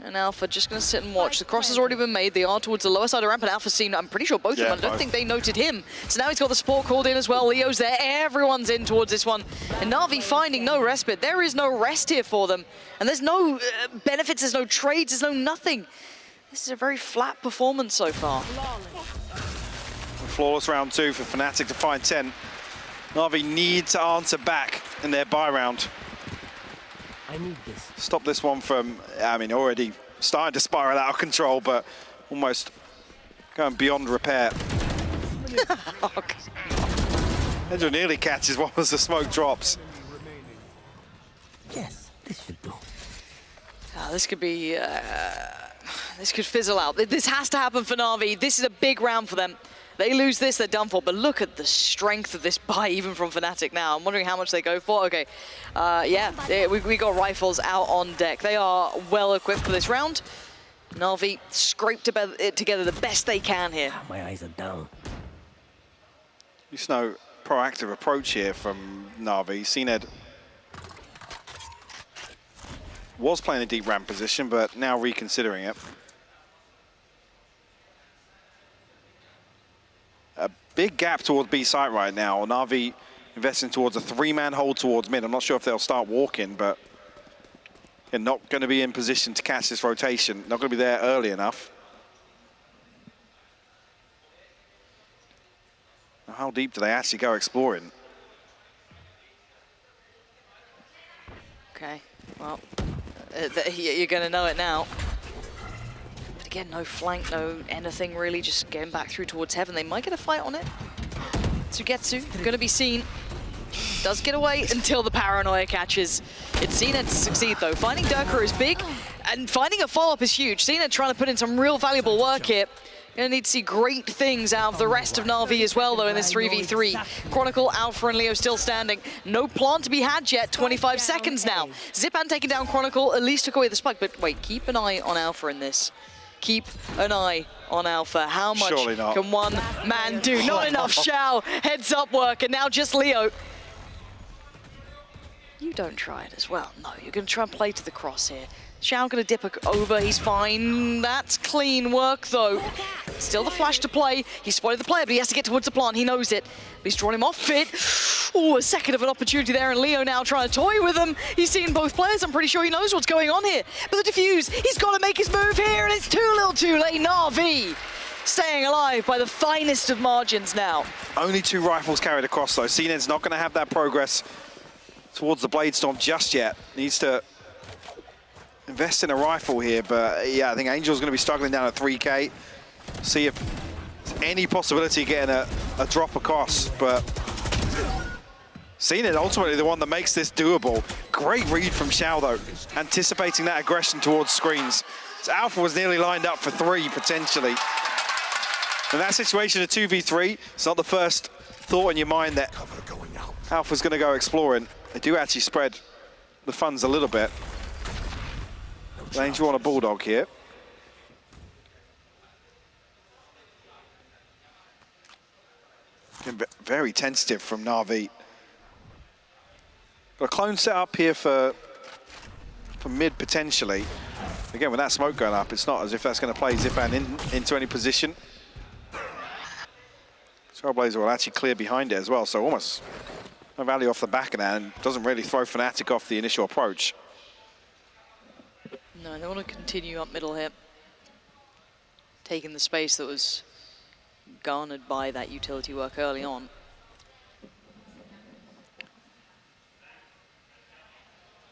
And Alpha just going to sit and watch. The cross has already been made. They are towards the lower side of ramp, and Alpha's seen, I'm pretty sure both of them. I don't think they noted him. So now he's got the support called in as well. Leo's there. Everyone's in towards this one. And Navi finding no respite. There is no rest here for them. And there's no benefits, there's no trades, there's no nothing. This is a very flat performance so far. Flawless round 2 for Fnatic to find 10. Navi need to answer back in their buy round. I need this. Stop this one from, I mean, already starting to spiral out of control, but almost going beyond repair. Angel nearly catches one as the smoke drops. Yes, this should do. This could be, this could fizzle out. This has to happen for Navi. This is a big round for them. They lose this, they're done for. But look at the strength of this buy, even from Fnatic now. I'm wondering how much they go for. Okay, yeah, we got rifles out on deck. They are well equipped for this round. Navi scraped it together the best they can here. My eyes are down. There's no proactive approach here from Navi. CNED was playing a deep ramp position, but now reconsidering it. A big gap towards B site right now. Navi investing towards a 3-man hold towards mid. I'm not sure if they'll start walking, but they're not going to be in position to catch this rotation. Not going to be there early enough. Now, how deep do they actually go exploring? Okay, well, you're going to know it now. But again, no flank, no anything really, just getting back through towards heaven. They might get a fight on it. Sugetsu, going to be seen. Does get away until the Paranoia catches. It's CNED to succeed though. Finding Durka is big, and finding a follow-up is huge. CNED trying to put in some real valuable work here. Gonna need to see great things out of the rest of Navi as well though in this 3v3. Chronicle, Alpha and Leo still standing. No plant to be had yet, 25 seconds now. Zipan taking down Chronicle, at least took away the spike, but wait, keep an eye on Alpha in this. Keep an eye on Alpha. How much can one man do? Not enough. Shao, heads up work, and now just Leo. You don't try it as well. No, you're going to try and play to the cross here. Shao going to dip over, he's fine. That's clean work though. Still the flash to play. He spotted the player, but he has to get towards the plant, he knows it. But he's drawn him off it. Oh, a second of an opportunity there, and Leo now trying to toy with him. He's seen both players, I'm pretty sure he knows what's going on here. But the defuse, he's got to make his move here, and it's too little too late. Navi staying alive by the finest of margins now. Only 2 rifles carried across though. CNED's not going to have that progress towards the Blade Storm just yet. Needs to invest in a rifle here, but yeah, I think Angel's going to be struggling down at 3K. See if there's any possibility of getting a drop across, but CNED ultimately the one that makes this doable. Great read from Shao though, anticipating that aggression towards screens. So Alpha was nearly lined up for 3 potentially. In that situation, a 2v3, it's not the first thought in your mind that Alpha's going to go exploring. They do actually spread the funds a little bit. Angel on a Bulldog here. Very tentative from Navi. Got a clone set up here for mid potentially. Again, with that smoke going up, it's not as if that's going to play Zipan into any position. Trailblazer will actually clear behind it as well, so almost no value off the back of that, and doesn't really throw Fnatic off the initial approach. No, they want to continue up middle here. Taking the space that was garnered by that utility work early on.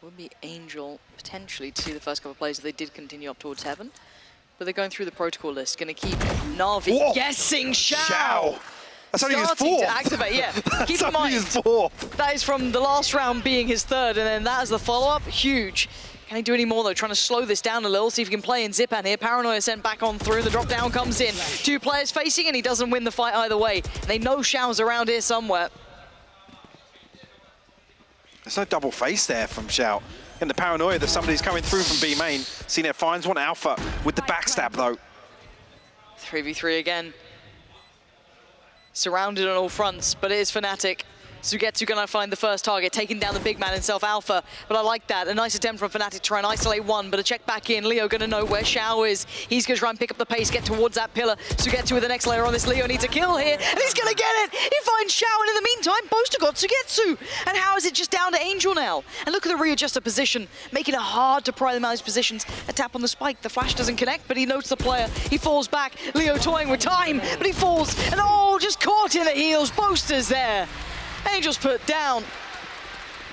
Would be Angel potentially to see the first couple of plays if they did continue up towards heaven. But they're going through the protocol list. Going to keep Navi guessing Shao. That's only his 4th. To activate, yeah. Keep in mind, that is from the last round being his 3rd, and then that is the follow-up. Huge. Can he do any more though? Trying to slow this down a little, see if he can play in Zipan here. Paranoia sent back on through, the drop down comes in. 2 players facing, and he doesn't win the fight either way. They know Shao's around here somewhere. There's no double face there from Shao. and the paranoia that somebody's coming through from B main. CNET finds one. Alpha with the backstab though. 3v3 again. Surrounded on all fronts, but it is Fnatic. Sugetsu gonna find the first target, taking down the big man himself, Alpha. But I like that. A nice attempt from Fnatic to try and isolate one, but a check back in. Leo gonna know where Xiao is. He's gonna try and pick up the pace, get towards that pillar. Sugetsu with the next layer on this. Leo needs a kill here, and he's gonna get it! He finds Xiao, and in the meantime, Boaster got Sugetsu! And how is it just down to Angel now? And look at the readjusted position, making it hard to pry them out of his positions. A tap on the spike, the flash doesn't connect, but he notes the player. He falls back, Leo toying with time, but he falls, and oh, just caught in the heels. Boaster's there. Angel's put down.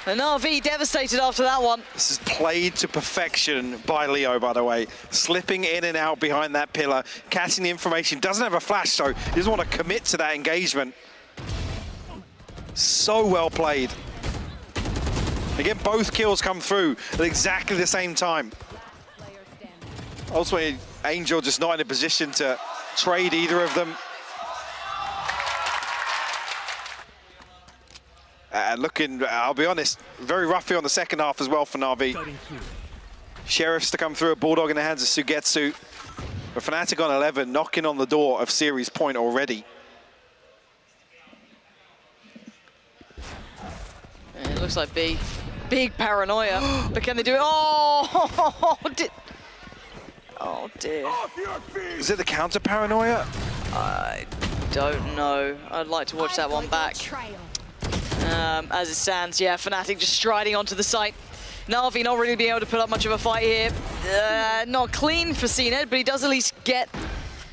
And Navi devastated after that one. This is played to perfection by Leo, by the way. Slipping in and out behind that pillar, catching the information. Doesn't have a flash, so he doesn't want to commit to that engagement. So well played. Again, both kills come through at exactly the same time. Ultimately, Angel just not in a position to trade either of them. Looking, I'll be honest, very roughy on the second half as well for Navi. Sheriffs to come through, a Bulldog in the hands of Sugetsu. But Fnatic on 11, knocking on the door of series point already. And it looks like big paranoia, but can they do it? Oh, oh dear. Is it the counter paranoia? I don't know. I'd like to watch that one back. As it stands, yeah, Fnatic just striding onto the site. Navi not really being able to put up much of a fight here. Not clean for CNET, but he does at least get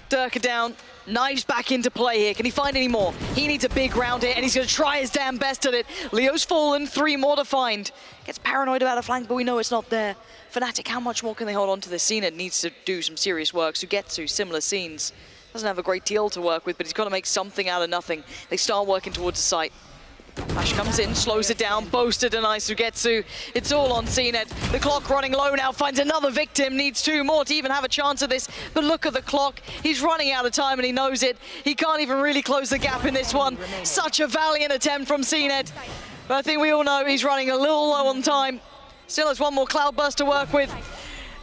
Durka down. Knives back into play here. Can he find any more? He needs a big round here, and he's going to try his damn best at it. Leo's fallen, 3 more to find. Gets paranoid about a flank, but we know it's not there. Fnatic, how much more can they hold on to this? CNET needs to do some serious work. Sugetsu, similar scenes. Doesn't have a great deal to work with, but he's got to make something out of nothing. They start working towards the site. Flash comes in, slows it down, Boaster denies Sugetsu. It's all on CNET. The clock running low now, finds another victim, needs 2 more to even have a chance at this. But look at the clock, he's running out of time and he knows it. He can't even really close the gap in this one. Such a valiant attempt from CNET. But I think we all know he's running a little low on time. Still has 1 more Cloudburst to work with.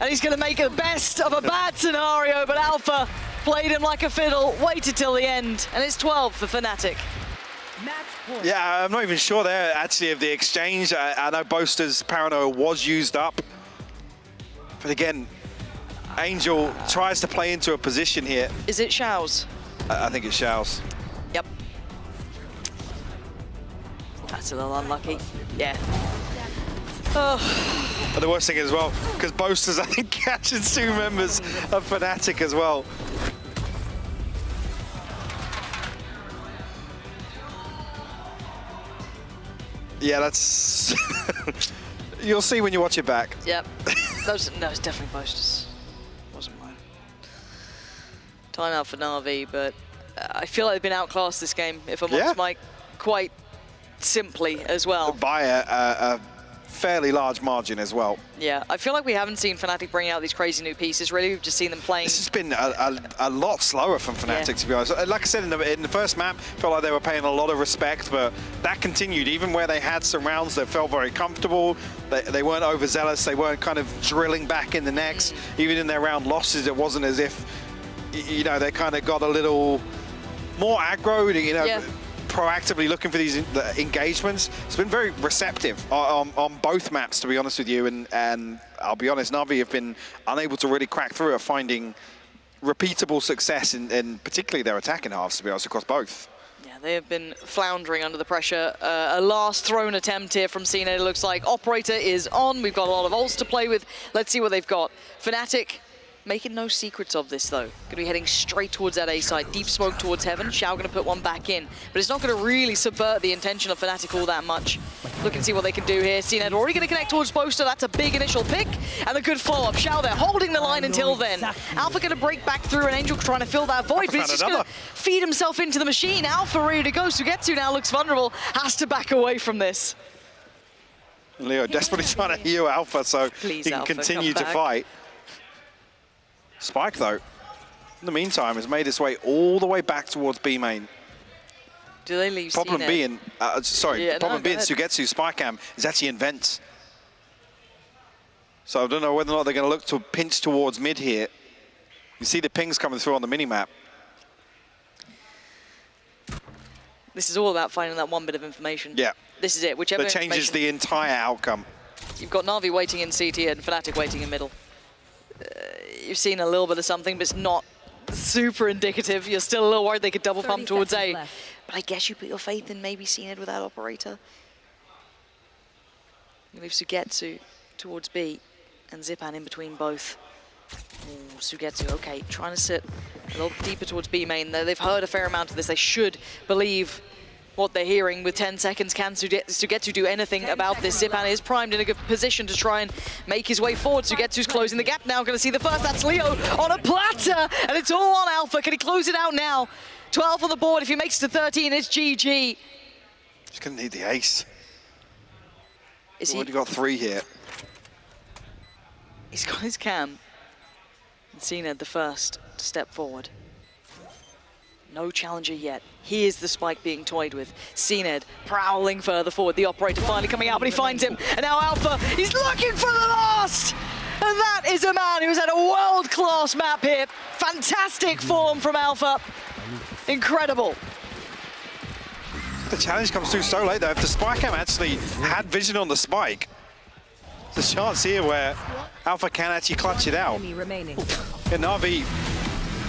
And he's going to make the best of a bad scenario, but Alpha played him like a fiddle, waited till the end, and it's 12 for Fnatic. Yeah, I'm not even sure there actually of the exchange. I know Boaster's paranoia was used up. But again, Angel tries to play into a position here. Is it Xiao's? I think it's Xiao's. Yep. That's a little unlucky. Yeah. Oh. But the worst thing as well, because Boaster's, I think, catches 2 members of Fnatic as well. Yeah, that's... You'll see when you watch it back. Yep. No, it's definitely Boaster's. Wasn't mine. Timeout for Navi, but I feel like they've been outclassed this game, if I'm honest, Mike, quite simply as well. By a fairly large margin as well. Yeah, I feel like we haven't seen Fnatic bring out these crazy new pieces, really. We've just seen them playing. This has been a lot slower from Fnatic, to be honest. Like I said, in the first map, felt like they were paying a lot of respect, but that continued. Even where they had some rounds that felt very comfortable, they weren't overzealous, they weren't kind of drilling back in the next. Even in their round losses, it wasn't as if, you know, they kind of got a little more aggro, you know, proactively looking for these engagements. It's been very receptive on both maps, to be honest with you, and I'll be honest, Navi have been unable to really crack through at finding repeatable success in particularly their attacking halves, to be honest, across both. Yeah, they have been floundering under the pressure. A last thrown attempt here from CNET, it looks like. Operator is on, we've got a lot of ults to play with. Let's see what they've got. Fnatic making no secrets of this, though. Going to be heading straight towards that A side. Deep smoke towards Heaven. Xiao going to put one back in. But it's not going to really subvert the intention of Fnatic all that much. Look and see what they can do here. CNET already going to connect towards Boaster. That's a big initial pick. And a good follow-up. Xiao there holding the line until then. Alpha going to break back through, and Angel trying to fill that void. But he's just going to feed himself into the machine. Alpha ready to go. Sugetsu now looks vulnerable. Has to back away from this. Leo desperately trying to heal Alpha so he can Alpha, continue to fight. Spike, though, in the meantime, has made its way all the way back towards B main. Do they leave Problem CNET? being, problem being Sugetsu's spike cam is actually in vents. So I don't know whether or not they're going to look to pinch towards mid here. You see the pings coming through on the minimap. This is all about finding that one bit of information. Yeah. This is it. Whichever that changes the entire outcome. You've got Navi waiting in CT and Fnatic waiting in middle. You've seen a little bit of something, but it's not super indicative. You're still a little worried they could double pump towards A. But I guess you put your faith in maybe seeing it without operator. You leave Sugetsu towards B and Zipan in between both. Ooh, Sugetsu, okay, trying to sit a little deeper towards B main. They've heard a fair amount of this. They should believe what they're hearing with 10 seconds. Can Sugetsu do anything about this? Zipan is primed in a good position to try and make his way forward. Sugetsu's closing the gap now. Going to see the first. That's Leo on a platter. And it's all on Alpha. Can he close it out now? 12 on the board. If he makes it to 13, it's GG. He's going to need the ace. Is he? Already got 3 here. He's got his cam. And CNED the first to step forward. No challenger yet. Here's the spike being toyed with. CNED prowling further forward. The operator finally coming out, but he finds him. And now Alpha, he's looking for the last! And that is a man who's had a world-class map here. Fantastic form from Alpha. Incredible. The challenge comes through so late though. If the spike cam actually had vision on the spike, there's a chance here where Alpha can actually clutch it out. And Navi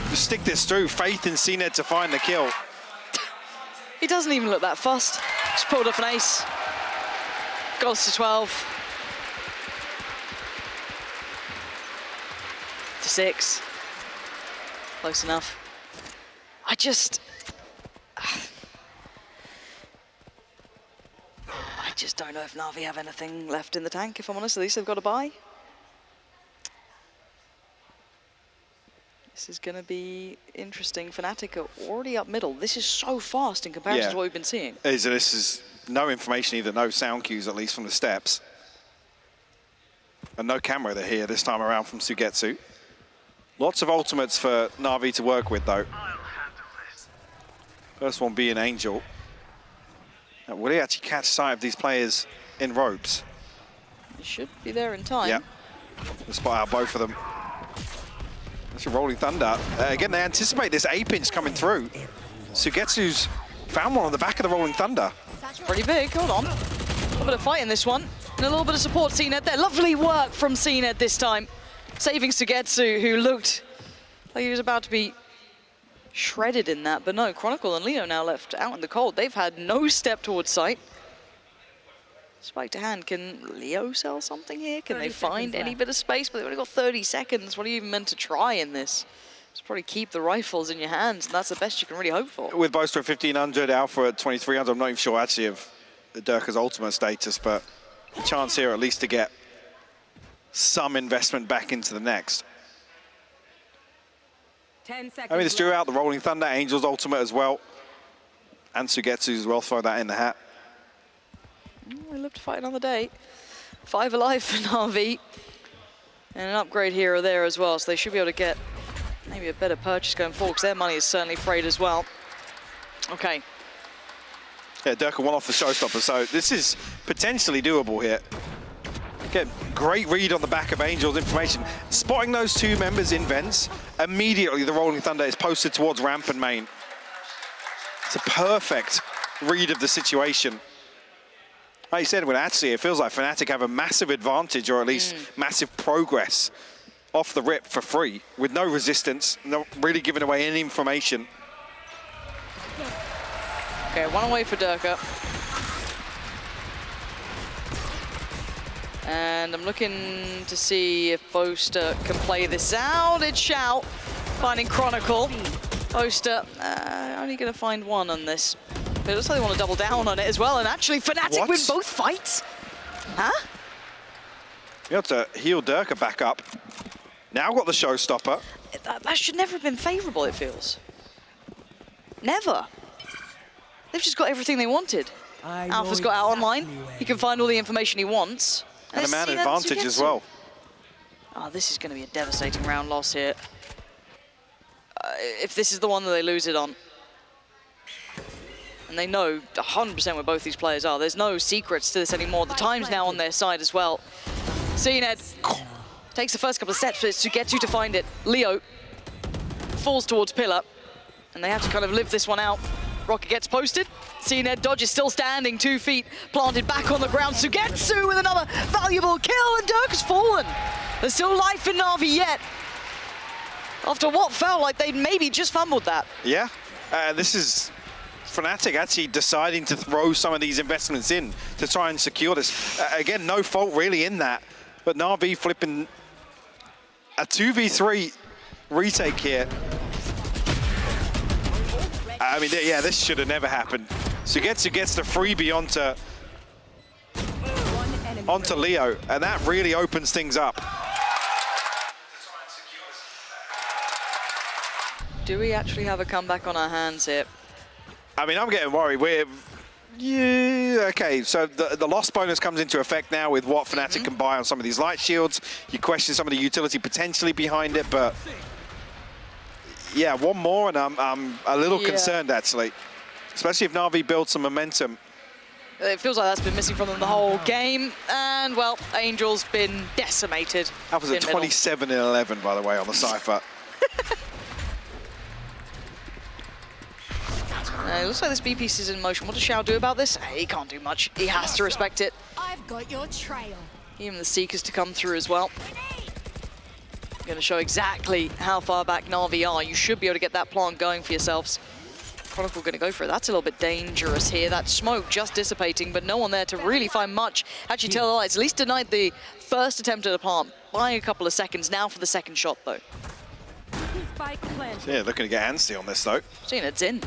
just stick this through, faith in CNED to find the kill. He doesn't even look that fussed. Just pulled off an ace. Got us to 12. To 6. Close enough. I just don't know if Navi have anything left in the tank, if I'm honest. At least they've got a buy. This is going to be interesting. Fnatic are already up middle. This is so fast in comparison to what we've been seeing. This is no information either, no sound cues at least from the steps. And no camera here this time around from Sugetsu. Lots of ultimates for Navi to work with though. First one being Angel. Now, will he actually catch sight of these players in ropes? He should be there in time. Yeah, we'll spot out both of them. That's a Rolling Thunder. Again, they anticipate this A-pinch coming through. Sugetsu's found one on the back of the Rolling Thunder. Pretty big, hold on. A little bit of fight in this one. And a little bit of support, CNED there. Lovely work from CNED this time. Saving Sugetsu, who looked like he was about to be shredded in that. But no, Chronicle and Leo now left out in the cold. They've had no step towards sight. Spike to hand. Can Leo sell something here? Can they find any bit of space? But they've only got 30 seconds. What are you even meant to try in this? Just probably keep the rifles in your hands, and that's the best you can really hope for. With Boaster at 1500, Alpha at 2300, I'm not even sure actually of Durka's ultimate status, but a chance here at least to get some investment back into the next. 10 seconds. I mean, this drew out the Rolling Thunder, Angel's ultimate as well, and Sugetsu's as well, throw that in the hat. They live to fight another day. 5 alive for Navi. And an upgrade here or there as well, so they should be able to get maybe a better purchase going forward, because their money is certainly frayed as well. Okay. Yeah, Durka won off the showstopper, so this is potentially doable here. Again, great read on the back of Angel's information. Spotting those 2 members in vents, immediately the Rolling Thunder is posted towards ramp and main. It's a perfect read of the situation. Like you said, when actually it feels like Fnatic have a massive advantage, or at least massive progress off the rip for free, with no resistance, not really giving away any information. Okay, 1 away for Durka. And I'm looking to see if Boaster can play this out. It's Shout, finding Chronicle. Boaster, only going to find 1 on this. But it looks like they want to double down on it as well. And actually, Fnatic win both fights? Huh? You have to heal Durka back up. Now got the showstopper. That should never have been favorable, it feels. Never. They've just got everything they wanted. Alpha's got out online. He can find all the information he wants. And a man advantage as well. Oh, this is going to be a devastating round loss here. If this is the one that they lose it on. And they know 100% where both these players are. There's no secrets to this anymore. The time's now on their side as well. CNED takes the first couple of steps, but it's Sugetsu to find it. Leo falls towards Pillar, and they have to kind of live this one out. Rocket gets posted. CNED dodges, still standing, 2 feet planted back on the ground. Sugetsu with another valuable kill, and Dirk has fallen. There's still life in Navi yet, after what felt like they'd maybe just fumbled that. Yeah, this is Fnatic actually deciding to throw some of these investments in to try and secure this. Again, no fault really in that, but Navi flipping a 2v3 retake here. I mean, yeah, this should have never happened. Sugetsu gets the freebie onto Leo, and that really opens things up. Do we actually have a comeback on our hands here? I mean, I'm getting worried. Yeah, okay, so the loss bonus comes into effect now with what Fnatic can buy on some of these light shields. You question some of the utility potentially behind it, but yeah, one more and I'm a little concerned actually, especially if Navi builds some momentum. It feels like that's been missing from them the whole game, and well, Angel's been decimated. Alpha's at 27 and 11, by the way, on the Cypher. It looks like this B piece is in motion. What does Xiao do about this? He can't do much. He has to respect it. I've got your trail. Even the Seekers to come through as well. Going to show exactly how far back Navi are. You should be able to get that plant going for yourselves. Chronicle going to go for it. That's a little bit dangerous here. That smoke just dissipating, but no one there to really find much. Actually, Tail of Lights at least denied the first attempt at a plant by a couple of seconds. Now for the second shot, though. Yeah, looking to get antsy on this, though. CNED's in.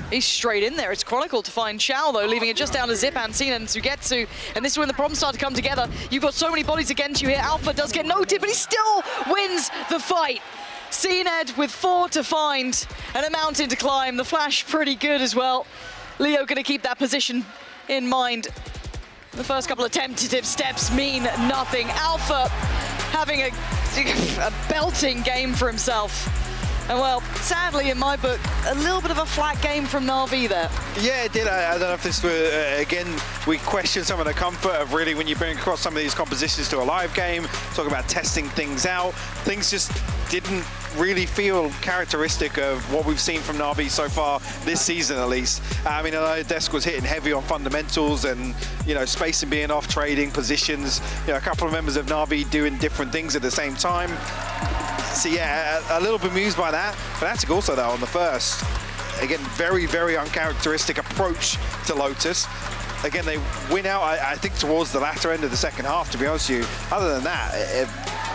He's straight in there. It's Chronicle to find Xiao, though, leaving it just down to Zipan, CNED, and Sugetsu. And this is when the problems start to come together. You've got so many bodies against you here. Alpha does get noted, but he still wins the fight. CNED with 4 to find and a mountain to climb. The flash pretty good as well. Leo going to keep that position in mind. The first couple of tentative steps mean nothing. Alpha having a belting game for himself. And well, sadly, in my book, a little bit of a flat game from Navi there. Yeah, it did. I don't know if this were, again, we question some of the comfort of really when you bring across some of these compositions to a live game, talk about testing things out. Things just didn't really feel characteristic of what we've seen from Navi so far this season, at least. I mean, I know Desk was hitting heavy on fundamentals and, you know, spacing being off, trading, positions. You know, a couple of members of Navi doing different things at the same time. So yeah, a little bemused by that. Fnatic also, though, on the first. Again, very, very uncharacteristic approach to Lotus. Again, they win out, I think, towards the latter end of the second half, to be honest with you. Other than that, it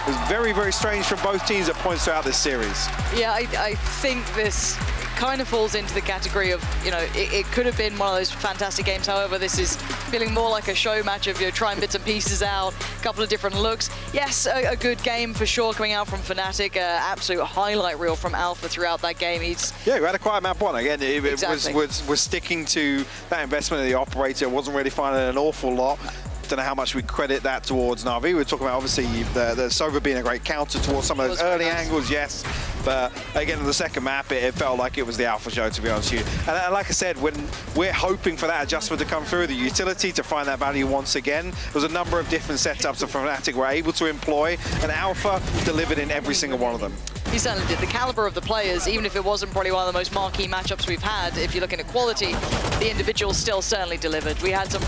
was very, very strange from both teams at points throughout this series. Yeah, I think this kind of falls into the category of, you know, it could have been one of those fantastic games. However, this is feeling more like a show match of, you know, trying bits and pieces out, a couple of different looks. Yes, a good game for sure coming out from Fnatic, absolute highlight reel from Alpha throughout that game. Yeah, we had a quiet map one. Again, it Exactly. was sticking to that investment of the operator. Wasn't really finding an awful lot. Don't know how much we credit that towards Navi. We're talking about obviously the Sova being a great counter towards some of those early angles, yes. But again, in the second map, it felt like it was the Alpha show, to be honest with you. And like I said, when we're hoping for that adjustment to come through, the utility to find that value once again, there was a number of different setups that Fnatic were able to employ, and Alpha delivered in every single one of them. He certainly did. The caliber of the players, even if it wasn't probably one of the most marquee matchups we've had, if you're looking at quality, the individuals still certainly delivered. We had some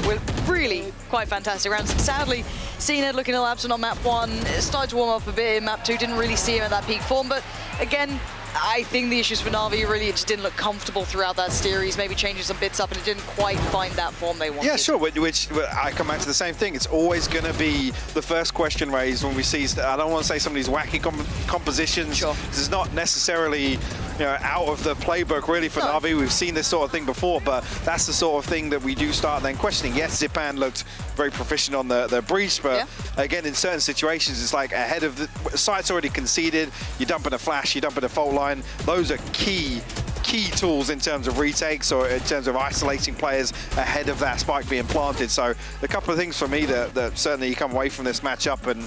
really quite fantastic rounds. Sadly, CNED looking a little absent on map 1. It started to warm up a bit in map 2. Didn't really see him at that peak form, but again, I think the issues for Navi really, it just didn't look comfortable throughout that series, maybe changing some bits up, and it didn't quite find that form they wanted. Yeah, sure, which I come back to the same thing. It's always going to be the first question raised when we see, I don't want to say some of these wacky compositions. Sure. It's not necessarily, you know, out of the playbook really for Navi. We've seen this sort of thing before, but that's the sort of thing that we do start then questioning. Yes, Zipan looked very proficient on the breach, but again, in certain situations, it's like ahead of the site's already conceded, you're dumping a flash, you're dumping a fault line. Those are key tools in terms of retakes or in terms of isolating players ahead of that spike being planted. So a couple of things for me that certainly you come away from this matchup and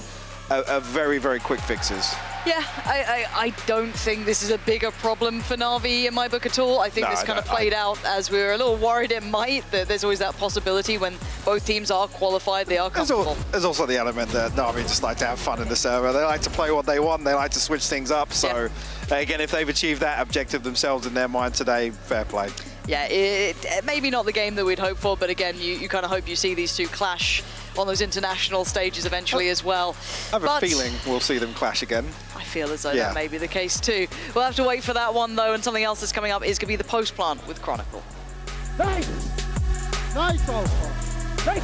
are very, very quick fixes. Yeah, I don't think this is a bigger problem for Navi in my book at all. I think this kind of played out as we were a little worried it might. That there's always that possibility when both teams are qualified, they are comfortable. There's also the element that Navi just like to have fun in the server. They like to play what they want. They like to switch things up. So again, if they've achieved that objective themselves in their mind today, fair play. Yeah, maybe not the game that we'd hope for, but again, you kind of hope you see these two clash on those international stages eventually as well. I have a feeling we'll see them clash again. I feel as though that may be the case too. We'll have to wait for that one though, and something else that's coming up is going to be the post-plan with Chronicle. Nice! Nice, Alpha! Nice!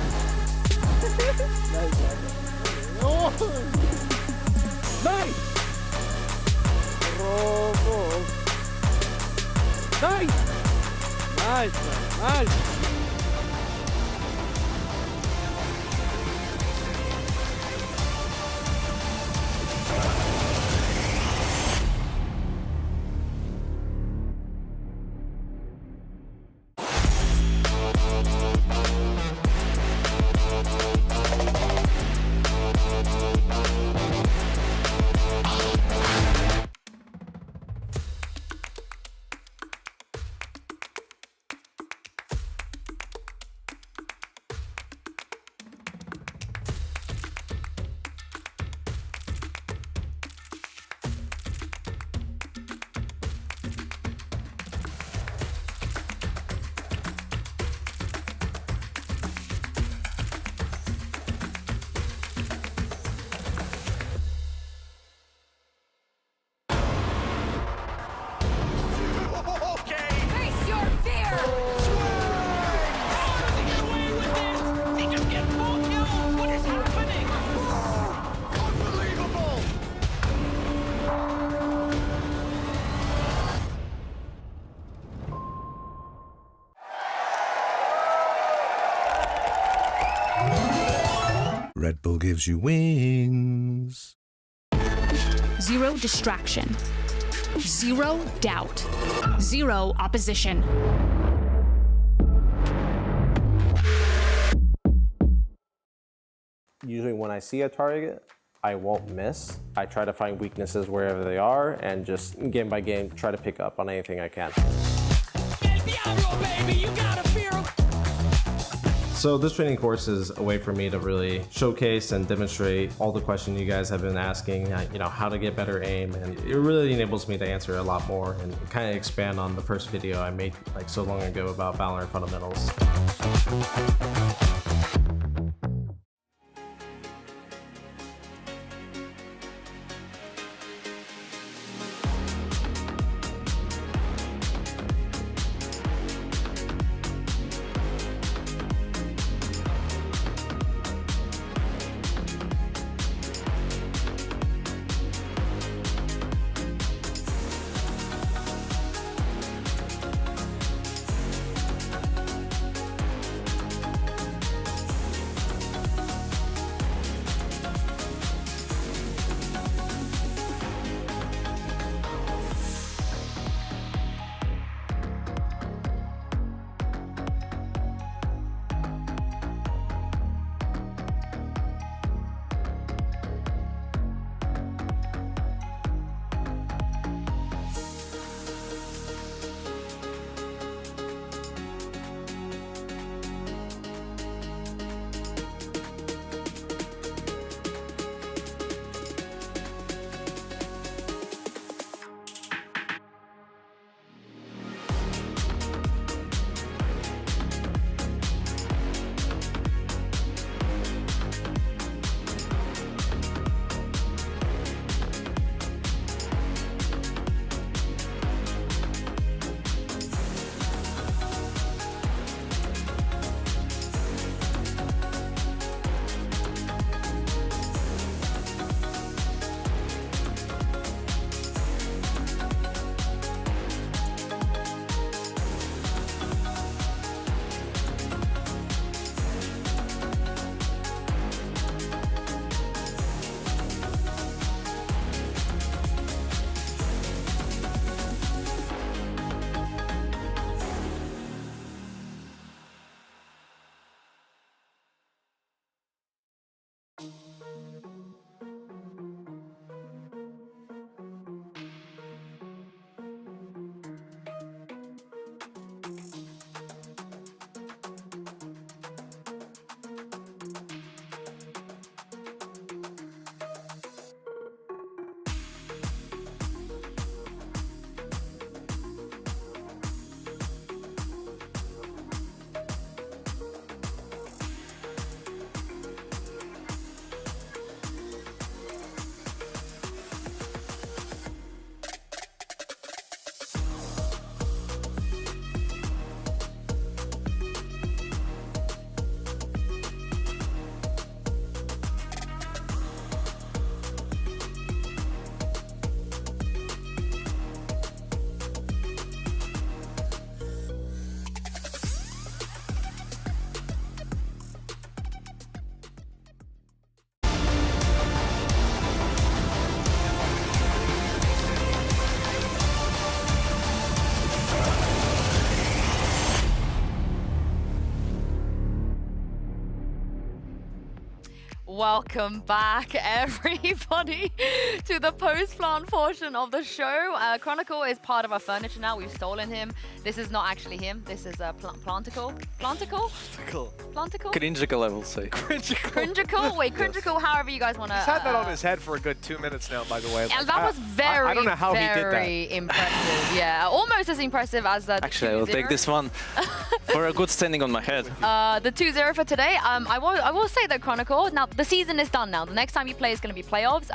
Nice! Bravo! Nice! Nice, man. Nice! Red Bull gives you wings. Zero distraction. Zero doubt. Zero opposition. Usually when I see a target, I won't miss. I try to find weaknesses wherever they are and just game by game try to pick up on anything I can. So this training course is a way for me to really showcase and demonstrate all the questions you guys have been asking, how to get better aim, and it really enables me to answer a lot more and kind of expand on the first video I made like so long ago about VALORANT fundamentals. Welcome back, everybody, to the post-plant portion of the show. Chronicle is part of our furniture now. We've stolen him. This is not actually him. This is Planticle. Planticle? Planticle? Cringical, I will say. Cringical? Wait, Cringical, however you guys want to... He's had that on his head for a good 2 minutes now, by the way. And that was very, I don't know how he did that. very impressive. Yeah, almost as impressive as the Actually, I will take this one for a good standing on my head. The 2-0 for today. I will say that Chronicle, now the season is done now. The next time you play is going to be playoffs.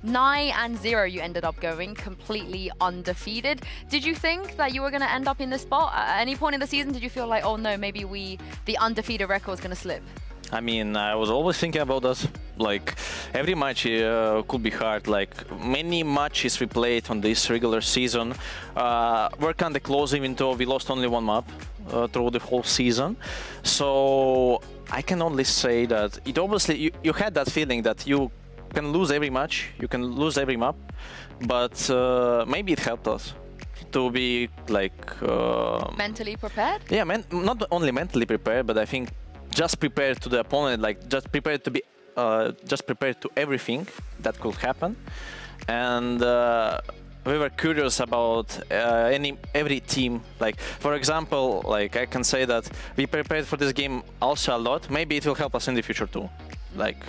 9-0 you ended up going, completely undefeated. Did you think that you were going to end up in this spot? At any point in the season, did you feel like, oh no, maybe the undefeated record is going to slip? I mean, I was always thinking about that. Like, every match could be hard. Like, many matches we played on this regular season were kind of close, even though we lost only one map through the whole season. So I can only say that it obviously, you had that feeling that you can lose every match, you can lose every map, but maybe it helped us to be like... mentally prepared? Yeah, not only mentally prepared, but I think just prepared to the opponent, like just prepared to be, just prepared to everything that could happen. And we were curious about every team. Like, for example, like I can say that we prepared for this game also a lot. Maybe it will help us in the future too. Like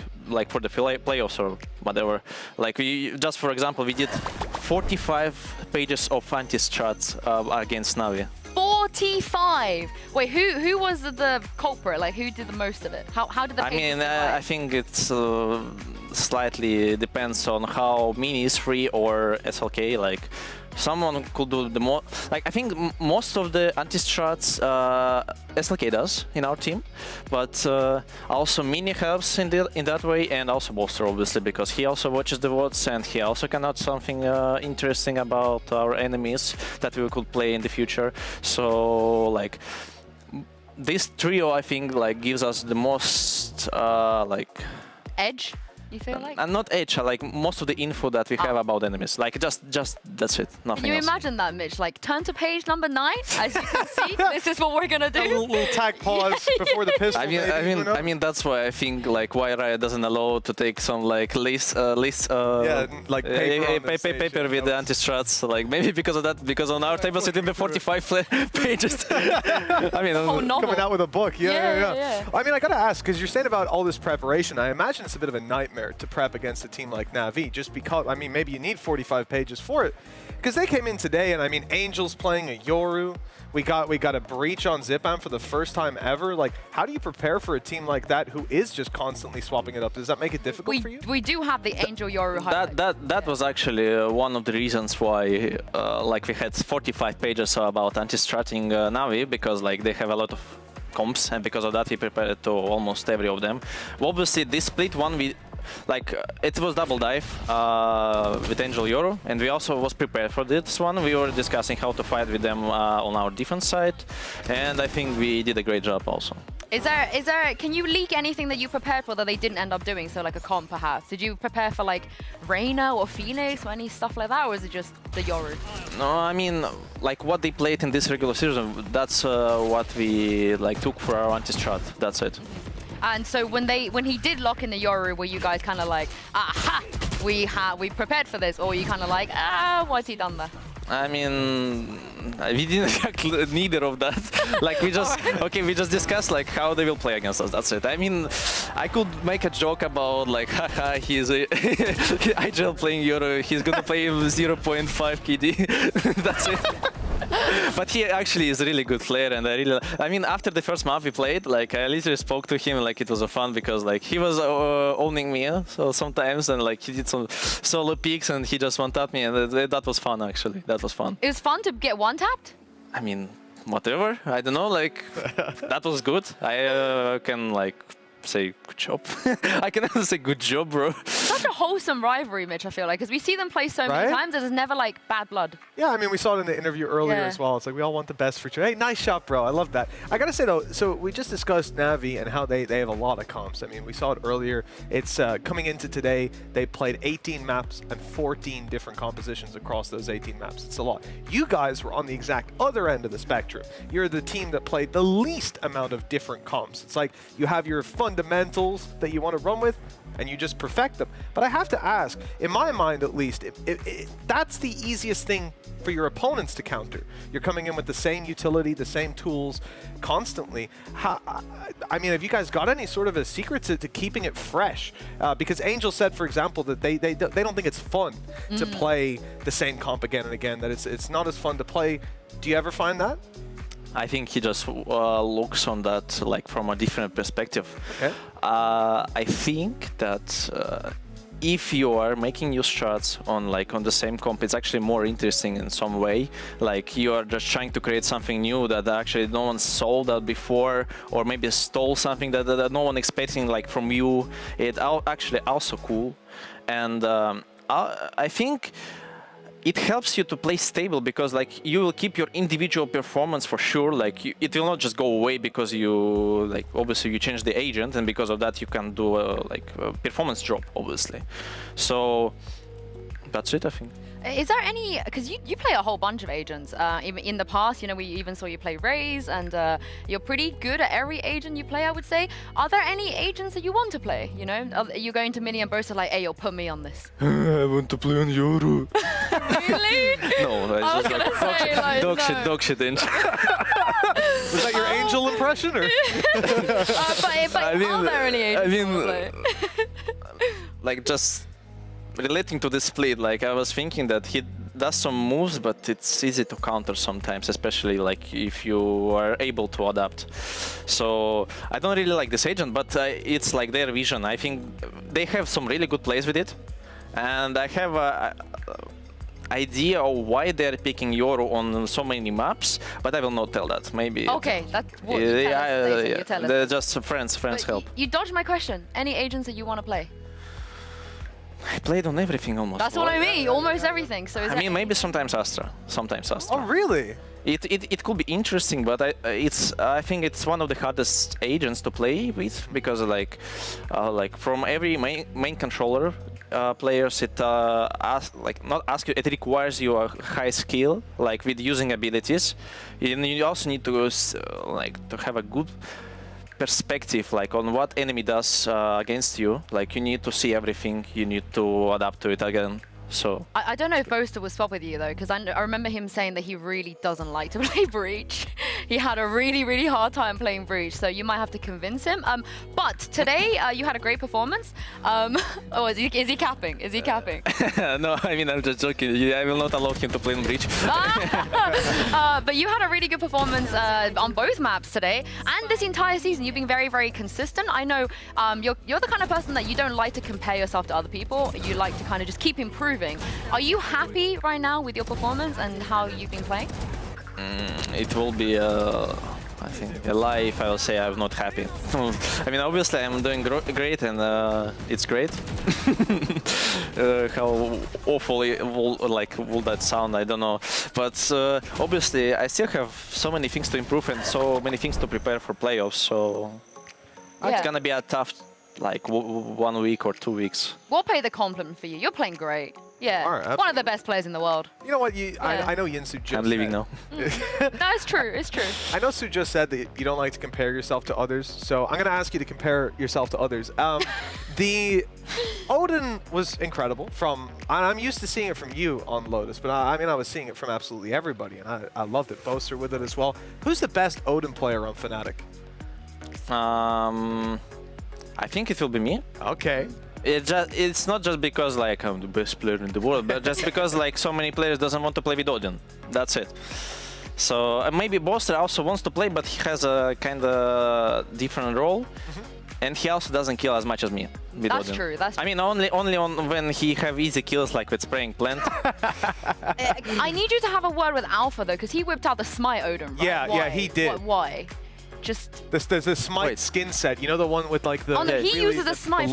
for the playoffs or whatever. Like we just, for example, we did 45 pages of anti-strats against Navi. 45. Wait, who was the culprit? Like, who did the most of it? How did the? I mean, I think it's slightly depends on how Mini is free or SLK. Like, someone could do the more. Like, I think most of the anti-strats SLK does in our team, but also Mini helps in that way, and also Bolster obviously, because he also watches the VODs and he also can add something interesting about our enemies that we could play in the future. So like this trio, I think, like gives us the most like edge. You feel like? And not edge, like most of the info that we have about enemies. Like just that's it, nothing Can you else. imagine that, Mitch? Like, turn to page number 9. As you can see, this is what we're gonna do. A little tag pause before the pistol. I mean, that's why I think like why Riot doesn't allow to take some like list like paper with the anti-strats. Like maybe because of that, because on our tables it will be 45 pages. I mean, coming out with a book. Yeah. I mean, I gotta ask, because you're saying about all this preparation. I imagine it's a bit of a nightmare to prep against a team like Navi, just because, I mean, maybe you need 45 pages for it. Because they came in today, and I mean, Angel's playing a Yoru. We got a breach on Zipam for the first time ever. Like, how do you prepare for a team like that who is just constantly swapping it up? Does that make it difficult for you? We do have the Angel Yoru highlight. That was actually one of the reasons why like we had 45 pages about anti-stratting Navi, because like they have a lot of comps, and because of that we prepared to almost every of them. Obviously, this split one, it was double dive with Angel Yoru, and we also was prepared for this one. We were discussing how to fight with them on our defense side, and I think we did a great job also. Can you leak anything that you prepared for that they didn't end up doing? So like a comp perhaps. Did you prepare for like Reyna or Phoenix or any stuff like that, or was it just the Yoru? No, I mean, like what they played in this regular season, that's what we like took for our anti-strat. That's it. And so when he did lock in the Yoru, were you guys kind of like, aha, we prepared for this, or were you kind of like, what's he done there? I mean, we didn't act neither of that. Like we just we just discussed like how they will play against us. That's it. I mean, I could make a joke about like, haha, he's IGL playing Yoru. He's gonna play 0.5 KD. That's it. But he actually is a really good player, and I mean, after the first map we played, like I literally spoke to him, like it was a fun, because like he was owning me, so sometimes, and like he did some solo peeks and he just one-tapped me, and that was fun actually. That was fun. It was fun to get one-tapped? I mean, whatever. I don't know, like that was good. I can like say good job. I can also say good job, bro. Such a wholesome rivalry, Mitch, I feel like, because we see them play so many times, there's never like bad blood. Yeah, I mean, we saw it in the interview earlier as well. It's like we all want the best for each other. Hey, nice shot, bro. I love that. I gotta say though, so we just discussed Navi and how they have a lot of comps. I mean, we saw it earlier. It's coming into today, they played 18 maps and 14 different compositions across those 18 maps. It's a lot. You guys were on the exact other end of the spectrum. You're the team that played the least amount of different comps. It's like you have your fundamentals that you want to run with, and you just perfect them. But I have to ask, in my mind at least, that's the easiest thing for your opponents to counter. You're coming in with the same utility, the same tools constantly. I mean, have you guys got any sort of a secret to keeping it fresh? Because Angel said, for example, that they don't think it's fun to play the same comp again and again, that it's not as fun to play. Do you ever find that? I think he just looks on that like from a different perspective. Okay. I think that if you are making new strats on the same comp, it's actually more interesting in some way. Like you are just trying to create something new that actually no one saw that before, or maybe stole something that no one expecting like from you. It's actually also cool, and I think it helps you to play stable, because like you will keep your individual performance for sure. Like it will not just go away because you obviously you change the agent, and because of that you can do a performance drop obviously. So that's it, I think. Is there any, because you play a whole bunch of agents in the past, you know, we even saw you play Raze, and you're pretty good at every agent you play, I would say. Are there any agents that you want to play, you know? Are you going to Mini and Burst like, hey, yo, put me on this? I want to play on Yoru. Really? No, I was gonna say, like, dog shit Angel. Was that your Angel impression, or? But are there any agents like just relating to this split, like I was thinking that he does some moves, but it's easy to counter sometimes, especially like if you are able to adapt. So I don't really like this agent, but it's like their vision. I think they have some really good plays with it, and I have a idea of why they're picking Yoru on so many maps, but I will not tell that. Maybe. Okay, that's what you tell us. They're just friends help. You dodged my question. Any agents that you want to play? I played on everything almost. That's what I mean, almost everything. So I mean, maybe sometimes Astra. Oh, really? It could be interesting, but I think it's one of the hardest agents to play with, because like from every main controller players, it it requires you a high skill, like with using abilities, and you also need to to have a good perspective, like on what enemy does against you. Like you need to see everything, you need to adapt to it again. So I don't know if Boaster will swap with you though, because I remember him saying that he really doesn't like to play Breach. He had a really hard time playing Breach, so you might have to convince him. But today you had a great performance. Oh, is he capping? Is he capping? No, I mean, I'm just joking. I will not allow him to play in Breach. But you had a really good performance on both maps today, and this entire season you've been very consistent. I know you're the kind of person that you don't like to compare yourself to other people. You like to kind of just keep improving. Are you happy right now with your performance and how you've been playing? It will be, I think, a lie if I will say I'm not happy. I mean, obviously I'm doing great, and it's great. How awful will that sound? I don't know. But obviously I still have so many things to improve and so many things to prepare for playoffs. So it's gonna be a tough 1 week or 2 weeks. We'll pay the compliment for you. You're playing great. Yeah, right, one of the best players in the world. You know what? I know Yinsu just I'm leaving now. No, it's true. It's true. I know Su just said that you don't like to compare yourself to others, so I'm going to ask you to compare yourself to others. The Odin was incredible and I'm used to seeing it from you on Lotus, but I mean, I was seeing it from absolutely everybody, and I loved it. Boaster with it as well. Who's the best Odin player on Fnatic? I think it will be me. Okay. It's not just because I'm the best player in the world, but just because so many players doesn't want to play with Odin. That's it. So maybe Boaster also wants to play, but he has a kind of different role, and he also doesn't kill as much as me with That's Odin. true. That's true. I mean, only on when he have easy kills like with spraying plant. I need you to have a word with Alpha though, because he whipped out the Smite Odin. Right? Yeah, he did. Why? Just the Smite skin set, you know, the one with the he uses a Smite.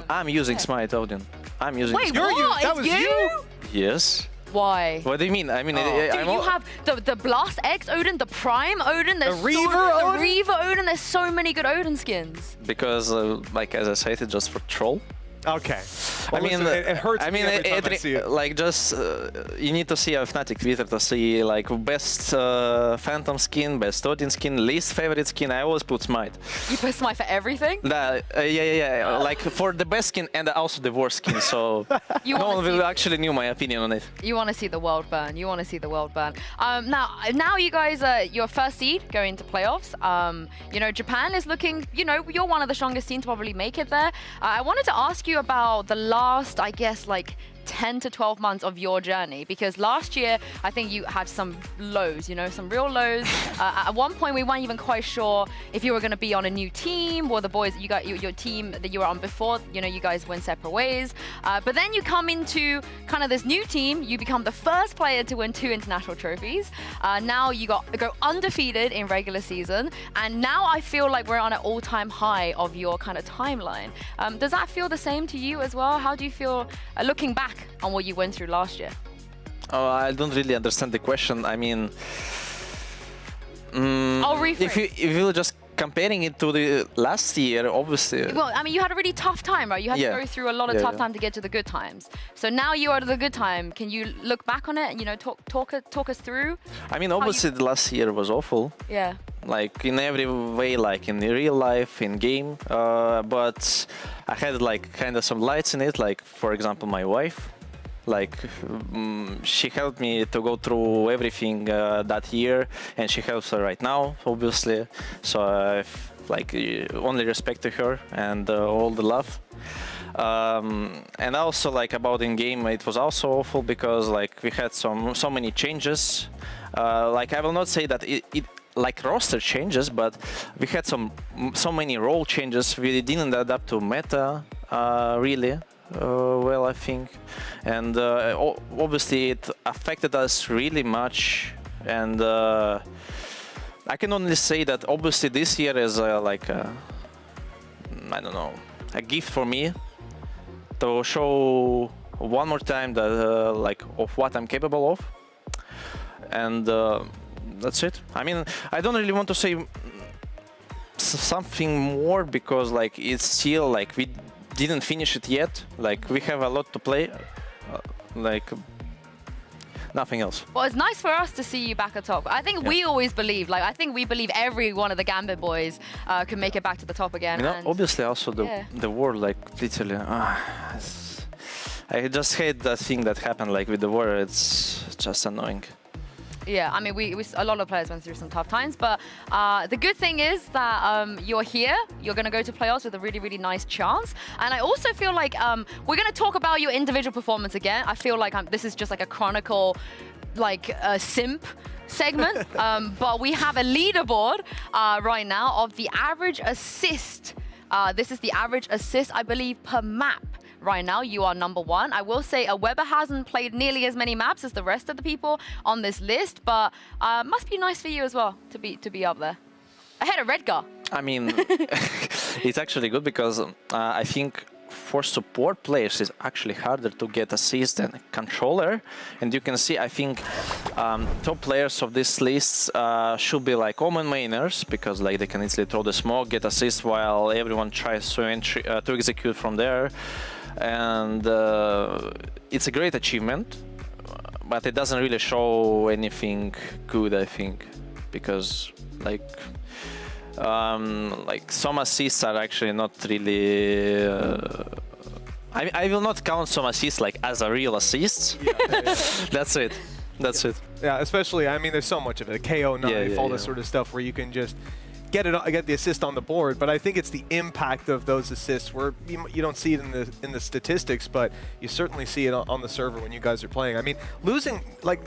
I'm using Smite Odin. I'm using. Wait, Smoke. what? That was you? Yes. Why? What do you mean? I mean, Dude, I'm you have the Blast X Odin, the Prime Odin, there's The Reaver Odin? the Reaver Odin. There's so many good Odin skins. because, like as I said, it's just for troll. Okay. I mean, listen, it hurts I mean, me every time I see it. like just you need to see a Fnatic Twitter to see like best Phantom skin, best Odin skin, least favorite skin. I always put Smite. You put Smite for everything? Yeah. Like for the best skin and also the worst skin. So You no wanna one see- will actually knew my opinion on it. You want to see the world burn. You want to see the world burn. Now you guys are your first seed going to playoffs. You know, Japan is looking, you know, you're one of the strongest teams to probably make it there. I wanted to ask you about the last, I guess, like 10 to 12 months of your journey, because last year I think you had some lows, you know, some real lows. At one point we weren't even quite sure if you were going to be on a new team or the boys you got your team that you were on before, you know, you guys went separate ways, but then you come into kind of this new team, you become the first player to win 2 international trophies. Now you go undefeated in regular season, and now I feel like we're on an all-time high of your kind of timeline. Does that feel the same to you as well? How do you feel looking back on what you went through last year? Oh, I don't really understand the question. I mean, I'll rephrase. if you're just comparing it to the last year, obviously. Well, I mean, you had a really tough time, right? You had to go through a lot of tough time to get to the good times. So now you are at the good time. Can you look back on it and, you know, talk us through? I mean, obviously the last year was awful. Yeah. Like in every way, like in the real life, in game. But I had like kind of some lights in it. Like for example, my wife. Like she helped me to go through everything that year, and she helps her right now, obviously. So like only respect to her and all the love. And also like about in game, it was also awful because like we had so many changes. Like I will not say that it like roster changes, but we had so many role changes. We didn't adapt to meta really. Well, I think, and obviously it affected us really much, and I can only say that obviously this year is like I don't know, a gift for me to show one more time that like of what I'm capable of, and that's it. I mean, I don't really want to say something more because like it's still like we didn't finish it yet. Like we have a lot to play. Like nothing else. Well, it's nice for us to see you back at top. I think we always believe, like I think we believe every one of the Gambit boys can make it back to the top again. You know, and obviously also the world, like literally. I just hate that thing that happened like with the war. It's just annoying. yeah, I mean, a lot of players went through some tough times, but the good thing is that you're here. You're going to go to playoffs with a really, really nice chance. And I also feel like we're going to talk about your individual performance again. I feel like this is just like a chronicle, like a simp segment, but we have a leaderboard right now of the average assist. This is the average assist, I believe, per map. Right now, you are #1. I will say Weber hasn't played nearly as many maps as the rest of the people on this list, but must be nice for you as well to be up there. Ahead of Redgar. I mean, it's actually good because I think for support players it's actually harder to get assist than controller. And you can see, I think top players of this list should be like Omen mainers, because like they can easily throw the smoke, get assist while everyone tries to execute from there. And it's a great achievement, but it doesn't really show anything good, I think, because like some assists are actually not really. I will not count some assists like as a real assist. Yeah. That's it. That's it. Yeah, especially, I mean, there's so much of it. KO knife, all this sort of stuff where you can just get the assist on the board, but I think it's the impact of those assists where you don't see it in the statistics, but you certainly see it on the server when you guys are playing. I mean,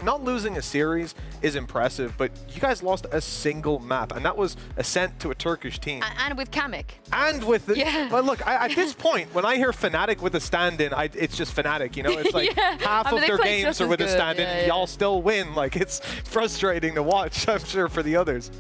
not losing a series is impressive, but you guys lost a single map, and that was Ascent to a Turkish team. And with Kamek. And with the, but look, at this point, when I hear Fnatic with a stand-in, it's just Fnatic, you know? It's like half of their games are with a stand-in, y'all still win. Like, it's frustrating to watch, I'm sure, for the others.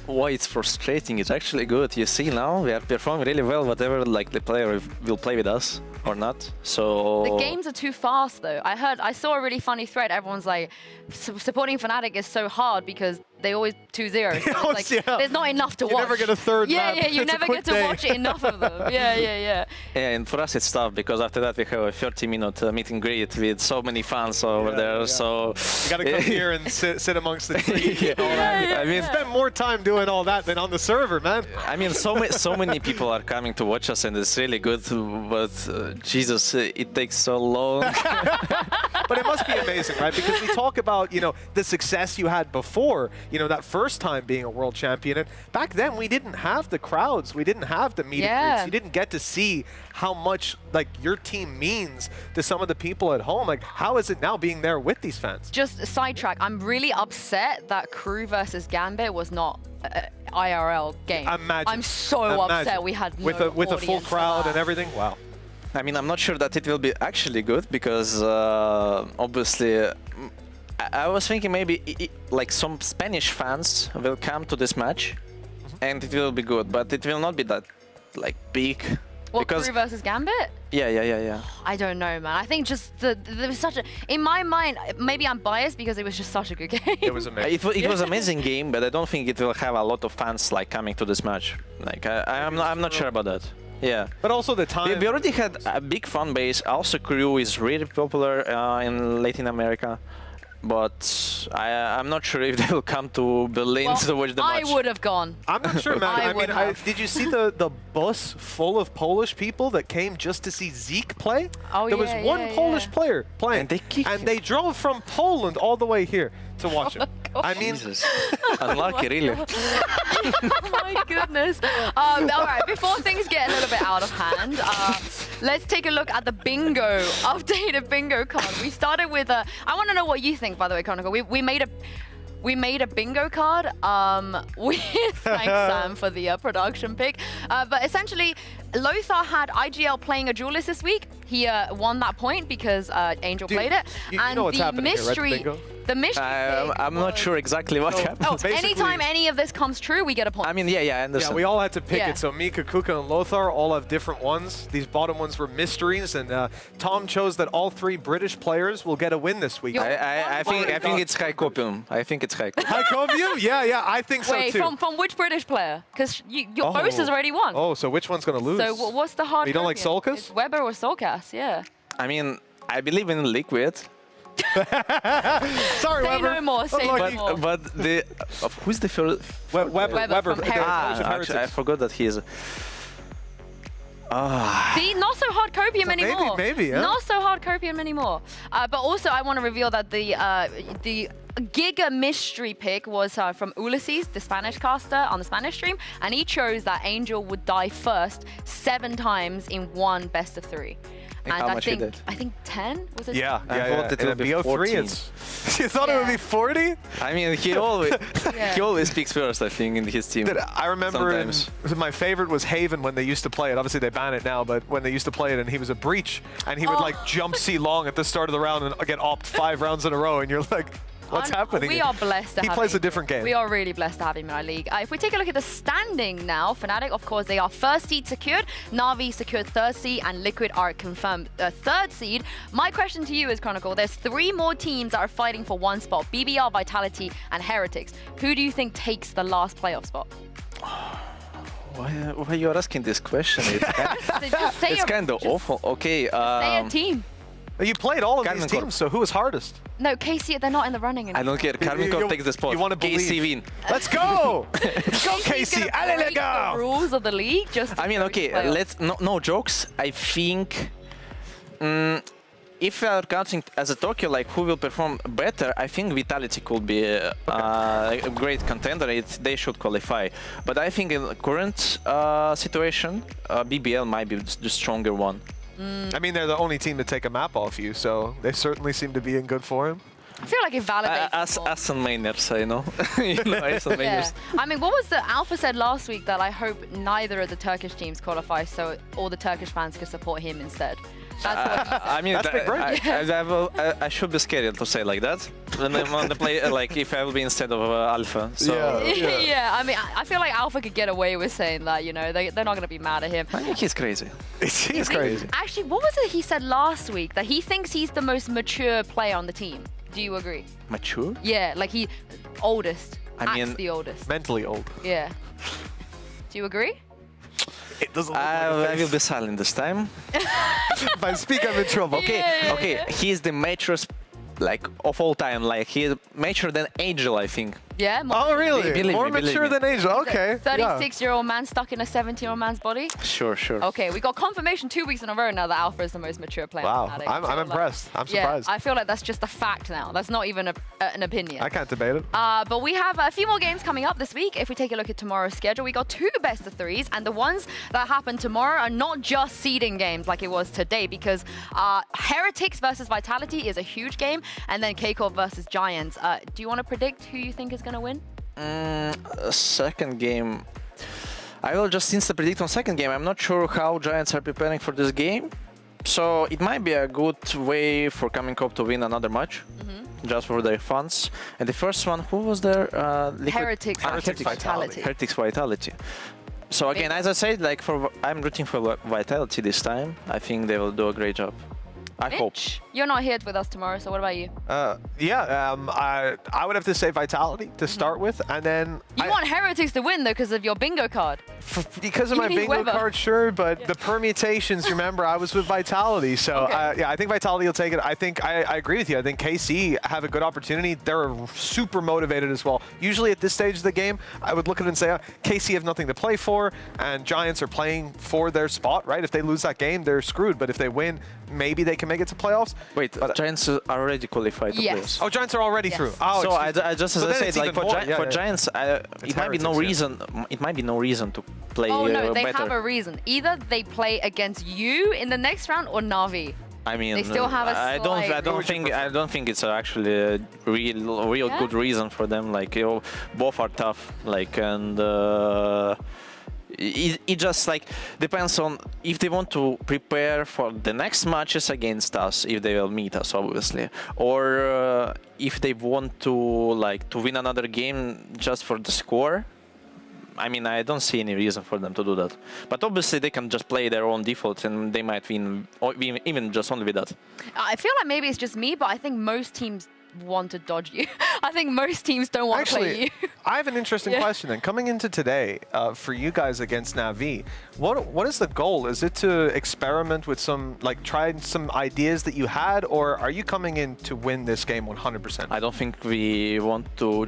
why it's frustrating. It's actually good. You see now we are performing really well, whatever like the player will play with us or not. So the games are too fast though. I saw a really funny thread. Everyone's like, supporting Fnatic is so hard because they always 2-0. So it's like, there's not enough to watch. You never get a third map. Yeah, you never get to watch enough of them. Yeah. Yeah, and for us it's tough because after that we have a 30-minute meet and greet with so many fans over there. So you gotta come here and sit amongst the trees. I mean, spend more time doing all that than on the server, man. I mean, so many people are coming to watch us, and it's really good. But Jesus, it takes so long. But it must be amazing, right? Because we talk about, you know, the success you had before, you know, that first time being a world champion. And back then, we didn't have the crowds. We didn't have the meet and greets. You didn't get to see how much, like, your team means to some of the people at home. Like, how is it now being there with these fans? Just sidetrack. I'm really upset that Crew versus Gambit was not IRL game. Imagine. I'm so upset we had no with a full crowd and everything. Wow. I mean, I'm not sure that it will be actually good because obviously I was thinking maybe like some Spanish fans will come to this match and it will be good, but it will not be that like big. What, because Crew versus Gambit? Yeah. I don't know, man. I think just there was such a, in my mind, maybe I'm biased because it was just such a good game. It was amazing. It was amazing game, but I don't think it will have a lot of fans like coming to this match. Like I'm not sure about that. Yeah. But also the time. We already had a big fan base. Also, Crew is really popular in Latin America. But I'm not sure if they will come to Berlin to watch the match. I would have gone. I'm not sure, man. I mean, did you see the bus full of Polish people that came just to see Zeke play? Oh, there was one Polish player playing, and they drove from Poland all the way here to watch him. I mean, unlucky, really. Oh my goodness. All right, before things get a little bit out of hand, let's take a look at the bingo, updated bingo card. We started with I want to know what you think, by the way, Chronicle. We made a bingo card with thanks Sam for the production pick. But essentially, Lothar had IGL playing a duelist this week. He won that point because Angel played it. You know what's happening here, right? The mystery I'm not sure exactly what happened. Oh, anytime any of this comes true, we get a point. I mean, yeah, I understand. Yeah, we all had to pick it. So Mika, Kuka, and Lothar all have different ones. These bottom ones were mysteries, and Tom chose that all 3 British players will get a win this week. I think it's High Copium. I think it's High Copium. High Copium? Yeah, I think so too. Wait, from which British player? Because your host has already won. Oh, so which one's going to lose? So what's the hard? You don't like Solkas? It's Weber or Solkas, yeah. I mean, I believe in Liquid. Sorry, say Weber. No more, say no more. But the who's the first? Weber from Actually, I forgot that he is. See, not so hard copium anymore. Maybe, yeah. Not so hard copium anymore. But also, I want to reveal that the Giga mystery pick was from Ulysses, the Spanish caster on the Spanish stream, and he chose that Angel would die first 7 times in one best of 3. And how much he did? I think 10 was it? Yeah, I thought it would be 14. You thought it would be 40? I mean, he always picks first, I think, in his team. I remember my favorite was Haven when they used to play it. Obviously, they ban it now, but when they used to play it, and he was a breach, and he would like jump C long at the start of the round and get opt 5 rounds in a row, and you're like, what's happening? We are blessed to have him. He plays a different game. We are really blessed to have him in our league. If we take a look at the standing now, Fnatic, of course, they are 1st seed secured, Navi secured 3rd seed, and Liquid are confirmed 3rd seed. My question to you is, Chronicle, there's 3 more teams that are fighting for 1 spot, BBL, Vitality, and Heretics. Who do you think takes the last playoff spot? Why are you asking this question? It's kind of awful. Okay. Say a team. You played all of Karmine these teams, Corp. so who was hardest? No, KC, they're not in the running anymore. I don't care. Karmine Corp takes the spot. You want to believe? KC win. Let's go! Let's go, KC! Allez, les gars! The rules of the league, just. I mean, okay. No jokes. I think if we are counting as a Tokyo, like who will perform better, I think Vitality could be a great contender. They should qualify. But I think in the current situation, BBL might be the stronger one. I mean, they're the only team to take a map off you, so they certainly seem to be in good form. I feel like it validates us and mainers, I know. Us and mainers. I mean, what was the Alpha said last week that I hope neither of the Turkish teams qualify so all the Turkish fans could support him instead. That's what I mean, That's big brain. I should be scared to say like that when I'm on the play, like if I will be instead of Alpha. So yeah, I mean, I feel like Alpha could get away with saying that, you know, they're not going to be mad at him. I think he's crazy. He's crazy. Actually, what was it he said last week? That he thinks he's the most mature player on the team. Do you agree? Mature? Yeah, like oldest. I mean, the oldest. Mentally old. Yeah. Do you agree? It doesn't look I will be silent this time. If I speak, I'm in trouble. Okay, he's the maturest, like, of all time. Like, he's mature than Angel, I think. Yeah. Oh, really? Believe More me, believe mature me. than Angel. Okay. 36-year-old man stuck in a 17-year-old man's body. Sure. Okay, we got confirmation 2 weeks in a row now that Alpha is the most mature player. Wow, on Fnatic. I'm impressed. I'm surprised. Yeah, I feel like that's just a fact now. That's not even an opinion. I can't debate it. But we have a few more games coming up this week. If we take a look at tomorrow's schedule, we got 2 best of 3s, and the ones that happen tomorrow are not just seeding games like it was today, because Heretics versus Vitality is a huge game, and then K-Corp versus Giants. Do you want to predict who you think is going to win? Second game. I will just instantly predict on second game. I'm not sure how Giants are preparing for this game. So it might be a good way for Karmine Corp to win another match. Just for their fans. And the first one, who was there? Heretics Vitality. Heretics Vitality. So again, as I said, like I'm rooting for Vitality this time. I think they will do a great job. I hope. You're not here with us tomorrow, so what about you? I would have to say Vitality to start with, and then You want Heretics to win though because of your bingo card. Because of my bingo card, sure, but the permutations, remember, I was with Vitality. So, yeah, I think Vitality will take it. I think I agree with you. I think KC have a good opportunity. They're super motivated as well. Usually at this stage of the game, I would look at it and say, KC have nothing to play for, and Giants are playing for their spot, right? If they lose that game, they're screwed. But if they win, maybe they can make it to playoffs. Wait, Giants are already qualified to playoffs. Oh, Giants are already through. Oh, so I just, as I said, like for Giants, it might be no reason. It might be no reason to play. Oh no, they better. have a reason. Either they play against you in the next round or Navi. I mean, they still have a I don't think it's actually a real good reason for them. Like, you know, both are tough. Like, and it just like depends on if they want to prepare for the next matches against us, if they will meet us, obviously, or if they want to win another game just for the score. I mean, I don't see any reason for them to do that. But obviously, they can just play their own default, and they might win, or even just only with that. I feel like maybe it's just me, but I think most teams want to dodge you. I think most teams don't want to play you. I have an interesting question then. Coming into today, for you guys against Navi, what is the goal? Is it to experiment with try some ideas that you had, or are you coming in to win this game 100%? I don't think we want to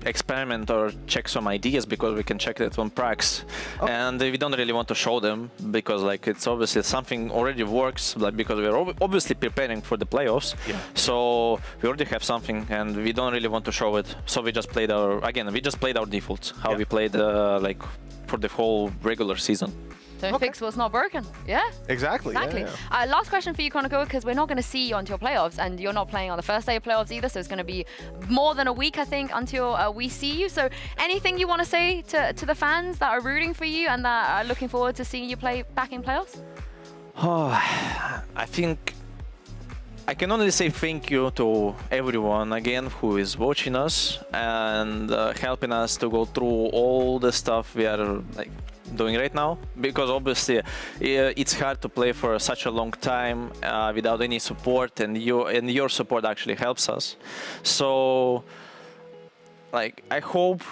experiment or check some ideas, because we can check that on pracs, and we don't really want to show them, because it's obviously something already works, because we're obviously preparing for the playoffs. So we already have something, and we don't really want to show it. So we just played our defaults, how we played for the whole regular season. Don't fix what's not broken. Yeah? Exactly. Yeah. Last question for you, Chronicle, because we're not going to see you until playoffs, and you're not playing on the first day of playoffs either, so it's going to be more than a week, I think, until we see you. So anything you want to say to the fans that are rooting for you and that are looking forward to seeing you play back in playoffs? I think I can only say thank you to everyone again who is watching us and helping us to go through all the stuff we are doing right now, because obviously it's hard to play for such a long time without any support, and your support actually helps us. So I hope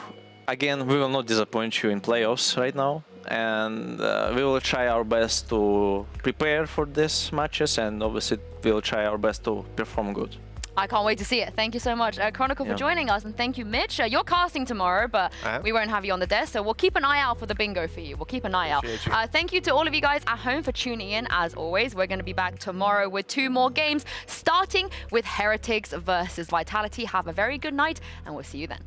again we will not disappoint you in playoffs right now, and we will try our best to prepare for these matches, and obviously we will try our best to perform good. I can't wait to see it. Thank you so much, Chronicle, for joining us, and thank you, Mitch. You're casting tomorrow, but we won't have you on the desk, so we'll keep an eye out for the bingo for you. We'll keep an eye out. Thank you to all of you guys at home for tuning in. As always, we're going to be back tomorrow with 2 more games, starting with Heretics versus Vitality. Have a very good night, and we'll see you then.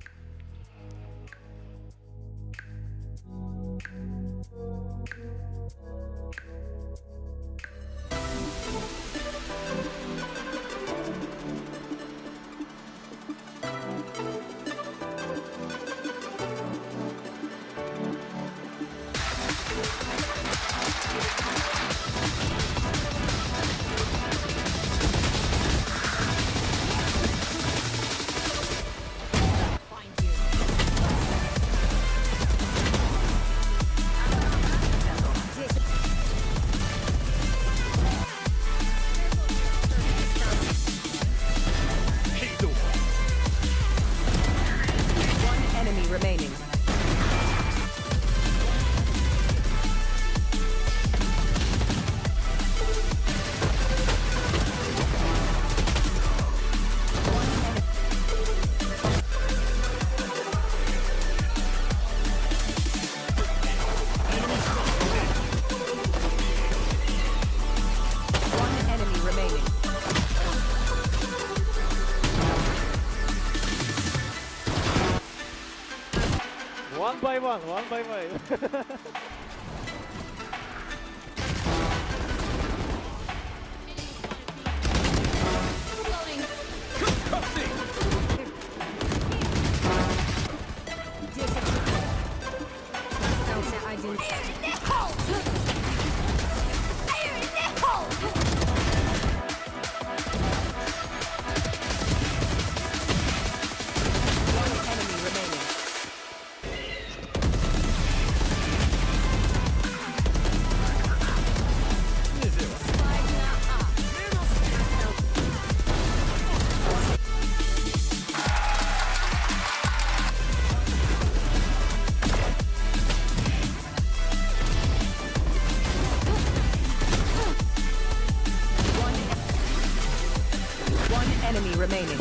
one by one. Остался один. Enemy remaining.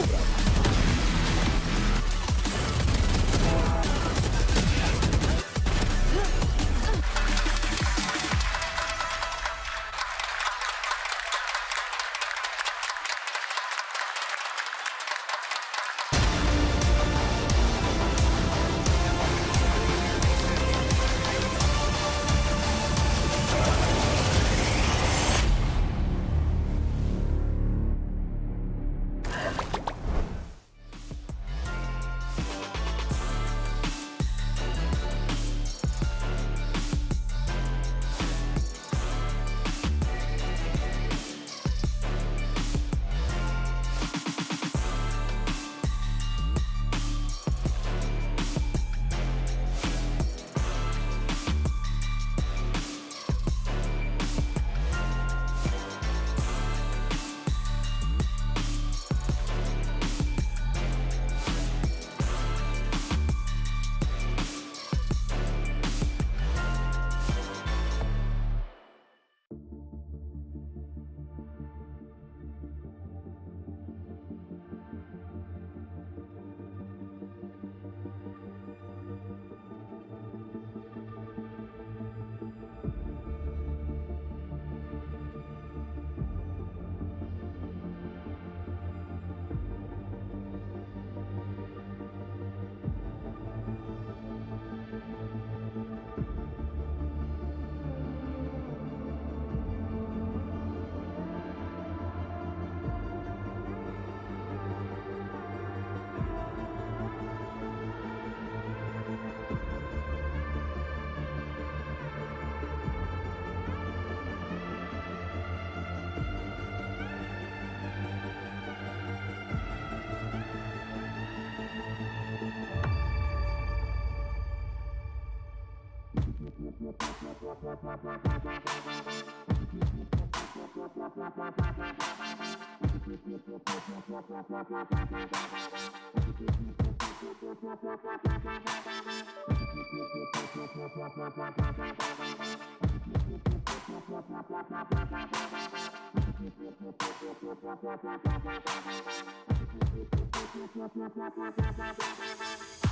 Thank you.